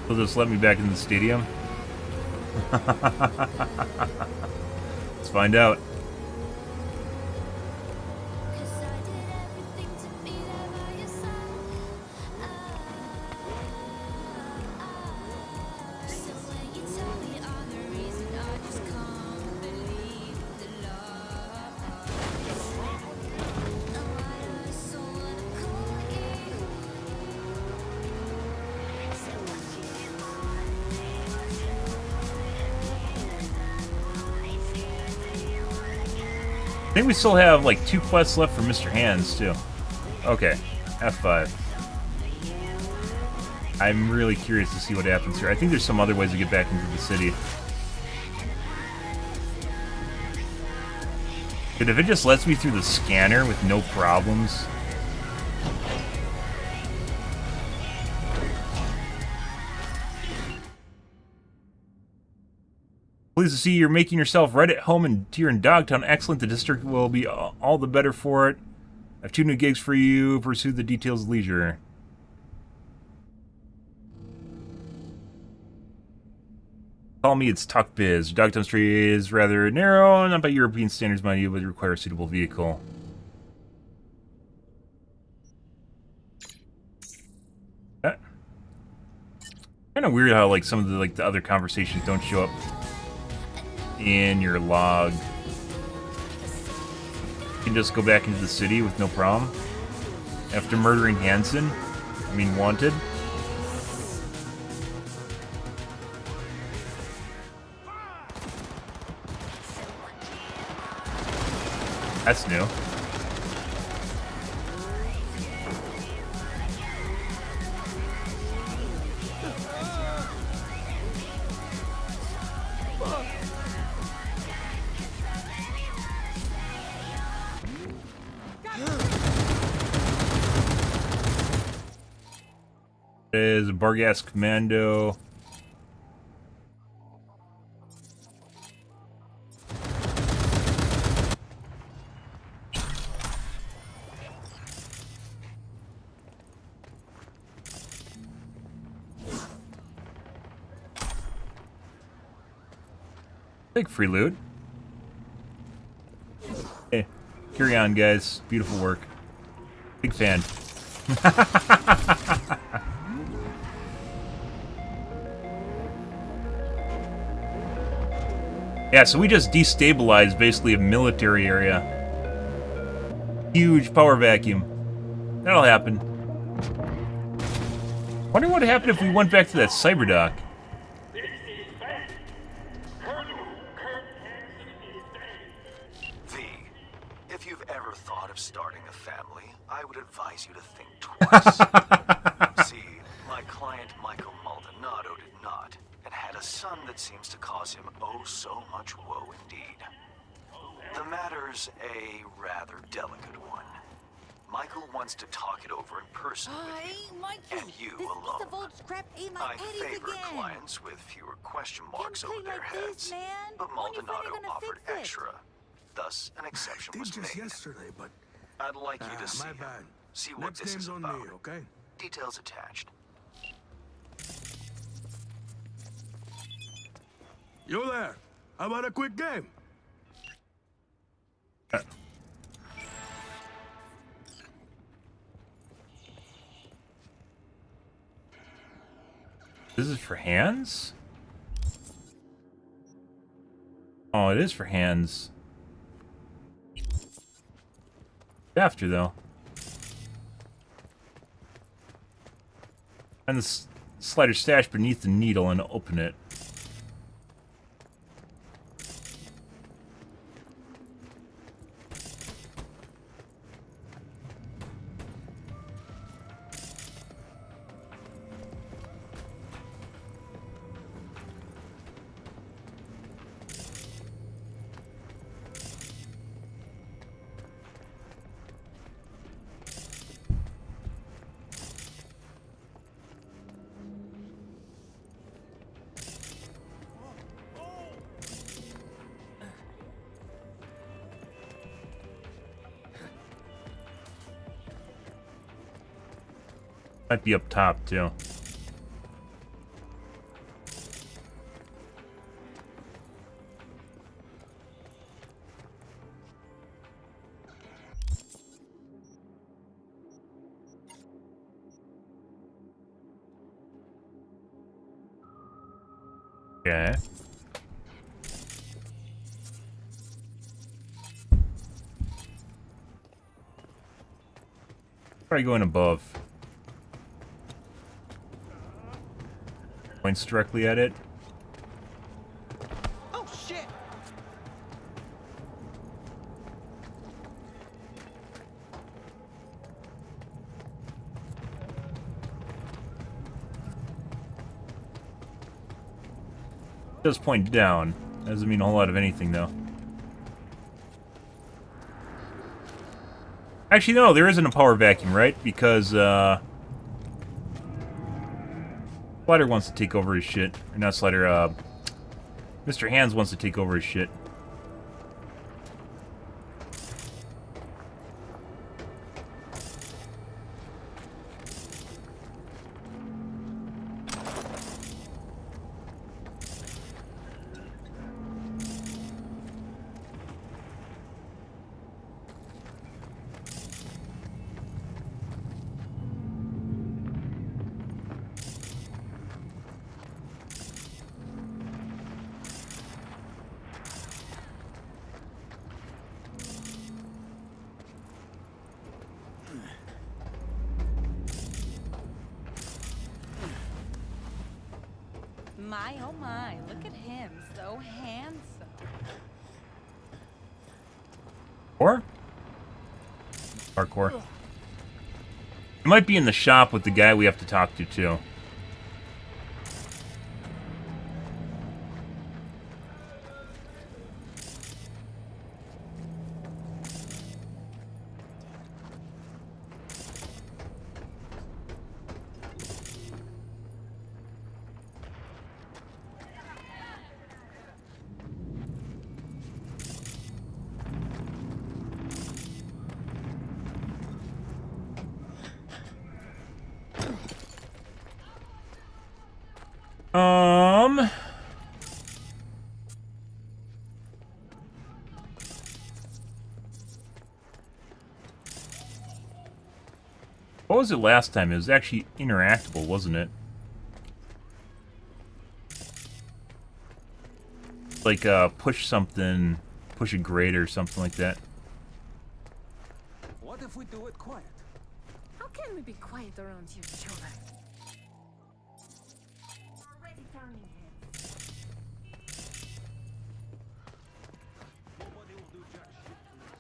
Will just let me back in the stadium? Let's find out. I think we still have like 2 quests left for Mr. Hands too. Okay, F5. I'm really curious to see what happens here. I think there's some other ways to get back into the city. But if it just lets me through the scanner with no problems... Pleased to see you're making yourself right at home here in Dogtown. Excellent. The district will be all the better for it. I have 2 new gigs for you. Pursue the details at leisure. Call me, it's Tuck Biz. Dogtown Street is rather narrow, not by European standards, mind you, but require a suitable vehicle. Kind of weird how like some of the other conversations don't show up in your log. You can just go back into the city with no problem. After murdering Hansen, I mean wanted. That's new. Is a Bargas Commando. Big free loot. Hey, carry on, guys. Beautiful work. Big fan. Yeah, so we just destabilized basically a military area. Huge power vacuum. That'll happen. Wonder what would happen if we went back to that cyberdock. V, if you've ever thought of starting a family, I would advise you to think twice. See, my client Michael Maldonado did not, and had a son that seems to cause him oh so much woe indeed. The matter's a rather delicate one. Michael wants to talk it over in person with you, and you alone. I favor clients with fewer question marks over their heads, but Maldonado offered extra. Thus, an exception was made. Yesterday, but I'd like you to see him. See what this is about. Me, okay? Details attached. You there? How about a quick game? This is for hands? Oh, it is for hands. After, though. Find the slider stashed beneath the needle and open it. Might be up top, too. Okay. Probably going above. Points directly at it. Oh shit! It does point down. Doesn't mean a whole lot of anything, though. Actually, no, there isn't a power vacuum, right? Because, Slider wants to take over his shit. Or not Slider, Mr. Hands wants to take over his shit. My, oh my, look at him, so handsome. Or? Parkour. It might be in the shop with the guy we have to talk to, too. What was it last time? It was actually interactable, wasn't it? Like, push something, push a grate or something like that. What if we do it quiet? How can we be quiet around you children? Already turning heads. Nobody will do jack shit to us.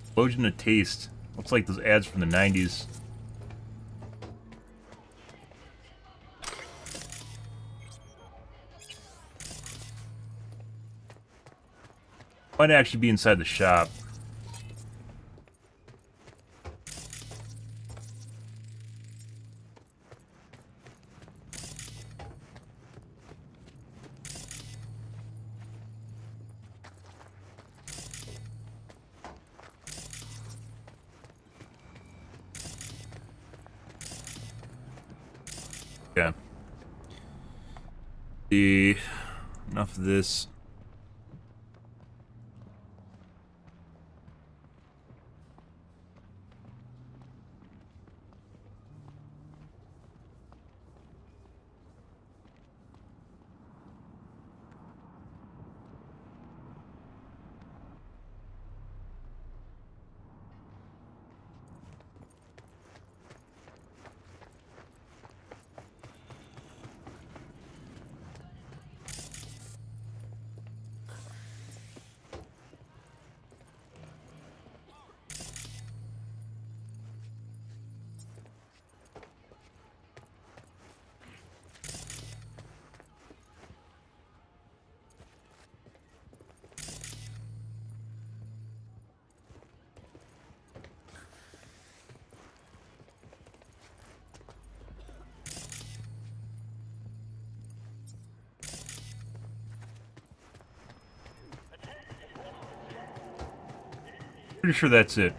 Explosion of taste. Looks like those ads from the 90s. Might actually be inside the shop. Yeah. Enough of this. Pretty sure that's it.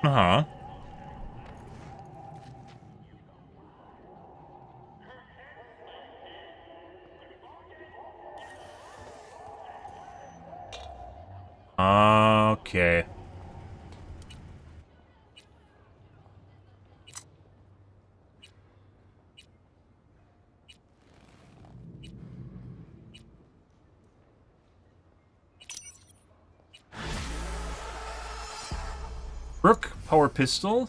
Uh-huh. Okay. Rook, power pistol.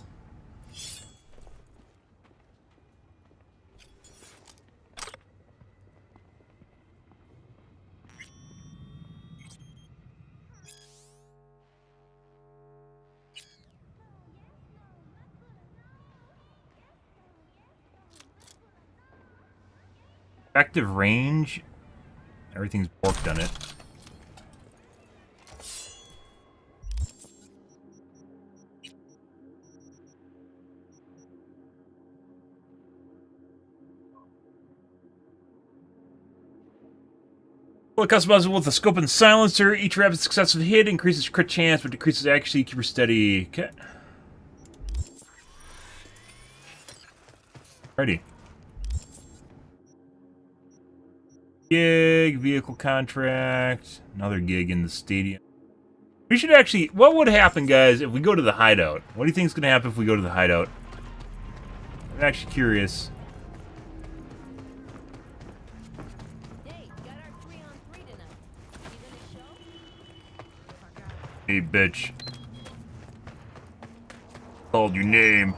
Active range. Everything's borked on it. Well, customizable with a scope and silencer. Each rapid successive hit increases crit chance, but decreases accuracy. Keep her steady. Okay. Ready. Gig, vehicle contract, another gig in the stadium. We should actually... What would happen, guys, if we go to the hideout? What do you think is going to happen if we go to the hideout? I'm actually curious. Hey, bitch. Called your name.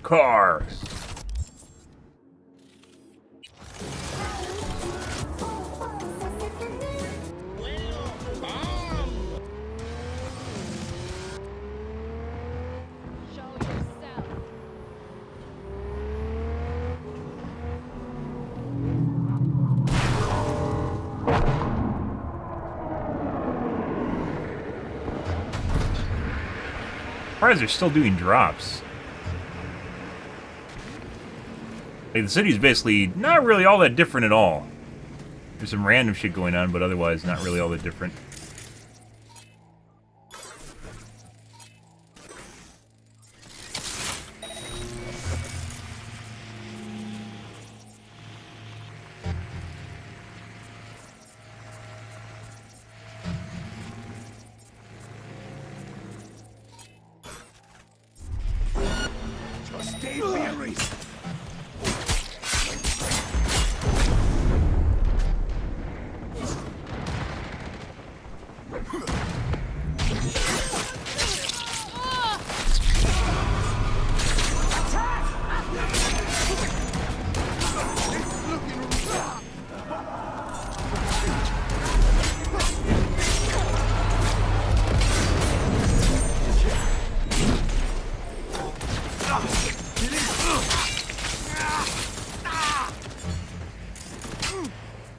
Car. Surprised they're still doing drops. Like, the city's basically not really all that different at all. There's some random shit going on, but otherwise not really all that different.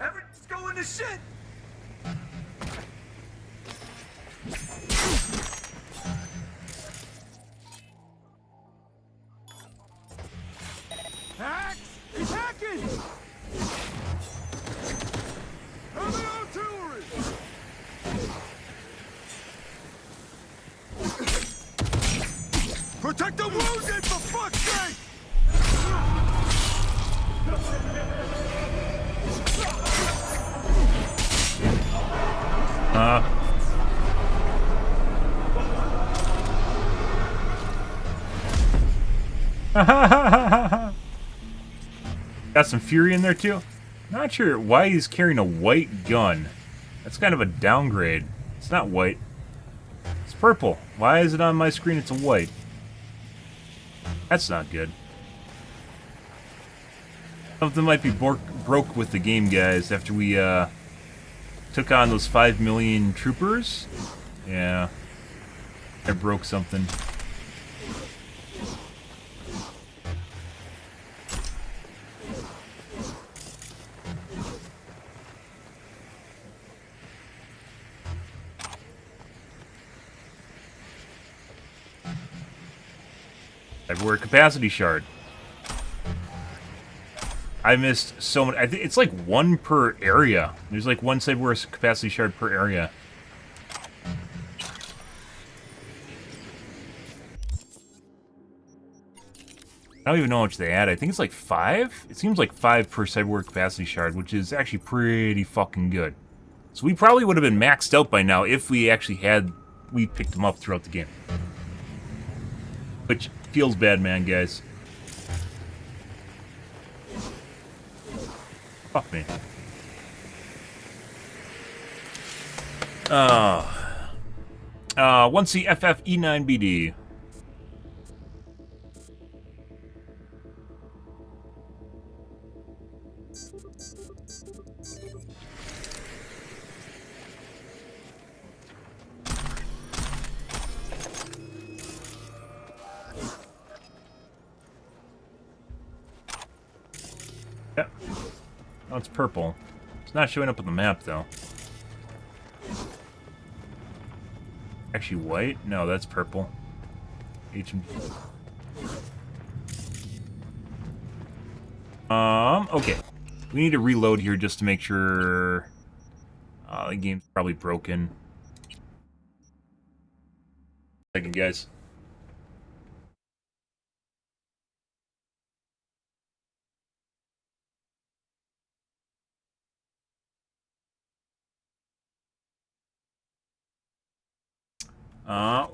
Everything's going to shit! Hacks! He's hacking! Heavy artillery! Protect the wounded, for fuck's sake! Got some fury in there too. Not sure why he's carrying a white gun. That's kind of a downgrade. It's not white. It's purple. Why is it on my screen? It's a white. That's not good. Something might be broke with the game, guys, after we took on those 5 million troopers. Yeah. I broke something. Cyberware capacity shard. I missed so many. I think it's like one per area. There's like one cyberware capacity shard per area. I don't even know how much they add. I think it's like 5? It seems like 5 per cyberware capacity shard, which is actually pretty fucking good. So we probably would have been maxed out by now if we actually we picked them up throughout the game. Which feels bad, man, guys. Fuck me. 1CFFE9BD. Yep. Oh, it's purple. It's not showing up on the map, though. Actually, white? No, that's purple. HMG. Okay. We need to reload here just to make sure... the game's probably broken. Second, guys.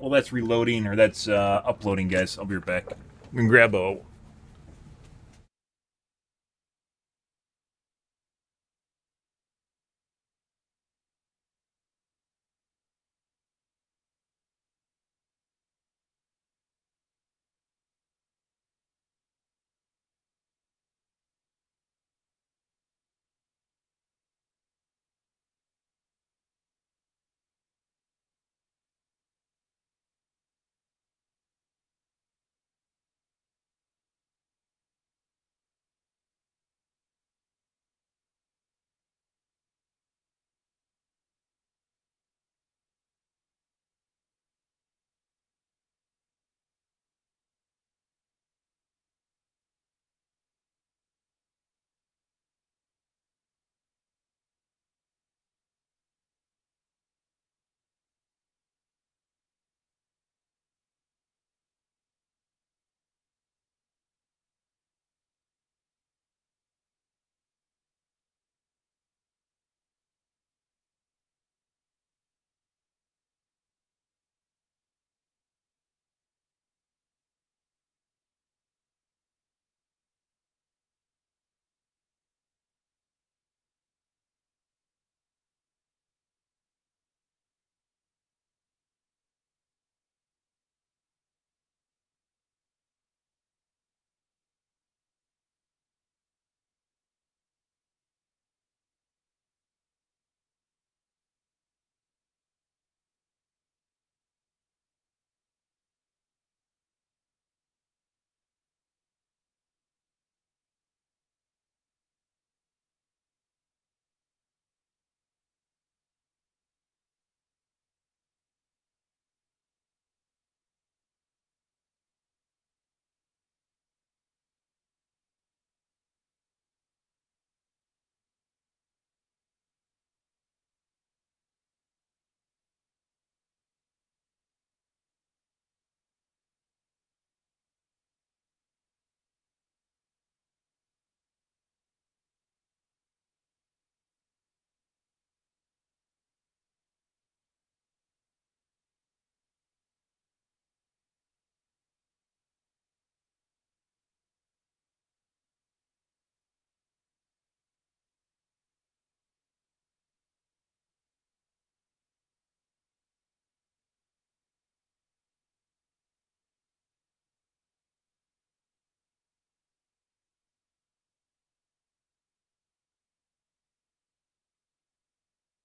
Well, that's reloading, or that's uploading, guys. I'll be right back. I'm gonna grab a...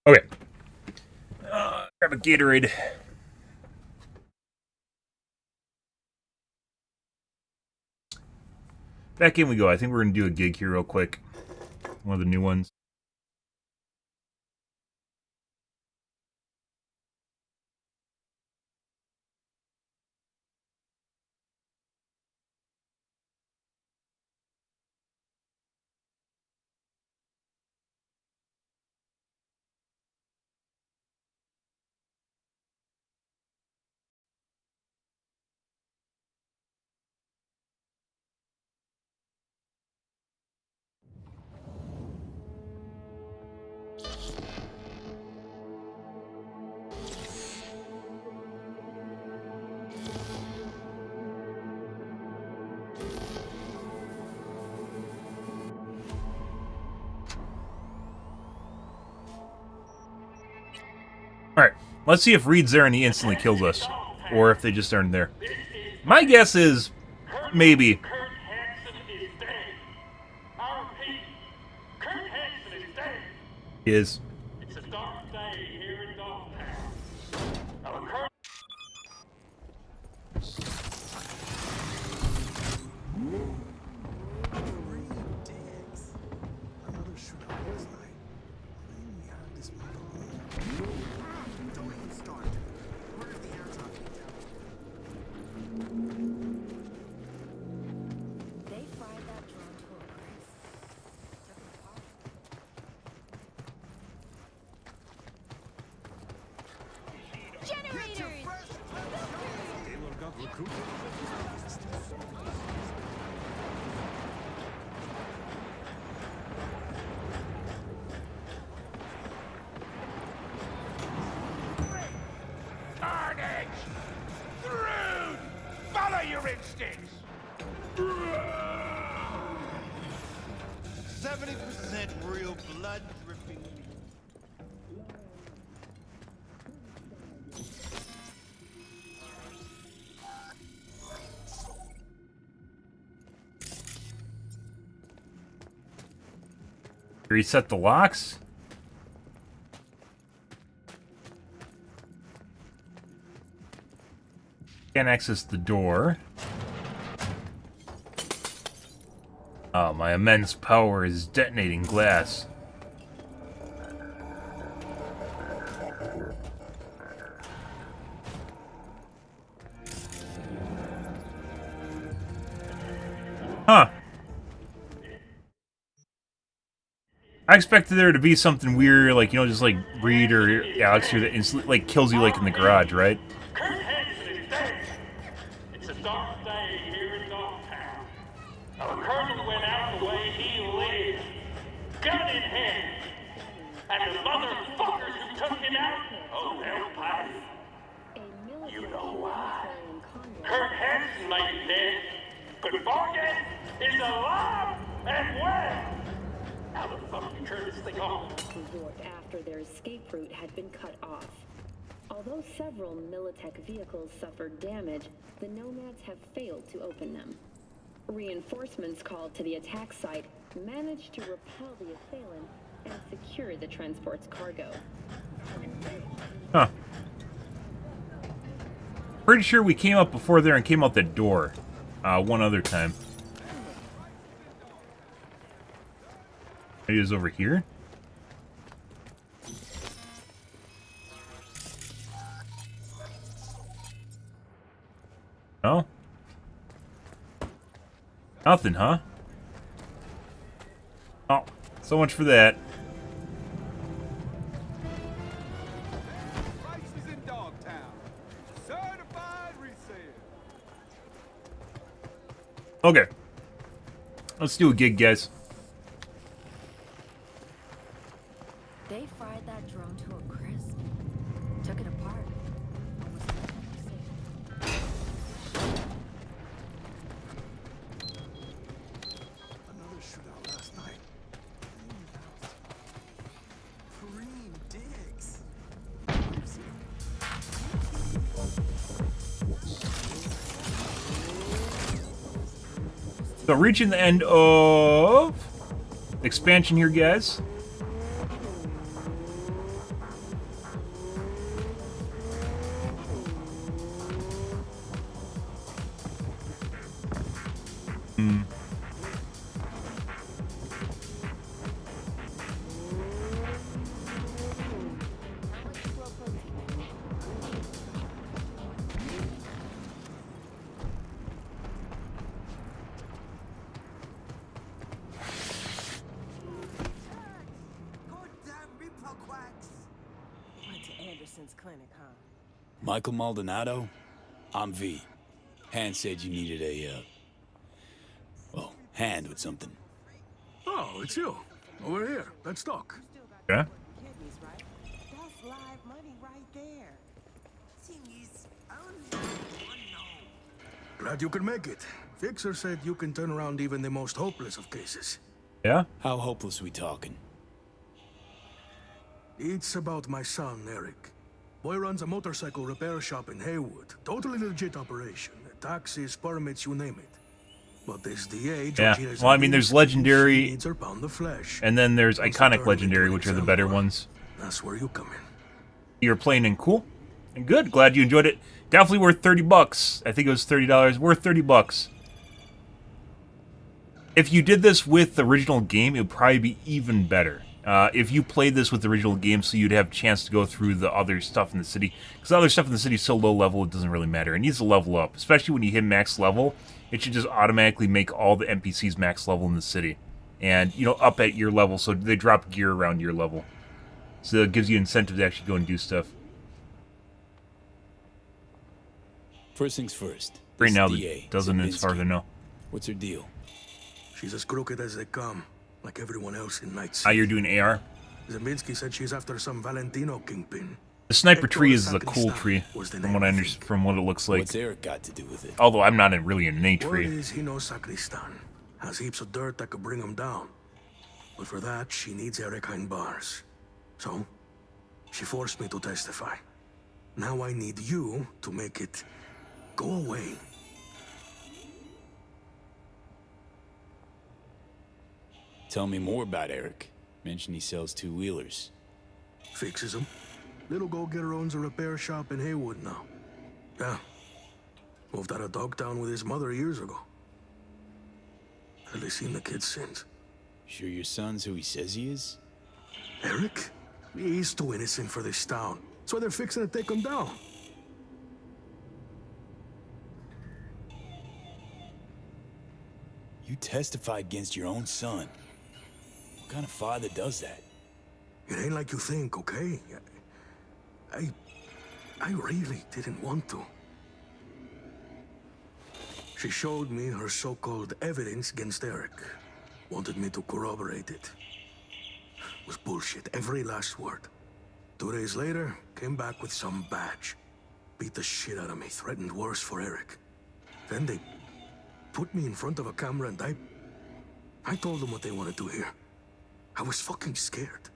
Okay. Grab a Gatorade. Back in we go. I think we're going to do a gig here real quick. One of the new ones. Let's see if Reed's there and he instantly kills us. Or if they just aren't there. My guess is... maybe. Is. It's a dark day here in Dogtown. Carnage! Through! Follow your instincts! 70% real blood dripping. Reset the locks. Can't access the door. Oh, my immense power is detonating glass. Huh. I expected there to be something weird, like, you know, just like Reed or Alex here that instantly, like, kills you, like, in the garage, right? It's a dark day here in Dogtown. A colonel went out the way he lived, gun in hand. And the motherfuckers who took him out, oh, they'll pass. You know why. Kurt Hansen lay dead, but Morgan is alive and well. How the fuck you turn this thing off? Resort after their escape route had been cut off. Although several Militech vehicles suffered damage, the Nomads have failed to open them. Reinforcements called to the attack site managed to repel the assailant and secure the transport's cargo. Huh. Pretty sure we came up before there and came out that door. One other time. Maybe it was over here? No? Nothing, huh? Oh, so much for that. Prices in Dogtown. Certified resale. Okay. Let's do a gig, guys. They fried that drone to a crisp. Took it apart. Another shootout last night. Kareem Diggs. So reaching the end of expansion here, guys. Clinic, huh? Michael Maldonado? I'm V. Hand said you needed a, well, hand with something. Oh, it's you. Over here. Let's talk. Yeah? Kidneys, right? That's live money right there. Thing is, only one no. Glad you could make it. Fixer said you can turn around even the most hopeless of cases. Yeah? How hopeless we talking? It's about my son, Eric. Boy runs a motorcycle repair shop in Haywood. Totally legit operation. Taxes, permits, you name it. But this DA, Yeah. Well, I mean, there's legendary, and then there's iconic legendary, which are the better ones. That's where you come in. You're playing in cool and good. Glad you enjoyed it. Definitely worth $30. I think it was $30. Worth $30. If you did this with the original game, it would probably be even better. If you played this with the original game, so you'd have a chance to go through the other stuff in the city. Because the other stuff in the city is so low level, it doesn't really matter. It needs to level up. Especially when you hit max level, it should just automatically make all the NPCs max level in the city. And, you know, up at your level, so they drop gear around your level. So it gives you incentive to actually go and do stuff. First things first. Right now, DA, it doesn't, as far as I know. What's her deal? She's as crooked as they come, like everyone else in Night Ah, City. you're doing AR? Zeminski said she's after some Valentino kingpin. The sniper tree is a cool tree, from what I understand, from what it looks like. What's Eric got to do with it? Although I'm not really an innate Word tree. is he knows Sacristan. Has heaps of dirt that could bring him down. But for that, she needs Eric behind bars. So, she forced me to testify. Now I need you to make it go away. Tell me more about Eric. Mentioned he sells two-wheelers. Fixes them. Little go-getter owns a repair shop in Haywood now. Yeah. Moved out of Dogtown with his mother years ago. Hardly seen the kid since. Sure your son's who he says he is? Eric? He's too innocent for this town. That's why they're fixing to take him down. You testified against your own son. What kind of father does that? It ain't like you think, okay? I really didn't want to. She showed me her so-called evidence against Eric. Wanted me to corroborate it. It was bullshit, every last word. 2 days later, came back with some badge. Beat the shit out of me, threatened worse for Eric. Then they put me in front of a camera and I told them what they wanted to hear. I was fucking scared.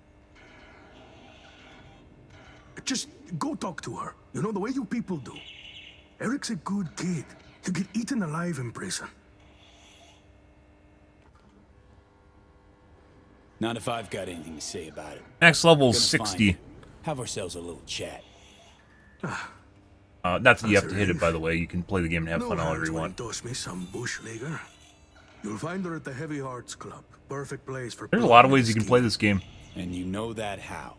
Just go talk to her. You know, the way you people do. Eric's a good kid. He'll get eaten alive in prison. Not if I've got anything to say about it. Max level Gonna 60. find him. Have ourselves a little chat. That's you have to hit it, by the way. You can play the game and have fun however you want. Toss me some bush leaguer. You'll find her at the Heavy Hearts Club. Perfect place for. There's a lot of ways you can play this game. And you know that how?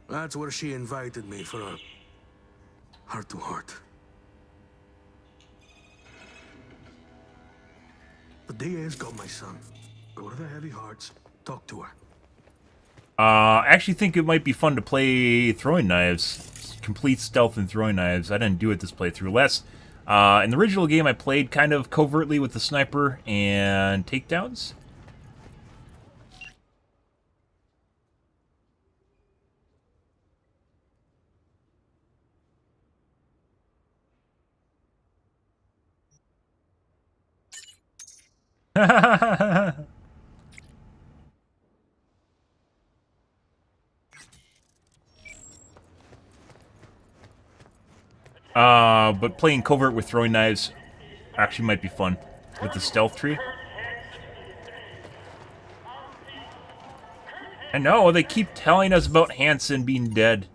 That's where she invited me for a heart-to-heart. The DA's got my son. Go to the Heavy Hearts, talk to her. I actually think it might be fun to play throwing knives. Complete stealth and throwing knives. I didn't do it this playthrough. In the original game, I played kind of covertly with the sniper and takedowns. But playing covert with throwing knives actually might be fun with the stealth tree. I know, they keep telling us about Hansen being dead.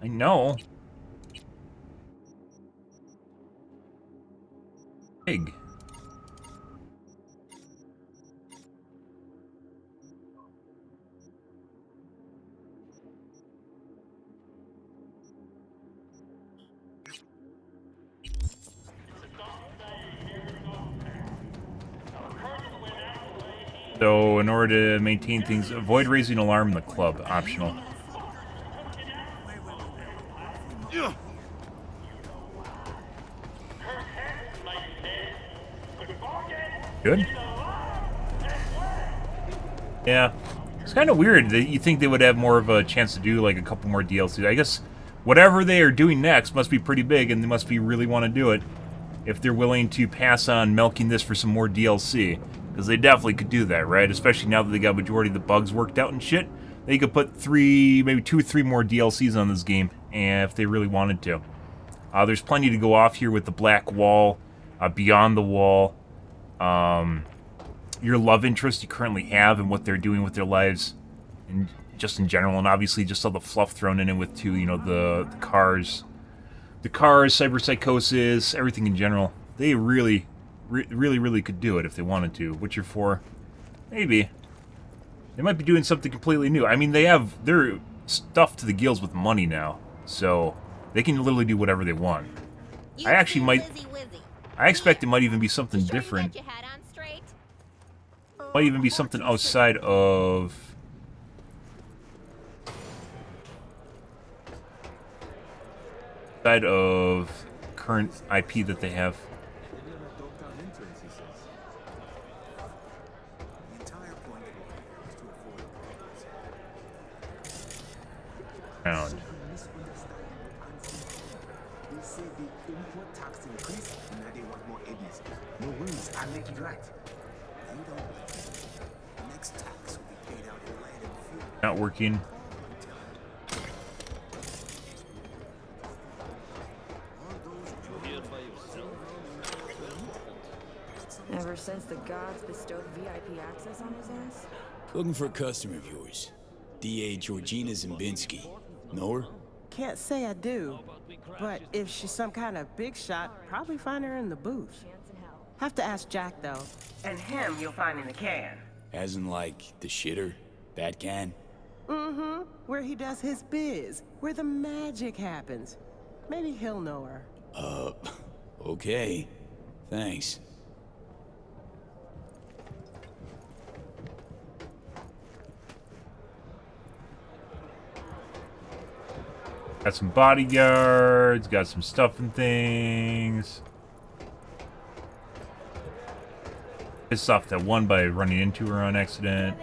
I know. Pig. So, in order to maintain things, avoid raising alarm in the club. Optional. Good. Yeah. It's kind of weird that you think they would have more of a chance to do, like, a couple more DLCs. I guess whatever they are doing next must be pretty big, and they must be really want to do it if they're willing to pass on milking this for some more DLC. Because they definitely could do that, right? Especially now that they got majority of the bugs worked out and shit. They could put maybe 2 or 3 more DLCs on this game and if they really wanted to. There's plenty to go off here with the Black Wall, Beyond the Wall, your love interest you currently have and what they're doing with their lives, and just in general, and obviously just all the fluff thrown in it with too, you know, the cars, cyberpsychosis, everything in general. They really could do it if they wanted to. Witcher 4, maybe. They might be doing something completely new. I mean, they're stuffed to the gills with money now, so they can literally do whatever they want. I expect it might even be something different. Might even be something outside of current IP that they have. Found. No worries, I'll make it right. You don't wait. The next tax will be paid out in land and fuel. Not working. Ever since the gods bestowed VIP access on his ass? Looking for a customer of yours. D.A. Georgina Zimbinski. Know her? Can't say I do, but if she's some kind of big shot, probably find her in the booth. Have to ask Jack, though. And him you'll find in the can. As in, like, the shitter? That can? Mm-hmm. Where he does his biz. Where the magic happens. Maybe he'll know her. Okay. Thanks. Got some bodyguards, got some stuff and things. Pissed off that one by running into her on accident.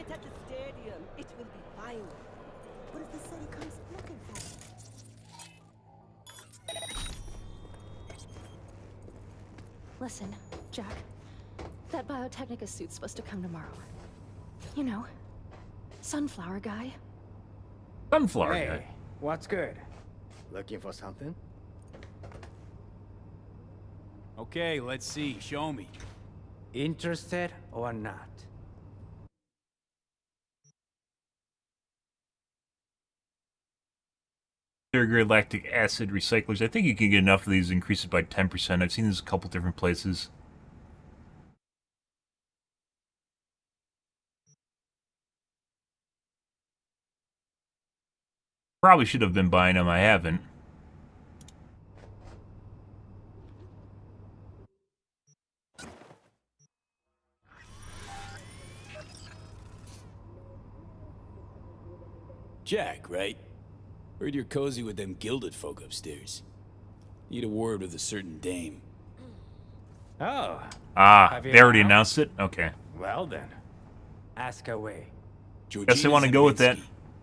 Listen, Jack. That Biotechnica suit's supposed to come tomorrow. You know, sunflower guy. Sunflower Hey, guy. What's good? Looking for something? Okay, let's see. Show me. Interested or not? They're grade lactic acid recyclers. I think you can get enough of these, increase it by 10%. I've seen this a couple different places. Probably should have been buying them. I haven't. Jack, right? Heard you're cozy with them gilded folk upstairs. Need a word with a certain dame. Oh. They already announced it? Okay. Well then. Ask away. Guess they want to go with that.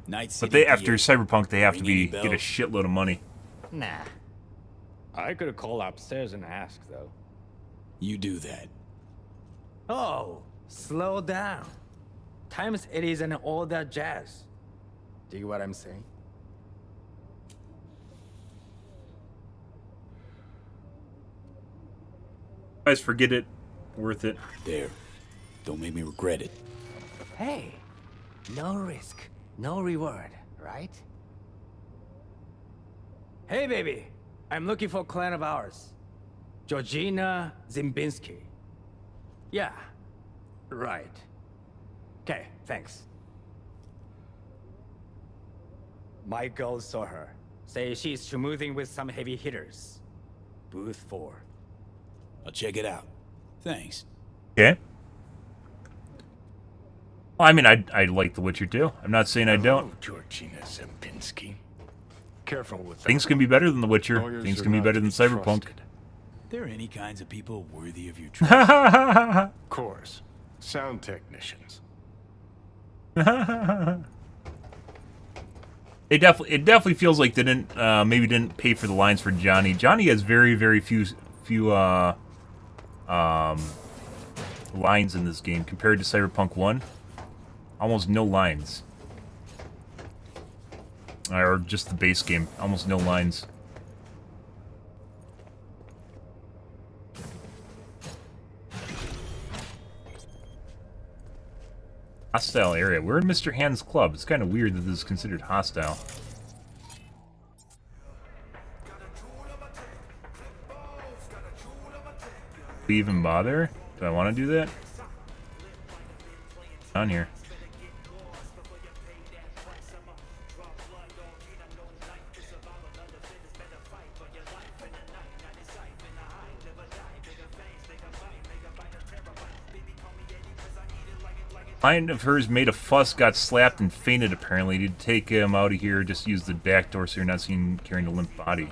Night But they, after PA. Cyberpunk, they have to Ring any get a bells? shitload of money. Nah. I could call upstairs and ask, though. You do that. Oh, slow down. Times it isn't all that jazz. Dig what I'm saying? Guys, forget it. Worth it. There. Don't make me regret it. Hey, no risk, no reward, right? Hey, baby. I'm looking for a client of ours. Georgina Zimbinski. Yeah, right. Okay, thanks. My girl saw her. Say she's schmoozing with some heavy hitters. Booth 4. I'll check it out. Thanks. Okay. Well, I mean, I like The Witcher 2. I'm not saying I don't. Georgina Zimbinski. Careful with that. Things can be better than The Witcher. Lawyers Things are can be not better to than be Cyberpunk. trusted. There are any kinds of people worthy of your trust. Of course. Sound technicians. It definitely feels like they didn't maybe didn't pay for the lines for Johnny. Johnny has very few lines in this game compared to Cyberpunk 1. Almost no lines. Or just the base game. Almost no lines. Hostile area. We're in Mr. Hand's club. It's kind of weird that this is considered hostile. Do we even bother? Do I want to do that? On here. Client of hers made a fuss, got slapped, and fainted apparently. Need to take him out of here. Just use the back door so you're not seen carrying a limp body.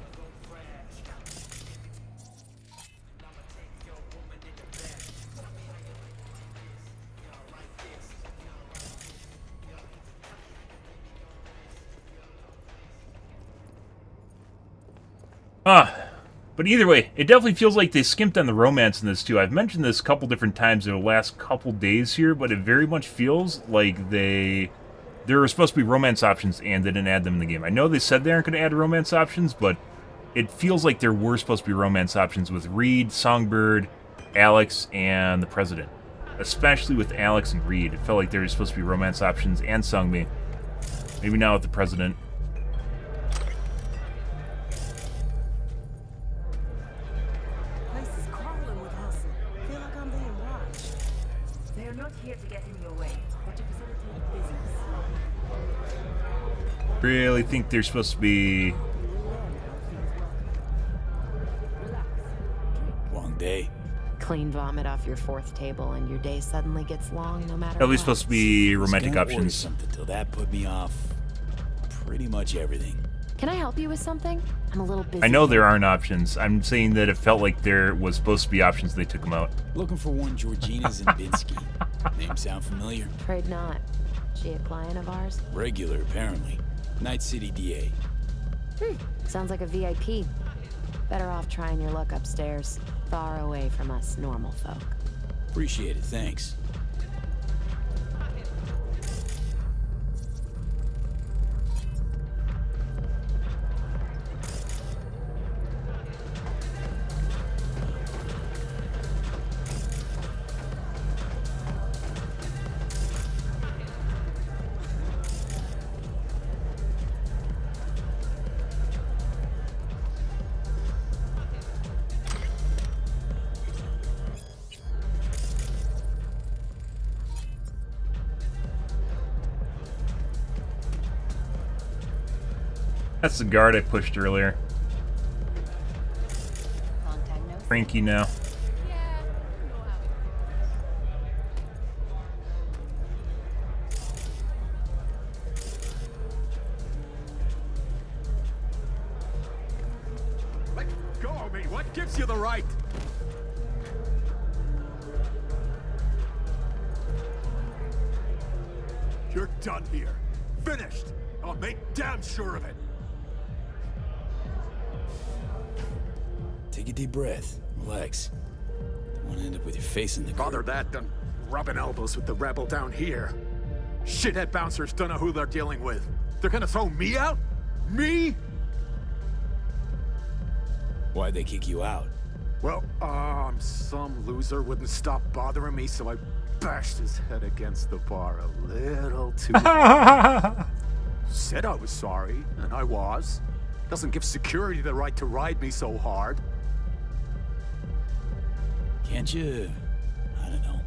But either way, it definitely feels like they skimped on the romance in this too. I've mentioned this a couple different times in the last couple days here, but it very much feels like there were supposed to be romance options and they didn't add them in the game. I know they said they aren't going to add romance options, but it feels like there were supposed to be romance options with Reed, Songbird, Alex, and the President. Especially with Alex and Reed. It felt like there were supposed to be romance options and Sungmi. Maybe not with the President. Really think they're supposed to be... Long day. Clean vomit off your fourth table and your day suddenly gets long no matter At least supposed to be romantic options. Something till that put me off pretty much everything. Can I help you with something? I'm a little busy. I know there aren't options. I'm saying that it felt like there was supposed to be options. They took them out. Looking for one Georgina Zimbinski. Name sound familiar? Afraid not. She a client of ours? Regular, apparently. Night City DA. Sounds like a VIP. Better off trying your luck upstairs, far away from us normal folk. Appreciate it, thanks. That's the guard I pushed earlier. Cranky now. Let go of me. What gives you the right? You're done here. Finished. I'll make damn sure of it. Take a deep breath. Relax. Don't want to end up with your face in the gutter. Rather that than rubbing elbows with the rebel down here. Shithead bouncers don't know who they're dealing with. They're gonna throw me out? Me? Why'd they kick you out? Well, some loser wouldn't stop bothering me, so I bashed his head against the bar a little too hard. Said I was sorry, and I was. Doesn't give security the right to ride me so hard. Can't you, I don't know,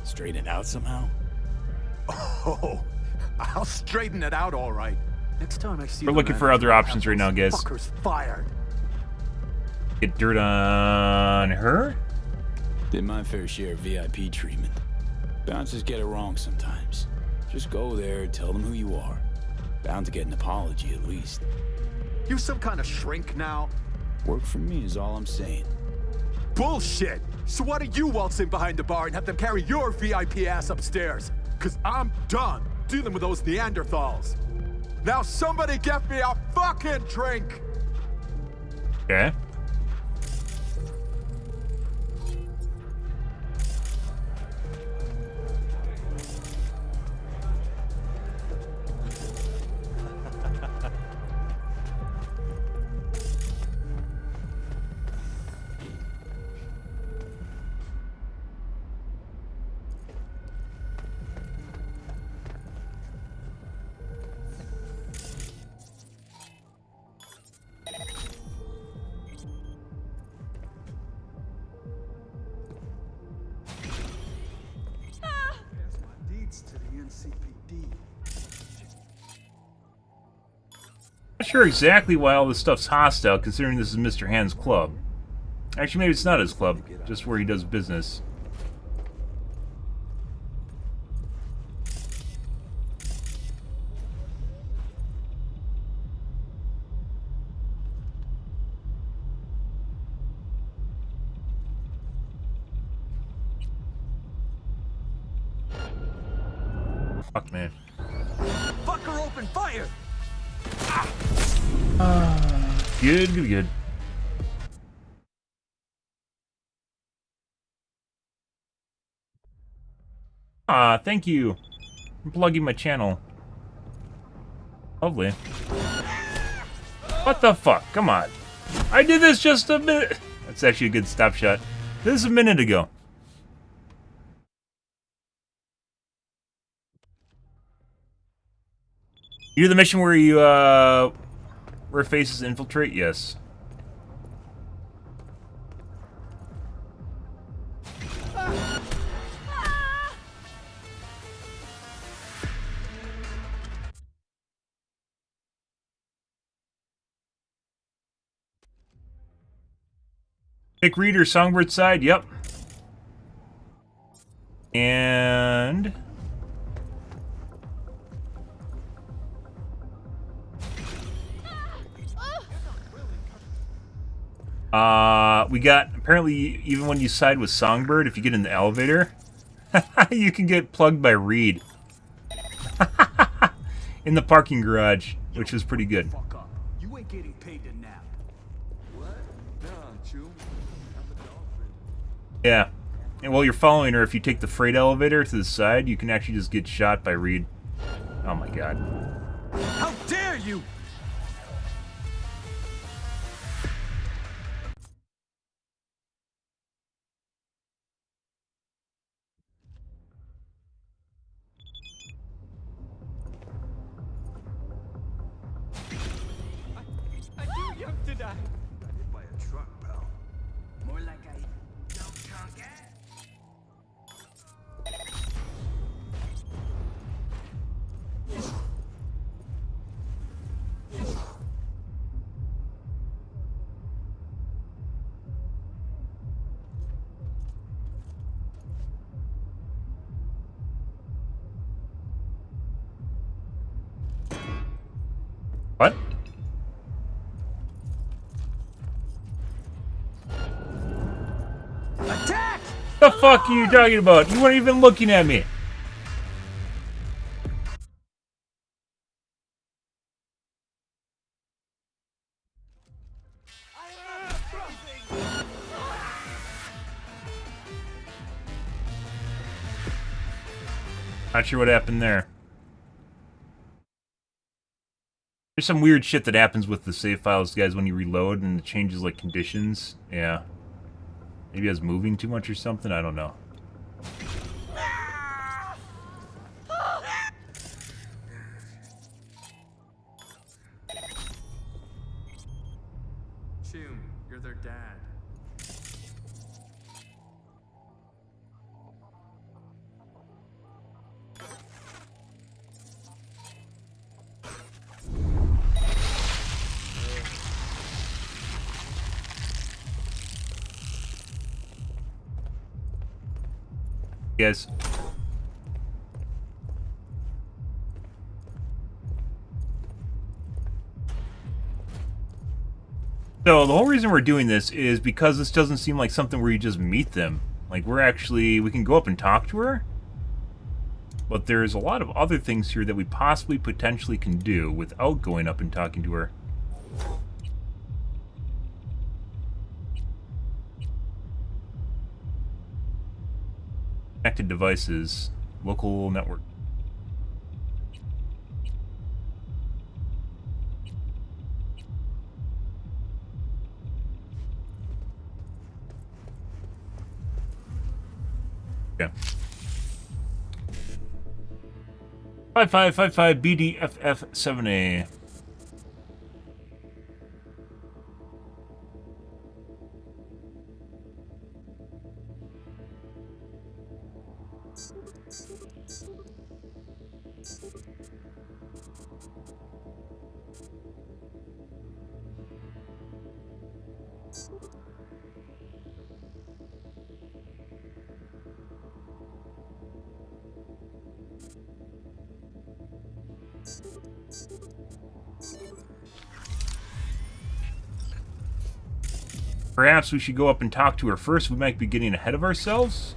straighten it out somehow? Oh, I'll straighten it out all right. Next time I see We're looking for other options right now, guys. Fuckers fired. Get dirt on her? Did my fair share of VIP treatment. Bouncers get it wrong sometimes. Just go there, tell them who you are. Bound to get an apology at least. You some kind of shrink now? Work for me is all I'm saying. Bullshit! So why don't you waltz in behind the bar and have them carry your VIP ass upstairs? Cause I'm done dealing with those Neanderthals. Now somebody get me a fucking drink! Okay. Western CPD. Not sure exactly why all this stuff's hostile, considering this is Mr. Hand's club. Actually, maybe it's not his club, just where he does business. Fuck, man. Fucker, open fire! Good, good, good. Ah, thank you. I'm plugging my channel. Lovely. What the fuck? Come on. I did this just a minute. That's actually a good stop shot. This is a minute ago. You do the mission where you, where faces infiltrate? Yes. Pick Reader, Songbird side, yep. And... we got, apparently, even when you side with Songbird, if you get in the elevator, you can get plugged by Reed. In the parking garage, which was pretty good. You ain't getting paid to nap. What? No, Chew. I'm a dolphin. Yeah. And while you're following her, if you take the freight elevator to the side, you can actually just get shot by Reed. Oh my god. How dare you! I'm too young to die. Got hit by a truck, pal. More like a young chunky. What? Attack! The fuck are you talking about? You weren't even looking at me. Not sure what happened there. There's some weird shit that happens with the save files, guys, when you reload and it changes, like, conditions. Yeah. Maybe I was moving too much or something? I don't know. Chew, you're their dad. Guys. So, the whole reason we're doing this is because this doesn't seem like something where you just meet them. Like, we can go up and talk to her. But there's a lot of other things here that we possibly, potentially can do without going up and talking to her. Connected devices, local network. Yeah. 5555 BDFF7A. Perhaps we should go up and talk to her first. We might be getting ahead of ourselves.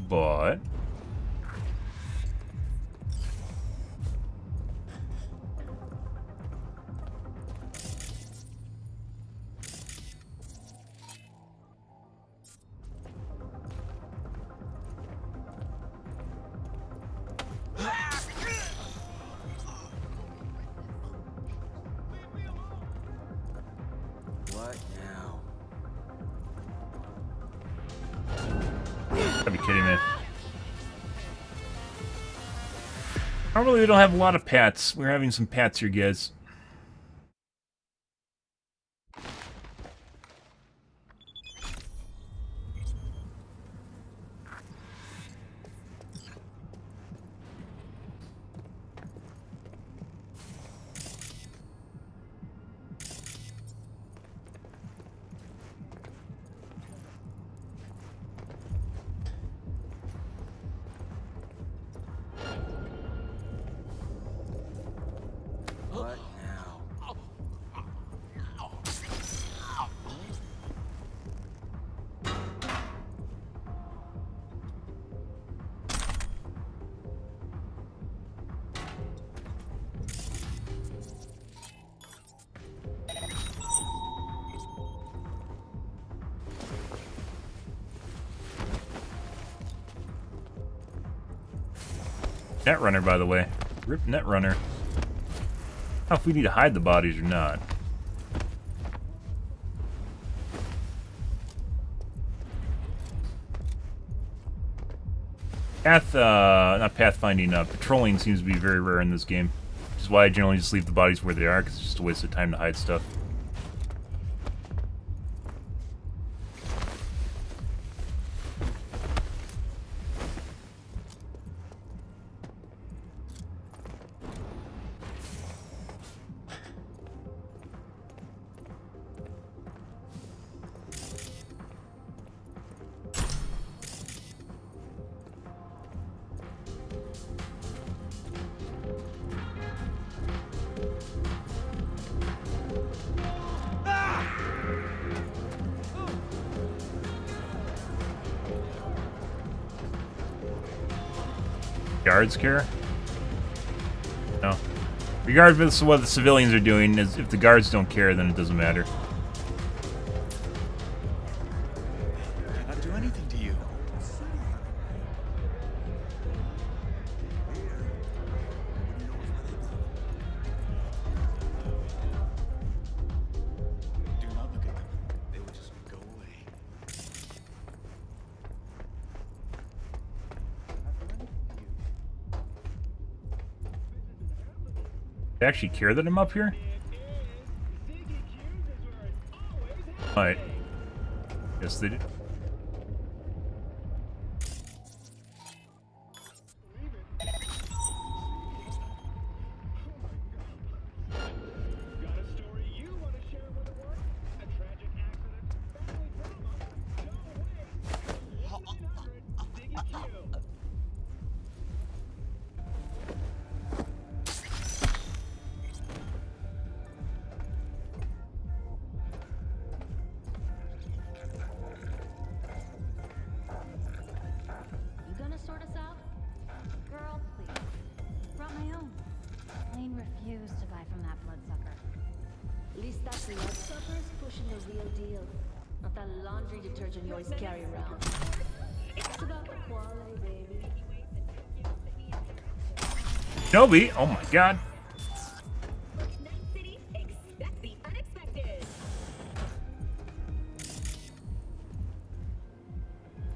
But... What now? Gotta be kidding me. Normally we don't have a lot of pets. We're having some pets here, guys. What now? Netrunner, by the way. Rip Netrunner. I don't know if we need to hide the bodies or not. Not pathfinding, patrolling seems to be very rare in this game. Which is why I generally just leave the bodies where they are, because it's just a waste of time to hide stuff. Guards care? No. Regardless of what the civilians are doing, if the guards don't care, then it doesn't matter. I cannot do anything to you. Do not look at them. They will just go away. They actually care that I'm up here? Alright. Yes, they do. You gonna sort us out? Girl, please. Brought my own. Lane refused to buy from that bloodsucker. At least that bloodsucker's pushing the real deal. Not that laundry detergent you always carry around. It's about the quality, baby. Shelby, oh my god. Expect the unexpected.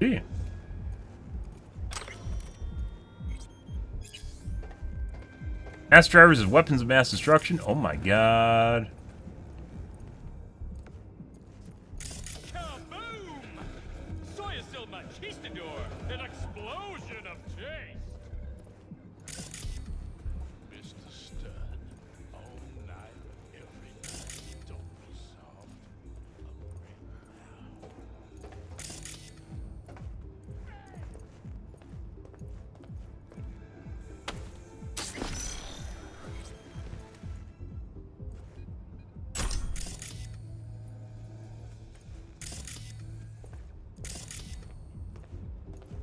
Yeah. Mass drivers as weapons of mass destruction? Oh my god. Kaboom! Soy still conquistador, an explosion of taste.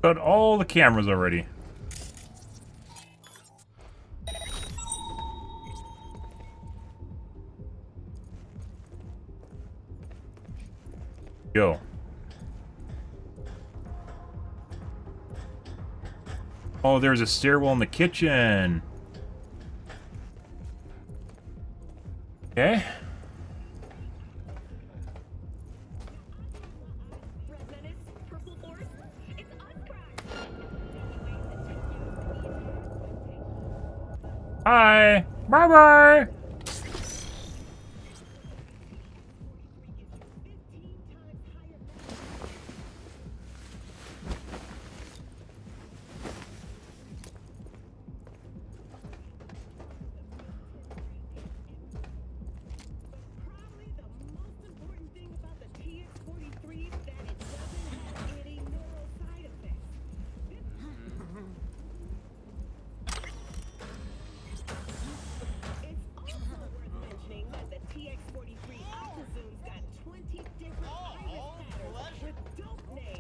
Got all the cameras already. Go. Oh, there's a stairwell in the kitchen. Okay. Hi. Bye-bye.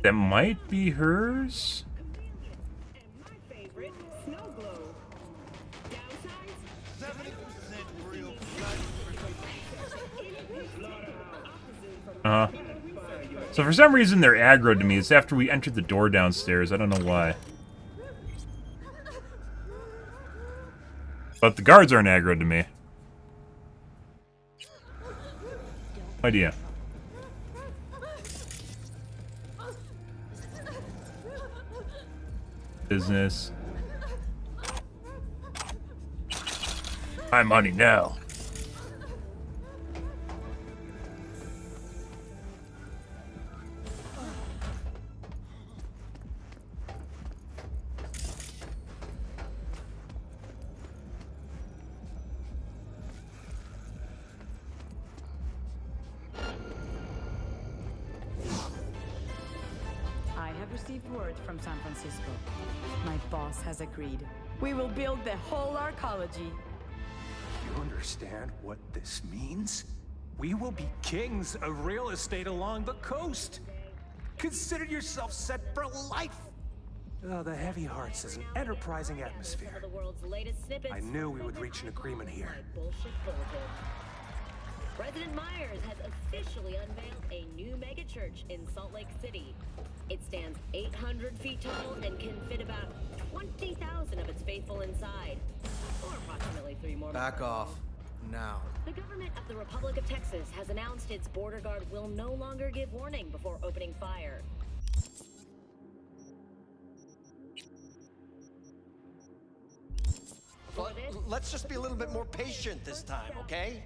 That might be hers. So for some reason they're aggroed to me. It's after we entered the door downstairs. I don't know why. But the guards aren't aggroed to me. Idea. Business. My money now. I have received word from San Francisco. My boss has agreed. We will build the whole arcology. You understand what this means? We will be kings of real estate along the coast. Consider yourself set for life. Oh, the Heavy Hearts is an enterprising atmosphere. I knew we would reach an agreement here. President Myers has officially unveiled a new megachurch in Salt Lake City. It stands 800 feet tall and can fit about 20,000 of its faithful inside, or approximately 3 more. Back off. Now. The government of the Republic of Texas has announced its border guard will no longer give warning before opening fire. Let's just be a little bit more patient this time, okay?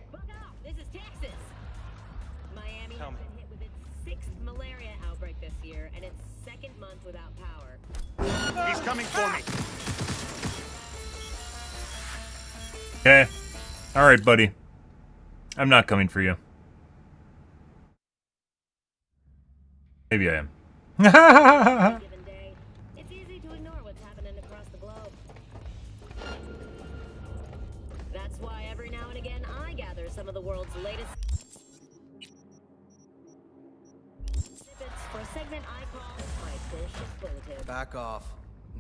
This is Texas. Miami has been hit with its 6th malaria outbreak this year and its 2nd month without power. He's coming for me. Okay. Alright, buddy. I'm not coming for you. Maybe I am. It's easy to ignore what's happening across the globe. That's why every now and again I gather some of the world's latest snippets for a segment I call my bullshit bulletin. Back off.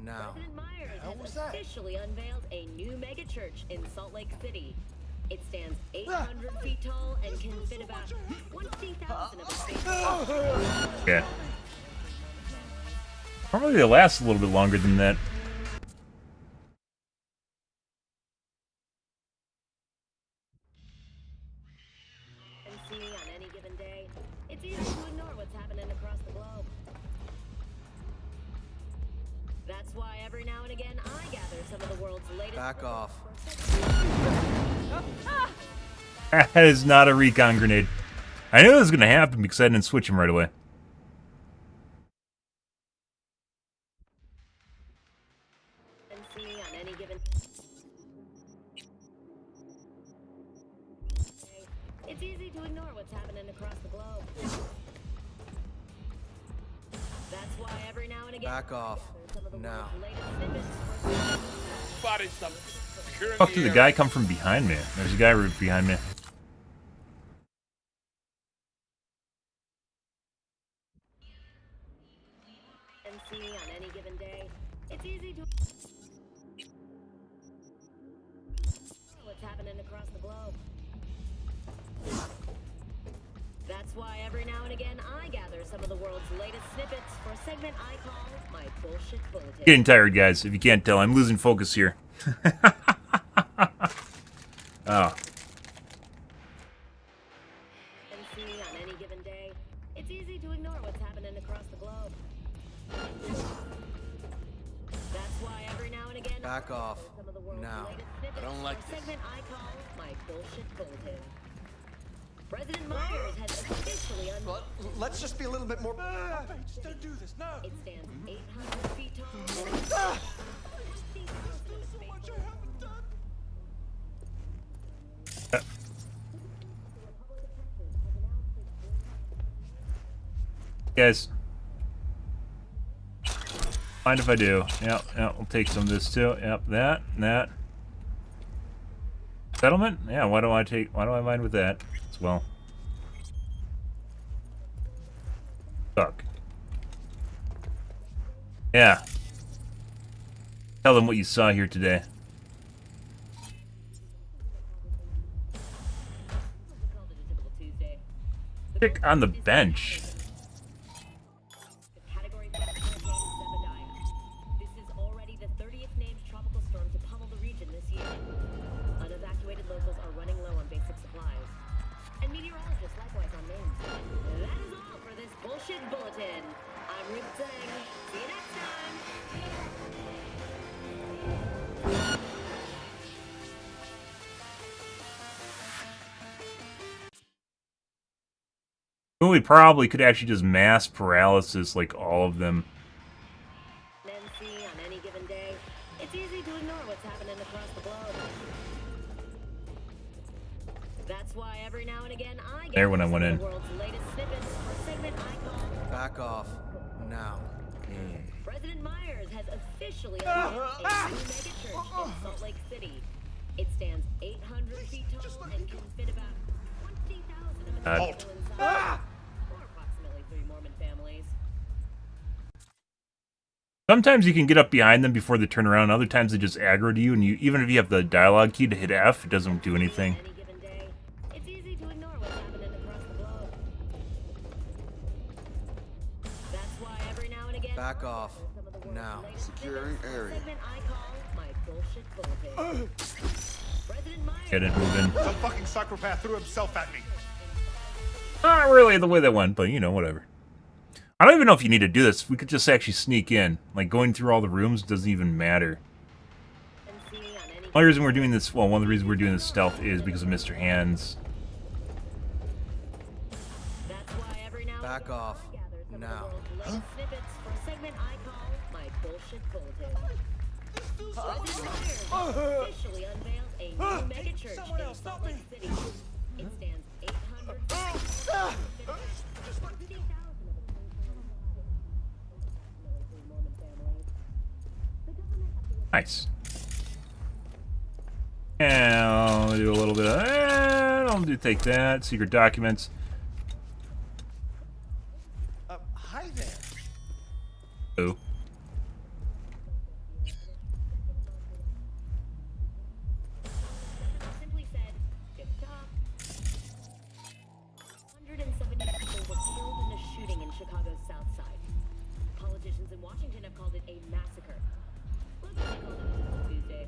Now. President Myers has officially unveiled a new megachurch in Salt Lake City. It stands 800 feet tall and can fit about 20,000 of its faithful. Yeah. Probably they last a little bit longer than that. And seeing on any given day, it's easy to ignore what's happening across the globe. That's why every now and again I gather some of the world's latest. Back off. That is not a recon grenade. I knew it was going to happen because I didn't switch him right away. And seeing on any given. It's easy to ignore what's happening across the globe. That's why every now and again. Back off. Now. Spotted something. Fuck, did the guy come from behind me? There's a guy right behind me. And seeing on any given what's happening across the globe. That's why every now and again I gather some of the world's latest snippets for a segment I call my bullshit bulletin. Getting tired, guys. If you can't tell, I'm losing focus here. Oh. And see, on any given day, it's easy to ignore what's happening across the globe. That's why every now and again Back off. Now. I don't like this. Segment I call my bullshit bulletin. President Myers has officially Let's just be a little bit more. Just don't do this. No. It stands 800 feet tall. Guys, mind if I do? Yep, we'll take some of this too. Yep, that. Settlement? Yeah, why do I mind with that as well? Suck. Yeah. Tell them what you saw here today. Chick on the bench. Well, we probably could actually just mass paralysis like all of them. On any given day, it's easy to ignore what's happening across the globe. That's why every now and again I get there when I went in. The world's latest snippets for a segment I call Back off. Now. President Myers has officially unveiled a new megachurch in Salt Lake City. It stands 800 feet tall and can fit about 20,000 of its people inside, or approximately 3 Mormon families. Sometimes you can get up behind them before they turn around. Other times they just aggro to you, and even if you have the dialogue key to hit F, it doesn't do anything. It's easy to ignore what's happening across the globe. That's why every now and again. Back off. Now. Securing area. Segment I call my bullshit bulletin. President Myers. Get it moving. Some fucking psychopath threw himself at me. Not really the way that went, but you know, whatever. I don't even know if you need to do this. We could just actually sneak in. Like, going through all the rooms doesn't even matter. One reason we're doing this, well, one of the reasons we're doing this stealth is because of Mr. Hands. Back off. Now. Huh? Snippets for a segment I call my bullshit bulletin. Officially unveiled a new megachurch in Salt Lake City. It stands 800 Nice. And I'll do a little bit of that. I'll take that. Secret documents. Hi there. Oh. Simply said, TikTok. 170 people were killed in a shooting in Chicago's South Side. Politicians in Washington have called it a massacre. Look, they called it Tuesday.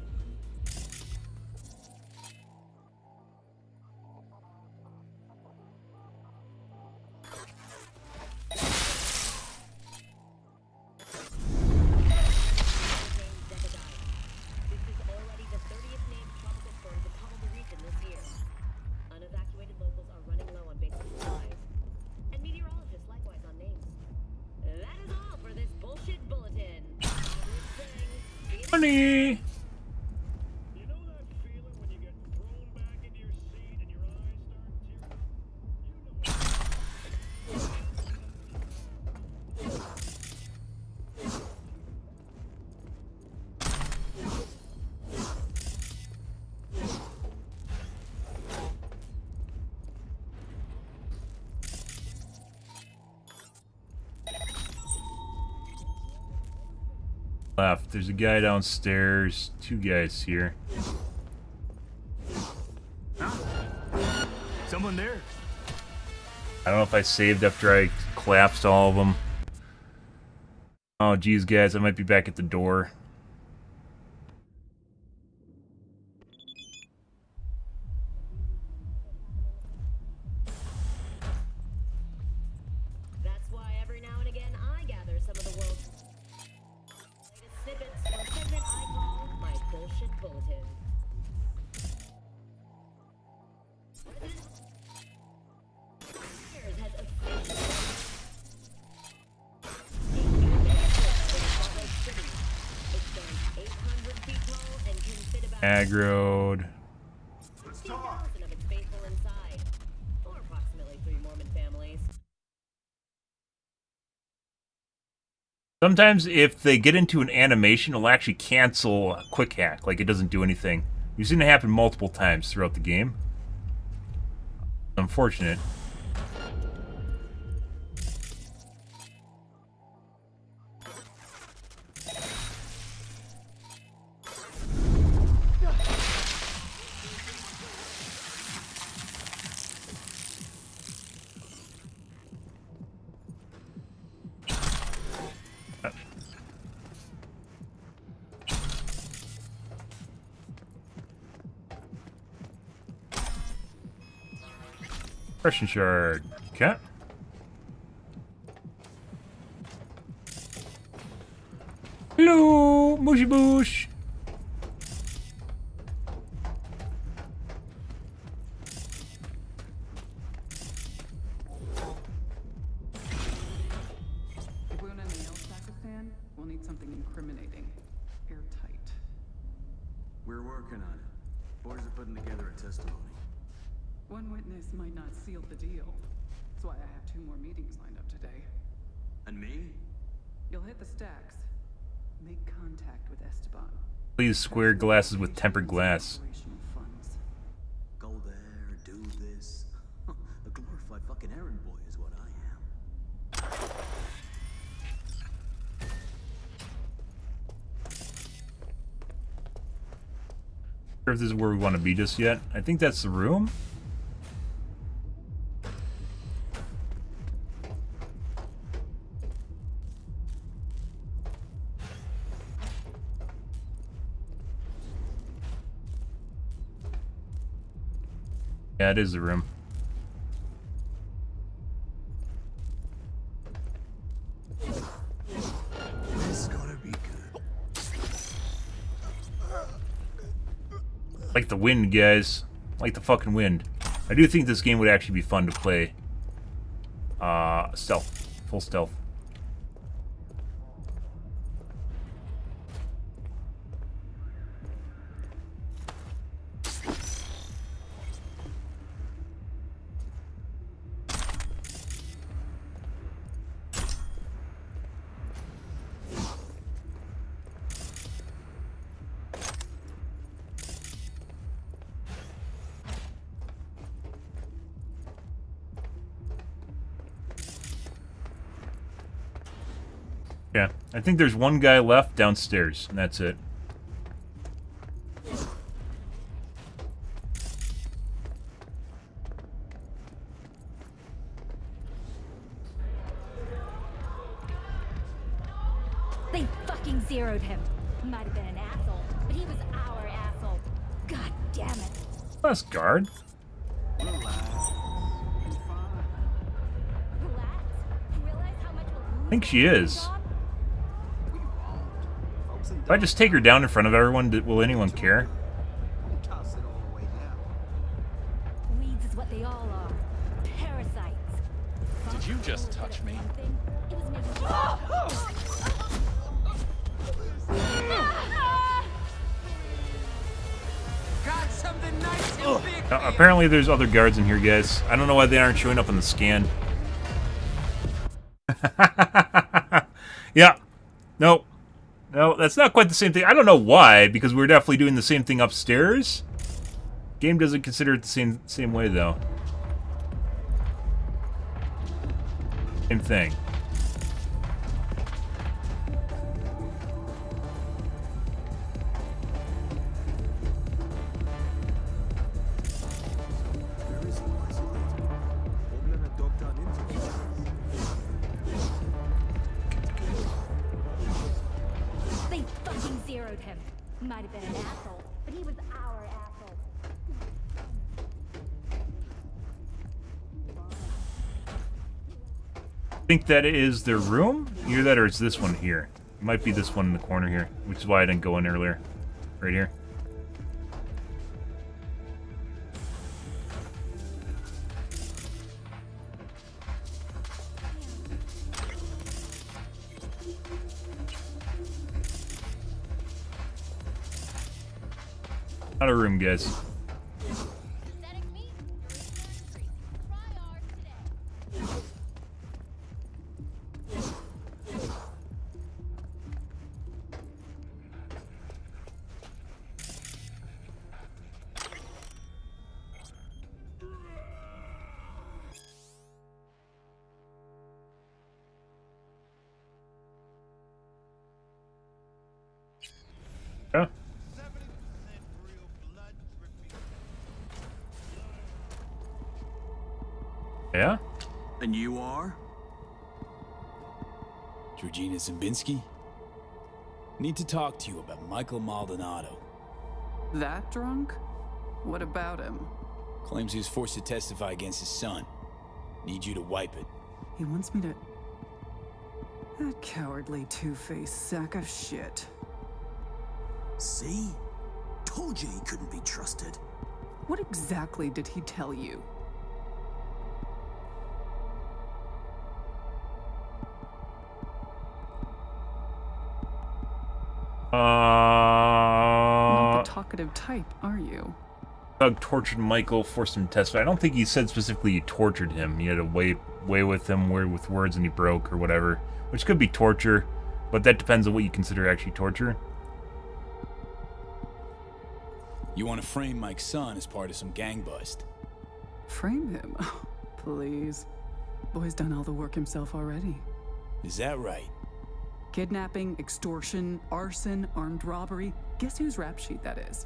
Money. Left. There's a guy downstairs. 2 guys here. Someone there? I don't know if I saved after I collapsed all of them. Oh, geez, guys, I might be back at the door. That's why every now and again I gather some of the world's latest snippets for a segment I call my bullshit bulletin. Aggroed. Sometimes if they get into an animation, it'll actually cancel a quick hack, like it doesn't do anything. You've seen it happen multiple times throughout the game. Unfortunate. Impression shard. Okay. Hello, Mushy Boosh. If we want to nail Pakistan, we'll need something incriminating. Airtight. We're working on it. Boys are putting together a testimony. One witness might not seal the deal. That's why I have 2 more meetings lined up today. And me? You'll hit the stacks. Make contact with Esteban. Please square glasses with tempered glass. Go there, do this. A glorified fucking errand boy is what I am. Sure if this is where we want to be just yet. I think that's the room. Yeah, it is the room. This is gonna be good. Like the wind, guys. Like the fucking wind. I do think this game would actually be fun to play. Stealth. Full stealth. Yeah, I think there's one guy left downstairs, and that's it. They fucking zeroed him. Might have been an asshole, but he was our asshole. God damn it. Plus guard. I think she is. If I just take her down in front of everyone, will anyone care? Weeds is what they all are. Parasites. Did you just touch me? It was making Got something nice and big. Apparently there's other guards in here, guys. I don't know why they aren't showing up on the scan. Yeah. Nope. No, that's not quite the same thing. I don't know why, because we're definitely doing the same thing upstairs. Game doesn't consider it the same way, though. Same thing. might have been an asshole, but he was our asshole. Think that is their room? Either that or it's this one here. It might be this one in the corner here, which is why I didn't go in earlier. Right here. Not a room, guys. Yeah. Yeah? And you are? Georgina Zimbinski? Need to talk to you about Michael Maldonado. That drunk? What about him? Claims he was forced to testify against his son. Need you to wipe it. He wants me to... That cowardly two-faced sack of shit. See? Told you he couldn't be trusted. What exactly did he tell you? Not the talkative type, are you? Doug tortured Michael, forced him to testify. I don't think he said specifically he tortured him. He had a way with him, with words, and he broke or whatever, which could be torture, but that depends on what you consider actually torture. You want to frame Mike's son as part of some gang bust. Frame him? Please. Boy's done all the work himself already. Is that right? Kidnapping, extortion, arson, armed robbery. Guess whose rap sheet that is?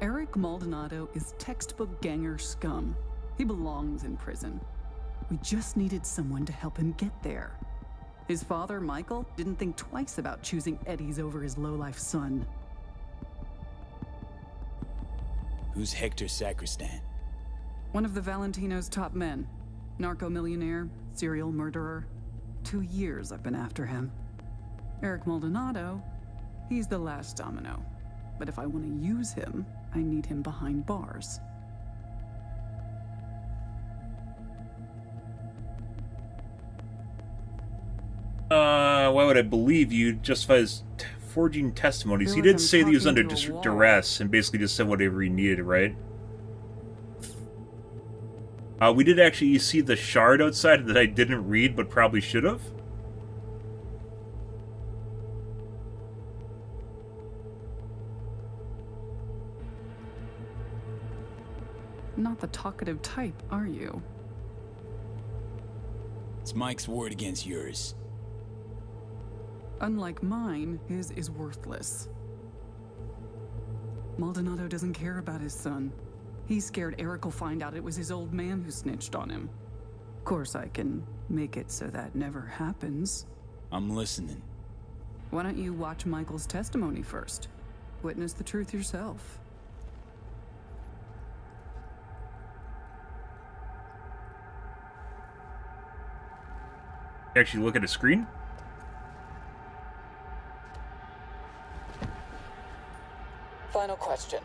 Eric Maldonado is textbook ganger scum. He belongs in prison. We just needed someone to help him get there. His father, Michael, didn't think twice about choosing Eddie's over his lowlife son. Who's Hector Sacristan? One of the Valentino's top men. Narco-millionaire, serial murderer. 2 years I've been after him. Eric Maldonado, he's the last domino. But if I want to use him, I need him behind bars. Why would I believe you? Justifies forging testimonies. He did say that he was under duress and basically just said whatever he needed, right? We did actually see the shard outside that I didn't read, but probably should have. Not the talkative type, are you? It's Mike's word against yours. Unlike mine, his is worthless. Maldonado doesn't care about his son. He's scared Eric will find out it was his old man who snitched on him. Of course, I can make it so that never happens. I'm listening. Why don't you watch Michael's testimony first? Witness the truth yourself. Actually look at a screen? Final question.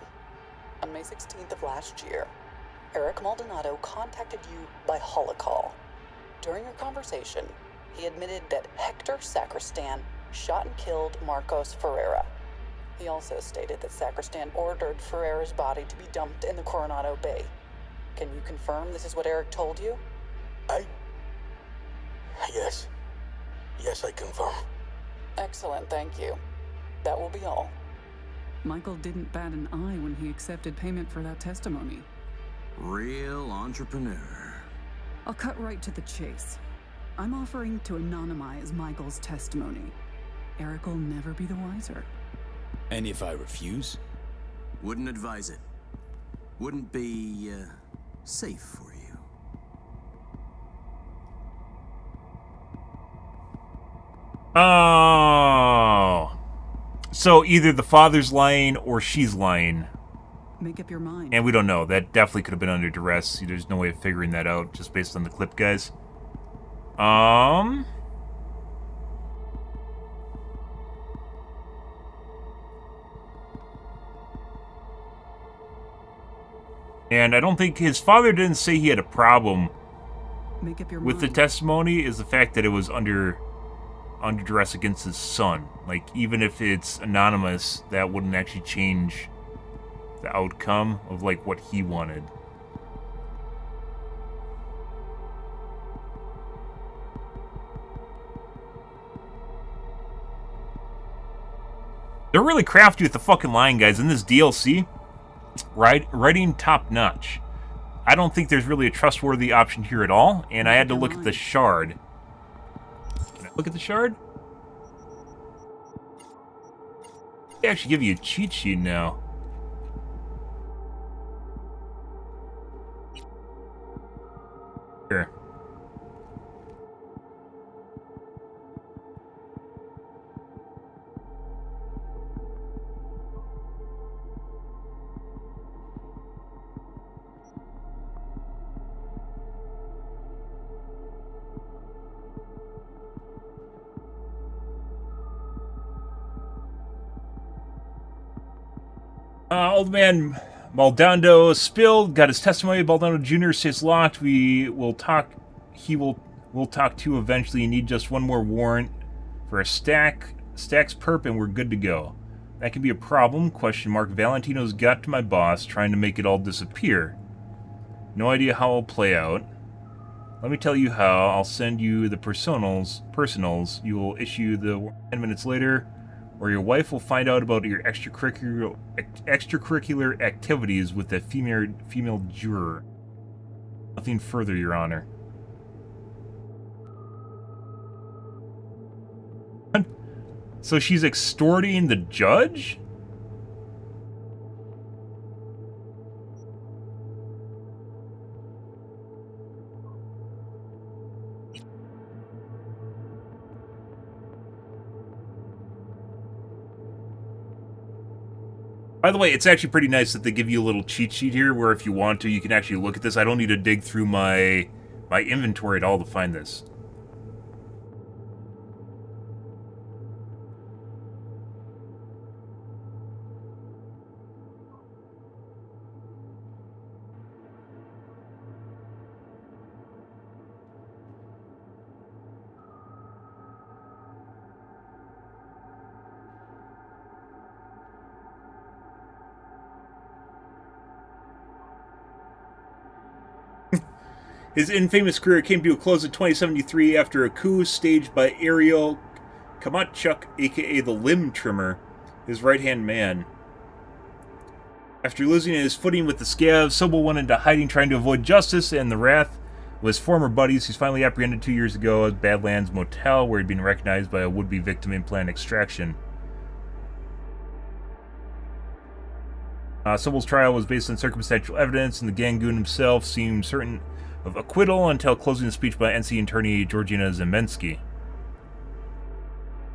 On May 16th of last year, Eric Maldonado contacted you by holocall. During your conversation, he admitted that Hector Sacristan shot and killed Marcos Ferreira. He also stated that Sacristan ordered Ferreira's body to be dumped in the Coronado Bay. Can you confirm this is what Eric told you? Yes. Yes, I confirm. Excellent, thank you. That will be all. Michael didn't bat an eye when he accepted payment for that testimony. Real entrepreneur. I'll cut right to the chase. I'm offering to anonymize Michael's testimony. Eric will never be the wiser. And if I refuse? Wouldn't advise it. Wouldn't be, safe for you. Oh. So either the father's lying or she's lying. Make up your mind. And we don't know. That definitely could have been under duress. There's no way of figuring that out just based on the clip, guys. And I don't think his father didn't say he had a problem Make up your with the mind. testimony. Is the fact that it was under duress against his son. Like, even if it's anonymous, that wouldn't actually change the outcome of, like, what he wanted. They're really crafty with the fucking line, guys. In this DLC, writing top-notch. I don't think there's really a trustworthy option here at all, and I had to look at the shard. Can I look at the shard? They actually give you a cheat sheet now. Here. Old man Maldonado spilled, got his testimony. Maldonado Jr. says locked. We will talk. We'll talk to eventually. You need just one more warrant for a stacks perp, and we're good to go. That could be a problem? Question mark. Valentino's got to my boss, trying to make it all disappear. No idea how it'll play out. Let me tell you how. I'll send you the personals. You will issue the 10 minutes later. Or your wife will find out about your extracurricular activities with a female juror. Nothing further, Your Honor. So she's extorting the judge? By the way, it's actually pretty nice that they give you a little cheat sheet here where if you want to, you can actually look at this. I don't need to dig through my inventory at all to find this. His infamous career came to a close in 2073 after a coup staged by Ariel Kamatchuk, aka the Limb Trimmer, his right-hand man. After losing his footing with the scabs, Sobel went into hiding trying to avoid justice and the wrath of his former buddies. He's finally apprehended 2 years ago at Badlands Motel, where he'd been recognized by a would-be victim in planned extraction. Sobel's trial was based on circumstantial evidence, and the Gangoon himself seemed certain of acquittal until closing the speech by NC attorney Georgina Zemensky.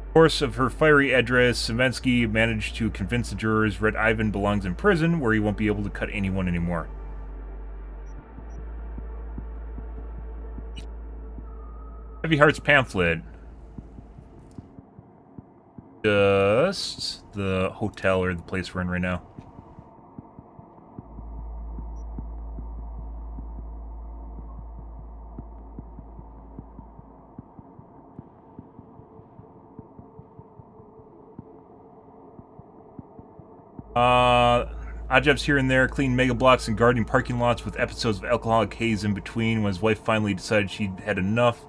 Of course of her fiery address, Zemensky managed to convince the jurors Red Ivan belongs in prison, where he won't be able to cut anyone anymore. Heavy Hearts pamphlet. Just the hotel or the place we're in right now. Odd jobs here and there, clean mega blocks and guarding parking lots with episodes of alcoholic haze in between. When his wife finally decided she'd had enough,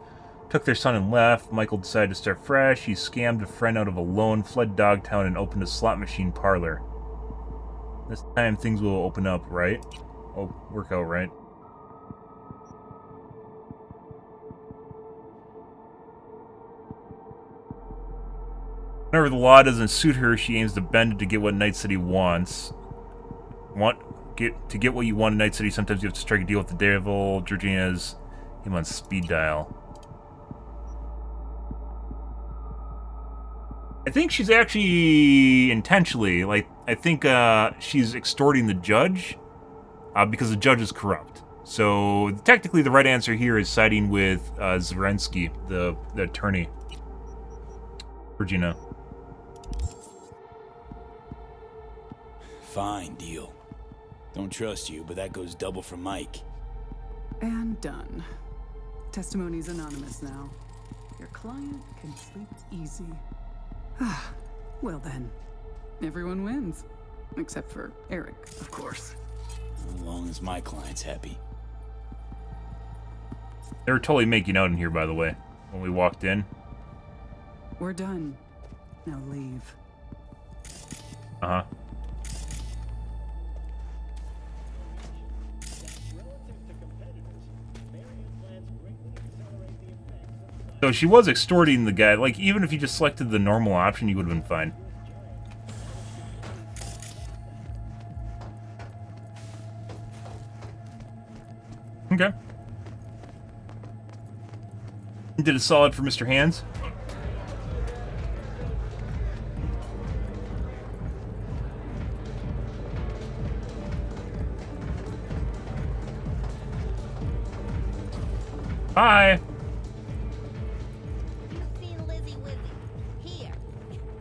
took their son and left. Michael decided to start fresh. He scammed a friend out of a loan, fled Dogtown, and opened a slot machine parlor. This time things will open up, right? Oh, work out, right? Whenever the law doesn't suit her, she aims to bend it to get what Night City wants. To get what you want in Night City, sometimes you have to strike a deal with the devil. Georgina's him on speed dial. I think she's actually intentionally, like, I think she's extorting the judge because the judge is corrupt. So technically the right answer here is siding with Zerensky, the attorney. Regina. Fine deal. Don't trust you, but that goes double for Mike. And done. Testimony's anonymous now. Your client can sleep easy. Ah, well then. Everyone wins. Except for Eric, of course. As long as my client's happy. They were totally making out in here, by the way, when we walked in. We're done. Now leave. Uh-huh. So she was extorting the guy. Like, even if you just selected the normal option, you would have been fine. Okay. Did a solid for Mr. Hands. Bye. You've seen Lizzie Wizzy. Here.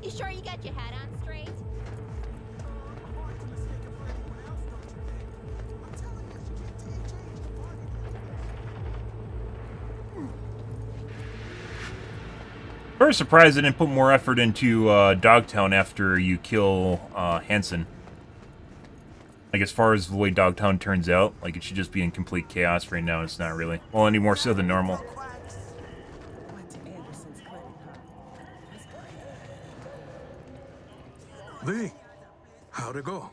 You sure you got your hat on straight? Very surprised I didn't put more effort into Dogtown after you kill Hansen. Like, as far as the way Dogtown turns out, like, it should just be in complete chaos right now. It's not really. Well, any more so than normal. V, how'd it go?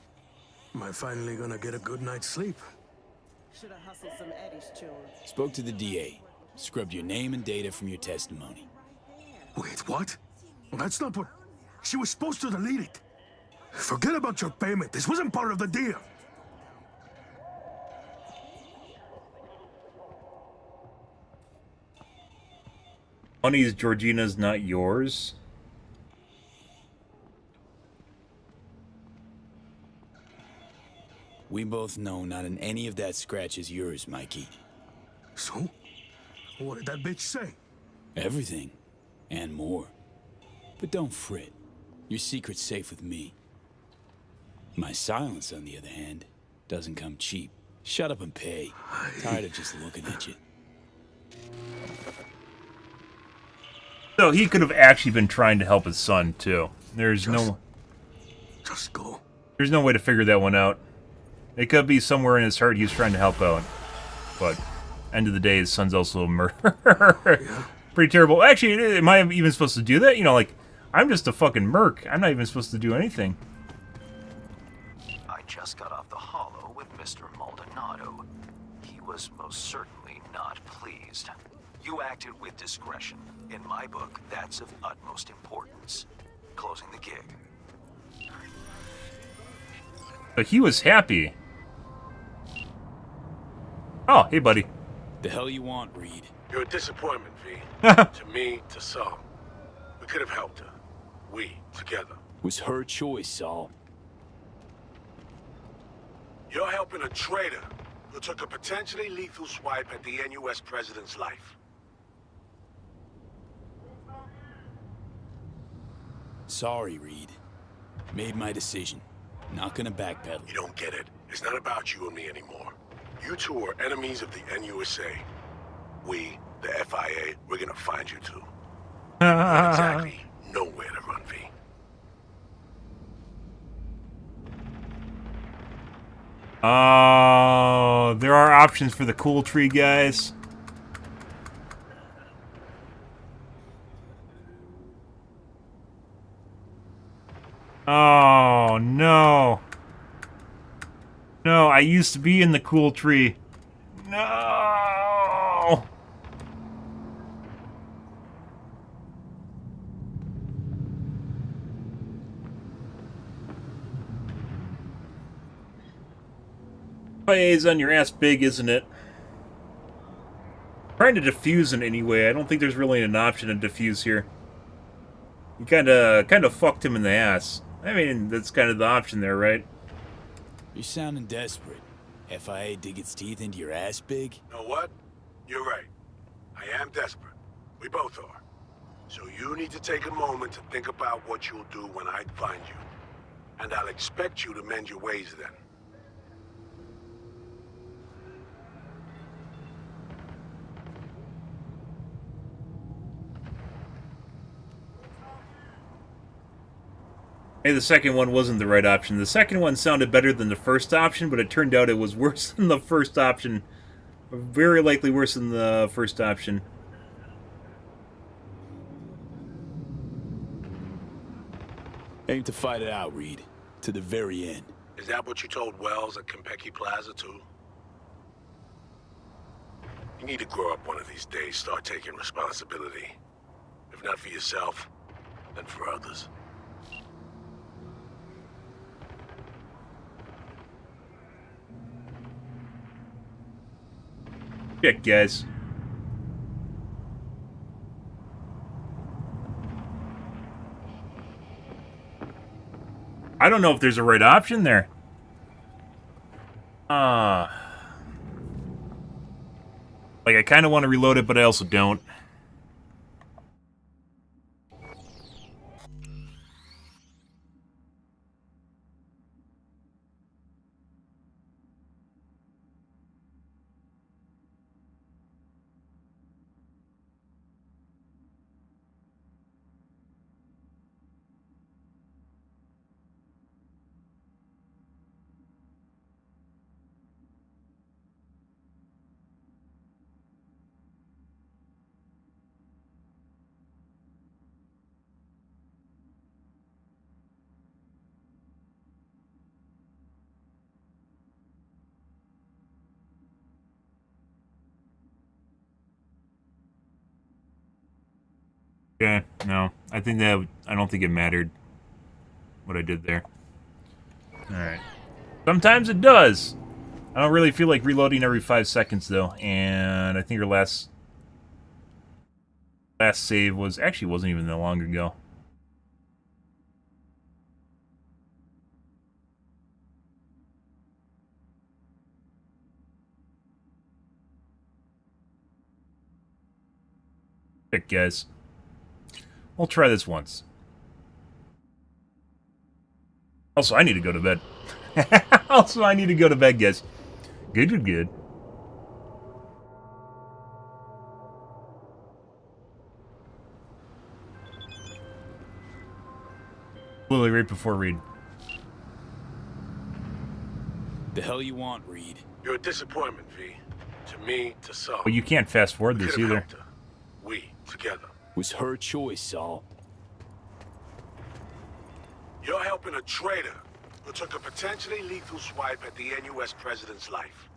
Am I finally gonna get a good night's sleep? Should've hustled some Eddie's children. Spoke to the DA. Scrubbed your name and data from your testimony. Wait, what? Well, that's not what... She was supposed to delete it. Forget about your payment. This wasn't part of the deal. Money is Georgina's, not yours. We both know not in any of that scratch is yours, Mikey. So? What did that bitch say? Everything. And more. But don't fret. Your secret's safe with me. My silence, on the other hand, doesn't come cheap. Shut up and pay. Tired of just looking at you. So he could have actually been trying to help his son, too. Just go. There's no way to figure that one out. It could be somewhere in his heart he was trying to help out. But, end of the day, his son's also a murderer. Yeah. Pretty terrible. Actually, am I even supposed to do that? You know, like, I'm just a fucking merc. I'm not even supposed to do anything. I just got off the holo with Mr. Maldonado. He was most certainly not pleased. You acted with discretion. In my book, that's of utmost importance. Closing the gig. But he was happy. Oh, hey, buddy. The hell you want, Reed? You're a disappointment, V. To me, to some. We could have helped her. We, together. Was her choice, Saul. You're helping a traitor who took a potentially lethal swipe at the NUS president's life. Sorry, Reed. Made my decision. Not gonna backpedal. You don't get it. It's not about you and me anymore. You two are enemies of the NUSA. We, the FIA, we're gonna find you two. Exactly. Nowhere to run, V. Oh, there are options for the cool tree, guys. Oh, no. No, I used to be in the cool tree. No. Is on your ass big, isn't it? Trying to defuse in any way. I don't think there's really an option to defuse here. You kind of fucked him in the ass. I mean, that's kind of the option there, right? You're sounding desperate. FIA dig its teeth into your ass big? Know what? You're right. I am desperate. We both are. So you need to take a moment to think about what you'll do when I find you. And I'll expect you to mend your ways then. Hey, the second one wasn't the right option. The second one sounded better than the first option, but it turned out it was worse than the first option. Very likely worse than the first option. Aim to fight it out, Reed. To the very end. Is that what you told Wells at Kempeki Plaza, too? You need to grow up one of these days, start taking responsibility. If not for yourself, then for others. Shit, guys. I don't know if there's a right option there. Like, I kind of want to reload it, but I also don't. Okay, no. I don't think it mattered what I did there. Alright. Sometimes it does. I don't really feel like reloading every 5 seconds, though. And I think our last save wasn't even that long ago. Shit, guys. We'll try this once. Also, I need to go to bed. Also, I need to go to bed, guys. Good. Literally right before Reed. The hell you want, Reed? You're a disappointment, V. To me, to Saul. Well, you can't fast forward this either. We, together. Was her choice, Saul. You're helping a traitor who took a potentially lethal swipe at the NUS president's life.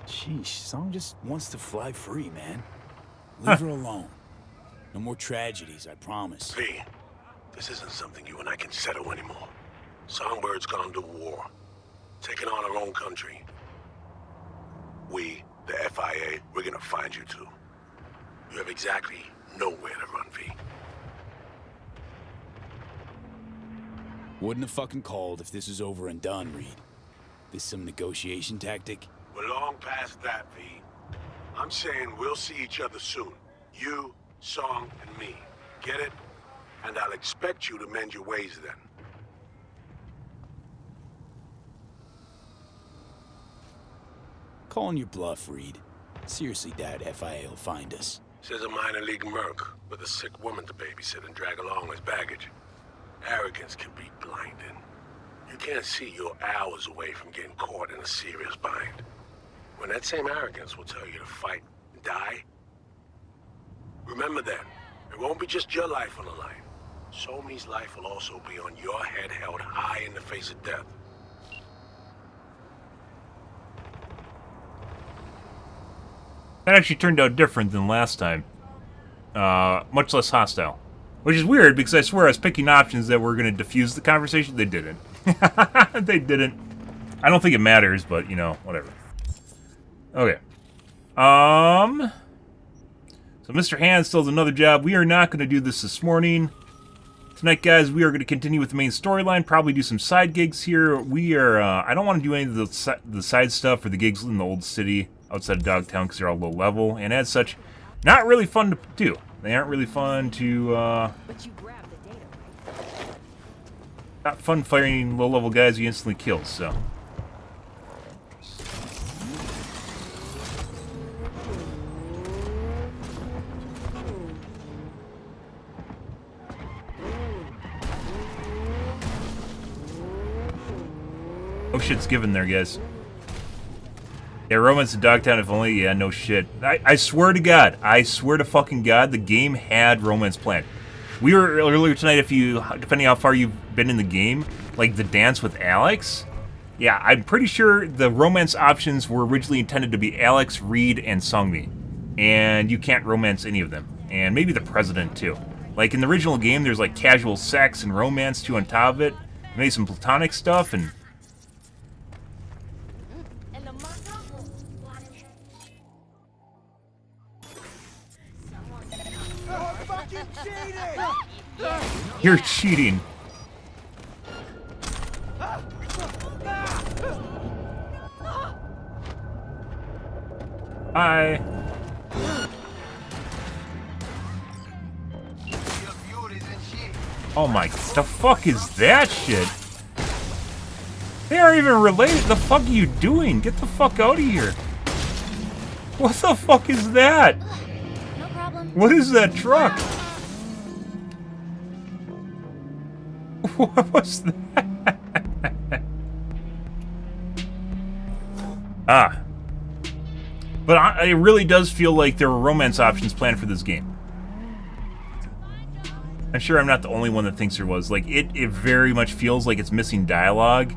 Sheesh, Song just wants to fly free, man. Leave her alone. No more tragedies, I promise. V, this isn't something you and I can settle anymore. Songbird's gone to war, taking on our own country. We, the FIA, we're gonna find you two. You have exactly nowhere to run, V. Wouldn't have fucking called if this was over and done, Reed. This some negotiation tactic? We're long past that, V. I'm saying we'll see each other soon. You, Song, and me. Get it? And I'll expect you to mend your ways then. Calling your bluff, Reed. Seriously doubt FIA will find us. Says a minor league merc with a sick woman to babysit and drag along as baggage. Arrogance can be blinding. You can't see you're hours away from getting caught in a serious bind. When that same arrogance will tell you to fight and die, remember then, it won't be just your life on the line. Somi's life will also be on your head held high in the face of death. That actually turned out different than last time. Much less hostile. Which is weird, because I swear I was picking options that were going to diffuse the conversation. They didn't. They didn't. I don't think it matters, but, you know, whatever. Okay. So Mr. Hand still has another job. We are not going to do this morning. Tonight, guys, we are going to continue with the main storyline, probably do some side gigs here. We are, I don't want to do any of the side stuff or the gigs in the old city outside of Dogtown because they're all low level, and as such, not really fun to do. They aren't really fun to, But you grabbed the data, right? not fun firing low-level guys you instantly kill, so. Oh shit's given there, guys. Yeah, romance in Dogtown, if only. Yeah, no shit. I swear to God. I swear to fucking God, the game had romance planned. We were earlier tonight, if you, depending how far you've been in the game, like the dance with Alex. Yeah, I'm pretty sure the romance options were originally intended to be Alex, Reed, and Songmi. And you can't romance any of them. And maybe the president, too. Like, in the original game, there's like casual sex and romance, too, on top of it. Maybe some platonic stuff, and... You're cheating. Hi. Oh my, the fuck is that shit? They aren't even related. The fuck are you doing? Get the fuck out of here. What the fuck is that? No problem. What is that truck? What was that? Ah. But it really does feel like there were romance options planned for this game. I'm sure I'm not the only one that thinks there was. Like, it very much feels like it's missing dialogue.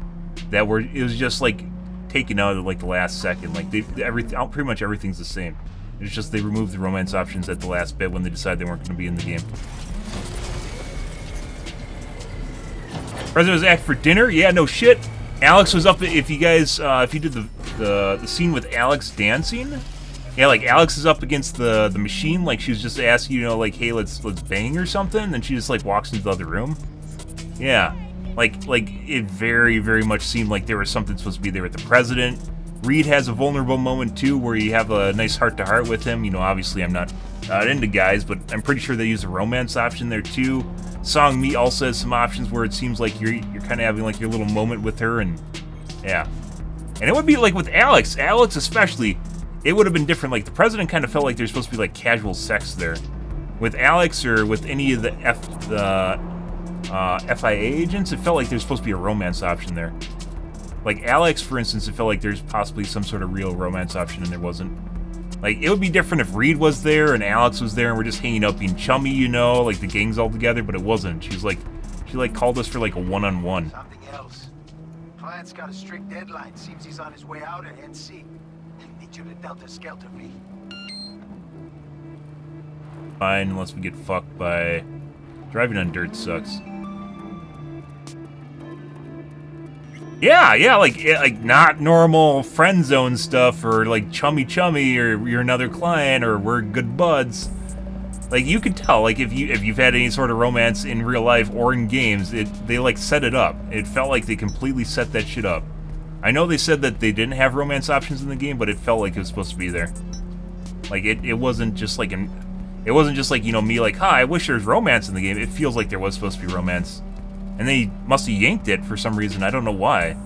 It was just, like, taken out at, like, the last second. Like, pretty much everything's the same. It's just they removed the romance options at the last bit when they decided they weren't going to be in the game. President was asked for dinner? Yeah, no shit. Alex was up, if you guys, if you did the scene with Alex dancing, yeah, like Alex is up against the machine, like she was just asking, you know, like, hey, let's bang or something, and she just like walks into the other room. Yeah, like it very, very much seemed like there was something supposed to be there with the president. Reed has a vulnerable moment too, where you have a nice heart-to-heart with him. You know, obviously I'm not into guys, but I'm pretty sure they use a romance option there too. Song Me also has some options where it seems like you're kind of having like your little moment with her, and yeah. And it would be like with Alex especially, it would have been different. Like the president kind of felt like there's supposed to be like casual sex there. With Alex or with any of the FIA agents, it felt like there's supposed to be a romance option there. Like Alex, for instance, it felt like there's possibly some sort of real romance option, and there wasn't. Like, it would be different if Reed was there and Alex was there and we're just hanging out being chummy, you know, like the gang's all together, but it wasn't. She called us for like a one-on-one. Something else. Client's got a strict deadline. Seems he's on his way out at NC. Need you to Delta Skelter me. Fine, unless we get fucked by... Driving on dirt sucks. Yeah, like not normal friend zone stuff, or like chummy, or you're another client, or we're good buds. Like you could tell, like if you've had any sort of romance in real life or in games, they like set it up. It felt like they completely set that shit up. I know they said that they didn't have romance options in the game, but it felt like it was supposed to be there. Like it wasn't just like you know, me like, hi, I wish there was romance in the game. It feels like there was supposed to be romance. And they must have yanked it for some reason. I don't know why.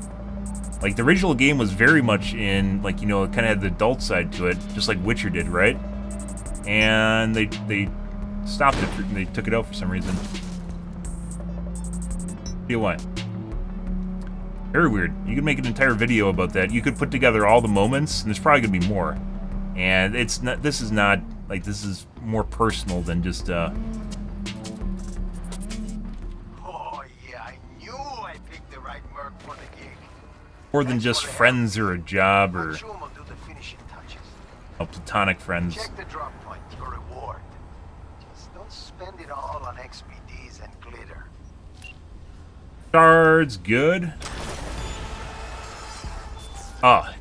Like, the original game was very much in, like, you know, it kind of had the adult side to it, just like Witcher did, right? And they stopped it. They took it out for some reason. Tell you what. Very weird. You could make an entire video about that. You could put together all the moments, and there's probably going to be more. And it's not, this is not, like, this is more personal than just, more than just friends or a job or platonic friends. Check the drop point, your reward. Just don't spend it all on XPDs and glitter. Shards, good.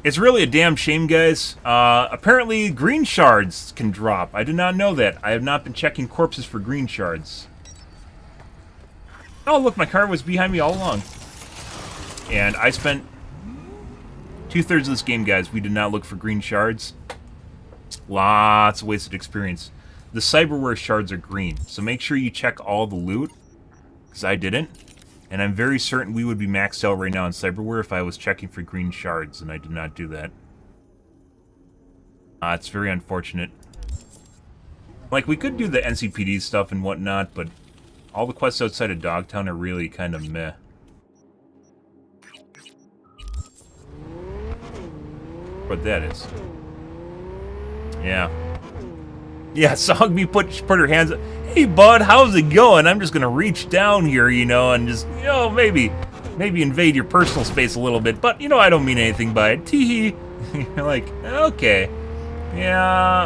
It's really a damn shame, guys. Apparently green shards can drop. I did not know that. I have not been checking corpses for green shards. Oh, look, my car was behind me all along. And I spent 2/3 of this game, guys. We did not look for green shards. Lots of wasted experience. The cyberware shards are green, so make sure you check all the loot, because I didn't. And I'm very certain we would be maxed out right now in cyberware if I was checking for green shards, and I did not do that. It's very unfortunate. Like, we could do the NCPD stuff and whatnot, but all the quests outside of Dogtown are really kind of meh. What that is. Yeah. Yeah, Sogby put her hands up. Hey, bud, how's it going? I'm just gonna reach down here, you know, and just, you know, maybe invade your personal space a little bit. But, you know, I don't mean anything by it. Tee-hee. You're like, okay. Yeah,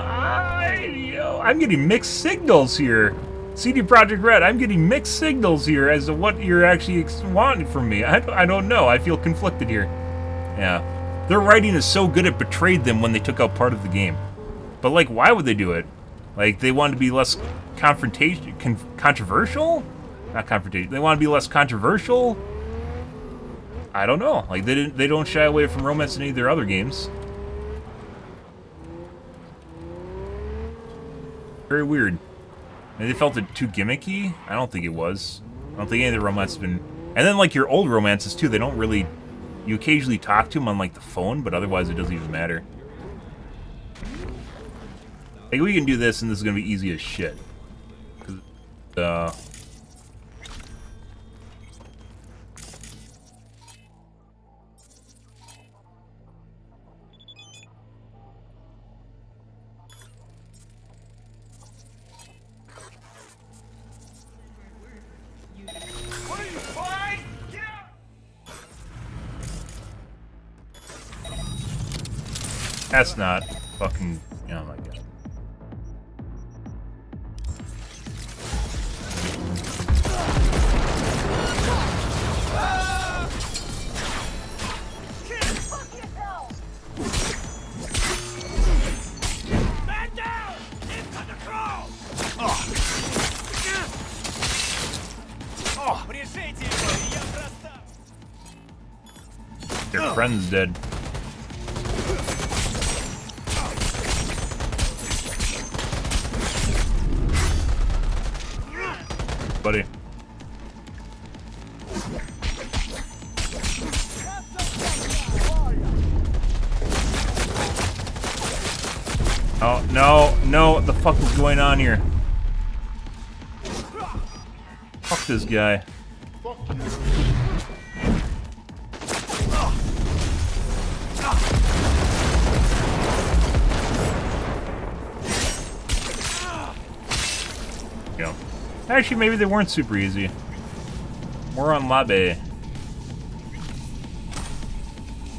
I'm getting mixed signals here. CD Projekt Red, I'm getting mixed signals here as to what you're actually wanting from me. I don't know. I feel conflicted here. Yeah. Their writing is so good it betrayed them when they took out part of the game. But, like, why would they do it? Like, they wanted to be less controversial? Not confrontation. They want to be less controversial? I don't know. Like, they don't shy away from romance in any of their other games. Very weird. Maybe they felt it too gimmicky? I don't think it was. I don't think any of the romance has been... And then, like, your old romances, too, they don't really... You occasionally talk to them on, like, the phone, but otherwise it doesn't even matter. Like, we can do this, and this is gonna be easy as shit. That's not fucking... Oh my god. Your friend's dead. Buddy. Oh, no, no, what the fuck is going on here? Fuck this guy. Go. Actually, maybe they weren't super easy. More on Labe.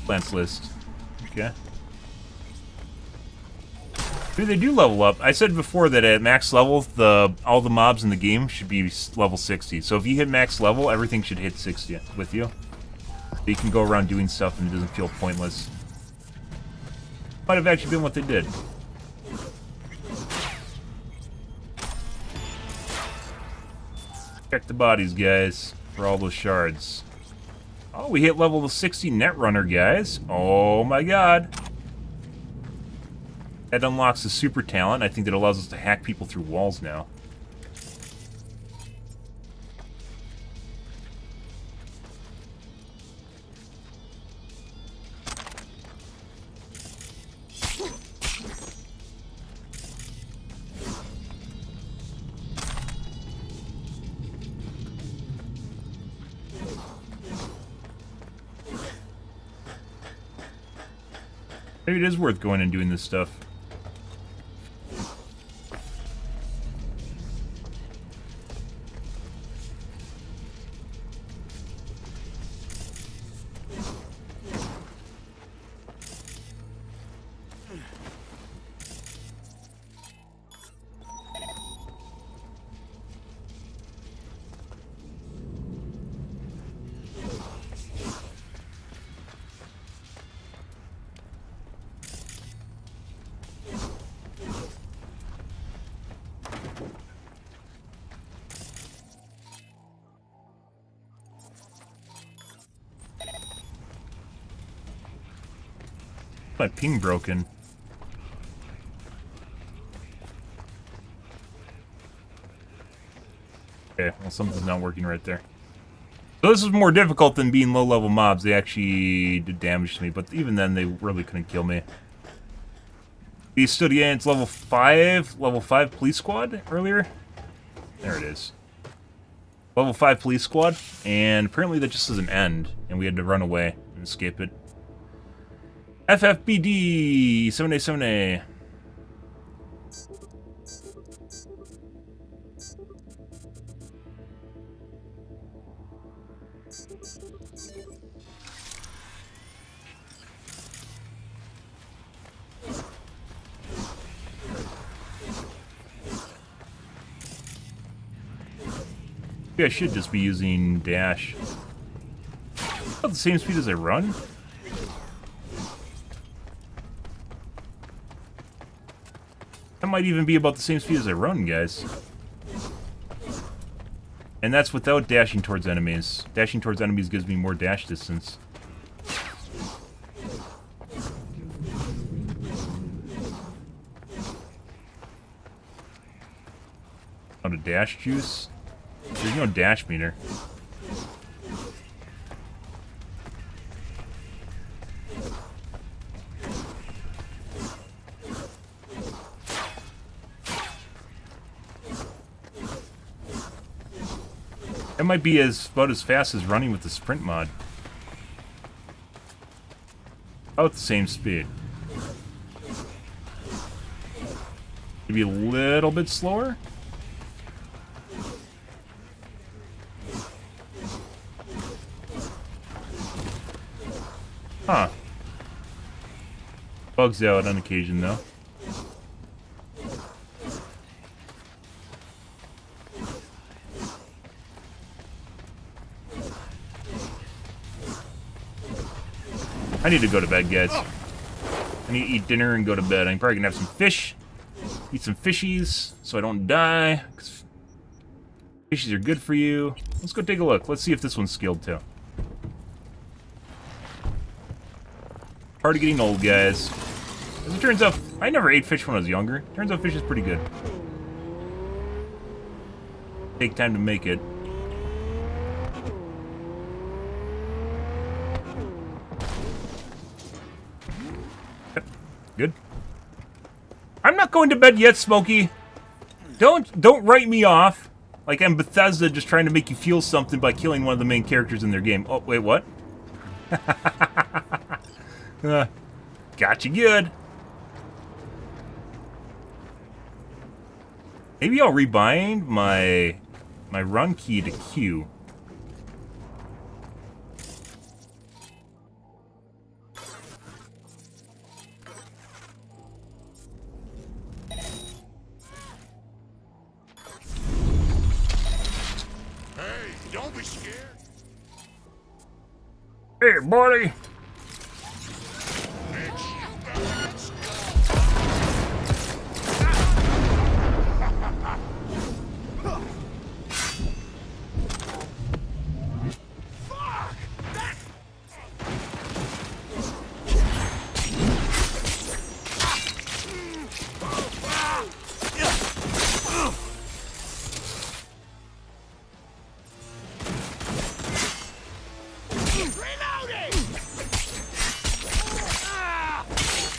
Plants list. Okay. Maybe they do level up. I said before that at max level, all the mobs in the game should be level 60. So if you hit max level, everything should hit 60 with you. So you can go around doing stuff and it doesn't feel pointless. Might have actually been what they did. Check the bodies, guys, for all those shards. Oh, we hit level 60 Netrunner, guys. Oh my god. That unlocks the super talent. I think that allows us to hack people through walls now. Maybe it is worth going and doing this stuff. My ping broken. Okay, well something's not working right there. So this is more difficult than being low-level mobs. They actually did damage to me, but even then they really couldn't kill me. The Estudiant's level 5 police squad earlier. There it is. Level 5 police squad, and apparently that just doesn't end, and we had to run away and escape it. FFBD 7A. Maybe I should just be using dash. About the same speed as I run? That might even be about the same speed as I run, guys. And that's without dashing towards enemies. Dashing towards enemies gives me more dash distance. Out of dash juice? There's no dash meter. That might be about as fast as running with the sprint mod. About the same speed. Maybe a little bit slower. Huh. Bugs out on occasion, though. I need to go to bed, guys. I need to eat dinner and go to bed. I'm probably gonna have some fish. Eat some fishies so I don't die. 'Cause fishies are good for you. Let's go take a look. Let's see if this one's skilled, too. Part of getting old, guys. As it turns out, I never ate fish when I was younger. Turns out fish is pretty good. Take time to make it. Yep. Good. I'm not going to bed yet, Smokey. Don't write me off like I'm Bethesda just trying to make you feel something by killing one of the main characters in their game. Oh, wait, what? Got you good. Maybe I'll rebind my run key to Q. Hey, don't be scared. Hey, buddy.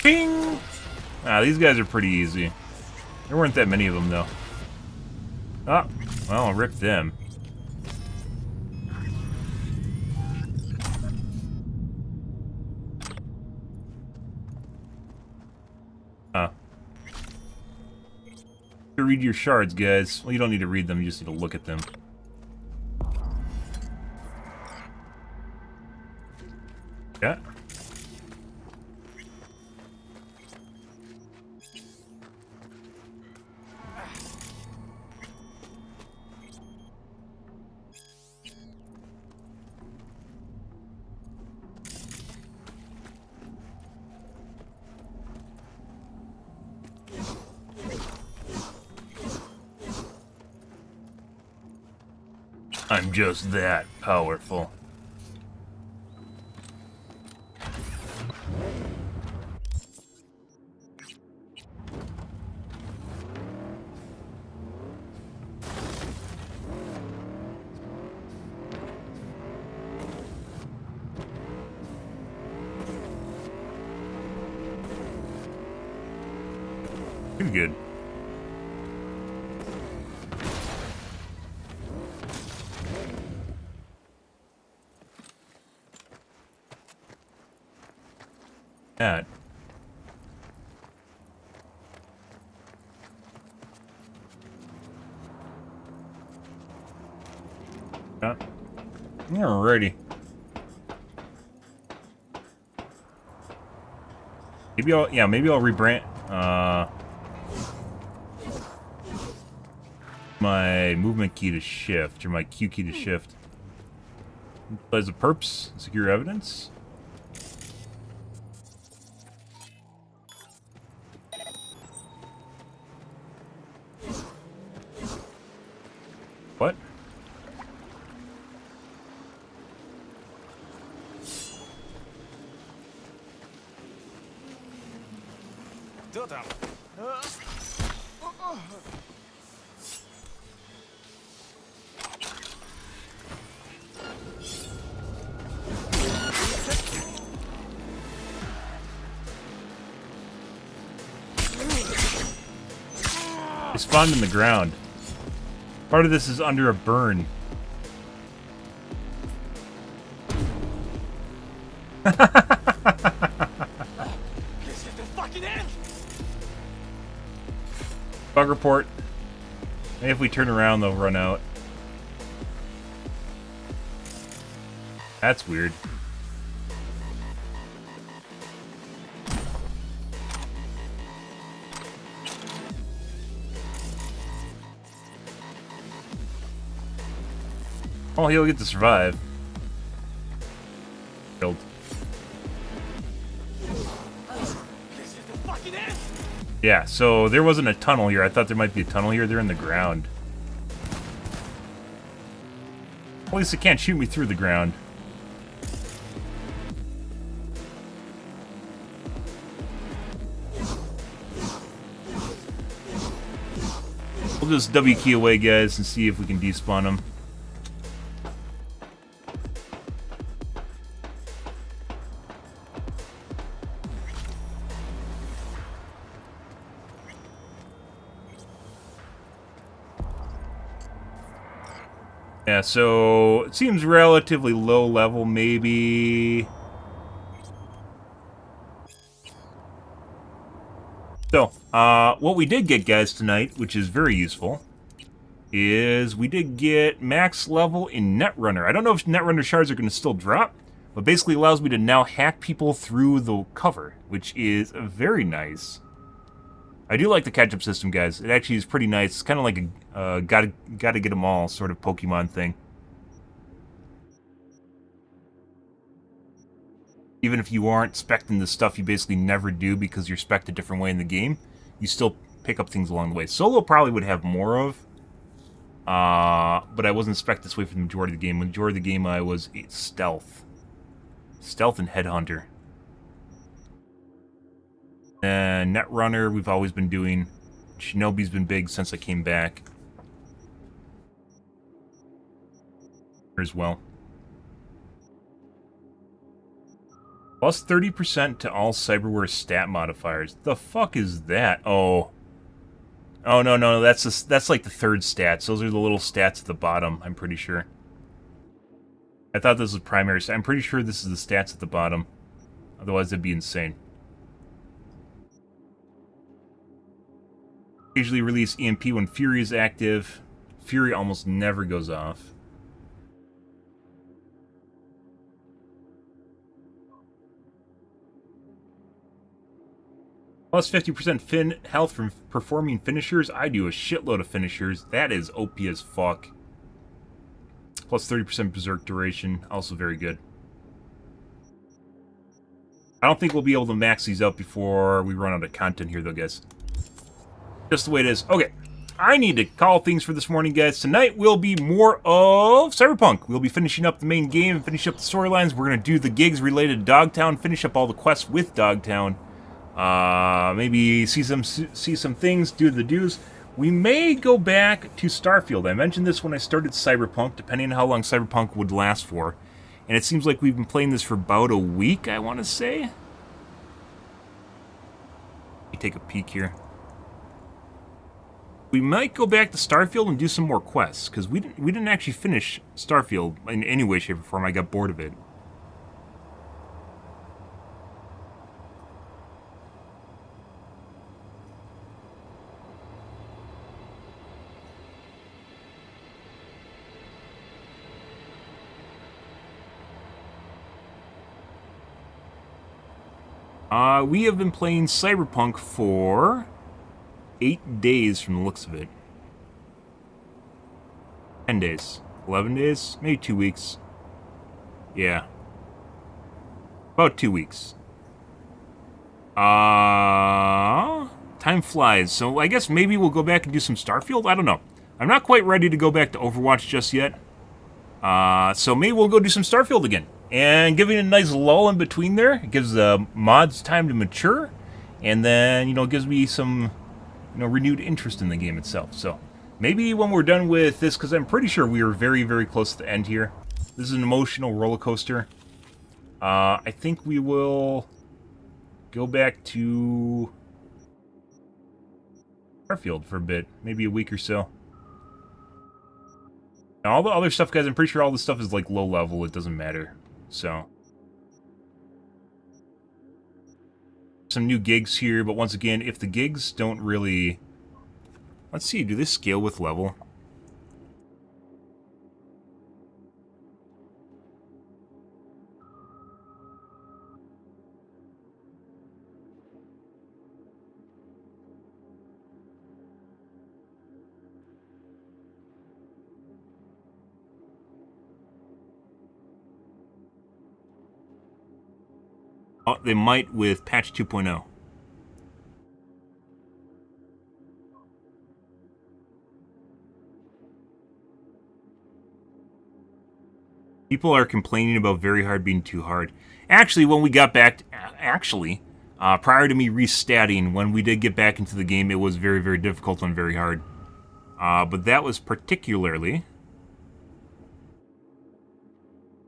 Ping! Ah, these guys are pretty easy. There weren't that many of them, though. Oh, well, I'll rip them. Huh. To read your shards, guys. Well, you don't need to read them, you just need to look at them. Yeah. I'm just that powerful. Pretty good. That. Yeah. Alrighty. Maybe I'll rebrand my movement key to shift, or my Q key to shift. As a perps, secure evidence. What? They spawned in the ground. Part of this is under a burn. This is the fucking end. Bug report. Maybe if we turn around, they'll run out. That's weird. Oh, he'll get to survive. Killed. This is the fucking end. Yeah, so there wasn't a tunnel here. I thought there might be a tunnel here. They're in the ground. At least it can't shoot me through the ground. We'll just W key away, guys, and see if we can despawn them. Yeah, so it seems relatively low level, maybe. So, what we did get, guys, tonight, which is very useful, is we did get max level in Netrunner. I don't know if Netrunner shards are going to still drop, but basically allows me to now hack people through the cover, which is very nice. I do like the catch-up system, guys. It actually is pretty nice. It's kind of like a gotta get them all sort of Pokemon thing. Even if you aren't spec'ing the stuff you basically never do because you're spec'd a different way in the game, you still pick up things along the way. Solo probably would have more of, but I wasn't spec'd this way for the majority of the game. The majority of the game I was stealth. Stealth and Headhunter. And Netrunner, we've always been doing. Shinobi's been big since I came back. As well. Plus 30% to all cyberware stat modifiers. The fuck is that? Oh. Oh, no, that's like the third stats. Those are the little stats at the bottom, I'm pretty sure. I thought this was primary. I'm pretty sure this is the stats at the bottom. Otherwise, it'd be insane. Usually release EMP when Fury is active. Fury almost never goes off. Plus 50% health from performing finishers. I do a shitload of finishers. That is OP as fuck. Plus 30% berserk duration. Also very good. I don't think we'll be able to max these out before we run out of content here, though, guys. Just the way it is. Okay, I need to call things for this morning, guys. Tonight will be more of Cyberpunk. We'll be finishing up the main game and finish up the storylines. We're going to do the gigs related to Dogtown, finish up all the quests with Dogtown. Maybe see some things, do the do's. We may go back to Starfield. I mentioned this when I started Cyberpunk, depending on how long Cyberpunk would last for. And it seems like we've been playing this for about a week, I want to say. Let me take a peek here. We might go back to Starfield and do some more quests, because we didn't actually finish Starfield in any way, shape, or form. I got bored of it. We have been playing Cyberpunk for 8 days from the looks of it. 10 days. 11 days? Maybe 2 weeks. Yeah. About 2 weeks. Time flies, so I guess maybe we'll go back and do some Starfield? I don't know. I'm not quite ready to go back to Overwatch just yet. So maybe we'll go do some Starfield again. And giving a nice lull in between there. It gives the mods time to mature. And then, you know, gives me some, you know, renewed interest in the game itself. So maybe when we're done with this, because I'm pretty sure we are very, very close to the end here. This is an emotional roller coaster. I think we will go back to Starfield for a bit. Maybe a week or so. Now, all the other stuff, guys, I'm pretty sure all this stuff is like low level. It doesn't matter. So, some new gigs here, but once again, if the gigs don't really... Let's see, do they scale with level? Oh, they might with patch 2.0. People are complaining about very hard being too hard. Actually, when we got back... prior to me restatting, when we did get back into the game, it was very, very difficult and very hard. But that was particularly...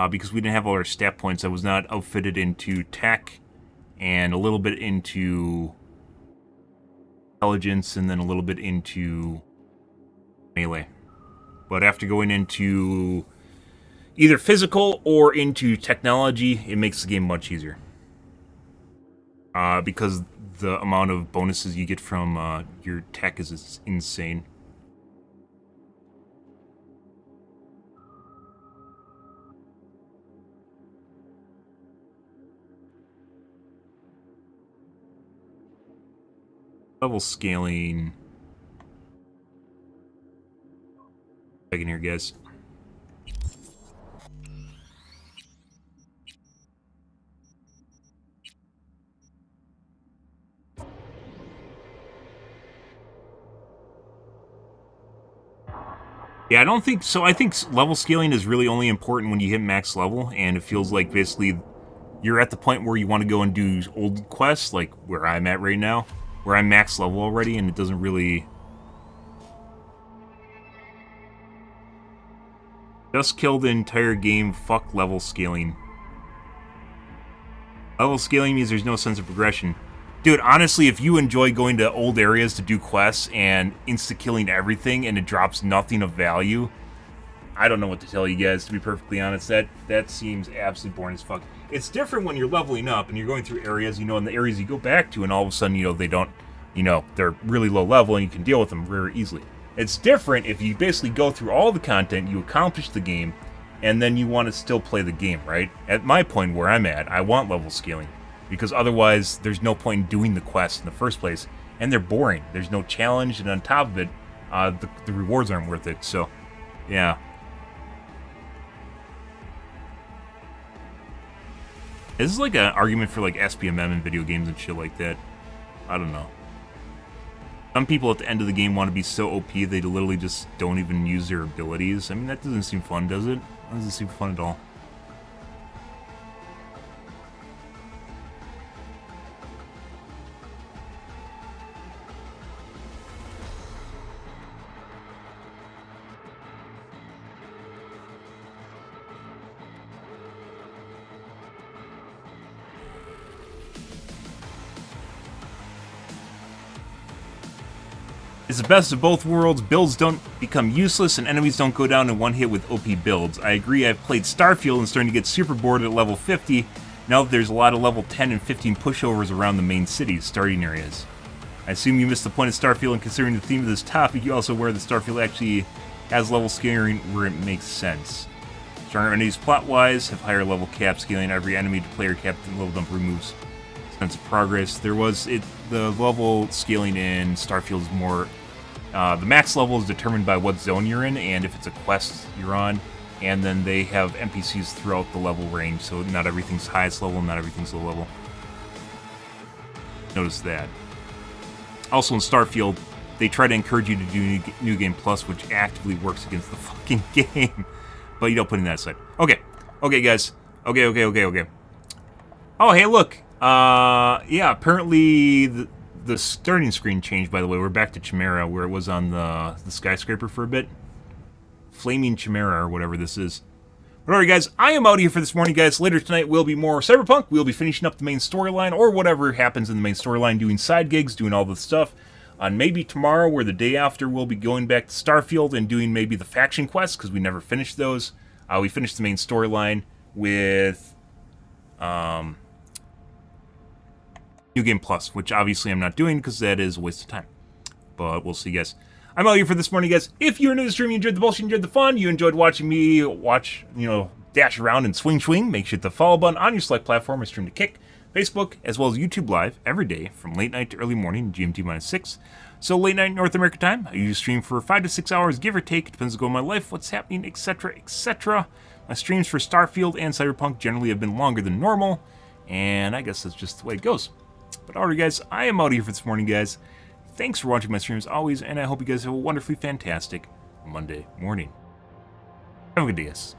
because we didn't have all our stat points. I was not outfitted into tech and a little bit into intelligence and then a little bit into melee. But after going into either physical or into technology, it makes the game much easier. Because the amount of bonuses you get from your tech is insane. Level scaling. Second here, guys. Yeah, I don't think so. I think level scaling is really only important when you hit max level, and it feels like basically you're at the point where you want to go and do old quests, like where I'm at right now, where I'm max level already, and it doesn't really... Just kill the entire game, fuck level scaling. Level scaling means there's no sense of progression. Dude, honestly, if you enjoy going to old areas to do quests and insta-killing everything and it drops nothing of value, I don't know what to tell you guys, to be perfectly honest. That seems absolutely boring as fuck. It's different when you're leveling up and you're going through areas, you know, and the areas you go back to, and all of a sudden, you know, they don't, you know, they're really low level and you can deal with them very easily. It's different if you basically go through all the content, you accomplish the game, and then you want to still play the game, right? At my point where I'm at, I want level scaling. Because otherwise, there's no point in doing the quests in the first place, and they're boring. There's no challenge, and on top of it, the rewards aren't worth it. So, yeah. This is like an argument for like SPMM in video games and shit like that. I don't know. Some people at the end of the game want to be so OP they literally just don't even use their abilities. I mean, that doesn't seem fun, does it? That doesn't seem fun at all. It's the best of both worlds. Builds don't become useless, and enemies don't go down in one hit with OP builds. I agree, I've played Starfield and starting to get super bored at level 50, now that there's a lot of level 10 and 15 pushovers around the main cities, starting areas. I assume you missed the point of Starfield, and considering the theme of this topic, you also aware that Starfield actually has level scaling where it makes sense. Stronger enemies plot-wise have higher level cap scaling. Every enemy to player cap level dump removes sense of progress. The level scaling in Starfield is more... the max level is determined by what zone you're in, and if it's a quest you're on, and then they have NPCs throughout the level range, so not everything's highest level, not everything's low level. Notice that. Also in Starfield, they try to encourage you to do New Game Plus, which actively works against the fucking game. But you don't put in that aside. Okay. Okay, guys. Okay. Oh, hey, look. Yeah, apparently the starting screen changed, by the way. We're back to Chimera, where it was on the skyscraper for a bit. Flaming Chimera, or whatever this is. But alright, guys, I am out of here for this morning, guys. Later tonight will be more Cyberpunk. We'll be finishing up the main storyline, or whatever happens in the main storyline, doing side gigs, doing all the stuff. On maybe tomorrow, or the day after, we'll be going back to Starfield and doing maybe the faction quests, because we never finished those. We finished the main storyline with New Game Plus, which obviously I'm not doing, because that is a waste of time. But we'll see, guys. I'm out here for this morning, guys. If you're new to the stream, you enjoyed the bullshit, you enjoyed the fun, you enjoyed watching me dash around and swing, make sure to hit the follow button on your select platform. I stream to Kick, Facebook, as well as YouTube Live every day from late night to early morning, GMT-6. So late night North America time, I usually stream for 5 to 6 hours, give or take. It depends on my life, what's happening, etc., etc. My streams for Starfield and Cyberpunk generally have been longer than normal, and I guess that's just the way it goes. But alright, guys, I am out of here for this morning, guys. Thanks for watching my streams always, and I hope you guys have a wonderfully fantastic Monday morning. Have a good day, guys.